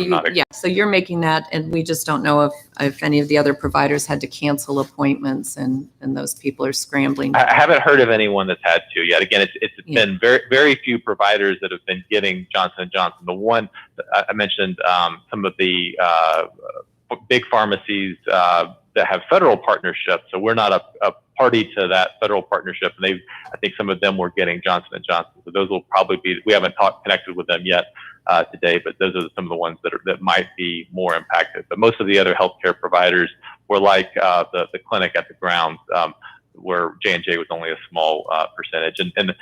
So you're making that, and we just don't know if any of the other providers had to cancel appointments, and those people are scrambling. I haven't heard of anyone that's had to yet. Again, it's been very, very few providers that have been getting Johnson & Johnson. The one I mentioned, some of the big pharmacies that have federal partnerships. So we're not a party to that federal partnership, and I think some of them were getting Johnson & Johnson. So those will probably be. We haven't connected with them yet today, but those are some of the ones that might be more impacted. But most of the other healthcare providers were like the clinic at the grounds, where J&J was only a small percentage. And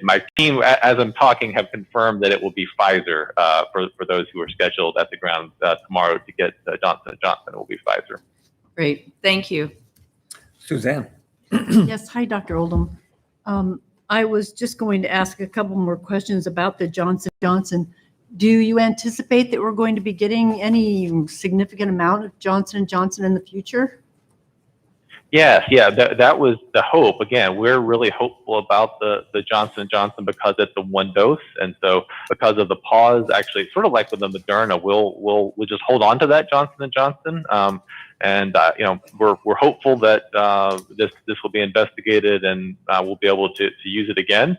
my team, as I'm talking, have confirmed that it will be Pfizer for those who are scheduled at the grounds tomorrow to get Johnson & Johnson. It will be Pfizer. Great, thank you. Suzanne. Yes, hi, Dr. Oldham. I was just going to ask a couple more questions about the Johnson & Johnson. Do you anticipate that we're going to be getting any significant amount of Johnson & Johnson in the future? Yes, yeah, that was the hope. Again, we're really hopeful about the Johnson & Johnson because it's a one dose. And so because of the pause, actually, it's sort of like with the Moderna, we'll just hold on to that Johnson & Johnson. We're hopeful that this will be investigated and we'll be able to use it again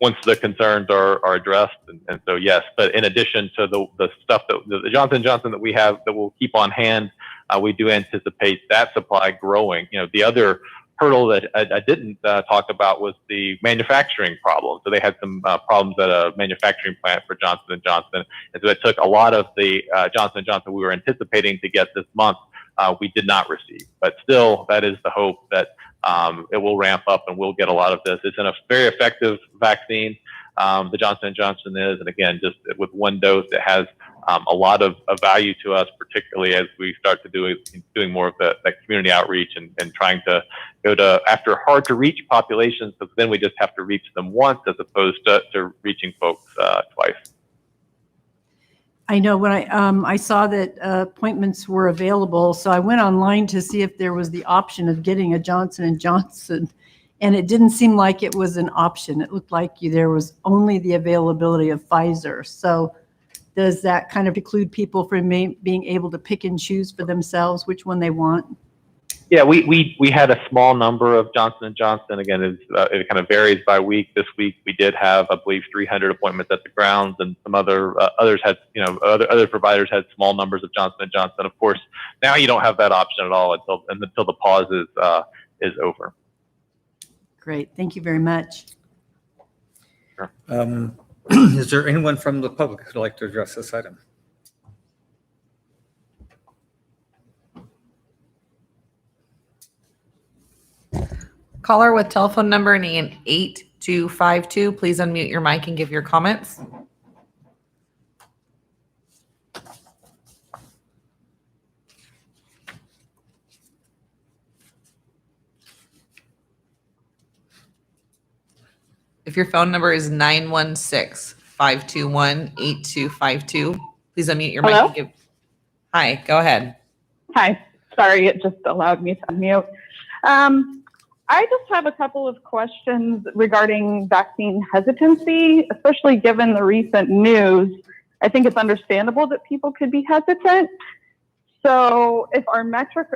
once the concerns are addressed. And so, yes, but in addition to the stuff that the Johnson & Johnson that we have that we'll keep on hand, we do anticipate that supply growing. The other hurdle that I didn't talk about was the manufacturing problem. So they had some problems at a manufacturing plant for Johnson & Johnson. And so it took a lot of the Johnson & Johnson we were anticipating to get this month, we did not receive. But still, that is the hope that it will ramp up and we'll get a lot of this. It's a very effective vaccine. The Johnson & Johnson is, and again, just with one dose, it has a lot of value to us, particularly as we start to doing more of that community outreach and trying to go to after hard to reach populations, because then we just have to reach them once as opposed to reaching folks twice. I know when I saw that appointments were available, so I went online to see if there was the option of getting a Johnson & Johnson, and it didn't seem like it was an option. It looked like there was only the availability of Pfizer. So does that kind of preclude people from being able to pick and choose for themselves which one they want? Yeah, we had a small number of Johnson & Johnson. Again, it kind of varies by week. This week we did have, I believe, 300 appointments at the grounds, and some others had, other providers had small numbers of Johnson & Johnson. Of course, now you don't have that option at all until the pause is over. Great, thank you very much. Sure. Is there anyone from the public who'd like to address this item? Caller with telephone number ending in 8252, please unmute your mic and give your comments. If your phone number is 916-521-8252, please unmute your mic and give. Hi, go ahead. Hi, sorry, it just allowed me to unmute. I just have a couple of questions regarding vaccine hesitancy, especially given the recent news. I think it's understandable that people could be hesitant. So if our metric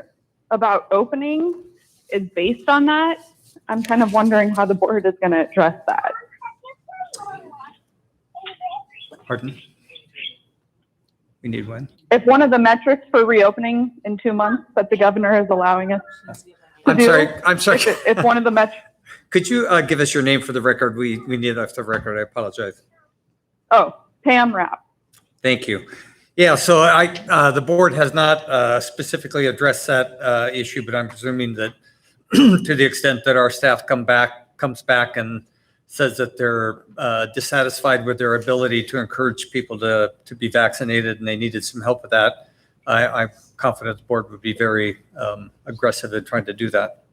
about opening is based on that, I'm kind of wondering how the board is going to address that. Pardon? We need one. If one of the metrics for reopening in 2 months that the governor is allowing us I'm sorry. If one of the metrics. Could you give us your name for the record? We need it off the record. I apologize. Oh, Pam Rapp. Thank you. Yeah, so the board has not specifically addressed that issue, but I'm presuming that to the extent that our staff comes back and says that they're dissatisfied with their ability to encourage people to be vaccinated and they needed some help with that, I'm confident the board would be very aggressive in trying to do that.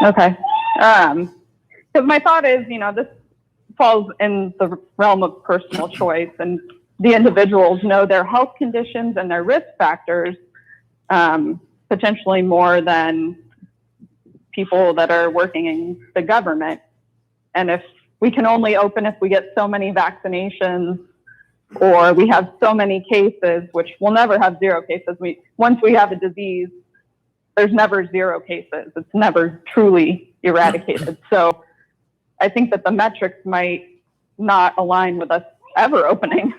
Okay. Because my thought is, this falls in the realm of personal choice, and the individuals know their health conditions and their risk factors potentially more than people that are working in the government. And if we can only open if we get so many vaccinations, or we have so many cases, which we'll never have zero cases. Once we have a disease, there's never zero cases. It's never truly eradicated. So I think that the metrics might not align with us ever opening.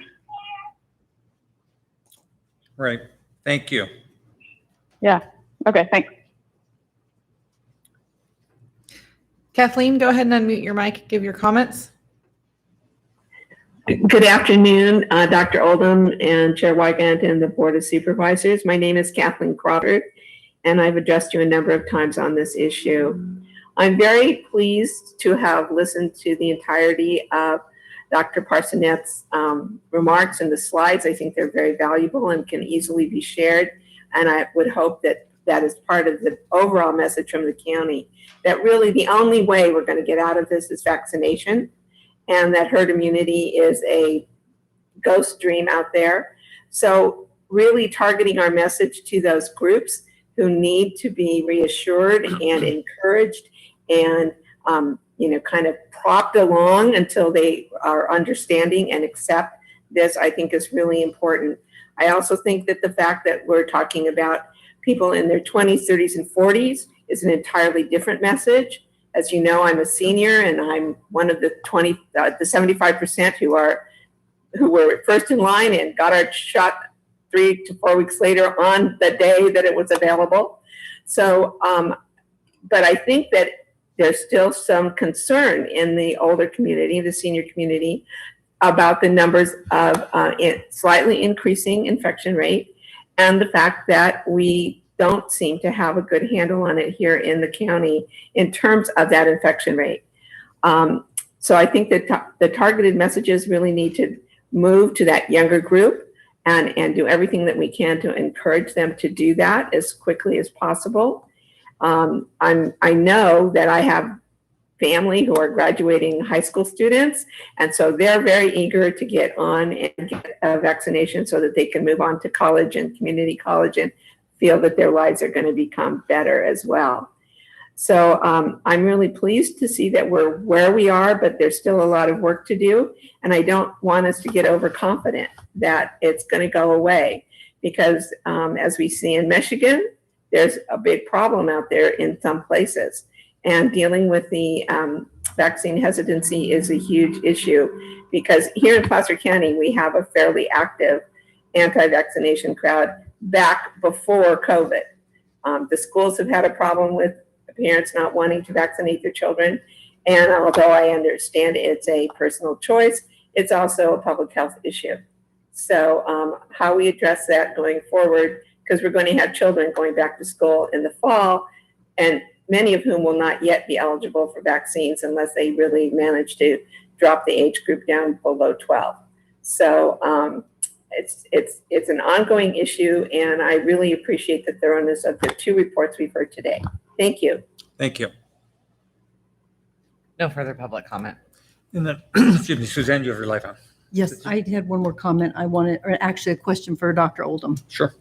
Right. Thank you. Yeah. Okay. Thanks. Kathleen, go ahead and unmute your mic and give your comments. Good afternoon, Dr. Oldham and Chair Wygant and the Board of Supervisors. My name is Kathleen Crawford, and I've addressed you a number of times on this issue. I'm very pleased to have listened to the entirety of Dr. Parsonet's remarks and the slides. I think they're very valuable and can easily be shared, and I would hope that that is part of the overall message from the county, that really the only way we're going to get out of this is vaccination. and that herd immunity is a ghost dream out there. So really targeting our message to those groups who need to be reassured and encouraged and, kind of propped along until they are understanding and accept this, I think is really important. I also think that the fact that we're talking about people in their 20s, 30s, and 40s is an entirely different message. As you know, I'm a senior and I'm one of the 75% who were first in line and got our shot 3 to 4 weeks later on the day that it was available. So, but I think that there's still some concern in the older community, the senior community, about the numbers of slightly increasing infection rate and the fact that we don't seem to have a good handle on it here in the county in terms of that infection rate. So I think that the targeted messages really need to move to that younger group and do everything that we can to encourage them to do that as quickly as possible. I know that I have family who are graduating high school students, and so they're very eager to get on and get a vaccination so that they can move on to college and community college and feel that their lives are going to become better as well. So I'm really pleased to see that we're where we are, but there's still a lot of work to do. And I don't want us to get overconfident that it's going to go away because as we see in Michigan, there's a big problem out there in some places. And dealing with the vaccine hesitancy is a huge issue because here in Placer County, we have a fairly active anti-vaccination crowd back before COVID. The schools have had a problem with parents not wanting to vaccinate their children. And although I understand it's a personal choice, it's also a public health issue. So how we address that going forward, because we're going to have children going back to school in the fall, and many of whom will not yet be eligible for vaccines unless they really manage to drop the age group down below 12. So it's an ongoing issue, and I really appreciate the thoroughness of the 2 reports we've heard today. Thank you. Thank you. No further public comment. And then, excuse me, Suzanne, you have your light on. Yes, I had one more comment. I wanted, or actually a question for Dr. Oldham. Sure.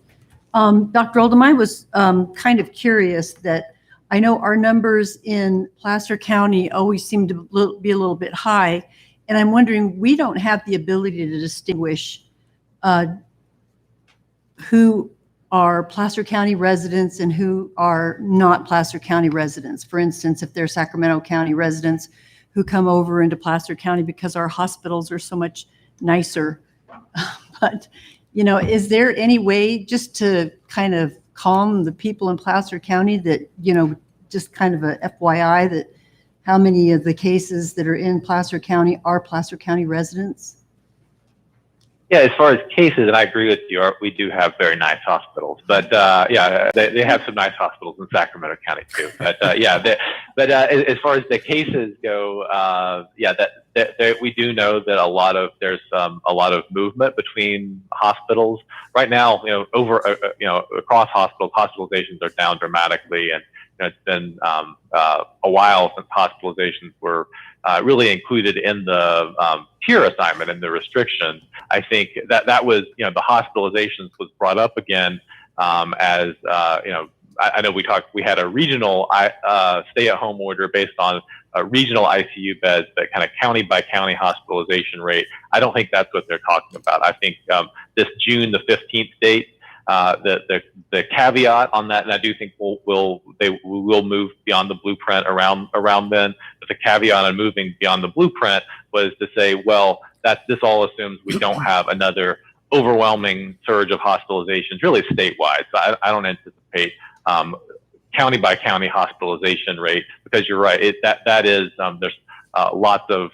Dr. Oldham, I was kind of curious that I know our numbers in Placer County always seem to be a little bit high, and I'm wondering, we don't have the ability to distinguish who are Placer County residents and who are not Placer County residents. For instance, if they're Sacramento County residents who come over into Placer County because our hospitals are so much nicer. But, is there any way just to kind of calm the people in Placer County that, just kind of a FYI that how many of the cases that are in Placer County are Placer County residents? Yeah, as far as cases, and I agree with you, we do have very nice hospitals. But yeah, they have some nice hospitals in Sacramento County too. But as far as the cases go, we do know that there's a lot of movement between hospitals right now. Across hospitals, hospitalizations are down dramatically, and it's been a while since hospitalizations were really included in the tier assignment and the restrictions. I think that was, the hospitalizations was brought up again as, I know we had a regional stay-at-home order based on regional ICU beds, that kind of county by county hospitalization rate. I don't think that's what they're talking about. I think this June the 15th date, the caveat on that, and I do think we will move beyond the blueprint around then. But the caveat on moving beyond the blueprint was to say, well, this all assumes we don't have another overwhelming surge of hospitalizations, really statewide. So I don't anticipate county by county hospitalization rate, because you're right. That is there's lots of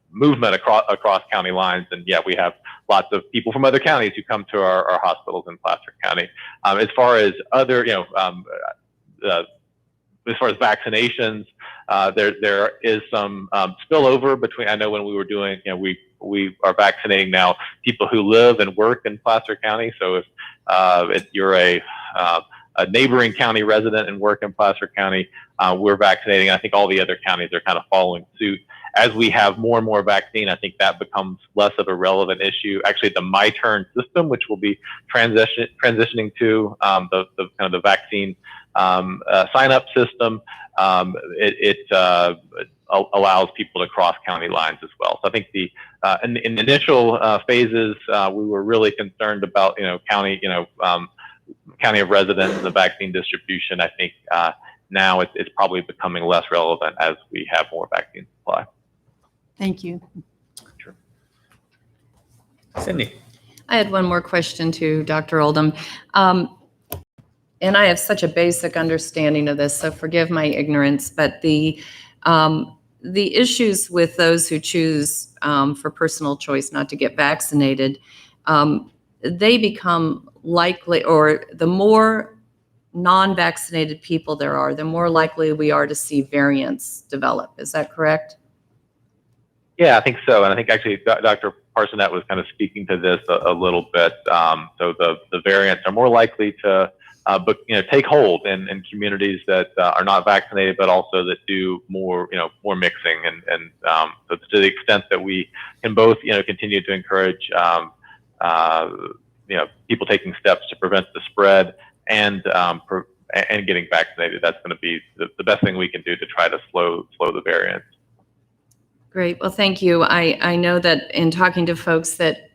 movement across county lines, and yeah, we have lots of people from other counties who come to our hospitals in Placer County. As far as other, as far as vaccinations, there is some spillover between. I know when we were doing, we are vaccinating now people who live and work in Placer County. So if you're a a neighboring county resident and work in Placer County, we're vaccinating. I think all the other counties are kind of following suit. As we have more and more vaccine, I think that becomes less of a relevant issue. Actually, the My Turn system, which will be transitioning to the kind of the vaccine sign-up system, it allows people to cross county lines as well. So I think in the initial phases, we were really concerned about county of residence and the vaccine distribution. I think now it's probably becoming less relevant as we have more vaccine supply. Thank you. Sure. Cindy. I had one more question to Dr. Oldham. And I have such a basic understanding of this, so forgive my ignorance, but the issues with those who choose for personal choice not to get vaccinated, they become likely, or the more non-vaccinated people there are, the more likely we are to see variants develop. Is that correct? Yeah, I think so. And I think actually Dr. Parsonette was kind of speaking to this a little bit. So the variants are more likely to take hold in communities that are not vaccinated, but also that do more mixing. And so to the extent that we can both continue to encourage people taking steps to prevent the spread and getting vaccinated, that's going to be the best thing we can do to try to slow the variants. Great. Well, thank you. I know that in talking to folks that,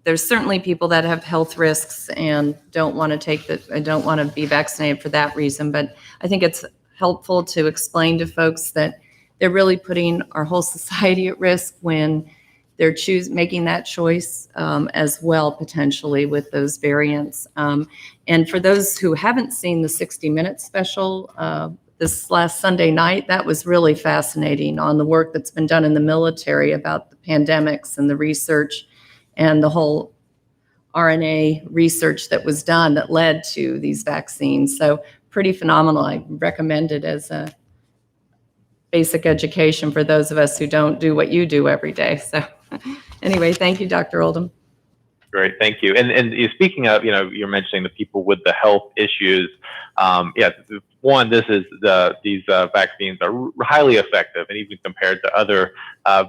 there's certainly people that have health risks and don't want to be vaccinated for that reason. But I think it's helpful to explain to folks that they're really putting our whole society at risk when they're making that choice as well, potentially with those variants. And for those who haven't seen the 60 Minutes special, this last Sunday night, that was really fascinating on the work that's been done in the military about the pandemics and the research and the whole RNA research that was done that led to these vaccines. So pretty phenomenal. I recommend it as a basic education for those of us who don't do what you do every day. So anyway, thank you, Dr. Oldham. Great, thank you. And speaking of, you're mentioning the people with the health issues. One, these vaccines are highly effective, and even compared to other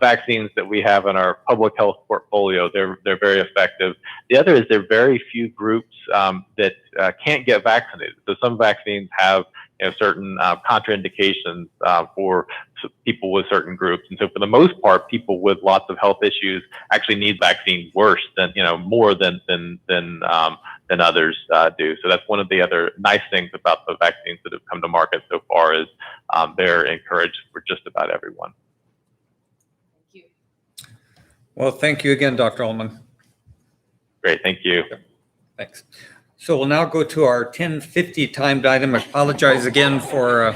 vaccines that we have in our public health portfolio, they're very effective. The other is there are very few groups that can't get vaccinated. So some vaccines have certain contraindications for people with certain groups. And so for the most part, people with lots of health issues actually need vaccines worse than, more than others do. So that's one of the other nice things about the vaccines that have come to market so far is they're encouraged for just about everyone. Thank you. Well, thank you again, Dr. Ullman. Great, thank you. Thanks. So we'll now go to our 10:50 timed item. I apologize again for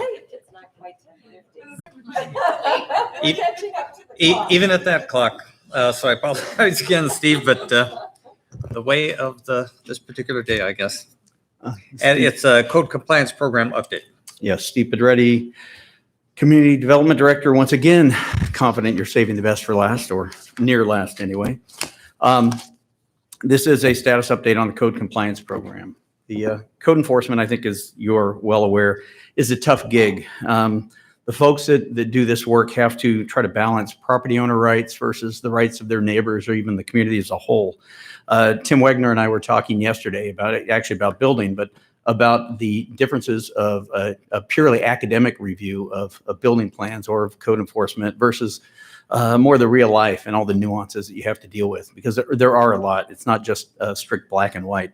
even at that clock. So I apologize again, Steve, but the way of this particular day, I guess. And it's a code compliance program update. Yes, Steve Pedretti, Community Development Director. Once again, confident you're saving the best for last, or near last anyway. This is a status update on the code compliance program. The code enforcement, I think, as you're well aware, is a tough gig. The folks that do this work have to try to balance property owner rights versus the rights of their neighbors or even the community as a whole. Tim Wegner and I were talking yesterday about building, but about the differences of a purely academic review of building plans or of code enforcement versus more the real life and all the nuances that you have to deal with, because there are a lot. It's not just strict black and white.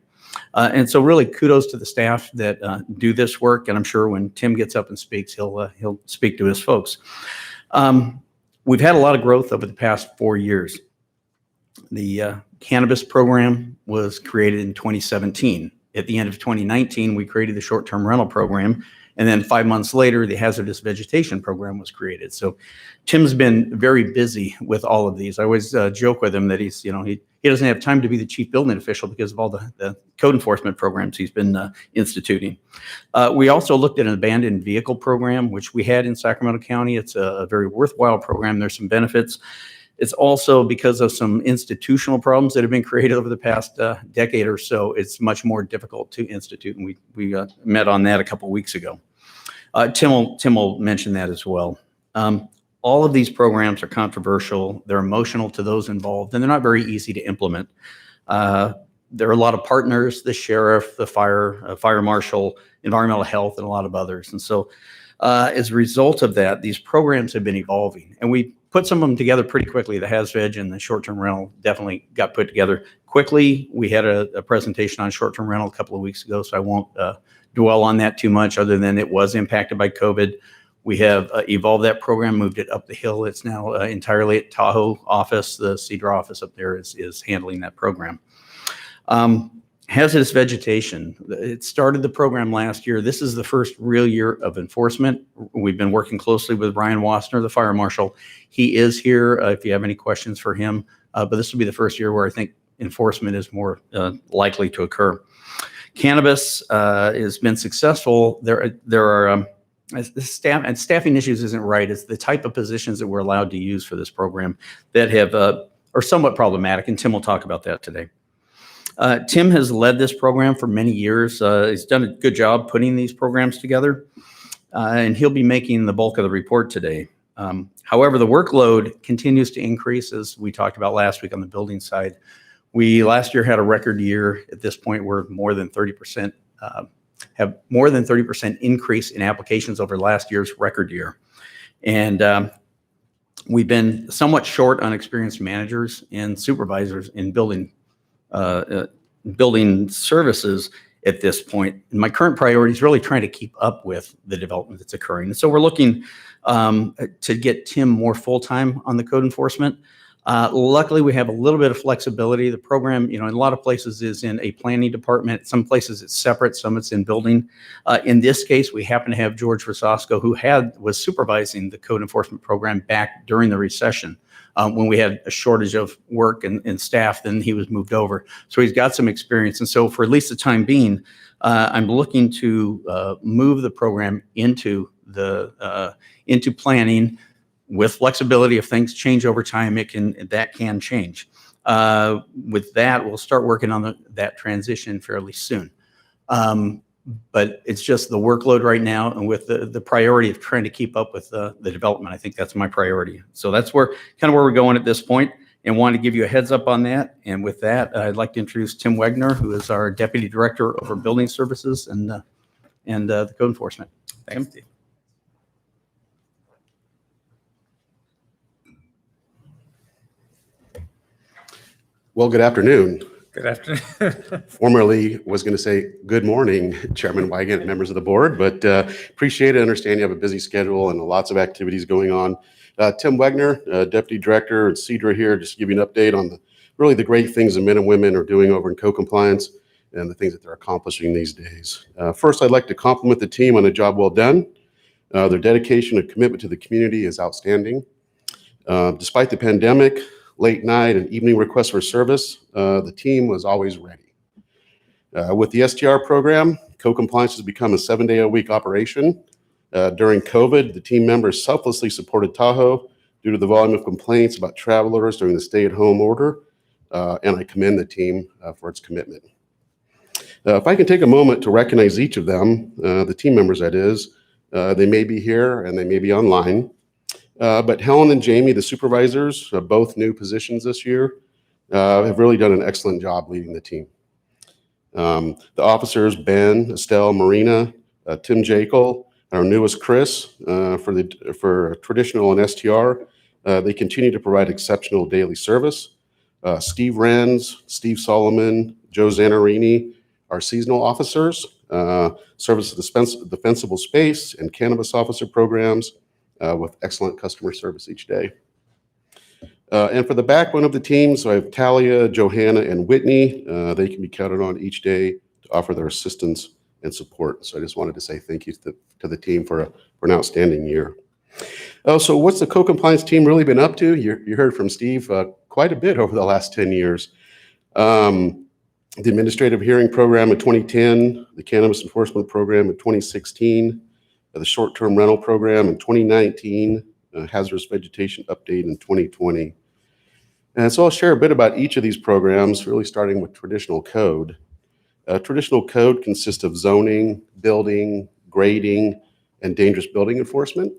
And so really kudos to the staff that do this work. And I'm sure when Tim gets up and speaks, he'll speak to his folks. We've had a lot of growth over the past 4 years. The cannabis program was created in 2017. At the end of 2019, we created the short-term rental program. And then 5 months later, the hazardous vegetation program was created. So Tim's been very busy with all of these. I always joke with him that he doesn't have time to be the chief building official because of all the code enforcement programs he's been instituting. We also looked at an abandoned vehicle program, which we had in Sacramento County. It's a very worthwhile program. There's some benefits. It's also because of some institutional problems that have been created over the past decade or so. It's much more difficult to institute, and we met on that a couple weeks ago. Tim will mention that as well. All of these programs are controversial. They're emotional to those involved, and they're not very easy to implement. There are a lot of partners: the sheriff, the fire marshal, environmental health, and a lot of others. And so, as a result of that, these programs have been evolving, and we put some of them together pretty quickly. The HAZVEG and the short-term rental definitely got put together quickly. We had a presentation on short-term rental a couple of weeks ago, so I won't dwell on that too much, other than it was impacted by COVID. We have evolved that program, moved it up the hill. It's now entirely at Tahoe office. The Cedar office up there is handling that program. Hazardous vegetation. It started the program last year. This is the first real year of enforcement. We've been working closely with Brian Wassner, the fire marshal. He is here if you have any questions for him. But this will be the first year where I think enforcement is more likely to occur. Cannabis has been successful. There are staffing issues isn't right. It's the type of positions that we're allowed to use for this program that are somewhat problematic, and Tim will talk about that today. Tim has led this program for many years. He's done a good job putting these programs together, and he'll be making the bulk of the report today. However, the workload continues to increase, as we talked about last week on the building side. We last year had a record year. At this point, we're more than 30%, have more than 30% increase in applications over last year's record year. And we've been somewhat short on experienced managers and supervisors in building services at this point. And my current priority is really trying to keep up with the development that's occurring. And so we're looking to get Tim more full-time on the code enforcement. Luckily, we have a little bit of flexibility. The program, in a lot of places is in a planning department. Some places it's separate, some it's in building. In this case, we happen to have George Rosasco, who was supervising the code enforcement program back during the recession. When we had a shortage of work and staff, then he was moved over. So he's got some experience. And so for at least the time being, I'm looking to move the program into planning with flexibility. If things change over time, that can change. With that, we'll start working on that transition fairly soon. But it's just the workload right now, and with the priority of trying to keep up with the development, I think that's my priority. So that's where we're going at this point, and wanted to give you a heads up on that. And with that, I'd like to introduce Tim Wegner, who is our Deputy Director over Building Services and the Code Enforcement. Thanks, Steve. Well, good afternoon. Good afternoon. Formerly was going to say good morning, Chairman Wygant and members of the board, but appreciate it. Understand you have a busy schedule and lots of activities going on. Tim Wegner, Deputy Director at Cedra here, just to give you an update on really the great things the men and women are doing over in co-compliance and the things that they're accomplishing these days. First, I'd like to compliment the team on a job well done. Their dedication and commitment to the community is outstanding. Despite the pandemic, late night and evening requests for service, the team was always ready. With the STR program, co-compliance has become a 7-day-a-week operation. During COVID, the team members selflessly supported Tahoe due to the volume of complaints about travelers during the stay-at-home order, and I commend the team for its commitment. If I can take a moment to recognize each of them, the team members that is, they may be here and they may be online. But Helen and Jamie, the supervisors, both new positions this year, have really done an excellent job leading the team. The officers, Ben, Estelle, Marina, Tim Jekyll, and our newest Chris, for traditional and STR, they continue to provide exceptional daily service. Steve Renz, Steve Solomon, Joe Zanarini, our seasonal officers, service the defensible space and cannabis officer programs, with excellent customer service each day. And for the backbone of the team, so I have Talia, Johanna, and Whitney. They can be counted on each day to offer their assistance and support. So I just wanted to say thank you to the team for an outstanding year. So what's the co-compliance team really been up to? You heard from Steve quite a bit over the last 10 years. The administrative hearing program in 2010, the cannabis enforcement program in 2016, the short-term rental program in 2019, hazardous vegetation update in 2020. And so I'll share a bit about each of these programs, really starting with traditional code. Traditional code consists of zoning, building, grading, and dangerous building enforcement.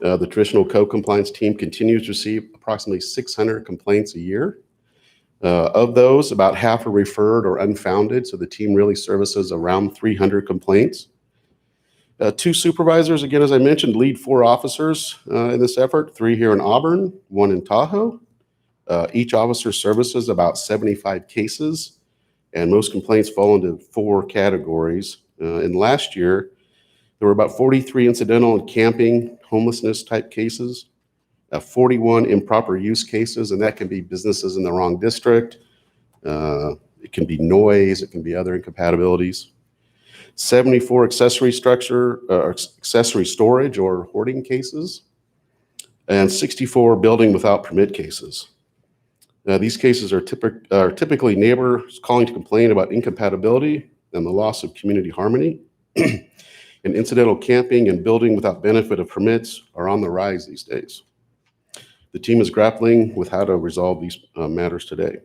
The traditional code compliance team continues to receive approximately 600 complaints a year. Of those, about half are referred or unfounded, so the team really services around 300 complaints. 2 supervisors, again, as I mentioned, lead 4 officers in this effort, 3 here in Auburn, 1 in Tahoe. Each officer services about 75 cases, and most complaints fall into 4 categories. And last year, there were about 43 incidental and camping, homelessness type cases, 41 improper use cases, and that can be businesses in the wrong district. It can be noise, it can be other incompatibilities. 74 accessory storage or hoarding cases, and 64 building without permit cases. These cases are typically neighbors calling to complain about incompatibility and the loss of community harmony. And incidental camping and building without benefit of permits are on the rise these days. The team is grappling with how to resolve these matters today.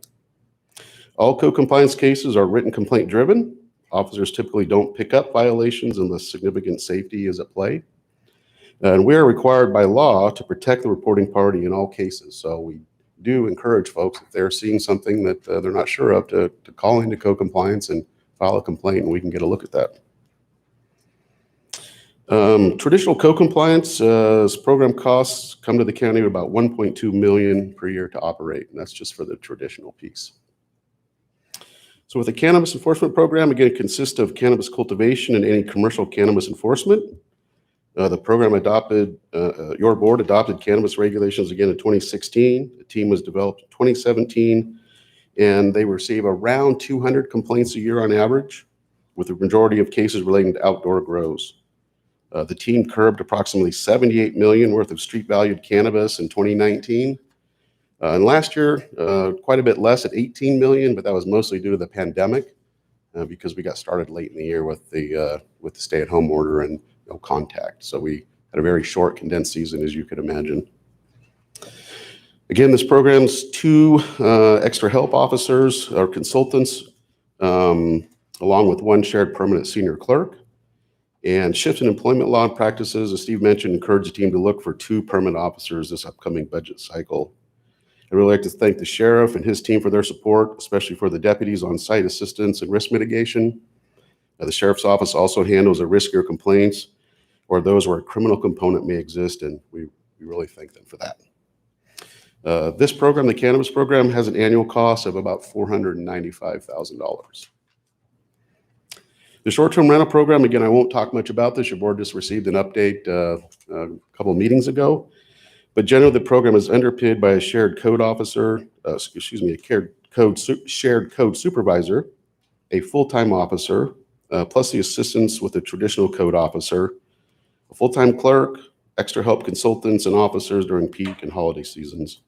All code compliance cases are written complaint driven. Officers typically don't pick up violations unless significant safety is at play. And we are required by law to protect the reporting party in all cases. So we do encourage folks, if they're seeing something that they're not sure of, to call into code compliance and file a complaint, and we can get a look at that. Traditional code compliance program costs come to the county at about $1.2 million per year to operate, and that's just for the traditional piece. So with the cannabis enforcement program, again, it consists of cannabis cultivation and any commercial cannabis enforcement. The program adopted, your board adopted cannabis regulations again in 2016. The team was developed in 2017, and they receive around 200 complaints a year on average, with the majority of cases relating to outdoor grows. The team curbed approximately $78 million worth of street valued cannabis in 2019. And last year, quite a bit less at $18 million, but that was mostly due to the pandemic because we got started late in the year with the stay-at-home order and no contact. So we had a very short condensed season, as you could imagine. Again, this program's 2 extra help officers or consultants, along with 1 shared permanent senior clerk. And shifts in employment law and practices, as Steve mentioned, encourage the team to look for 2 permanent officers this upcoming budget cycle. I'd really like to thank the sheriff and his team for their support, especially for the deputies on site assistance and risk mitigation. The sheriff's office also handles the riskier complaints or those where a criminal component may exist, and we really thank them for that. This program, the cannabis program, has an annual cost of about $495,000. The short-term rental program, again, I won't talk much about this. Your board just received an update a couple of meetings ago. But generally, the program is underpinned by a shared code officer, a shared code supervisor, a full-time officer, plus the assistance with a traditional code officer, a full-time clerk, extra help consultants and officers during peak and holiday seasons.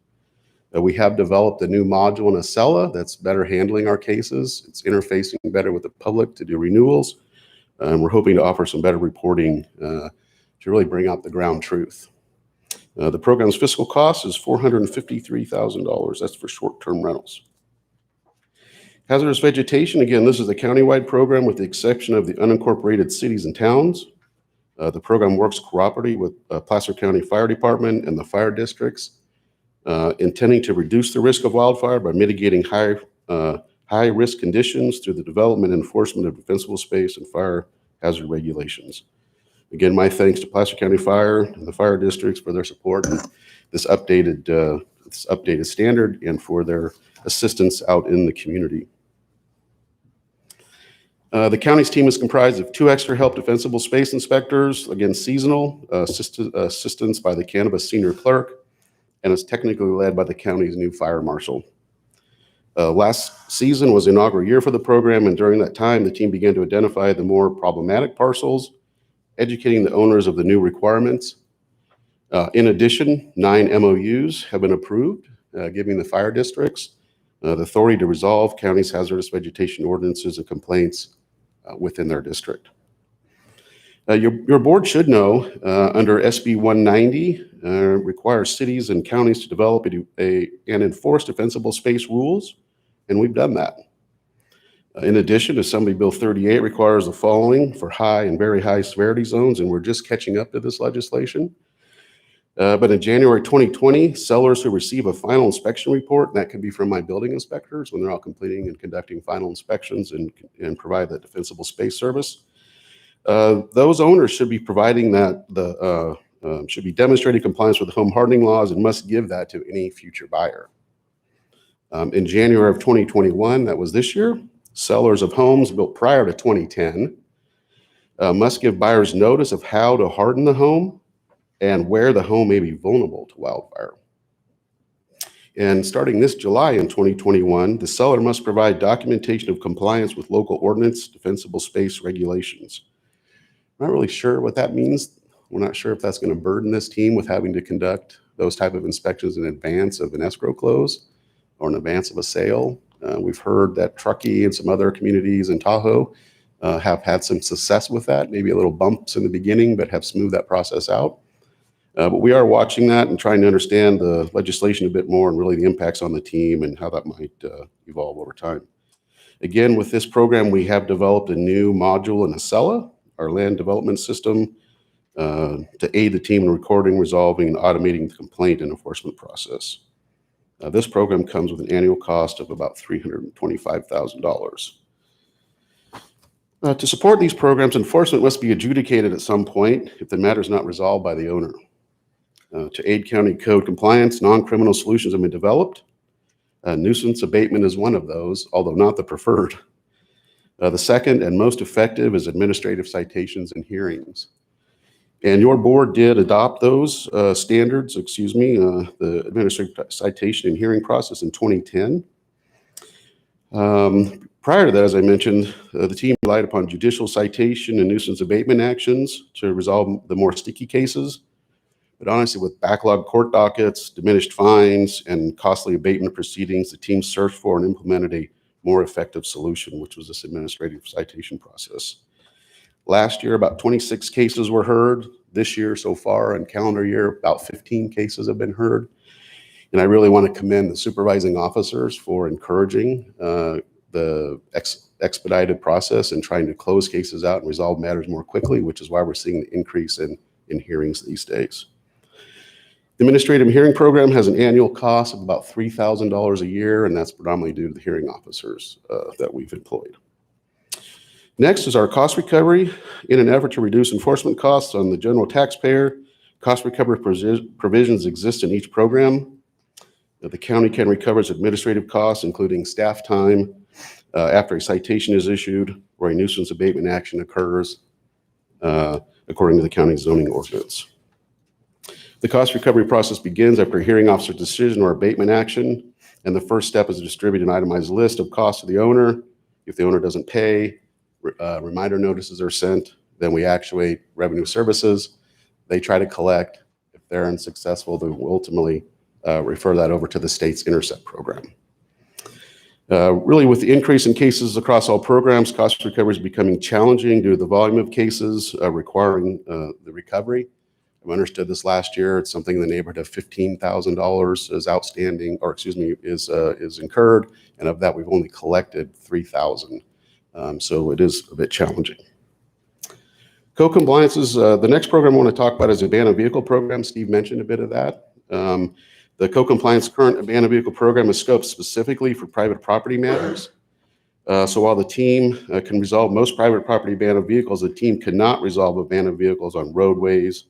We have developed a new module in Acela that's better handling our cases. It's interfacing better with the public to do renewals. And we're hoping to offer some better reporting to really bring out the ground truth. The program's fiscal cost is $453,000. That's for short-term rentals. Hazardous vegetation, again, this is a countywide program with the exception of the unincorporated cities and towns. The program works cooperatively with Placer County Fire Department and the fire districts, intending to reduce the risk of wildfire by mitigating high-risk conditions through the development and enforcement of defensible space and fire hazard regulations. Again, my thanks to Placer County Fire and the fire districts for their support in this updated standard and for their assistance out in the community. The county's team is comprised of 2 extra help defensible space inspectors, again, seasonal assistance by the cannabis senior clerk, and is technically led by the county's new fire marshal. Last season was the inaugural year for the program, and during that time, the team began to identify the more problematic parcels, educating the owners of the new requirements. In addition, 9 MOUs have been approved, giving the fire districts the authority to resolve county's hazardous vegetation ordinances and complaints within their district. Your board should know, under SB 190, requires cities and counties to develop and enforce defensible space rules, and we've done that. In addition, Assembly Bill 38 requires the following for high and very high severity zones, and we're just catching up to this legislation. But in January 2020, sellers who receive a final inspection report, and that can be from my building inspectors when they're all completing and conducting final inspections and provide the defensible space service, those owners should be providing that should be demonstrating compliance with the home hardening laws and must give that to any future buyer. In January of 2021, that was this year, sellers of homes built prior to 2010 must give buyers notice of how to harden the home and where the home may be vulnerable to wildfire. And starting this July in 2021, the seller must provide documentation of compliance with local ordinance defensible space regulations. I'm not really sure what that means. We're not sure if that's going to burden this team with having to conduct those type of inspections in advance of an escrow close or in advance of a sale. We've heard that Truckee and some other communities in Tahoe have had some success with that, maybe a little bumps in the beginning, but have smoothed that process out. But we are watching that and trying to understand the legislation a bit more and really the impacts on the team and how that might evolve over time. Again, with this program, we have developed a new module in Acela, our land development system, to aid the team in recording, resolving, and automating the complaint and enforcement process. This program comes with an annual cost of about $325,000. To support these programs, enforcement must be adjudicated at some point if the matter is not resolved by the owner. To aid county code compliance, non-criminal solutions have been developed. Nuisance abatement is one of those, although not the preferred. The second and most effective is administrative citations and hearings. And your board did adopt those standards, the administrative citation and hearing process in 2010. Prior to that, as I mentioned, the team relied upon judicial citation and nuisance abatement actions to resolve the more sticky cases. But honestly, with backlog court dockets, diminished fines, and costly abatement proceedings, the team searched for and implemented a more effective solution, which was this administrative citation process. Last year, about 26 cases were heard. This year, so far, in calendar year, about 15 cases have been heard. And I really want to commend the supervising officers for encouraging the expedited process and trying to close cases out and resolve matters more quickly, which is why we're seeing the increase in hearings these days. The administrative hearing program has an annual cost of about $3,000 a year, and that's predominantly due to the hearing officers that we've employed. Next is our cost recovery. In an effort to reduce enforcement costs on the general taxpayer, cost recovery provisions exist in each program. The county can recover its administrative costs, including staff time, after a citation is issued or a nuisance abatement action occurs, according to the county zoning ordinance. The cost recovery process begins after a hearing officer's decision or abatement action, and the first step is to distribute an itemized list of costs to the owner. If the owner doesn't pay, reminder notices are sent. Then we actuate revenue services. They try to collect. If they're unsuccessful, they will ultimately refer that over to the state's intercept program. Really, with the increase in cases across all programs, cost recovery is becoming challenging due to the volume of cases requiring the recovery. I've understood this last year. It's something in the neighborhood of $15,000 is outstanding, or is incurred, and of that we've only collected $3,000. So it is a bit challenging. Co-compliances, the next program I want to talk about is the abandoned vehicle program. Steve mentioned a bit of that. The co-compliance current abandoned vehicle program is scoped specifically for private property matters. So while the team can resolve most private property abandoned vehicles, the team cannot resolve abandoned vehicles on roadways,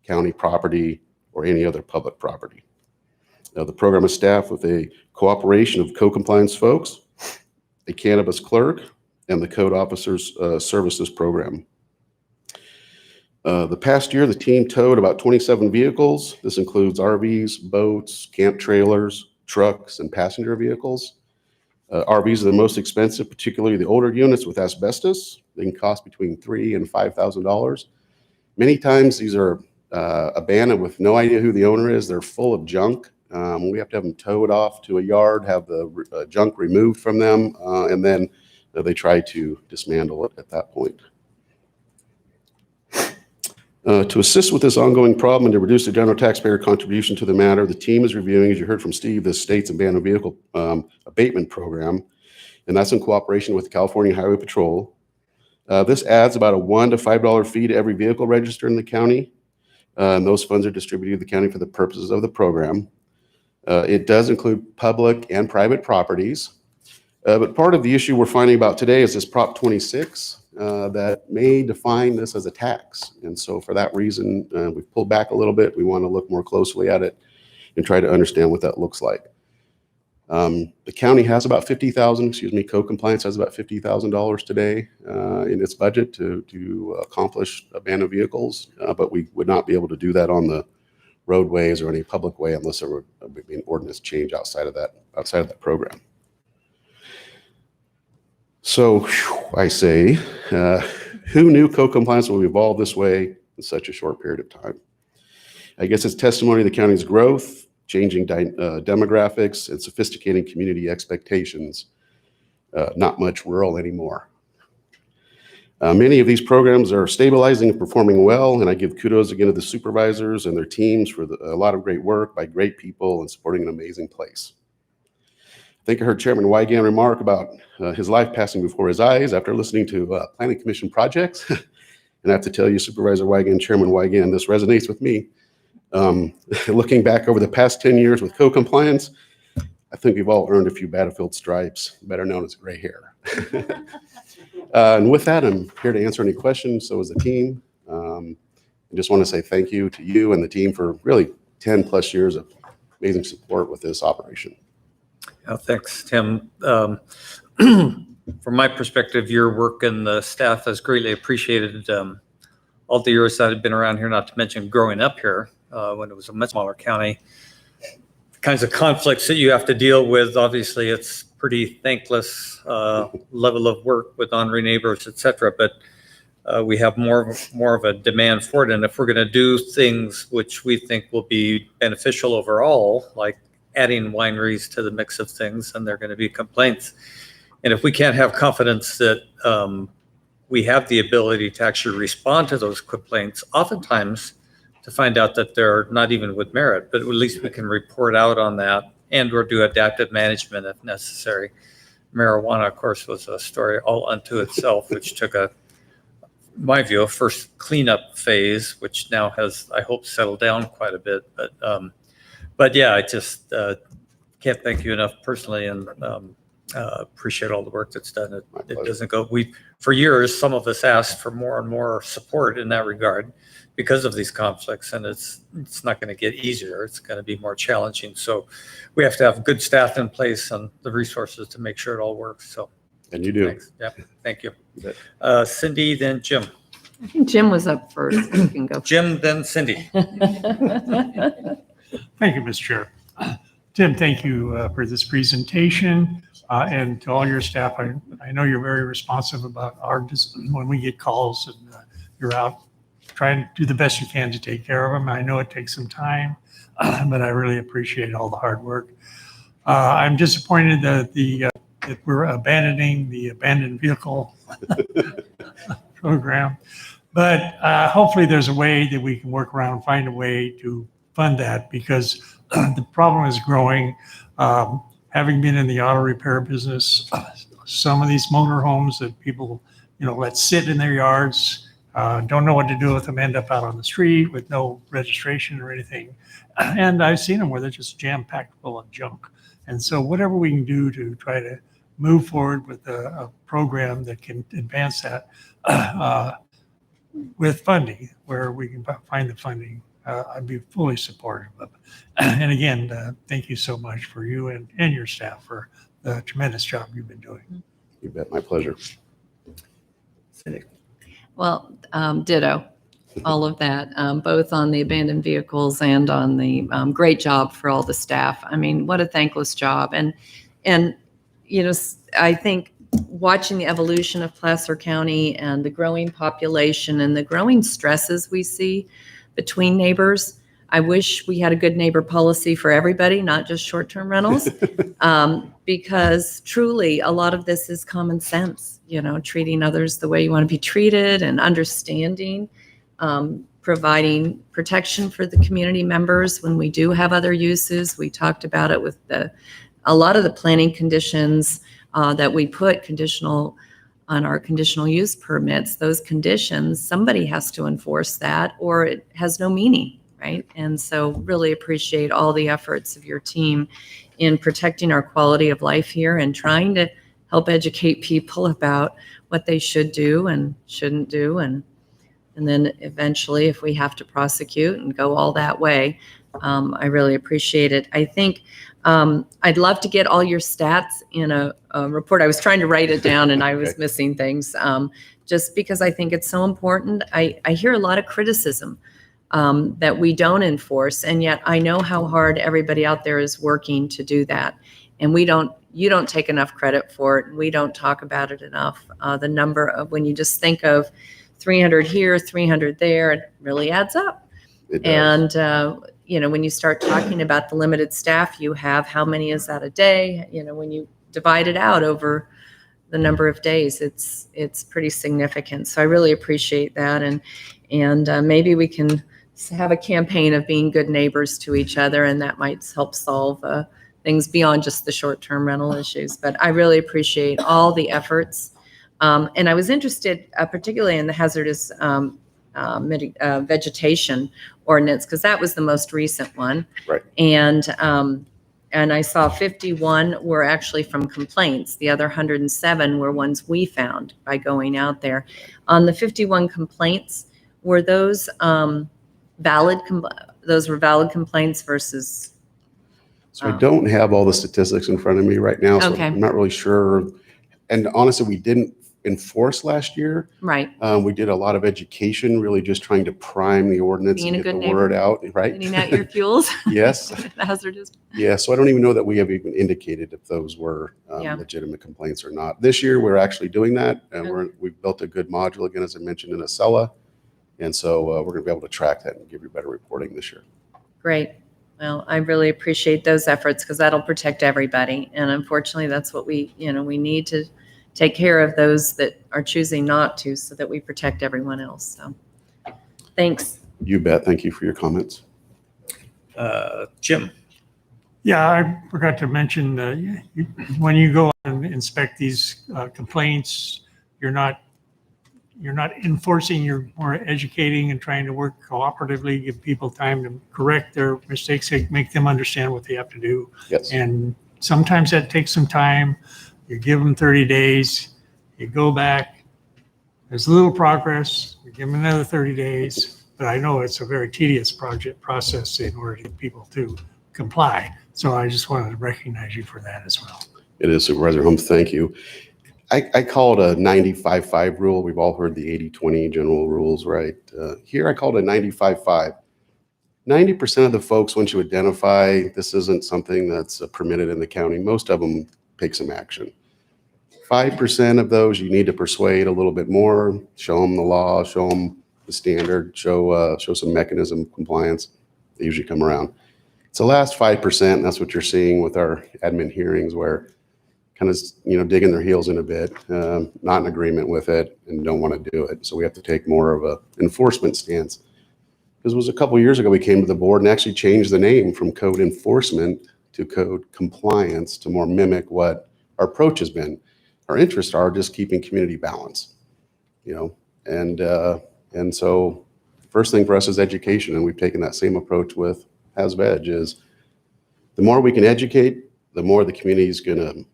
county property, or any other public property. The program is staffed with a cooperation of co-compliance folks, a cannabis clerk, and the code officers service this program. The past year, the team towed about 27 vehicles. This includes RVs, boats, camp trailers, trucks, and passenger vehicles. RVs are the most expensive, particularly the older units with asbestos. They can cost between $3,000 and $5,000. Many times these are abandoned with no idea who the owner is. They're full of junk. We have to have them towed off to a yard, have the junk removed from them, and then they try to dismantle it at that point. To assist with this ongoing problem and to reduce the general taxpayer contribution to the matter, the team is reviewing, as you heard from Steve, the state's abandoned vehicle abatement program, and that's in cooperation with the California Highway Patrol. This adds about a $1 to $5 fee to every vehicle registered in the county, and those funds are distributed to the county for the purposes of the program. It does include public and private properties, but part of the issue we're finding about today is this Prop 26 that may define this as a tax. And so for that reason, we've pulled back a little bit. We want to look more closely at it and try to understand what that looks like. The county has about $50,000, code compliance has about $50,000 today in its budget to accomplish abandoned vehicles, but we would not be able to do that on the roadways or any public way unless there would be an ordinance change outside of that program. So I say, who knew code compliance would evolve this way in such a short period of time? I guess it's testimony of the county's growth, changing demographics, and sophisticating community expectations. Not much rural anymore. Many of these programs are stabilizing and performing well, and I give kudos again to the supervisors and their teams for a lot of great work by great people and supporting an amazing place. I think I heard Chairman Wygant remark about his life passing before his eyes after listening to Planning Commission projects. And I have to tell you, Supervisor Wygant, Chairman Wygant, this resonates with me. Looking back over the past 10 years with code compliance, I think we've all earned a few battlefield stripes, better known as gray hair. And with that, I'm here to answer any questions. So is the team. I just want to say thank you to you and the team for really 10 plus years of amazing support with this operation. Thanks, Tim. From my perspective, your work and the staff is greatly appreciated. All the years that I've been around here, not to mention growing up here when it was a much smaller county, the kinds of conflicts that you have to deal with, obviously it's pretty thankless level of work with ornery neighbors, et cetera, but we have more of a demand for it. And if we're going to do things which we think will be beneficial overall, like adding wineries to the mix of things, and there are going to be complaints. And if we can't have confidence that we have the ability to actually respond to those complaints, oftentimes to find out that they're not even with merit, but at least we can report out on that and or do adaptive management if necessary. Marijuana, of course, was a story all unto itself, which took in my view, a first cleanup phase, which now has, I hope, settled down quite a bit. But yeah, I just can't thank you enough personally, and appreciate all the work that's done. It doesn't go. For years, some of us asked for more and more support in that regard because of these conflicts, and it's not going to get easier. It's going to be more challenging. So we have to have good staff in place and the resources to make sure it all works. So. And you do. Thanks. Yeah, thank you. Cindy, then Jim. I think Jim was up first. You can go. Jim, then Cindy. Thank you, Mr. Chair. Tim, thank you for this presentation, and to all your staff. I know you're very responsive about when we get calls, and you're out trying to do the best you can to take care of them. I know it takes some time, but I really appreciate all the hard work. I'm disappointed that that we're abandoning the abandoned vehicle program, but hopefully there's a way that we can work around and find a way to fund that, because the problem is growing. Having been in the auto repair business, some of these motor homes that people, let sit in their yards, don't know what to do with them, end up out on the street with no registration or anything. And I've seen them where they're just jam-packed full of junk. And so whatever we can do to try to move forward with a program that can advance that with funding, where we can find the funding, I'd be fully supportive of it. And again, thank you so much for you and your staff for the tremendous job you've been doing. You bet, my pleasure. Well, ditto, all of that, both on the abandoned vehicles and on the great job for all the staff. I mean, what a thankless job. And I think watching the evolution of Placer County and the growing population and the growing stresses we see between neighbors, I wish we had a good neighbor policy for everybody, not just short-term rentals, because truly a lot of this is common sense, treating others the way you want to be treated and understanding providing protection for the community members when we do have other uses. We talked about it with a lot of the planning conditions that we put conditional on our conditional use permits. Those conditions, somebody has to enforce that or it has no meaning, right? And so really appreciate all the efforts of your team in protecting our quality of life here and trying to help educate people about what they should do and shouldn't do. And then eventually, if we have to prosecute and go all that way, I really appreciate it. I think I'd love to get all your stats in a report. I was trying to write it down and I was missing things just because I think it's so important. I hear a lot of criticism that we don't enforce, and yet I know how hard everybody out there is working to do that. And you don't take enough credit for it, and we don't talk about it enough. The number of, when you just think of 300 here, 300 there, it really adds up. It does. And when you start talking about the limited staff you have, how many is that a day? When you divide it out over the number of days, it's pretty significant. So I really appreciate that. And maybe we can have a campaign of being good neighbors to each other, and that might help solve things beyond just the short-term rental issues. But I really appreciate all the efforts. And I was interested particularly in the hazardous vegetation ordinance, because that was the most recent one. Right. And I saw 51 were actually from complaints. The other 107 were ones we found by going out there. On the 51 complaints, were those valid complaints versus? So I don't have all the statistics in front of me right now, so Okay. I'm not really sure. And honestly, we didn't enforce last year. Right. We did a lot of education, really just trying to prime the ordinance Being a and get good the word neighbor. out, right? Cleaning out your fuels. Yes. Hazardous. Yeah, so I don't even know that we have even indicated if those were Yeah. legitimate complaints or not. This year, we're actually doing that, and we've built a good module, again, as I mentioned, in Acela. And so we're going to be able to track that and give you better reporting this year. Great. Well, I really appreciate those efforts because that'll protect everybody. And unfortunately, that's what we need to take care of those that are choosing not to, so that we protect everyone else. So thanks. You bet. Thank you for your comments. Jim? Yeah, I forgot to mention, when you go and inspect these complaints, you're not enforcing, you're more educating and trying to work cooperatively, give people time to correct their mistakes, make them understand what they have to do. Yes. And sometimes that takes some time. You give them 30 days, you go back, there's a little progress, you give them another 30 days. But I know it's a very tedious process in order to get people to comply. So I just wanted to recognize you for that as well. It is, Supervisor Holmes. Thank you. I call it a 95-5 rule. We've all heard the 80-20 general rules, right? Here I call it a 95-5. 90% of the folks, once you identify this isn't something that's permitted in the county, most of them take some action. 5% of those you need to persuade a little bit more, show them the law, show them the standard, show some mechanism of compliance. They usually come around. It's the last 5%, and that's what you're seeing with our admin hearings, where kind of digging their heels in a bit, not in agreement with it, and don't want to do it. So we have to take more of a enforcement stance. Because it was a couple of years ago we came to the board and actually changed the name from code enforcement to code compliance to more mimic what our approach has been. Our interests are just keeping community balance, and so first thing for us is education, and we've taken that same approach with HazVeg. Is the more we can educate, the more the community is going to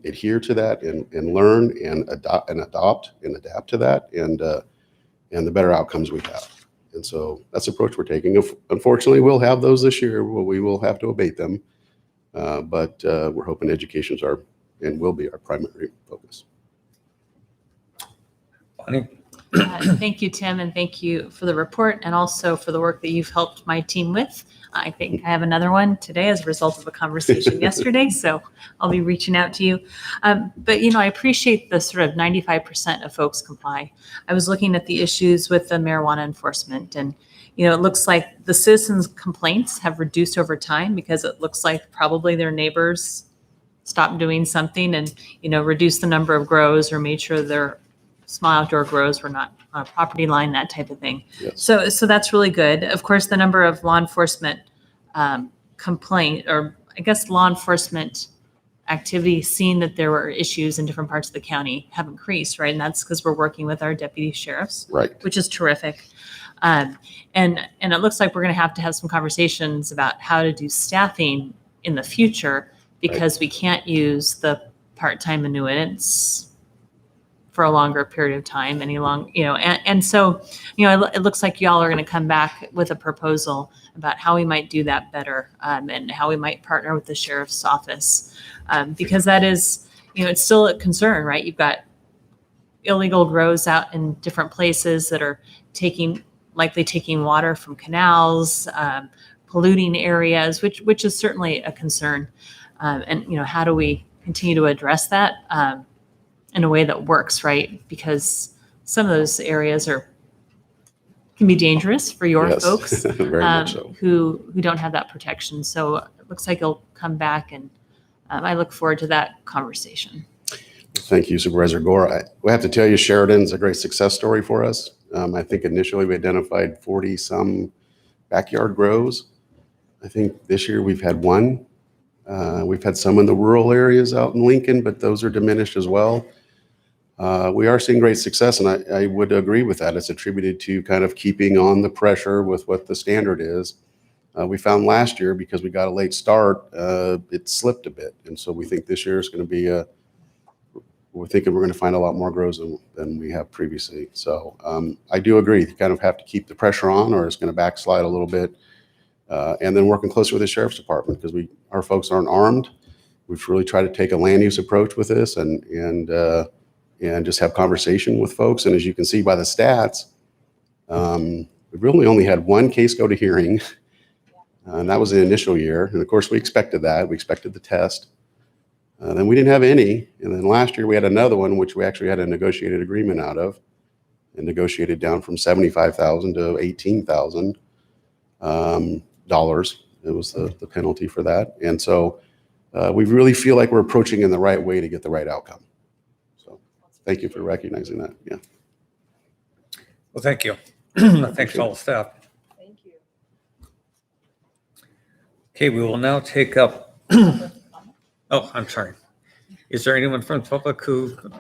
adhere to that and learn and adopt and adapt to that, and the better outcomes we have. And so that's the approach we're taking. Unfortunately, we'll have those this year where we will have to abate them, but we're hoping education's our and will be our primary focus. Bonnie? Thank you, Tim, and thank you for the report and also for the work that you've helped my team with. I think I have another one today as a result of a conversation yesterday, so I'll be reaching out to you. But, I appreciate the sort of 95% of folks comply. I was looking at the issues with the marijuana enforcement, and, it looks like the citizens' complaints have reduced over time because it looks like probably their neighbors stopped doing something and, reduced the number of grows or made sure their small outdoor grows were not on a property line, that type of thing. Yes. So that's really good. Of course, the number of law enforcement law enforcement activity, seeing that there were issues in different parts of the county, have increased, right? And that's because we're working with our deputy sheriffs, Right. which is terrific. And it looks like we're going to have some conversations about how to do staffing in the future, because we can't use the part-time annuitants for a longer period of time and so, it looks like y'all are going to come back with a proposal about how we might do that better, and how we might partner with the sheriff's office, because that is, it's still a concern, right? You've got illegal grows out in different places that are likely taking water from canals, polluting areas, which is certainly a concern. And how do we continue to address that in a way that works, right? Because some of those areas can be dangerous for your Yes, folks very much so. who don't have that protection. So it looks like you'll come back, and I look forward to that conversation. Thank you, Supervisor Gore. We have to tell you, Sheridan's a great success story for us. I think initially we identified 40 some backyard grows. I think this year we've had one. We've had some in the rural areas out in Lincoln, but those are diminished as well. We are seeing great success, and I would agree with that. It's attributed to kind of keeping on the pressure with what the standard is. We found last year, because we got a late start, it slipped a bit. And so we think this year is going to be we're thinking we're going to find a lot more grows than we have previously. So I do agree. You kind of have to keep the pressure on, or it's going to backslide a little bit. And then working closer with the sheriff's department, because our folks aren't armed. We've really tried to take a land use approach with this and just have conversation with folks. And as you can see by the stats, we've really only had one case go to hearing, and that was the initial year. And of course, we expected that. We expected the test. Then we didn't have any. And then last year we had another one, which we actually had a negotiated agreement out of, and negotiated down from $75,000 to $18,000. It was the penalty for that. And so we really feel like we're approaching in the right way to get the right outcome. So thank you for recognizing that. Yeah. Well, thank you. Thanks to all the staff. Thank you. Okay, we will now take up, oh, I'm sorry. Is there anyone from the public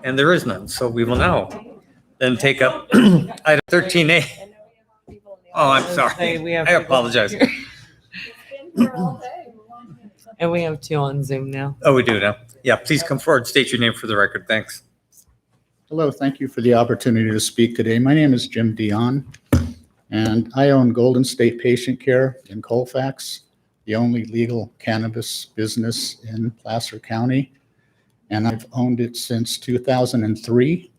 and there is none, so we will now then take up item 13A. Oh, I'm sorry. I apologize. And we have two on Zoom now. Oh, we do now. Yeah, please come forward. State your name for the record. Thanks. Hello, thank you for the opportunity to speak today. My name is Jim Dion, and I own Golden State Patient Care in Colfax, the only legal cannabis business in Placer County, and I've owned it since 2003.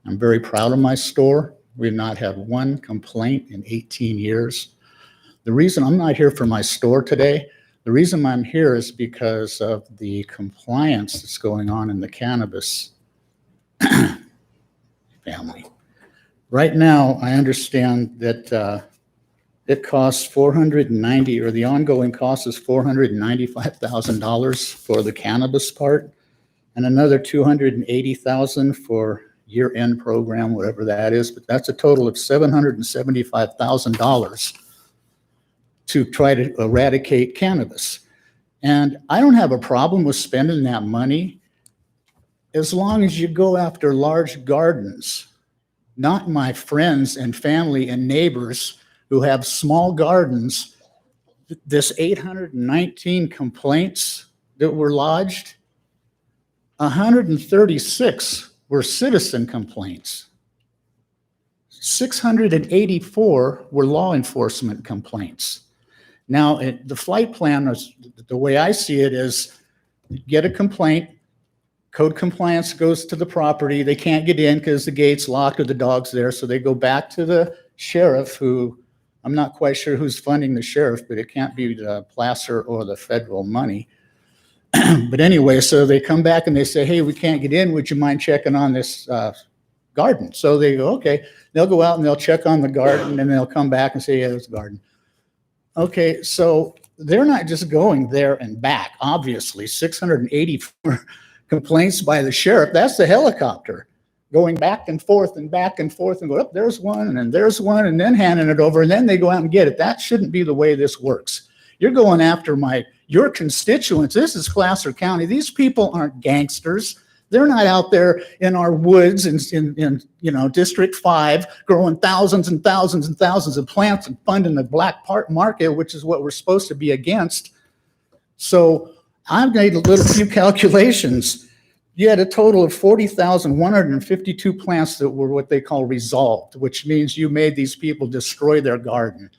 I'm very proud of my store. We've not had one complaint in 18 years. The reason I'm not here for my store today, the reason I'm here is because of the compliance that's going on in the cannabis family. Right now, I understand that it costs $490, or the ongoing cost is $495,000 for the cannabis part, and another $280,000 for year-end program, whatever that is, but that's a total of $775,000 to try to eradicate cannabis. And I don't have a problem with spending that money as long as you go after large gardens, not my friends and family and neighbors who have small gardens. This 819 complaints that were lodged, 136 were citizen complaints. 684 were law enforcement complaints. Now, the flight plan, is, the way I see it is, get a complaint, code compliance goes to the property, they can't get in because the gate's locked or the dog's there, so they go back to the sheriff, who, I'm not quite sure who's funding the sheriff, but it can't be the Placer or the federal money. But anyway, so they come back and they say, hey, we can't get in, would you mind checking on this garden? So they go, okay. They'll go out and they'll check on the garden, and they'll come back and say, yeah, there's a garden. Okay, so they're not just going there and back. Obviously, 684 complaints by the sheriff, that's the helicopter. going back and forth and back and forth and go, oh, there's one, and then there's one, and then handing it over, and then they go out and get it. That shouldn't be the way this works. You're going after your constituents. This is Placer County. These people aren't gangsters. They're not out there in our woods in District 5 growing thousands and thousands and thousands of plants and funding the black market, which is what we're supposed to be against. So I've made a few calculations. You had a total of 40,152 plants that were what they call resolved, which means you made these people destroy their garden.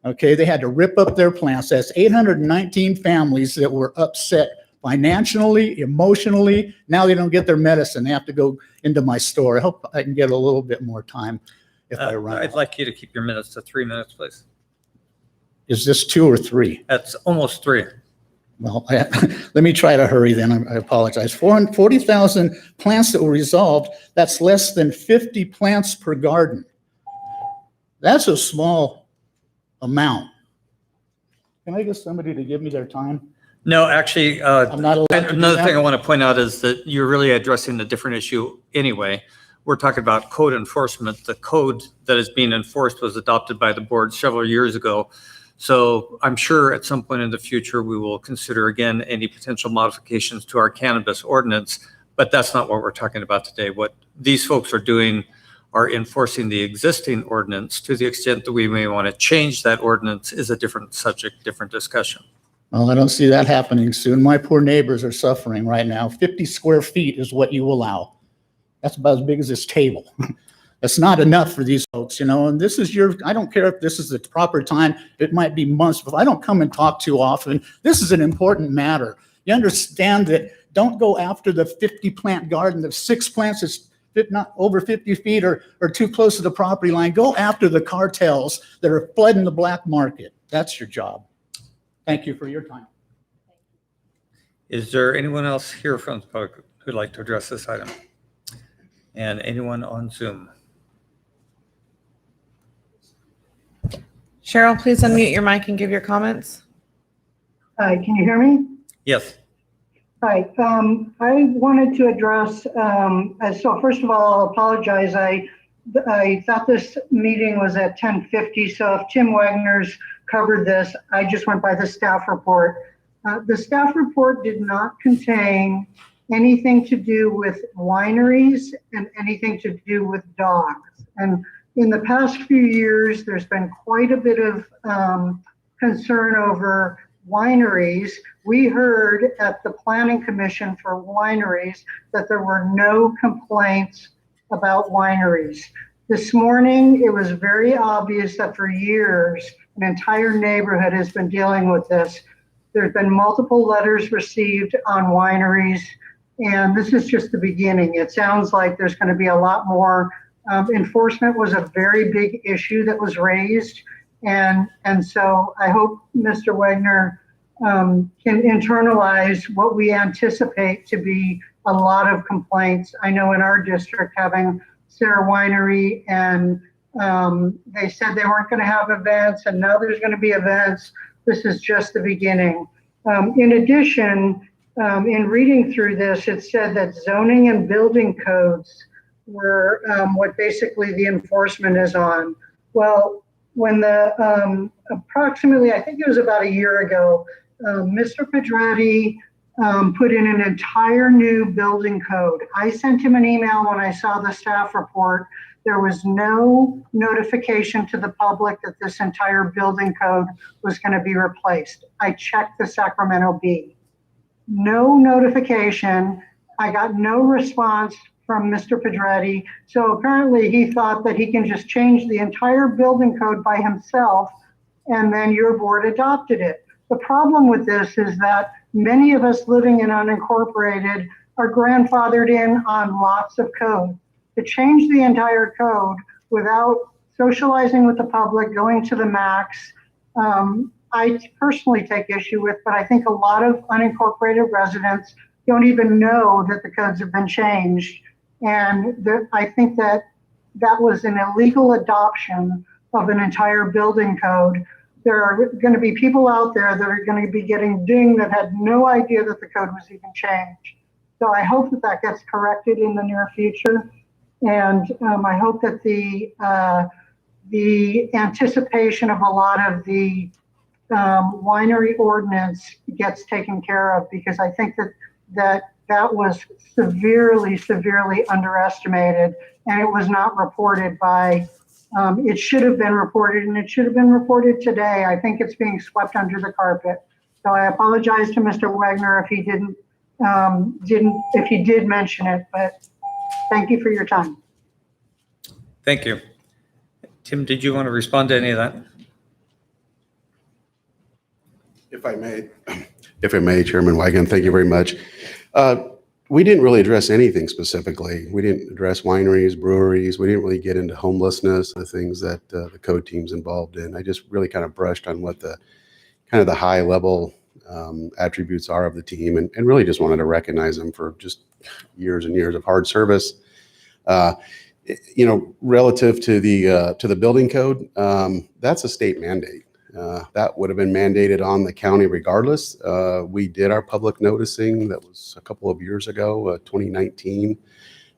Okay, they had to rip up their plants. That's 819 families that were upset financially, emotionally. Now they don't get their medicine. They have to go into my store. I hope I can get a little bit more time if I run. I'd like you to keep your minutes to 3 minutes, please. Is this 2 or 3? That's almost 3. Well, let me try to hurry then. I apologize. 40,000 plants that were resolved, that's less than 50 plants per garden. That's a small amount. Can I get somebody to give me their time? No, actually, I'm not allowed to do another that? thing I want to point out is that you're really addressing a different issue anyway. We're talking about code enforcement. The code that is being enforced was adopted by the board several years ago. So I'm sure at some point in the future, we will consider again any potential modifications to our cannabis ordinance, but that's not what we're talking about today. What these folks are doing are enforcing the existing ordinance. To the extent that we may want to change that ordinance is a different subject, different discussion. Well, I don't see that happening soon. My poor neighbors are suffering right now. 50 square feet is what you allow. That's about as big as this table. That's not enough for these folks, and this is I don't care if this is the proper time. It might be months, but if I don't come and talk too often, this is an important matter. You understand that don't go after the 50 plant garden. The 6 plants is not over 50 feet or too close to the property line. Go after the cartels that are flooding the black market. That's your job. Thank you for your time. Is there anyone else here from the public who'd like to address this item? And anyone on Zoom? Cheryl, please unmute your mic and give your comments. Hi, can you hear me? Yes. Hi, I wanted to address, so first of all, I'll apologize. I thought this meeting was at 10:50, so if Tim Wagner's covered this, I just went by the staff report. The staff report did not contain anything to do with wineries and anything to do with dogs. And in the past few years, there's been quite a bit of concern over wineries. We heard at the Planning Commission for wineries that there were no complaints about wineries. This morning, it was very obvious that for years, an entire neighborhood has been dealing with this. There's been multiple letters received on wineries, and this is just the beginning. It sounds like there's going to be a lot more. Enforcement was a very big issue that was raised, and so I hope Mr. Wagner can internalize what we anticipate to be a lot of complaints. I know in our district, having Sarah Winery, and they said they weren't going to have events, and now there's going to be events. This is just the beginning. In addition, in reading through this, it said that zoning and building codes were what basically the enforcement is on. Well, when the approximately, I think it was about a year ago, Mr. Pedretti put in an entire new building code. I sent him an email when I saw the staff report. There was no notification to the public that this entire building code was going to be replaced. I checked the Sacramento Bee. No notification. I got no response from Mr. Pedretti. So apparently he thought that he can just change the entire building code by himself, and then your board adopted it. The problem with this is that many of us living in unincorporated are grandfathered in on lots of code. To change the entire code without socializing with the public, going to the max, I personally take issue with, but I think a lot of unincorporated residents don't even know that the codes have been changed. And I think that was an illegal adoption of an entire building code. There are going to be people out there that are going to be getting dinged that had no idea that the code was even changed. So I hope that gets corrected in the near future. And I hope that the anticipation of a lot of the winery ordinance gets taken care of, because I think that was severely underestimated, and it was not reported by, it should have been reported, and it should have been reported today. I think it's being swept under the carpet. So I apologize to Mr. Wagner if he if he did mention it, but thank you for your time. Thank you. Tim, did you want to respond to any of that? If I may, Chairman Wigand, thank you very much. We didn't really address anything specifically. We didn't address wineries, breweries. We didn't really get into homelessness, the things that the code team's involved in. I just really kind of brushed on what the kind of the high level attributes are of the team, and really just wanted to recognize them for just years and years of hard service. You know, relative to the building code, that's a state mandate. That would have been mandated on the county regardless. We did our public noticing, that was a couple of years ago, 2019.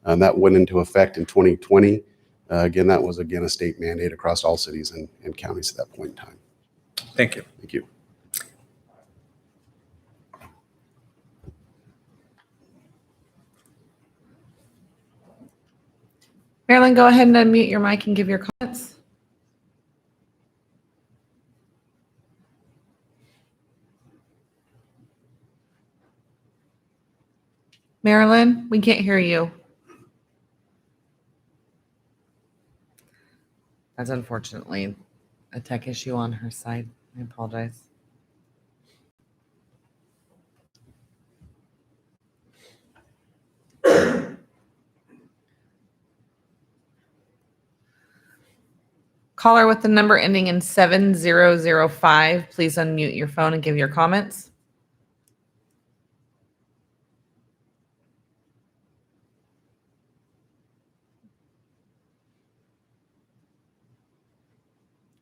That went into effect in 2020. Again, that was a state mandate across all cities and counties at that point in time. Thank you. Thank you. Marilyn, go ahead and unmute your mic and give your comments. Marilyn, we can't hear you. That's unfortunately a tech issue on her side. I apologize. Caller with the number ending in 7005, please unmute your phone and give your comments.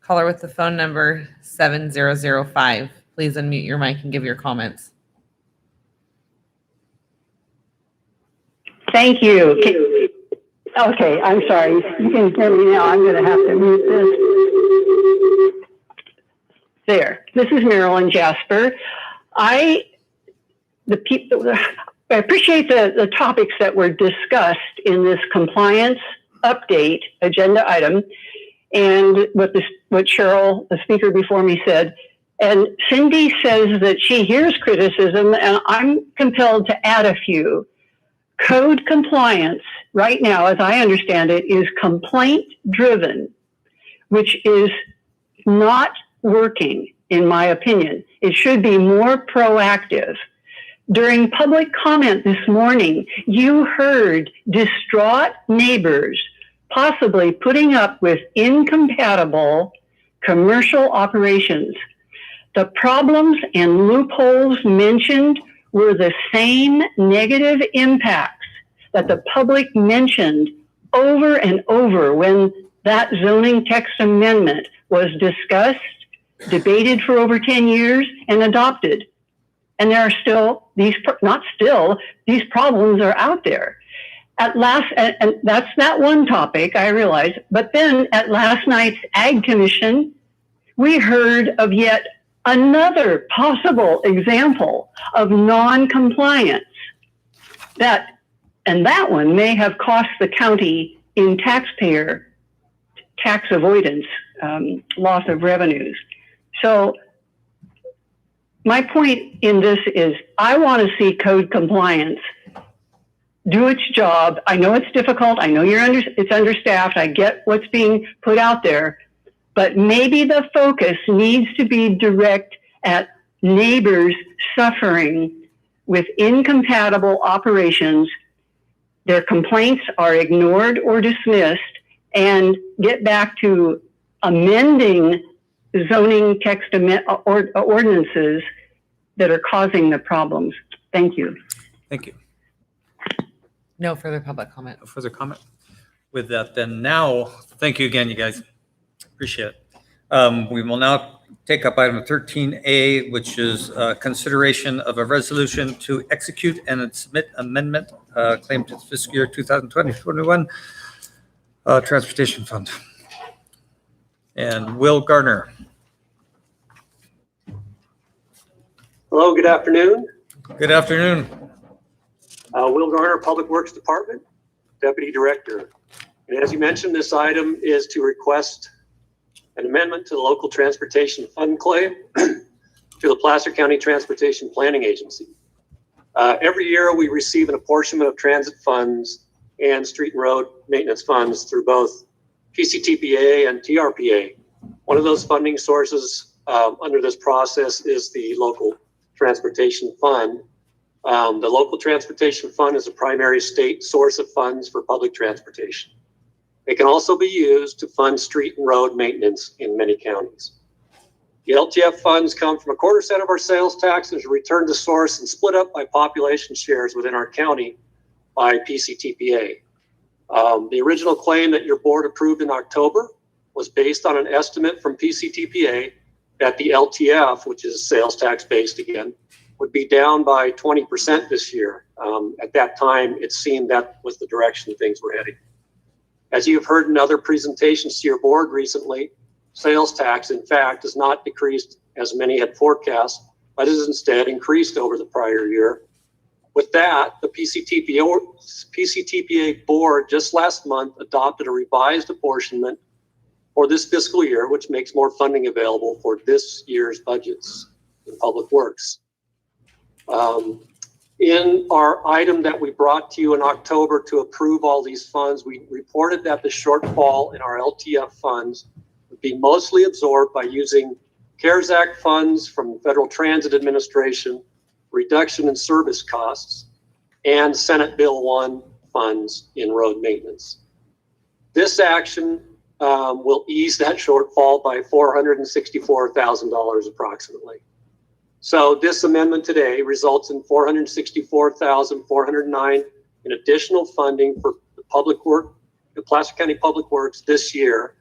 Caller with the phone number 7005, please unmute your mic and give your comments. Thank you. Okay, I'm sorry. You can hear me now. I'm going to have to mute this. There. This is Marilyn Jasper. I appreciate the topics that were discussed in this compliance update agenda item, and what Cheryl, the speaker before me, said. And Cindy says that she hears criticism, and I'm compelled to add a few. Code compliance right now, as I understand it, is complaint driven, which is not working, in my opinion. It should be more proactive. During public comment this morning, you heard distraught neighbors possibly putting up with incompatible commercial operations. The problems and loopholes mentioned were the same negative impacts that the public mentioned over and over when that zoning text amendment was discussed, debated for over 10 years, and adopted. And there are still these problems are out there. At last, and that's that one topic, I realize, but then at last night's Ag Commission, we heard of yet another possible example of non-compliance and that one may have cost the county in taxpayer tax avoidance, loss of revenues. So my point in this is I want to see code compliance do its job. I know it's difficult. I know it's understaffed. I get what's being put out there. But maybe the focus needs to be direct at neighbors suffering with incompatible operations. Their complaints are ignored or dismissed, and get back to amending zoning text ordinances that are causing the problems. Thank you. Thank you. No further public comment. No further comment. With that, then now, thank you again, you guys. Appreciate it. We will now take up item 13A, which is consideration of a resolution to execute and submit amendment claim to fiscal year 2020-21 Transportation Fund. And Will Garner. Hello, good afternoon. Good afternoon. Will Garner, Public Works Department, Deputy Director. And as you mentioned, this item is to request an amendment to the local transportation fund claim to the Placer County Transportation Planning Agency. Every year we receive an apportionment of transit funds and street and road maintenance funds through both PCTPA and TRPA. One of those funding sources under this process is the local transportation fund. The local transportation fund is a primary state source of funds for public transportation. It can also be used to fund street and road maintenance in many counties. The LTF funds come from 1/4% of our sales taxes, returned to source and split up by population shares within our county by PCTPA. The original claim that your board approved in October was based on an estimate from PCTPA that the LTF, which is sales tax based again, would be down by 20% this year. At that time, it seemed that was the direction things were heading. As you've heard in other presentations to your board recently, sales tax, in fact, has not decreased as many had forecast, but has instead increased over the prior year. With that, the PCTPA board just last month adopted a revised apportionment for this fiscal year, which makes more funding available for this year's budgets in public works. In our item that we brought to you in October to approve all these funds, we reported that the shortfall in our LTF funds would be mostly absorbed by using CARES Act funds from Federal Transit Administration, reduction in service costs, and Senate Bill 1 funds in road maintenance. This action will ease that shortfall by $464,000 approximately. So this amendment today results in $464,409 in additional funding for the Placer County Public Works this year,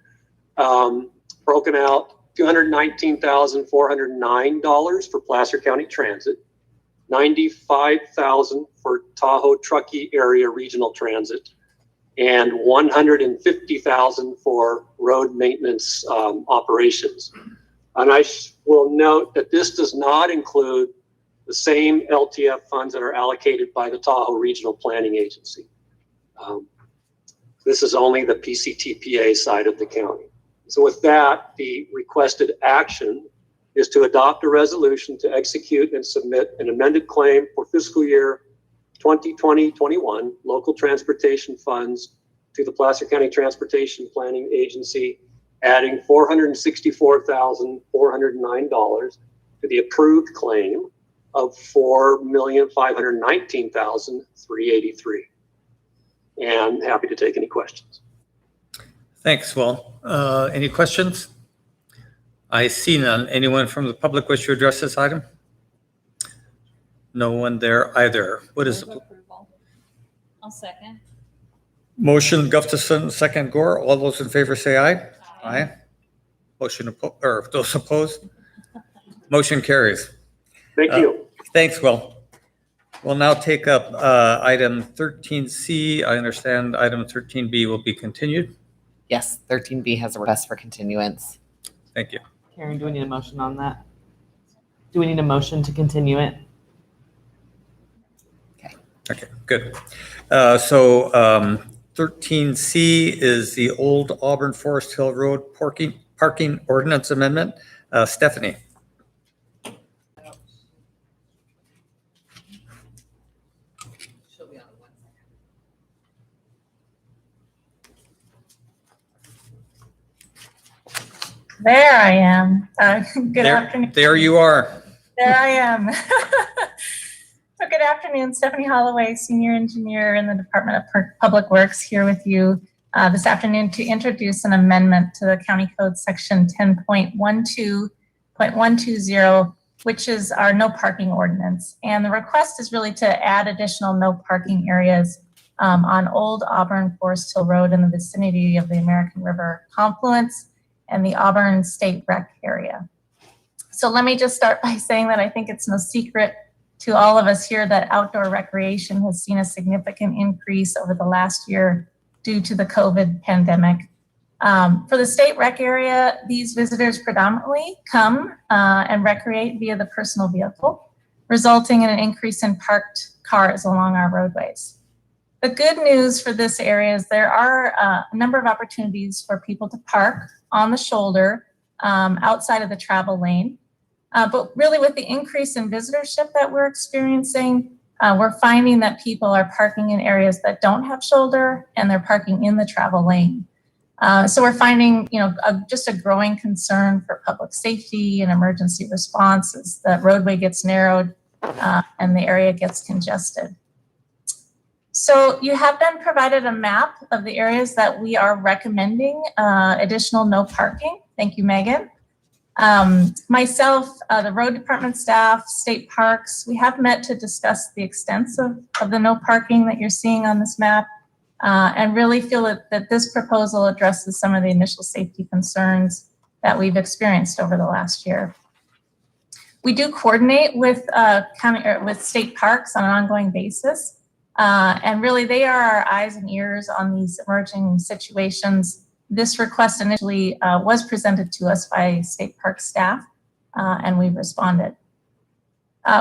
broken out $219,409 for Placer County Transit, $95,000 for Tahoe Truckee Area Regional Transit, and $150,000 for road maintenance operations. And I will note that this does not include the same LTF funds that are allocated by the Tahoe Regional Planning Agency. This is only the PCTPA side of the county. So with that, the requested action is to adopt a resolution to execute and submit an amended claim for fiscal year 2020-21 local transportation funds to the Placer County Transportation Planning Agency, adding $464,409 to the approved claim of $4,519,383. And happy to take any questions. Thanks, Will. Any questions? I see none. Anyone from the public wish to address this item? No one there either. What is the I'll second. motion? Gustafson, second Gore. All those in favor say aye. Aye. Motion or those opposed? Motion carries. Thank you. Thanks, Will. We'll now take up item 13C. I understand item 13B will be continued. Yes, 13B has a request for continuance. Thank you. Karen, do we need a motion on that? Do we need a motion to continue it? Okay, good. 13C is the old Auburn Forest Hill Road parking ordinance amendment. Stephanie. There I am. Good afternoon. There you are. There I am. So good afternoon, Stephanie Holloway, Senior Engineer in the Department of Public Works, here with you this afternoon to introduce an amendment to the County Code Section 10.12.120, which is our no parking ordinance. And the request is really to add additional no parking areas on Old Auburn Forest Hill Road in the vicinity of the American River confluence and the Auburn State Rec area. So let me just start by saying that I think it's no secret to all of us here that outdoor recreation has seen a significant increase over the last year due to the COVID pandemic. For the state rec area, these visitors predominantly come and recreate via the personal vehicle, resulting in an increase in parked cars along our roadways. The good news for this area is there are a number of opportunities for people to park on the shoulder outside of the travel lane. But really with the increase in visitorship that we're experiencing, we're finding that people are parking in areas that don't have shoulder and they're parking in the travel lane. So we're finding, just a growing concern for public safety and emergency response as the roadway gets narrowed and the area gets congested. So you have been provided a map of the areas that we are recommending additional no parking. Thank you, Megan. Myself, the road department staff, state parks, we have met to discuss the extents of the no parking that you're seeing on this map and really feel that this proposal addresses some of the initial safety concerns that we've experienced over the last year. We do coordinate with state parks on an ongoing basis. And really, they are our eyes and ears on these emerging situations. This request initially was presented to us by state park staff, and we've responded.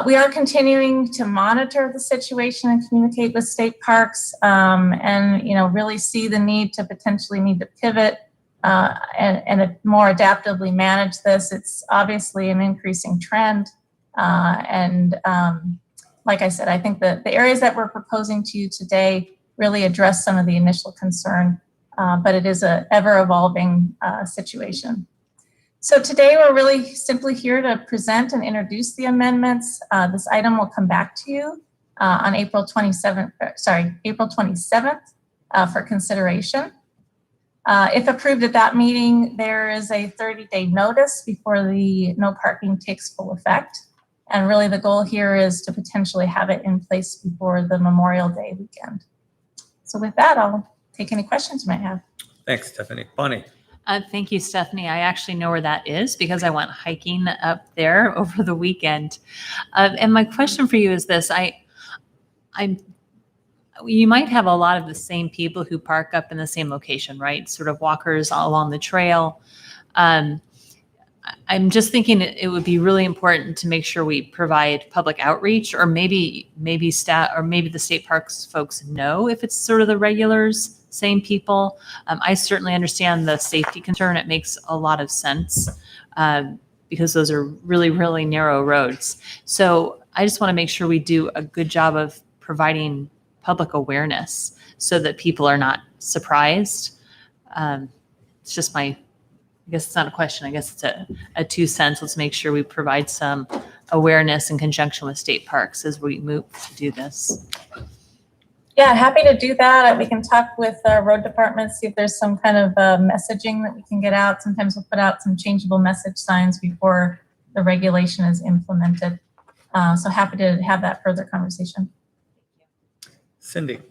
We are continuing to monitor the situation and communicate with state parks, and really see the need to pivot and more adaptively manage this. It's obviously an increasing trend, like I said, I think that the areas that we're proposing to you today really address some of the initial concern, but it is an ever-evolving situation. So today we're really simply here to present and introduce the amendments. This item will come back to you on April 27th for consideration. If approved at that meeting, there is a 30-day notice before the no parking takes full effect. And really the goal here is to potentially have it in place before the Memorial Day weekend. So with that, I'll take any questions you might have. Thanks, Stephanie. Bonnie. Thank you, Stephanie. I actually know where that is because I went hiking up there over the weekend. And my question for you is this. You might have a lot of the same people who park up in the same location, right? Sort of walkers along the trail. I'm just thinking it would be really important to make sure we provide public outreach, or maybe staff, or maybe the state parks folks know if it's sort of the regulars, same people. I certainly understand the safety concern. It makes a lot of sense because those are really, really narrow roads. So I just want to make sure we do a good job of providing public awareness so that people are not surprised. It's just I guess it's not a question. I guess it's a 2 cents. Let's make sure we provide some awareness in conjunction with state parks as we move to do this. Yeah, happy to do that. We can talk with our road department, see if there's some kind of messaging that we can get out. Sometimes we'll put out some changeable message signs before the regulation is implemented. So happy to have that further conversation. Cindy.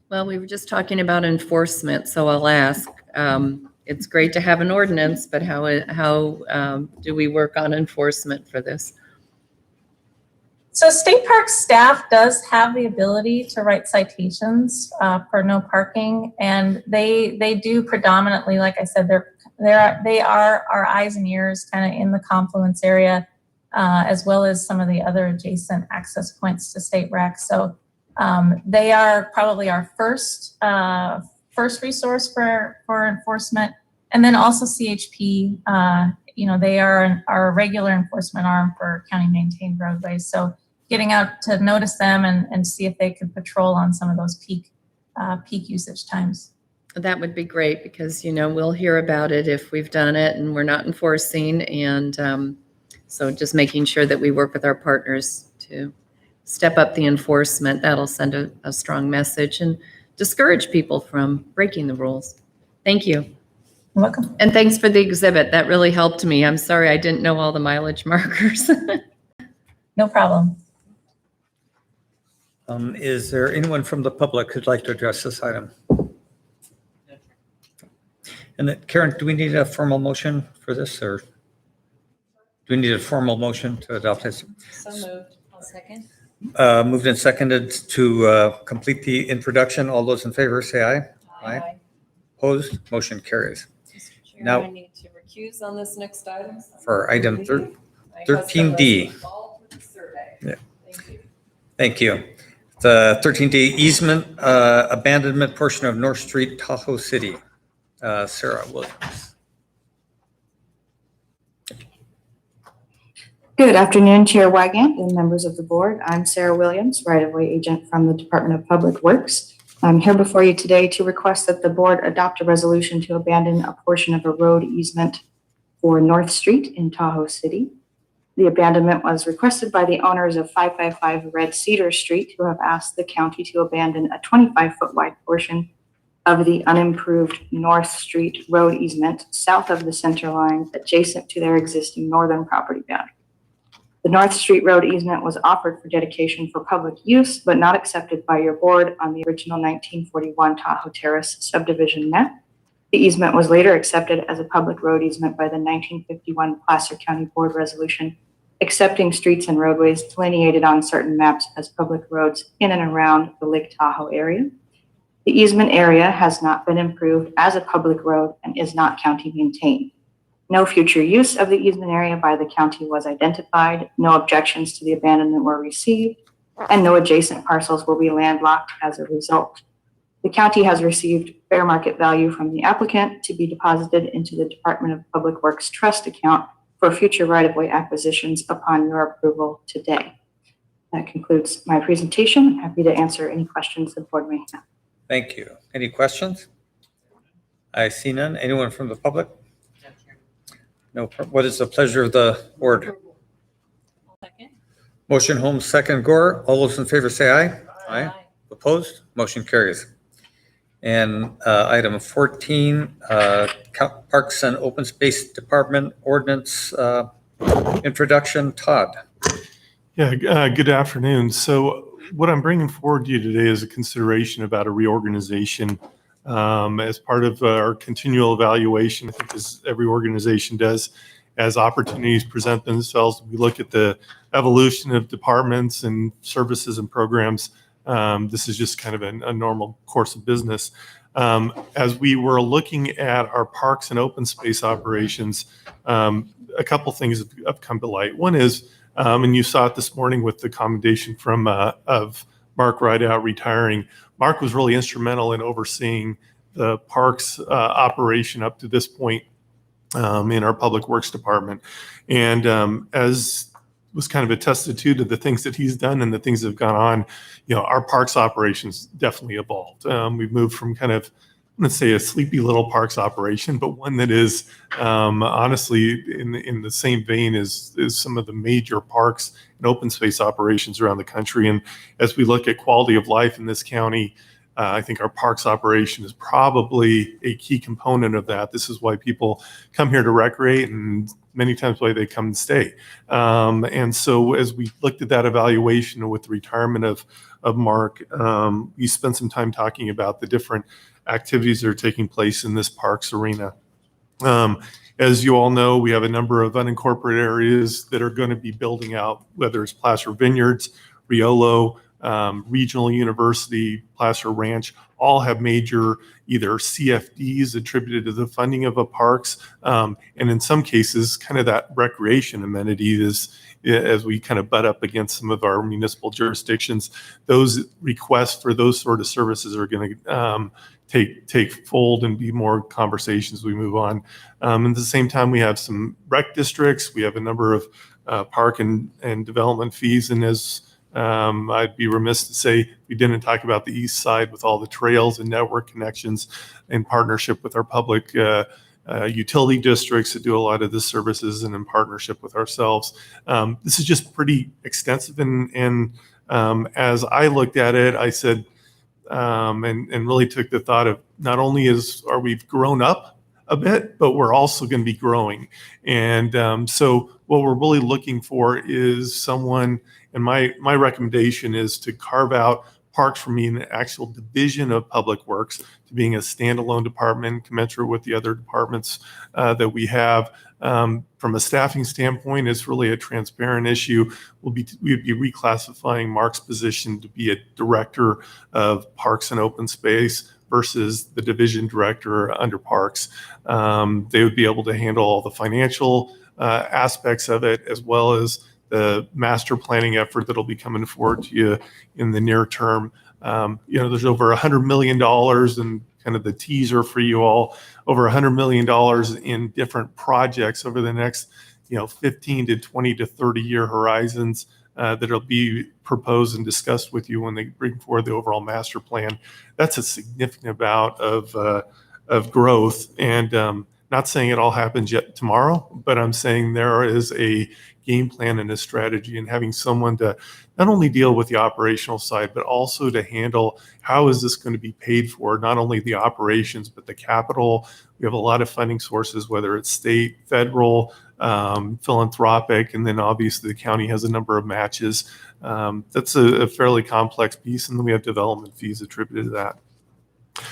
Well, we were just talking about enforcement, so I'll ask. It's great to have an ordinance, but how do we work on enforcement for this? So state park staff does have the ability to write citations for no parking, and they do predominantly, like I said, they are our eyes and ears kind of in the confluence area, as well as some of the other adjacent access points to state rec. So they are probably our first resource for enforcement. And then also CHP, they are our regular enforcement arm for county maintained roadways. So getting out to notice them and see if they could patrol on some of those peak usage times. That would be great because, we'll hear about it if we've done it and we're not enforcing. And so just making sure that we work with our partners to step up the enforcement, that'll send a strong message and discourage people from breaking the rules. Thank you. You're welcome. And thanks for the exhibit. That really helped me. I'm sorry I didn't know all the mileage markers. No problem. Is there anyone from the public who'd like to address this item? And then, Karen, do we need a formal motion for this, or do we need a formal motion to adopt this? So moved. I'll second. Moved and seconded to complete the introduction. All those in favor say aye. Aye. Opposed? Motion carries. Mr. Chair, Now- I need to recuse on this next item. For item My husband 13D. was involved with the survey. Yeah. Thank you. Thank you. The 13D easement abandonment portion of North Street, Tahoe City. Sarah Williams. Good afternoon, Chair Wygant and members of the board. I'm Sarah Williams, right-of-way agent from the Department of Public Works. I'm here before you today to request that the board adopt a resolution to abandon a portion of a road easement for North Street in Tahoe City. The abandonment was requested by the owners of 555 Red Cedar Street, who have asked the county to abandon a 25-foot wide portion of the unimproved North Street road easement south of the center line adjacent to their existing northern property boundary. The North Street road easement was offered for dedication for public use, but not accepted by your board on the original 1941 Tahoe Terrace subdivision map. The easement was later accepted as a public road easement by the 1951 Placer County Board resolution, accepting streets and roadways delineated on certain maps as public roads in and around the Lake Tahoe area. The easement area has not been improved as a public road and is not county maintained. No future use of the easement area by the county was identified, no objections to the abandonment were received, and no adjacent parcels will be landlocked as a result. The county has received fair market value from the applicant to be deposited into the Department of Public Works trust account for future right-of-way acquisitions upon your approval today. That concludes my presentation. I'm happy to answer any questions the board may have. Thank you. Any questions? I see none. Anyone from the public? No. What is the pleasure of the board? Second. Motion Holmes, second Gore. All those in favor say aye. Aye. Opposed? Motion carries. And item 14, Parks and Open Space Department ordinance introduction. Todd. Yeah, good afternoon. So what I'm bringing forward to you today is a consideration about a reorganization as part of our continual evaluation. I think as every organization does, as opportunities present themselves, we look at the evolution of departments and services and programs. This is just kind of a normal course of business. As we were looking at our parks and open space operations, a couple things have come to light. One is, and you saw it this morning with the commendation from of Mark Rideout retiring. Mark was really instrumental in overseeing the parks operation up to this point in our public works department. And as was kind of attested to the things that he's done and the things that have gone on, our parks operations definitely evolved. We've moved from kind of, let's say, a sleepy little parks operation, but one that is honestly in the same vein as some of the major parks and open space operations around the country. And as we look at quality of life in this county, I think our parks operation is probably a key component of that. This is why people come here to recreate, and many times why they come and stay. And so as we looked at that evaluation with the retirement of Mark, we spent some time talking about the different activities that are taking place in this parks arena. As you all know, we have a number of unincorporated areas that are going to be building out, whether it's Placer Vineyards, Riolo, Regional University, Placer Ranch, all have major either CFDs attributed to the funding of the parks, and in some cases, kind of that recreation amenity is, as we kind of butt up against some of our municipal jurisdictions, those requests for those sort of services are going to take fold and be more conversations as we move on. At the same time, we have some rec districts. We have a number of park and development fees. And as I'd be remiss to say we didn't talk about the east side with all the trails and network connections in partnership with our public utility districts that do a lot of the services and in partnership with ourselves. This is just pretty extensive. And as I looked at it, I said, and really took the thought of not only are we grown up a bit, but we're also going to be growing. And so what we're really looking for is someone, and my recommendation is to carve out parks from being an actual division of public works to being a standalone department commensurate with the other departments that we have. From a staffing standpoint, it's really a transparent issue. We'd be reclassifying Mark's position to be a director of parks and open space, versus the division director under Parks. They would be able to handle all the financial aspects of it, as well as the master planning effort that'll be coming forward to you in the near term. There's over $100 million, and kind of the teaser for you all, over $100 million in different projects over the next 15 to 20 to 30 year horizons that'll be proposed and discussed with you when they bring forward the overall master plan. That's a significant amount of growth, and not saying it all happens yet tomorrow, but I'm saying there is a game plan and a strategy, and having someone to not only deal with the operational side, but also to handle how is this going to be paid for, not only the operations, but the capital. We have a lot of funding sources, whether it's state, federal, philanthropic, and then obviously the county has a number of matches. That's a fairly complex piece, and then we have development fees attributed to that.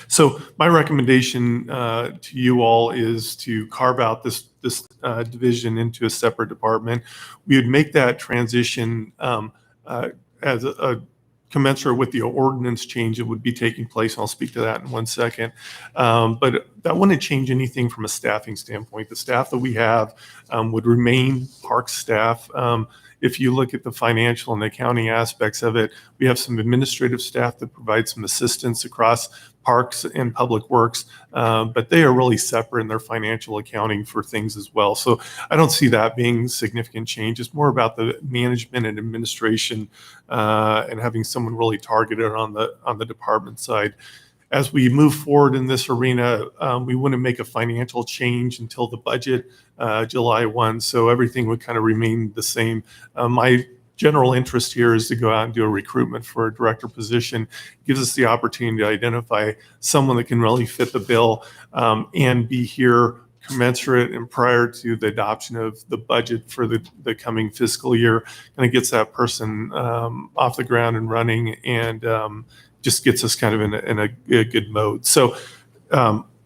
So my recommendation to you all is to carve out this division into a separate department. We would make that transition as a commensurate with the ordinance change that would be taking place. I'll speak to that in 1 second. But that wouldn't change anything from a staffing standpoint. The staff that we have would remain Parks staff. If you look at the financial and accounting aspects of it, we have some administrative staff that provide some assistance across Parks and Public Works, but they are really separate in their financial accounting for things as well. So I don't see that being significant change. It's more about the management and administration and having someone really targeted on the department side. As we move forward in this arena, we wouldn't make a financial change until the budget, July 1, so everything would kind of remain the same. My general interest here is to go out and do a recruitment for a director position. It gives us the opportunity to identify someone that can really fit the bill and be here commensurate and prior to the adoption of the budget for the coming fiscal year. And it gets that person off the ground and running, and just gets us kind of in a good mode. So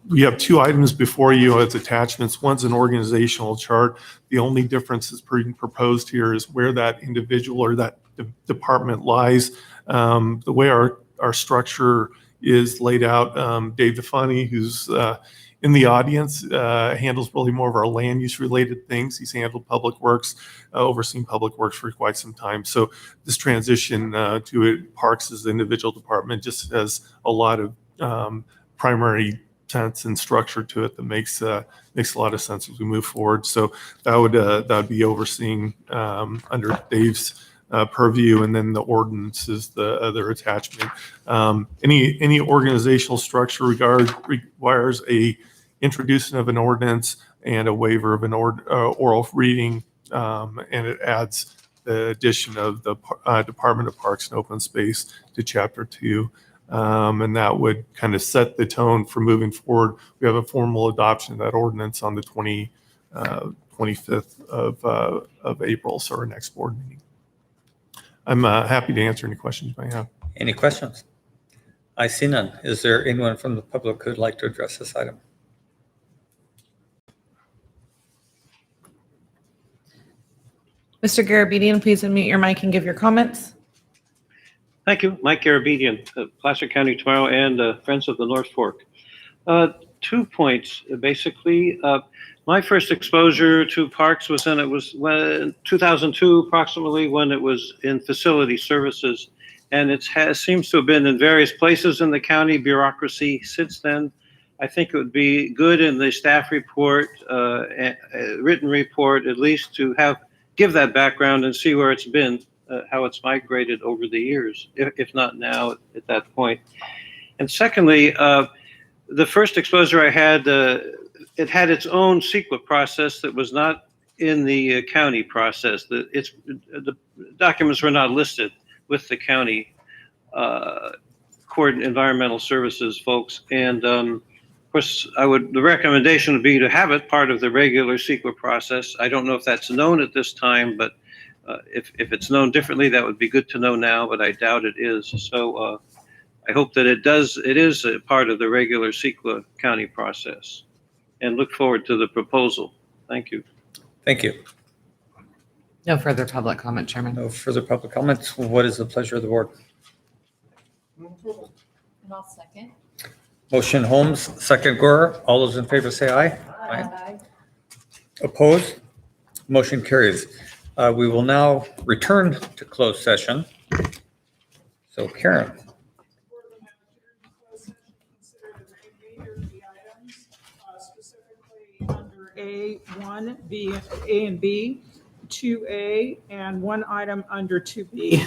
we have two items before you as attachments. One's an organizational chart. The only difference that's being proposed here is where that individual or that department lies. The way our structure is laid out, Dave Defani, who's in the audience, handles really more of our land use related things. He's handled public works, overseen public works for quite some time. So this transition to Parks as an individual department just has a lot of primary sense and structure to it that makes a lot of sense as we move forward. So that would be overseeing under Dave's purview, and then the ordinance is the other attachment. Any organizational structure requires a introduction of an ordinance and a waiver of an oral reading, and it adds the addition of the Department of Parks and Open Space to Chapter 2. And that would kind of set the tone for moving forward. We have a formal adoption of that ordinance on the 25th of April, so our next board meeting. I'm happy to answer any questions you may have. Any questions? I see none. Is there anyone from the public who'd like to address this item? Mr. Garabedian, please unmute your mic and give your comments. Thank you. Mike Garabedian, Placer County Tomorrow and Friends of the North Fork. 2 points, basically. My first exposure to parks was when 2002, approximately, when it was in facility services. And it seems to have been in various places in the county bureaucracy since then. I think it would be good in the staff report, written report, at least to give that background and see where it's been, how it's migrated over the years, if not now at that point. And secondly, the first exposure I had, it had its own CEQA process that was not in the county process. The documents were not listed with the county environmental services folks. And of course, the recommendation would be to have it part of the regular CEQA process. I don't know if that's known at this time, but if it's known differently, that would be good to know now, but I doubt it is. So I hope that it is a part of the regular CEQA county process, and look forward to the proposal. Thank you. Thank you. No further public comment, Chairman. No further public comments. What is the pleasure of the board? And I'll second. Motion Holmes, second Gore. All those in favor say aye. Aye. Opposed? Motion carries. We will now return to closed session. So Karen. Under A1, B, A and B, 2A, and one item under 2B.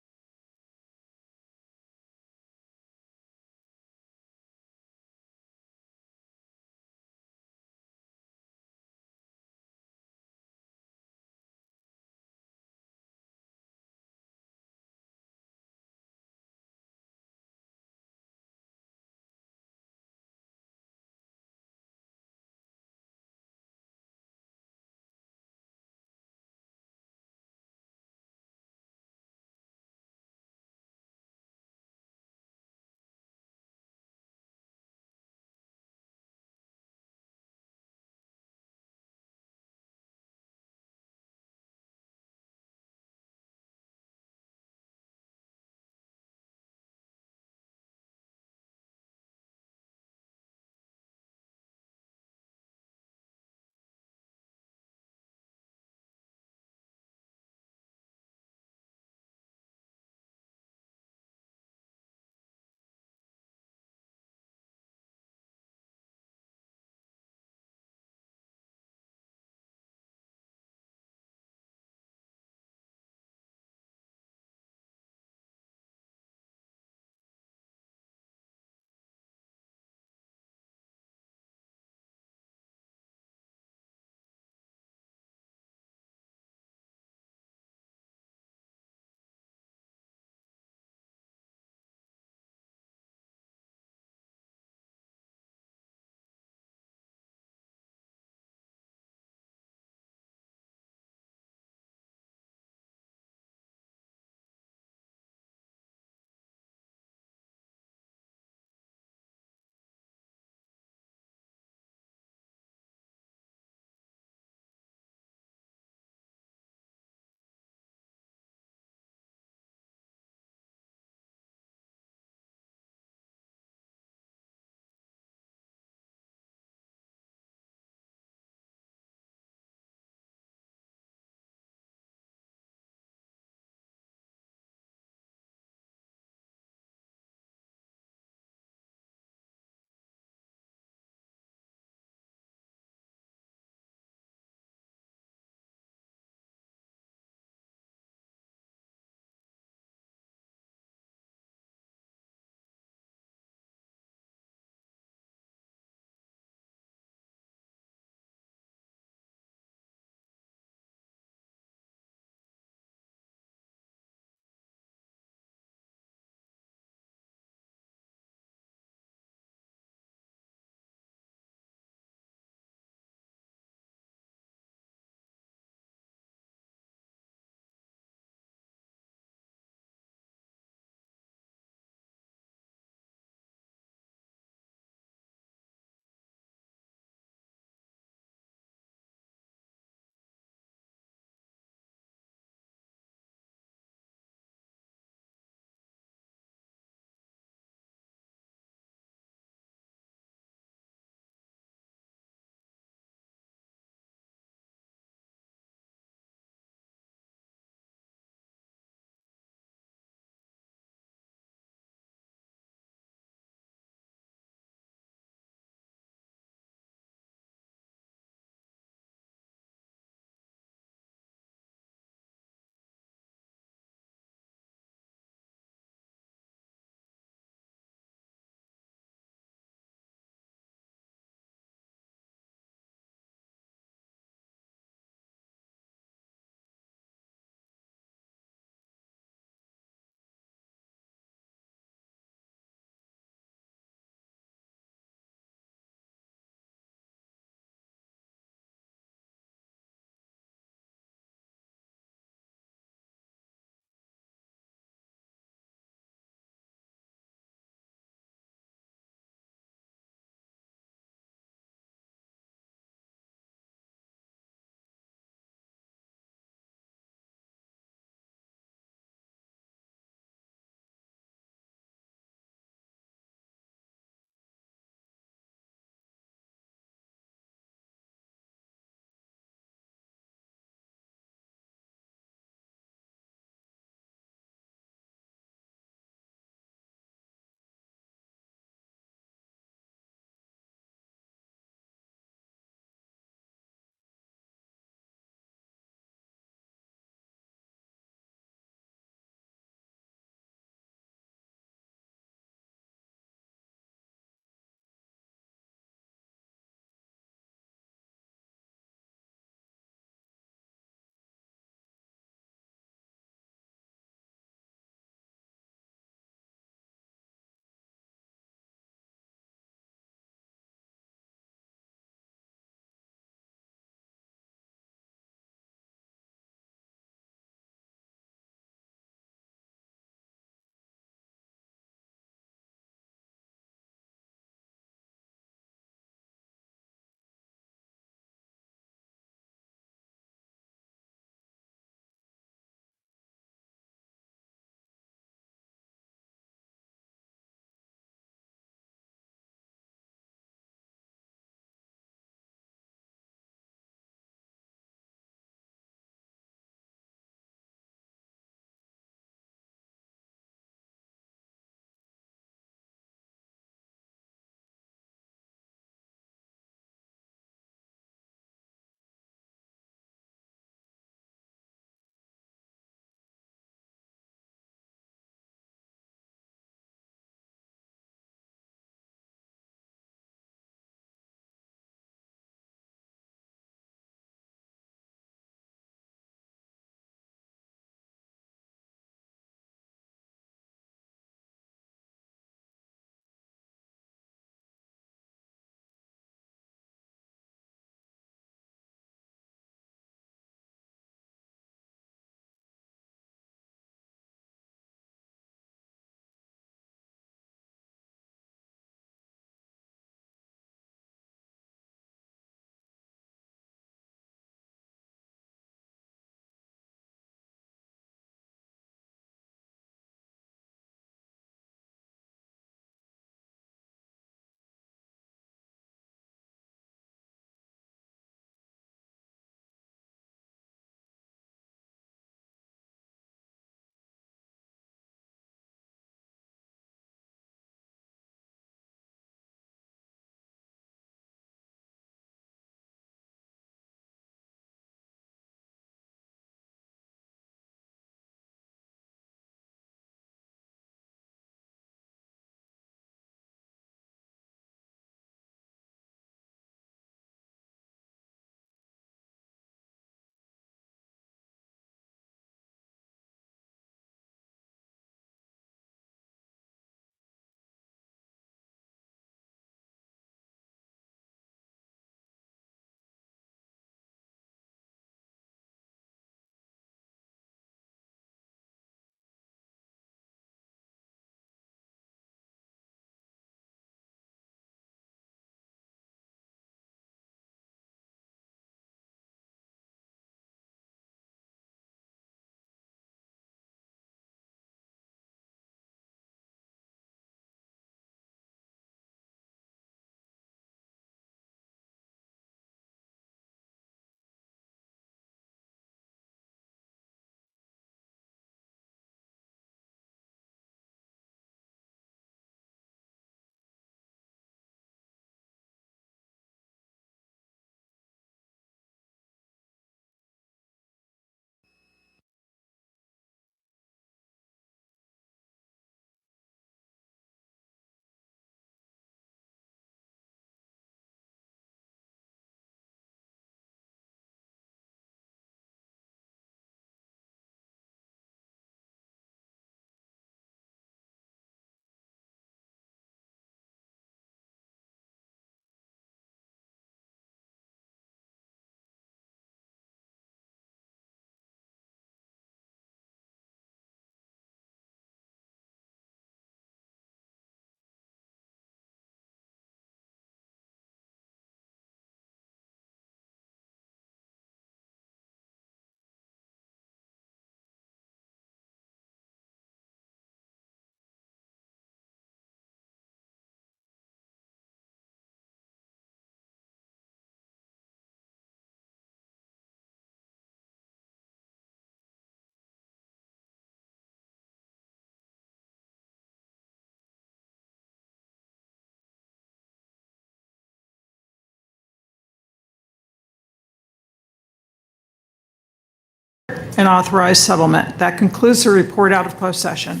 and authorize settlement. That concludes the report out of closed session.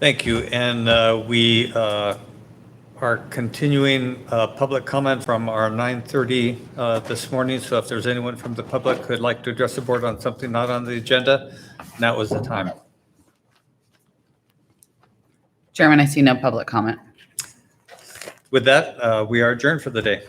Thank you. And we are continuing public comment from our 9:30 this morning. So if there's anyone from the public who'd like to address the board on something not on the agenda, now is the time. Chairman, I see no public comment. With that, we are adjourned for the day.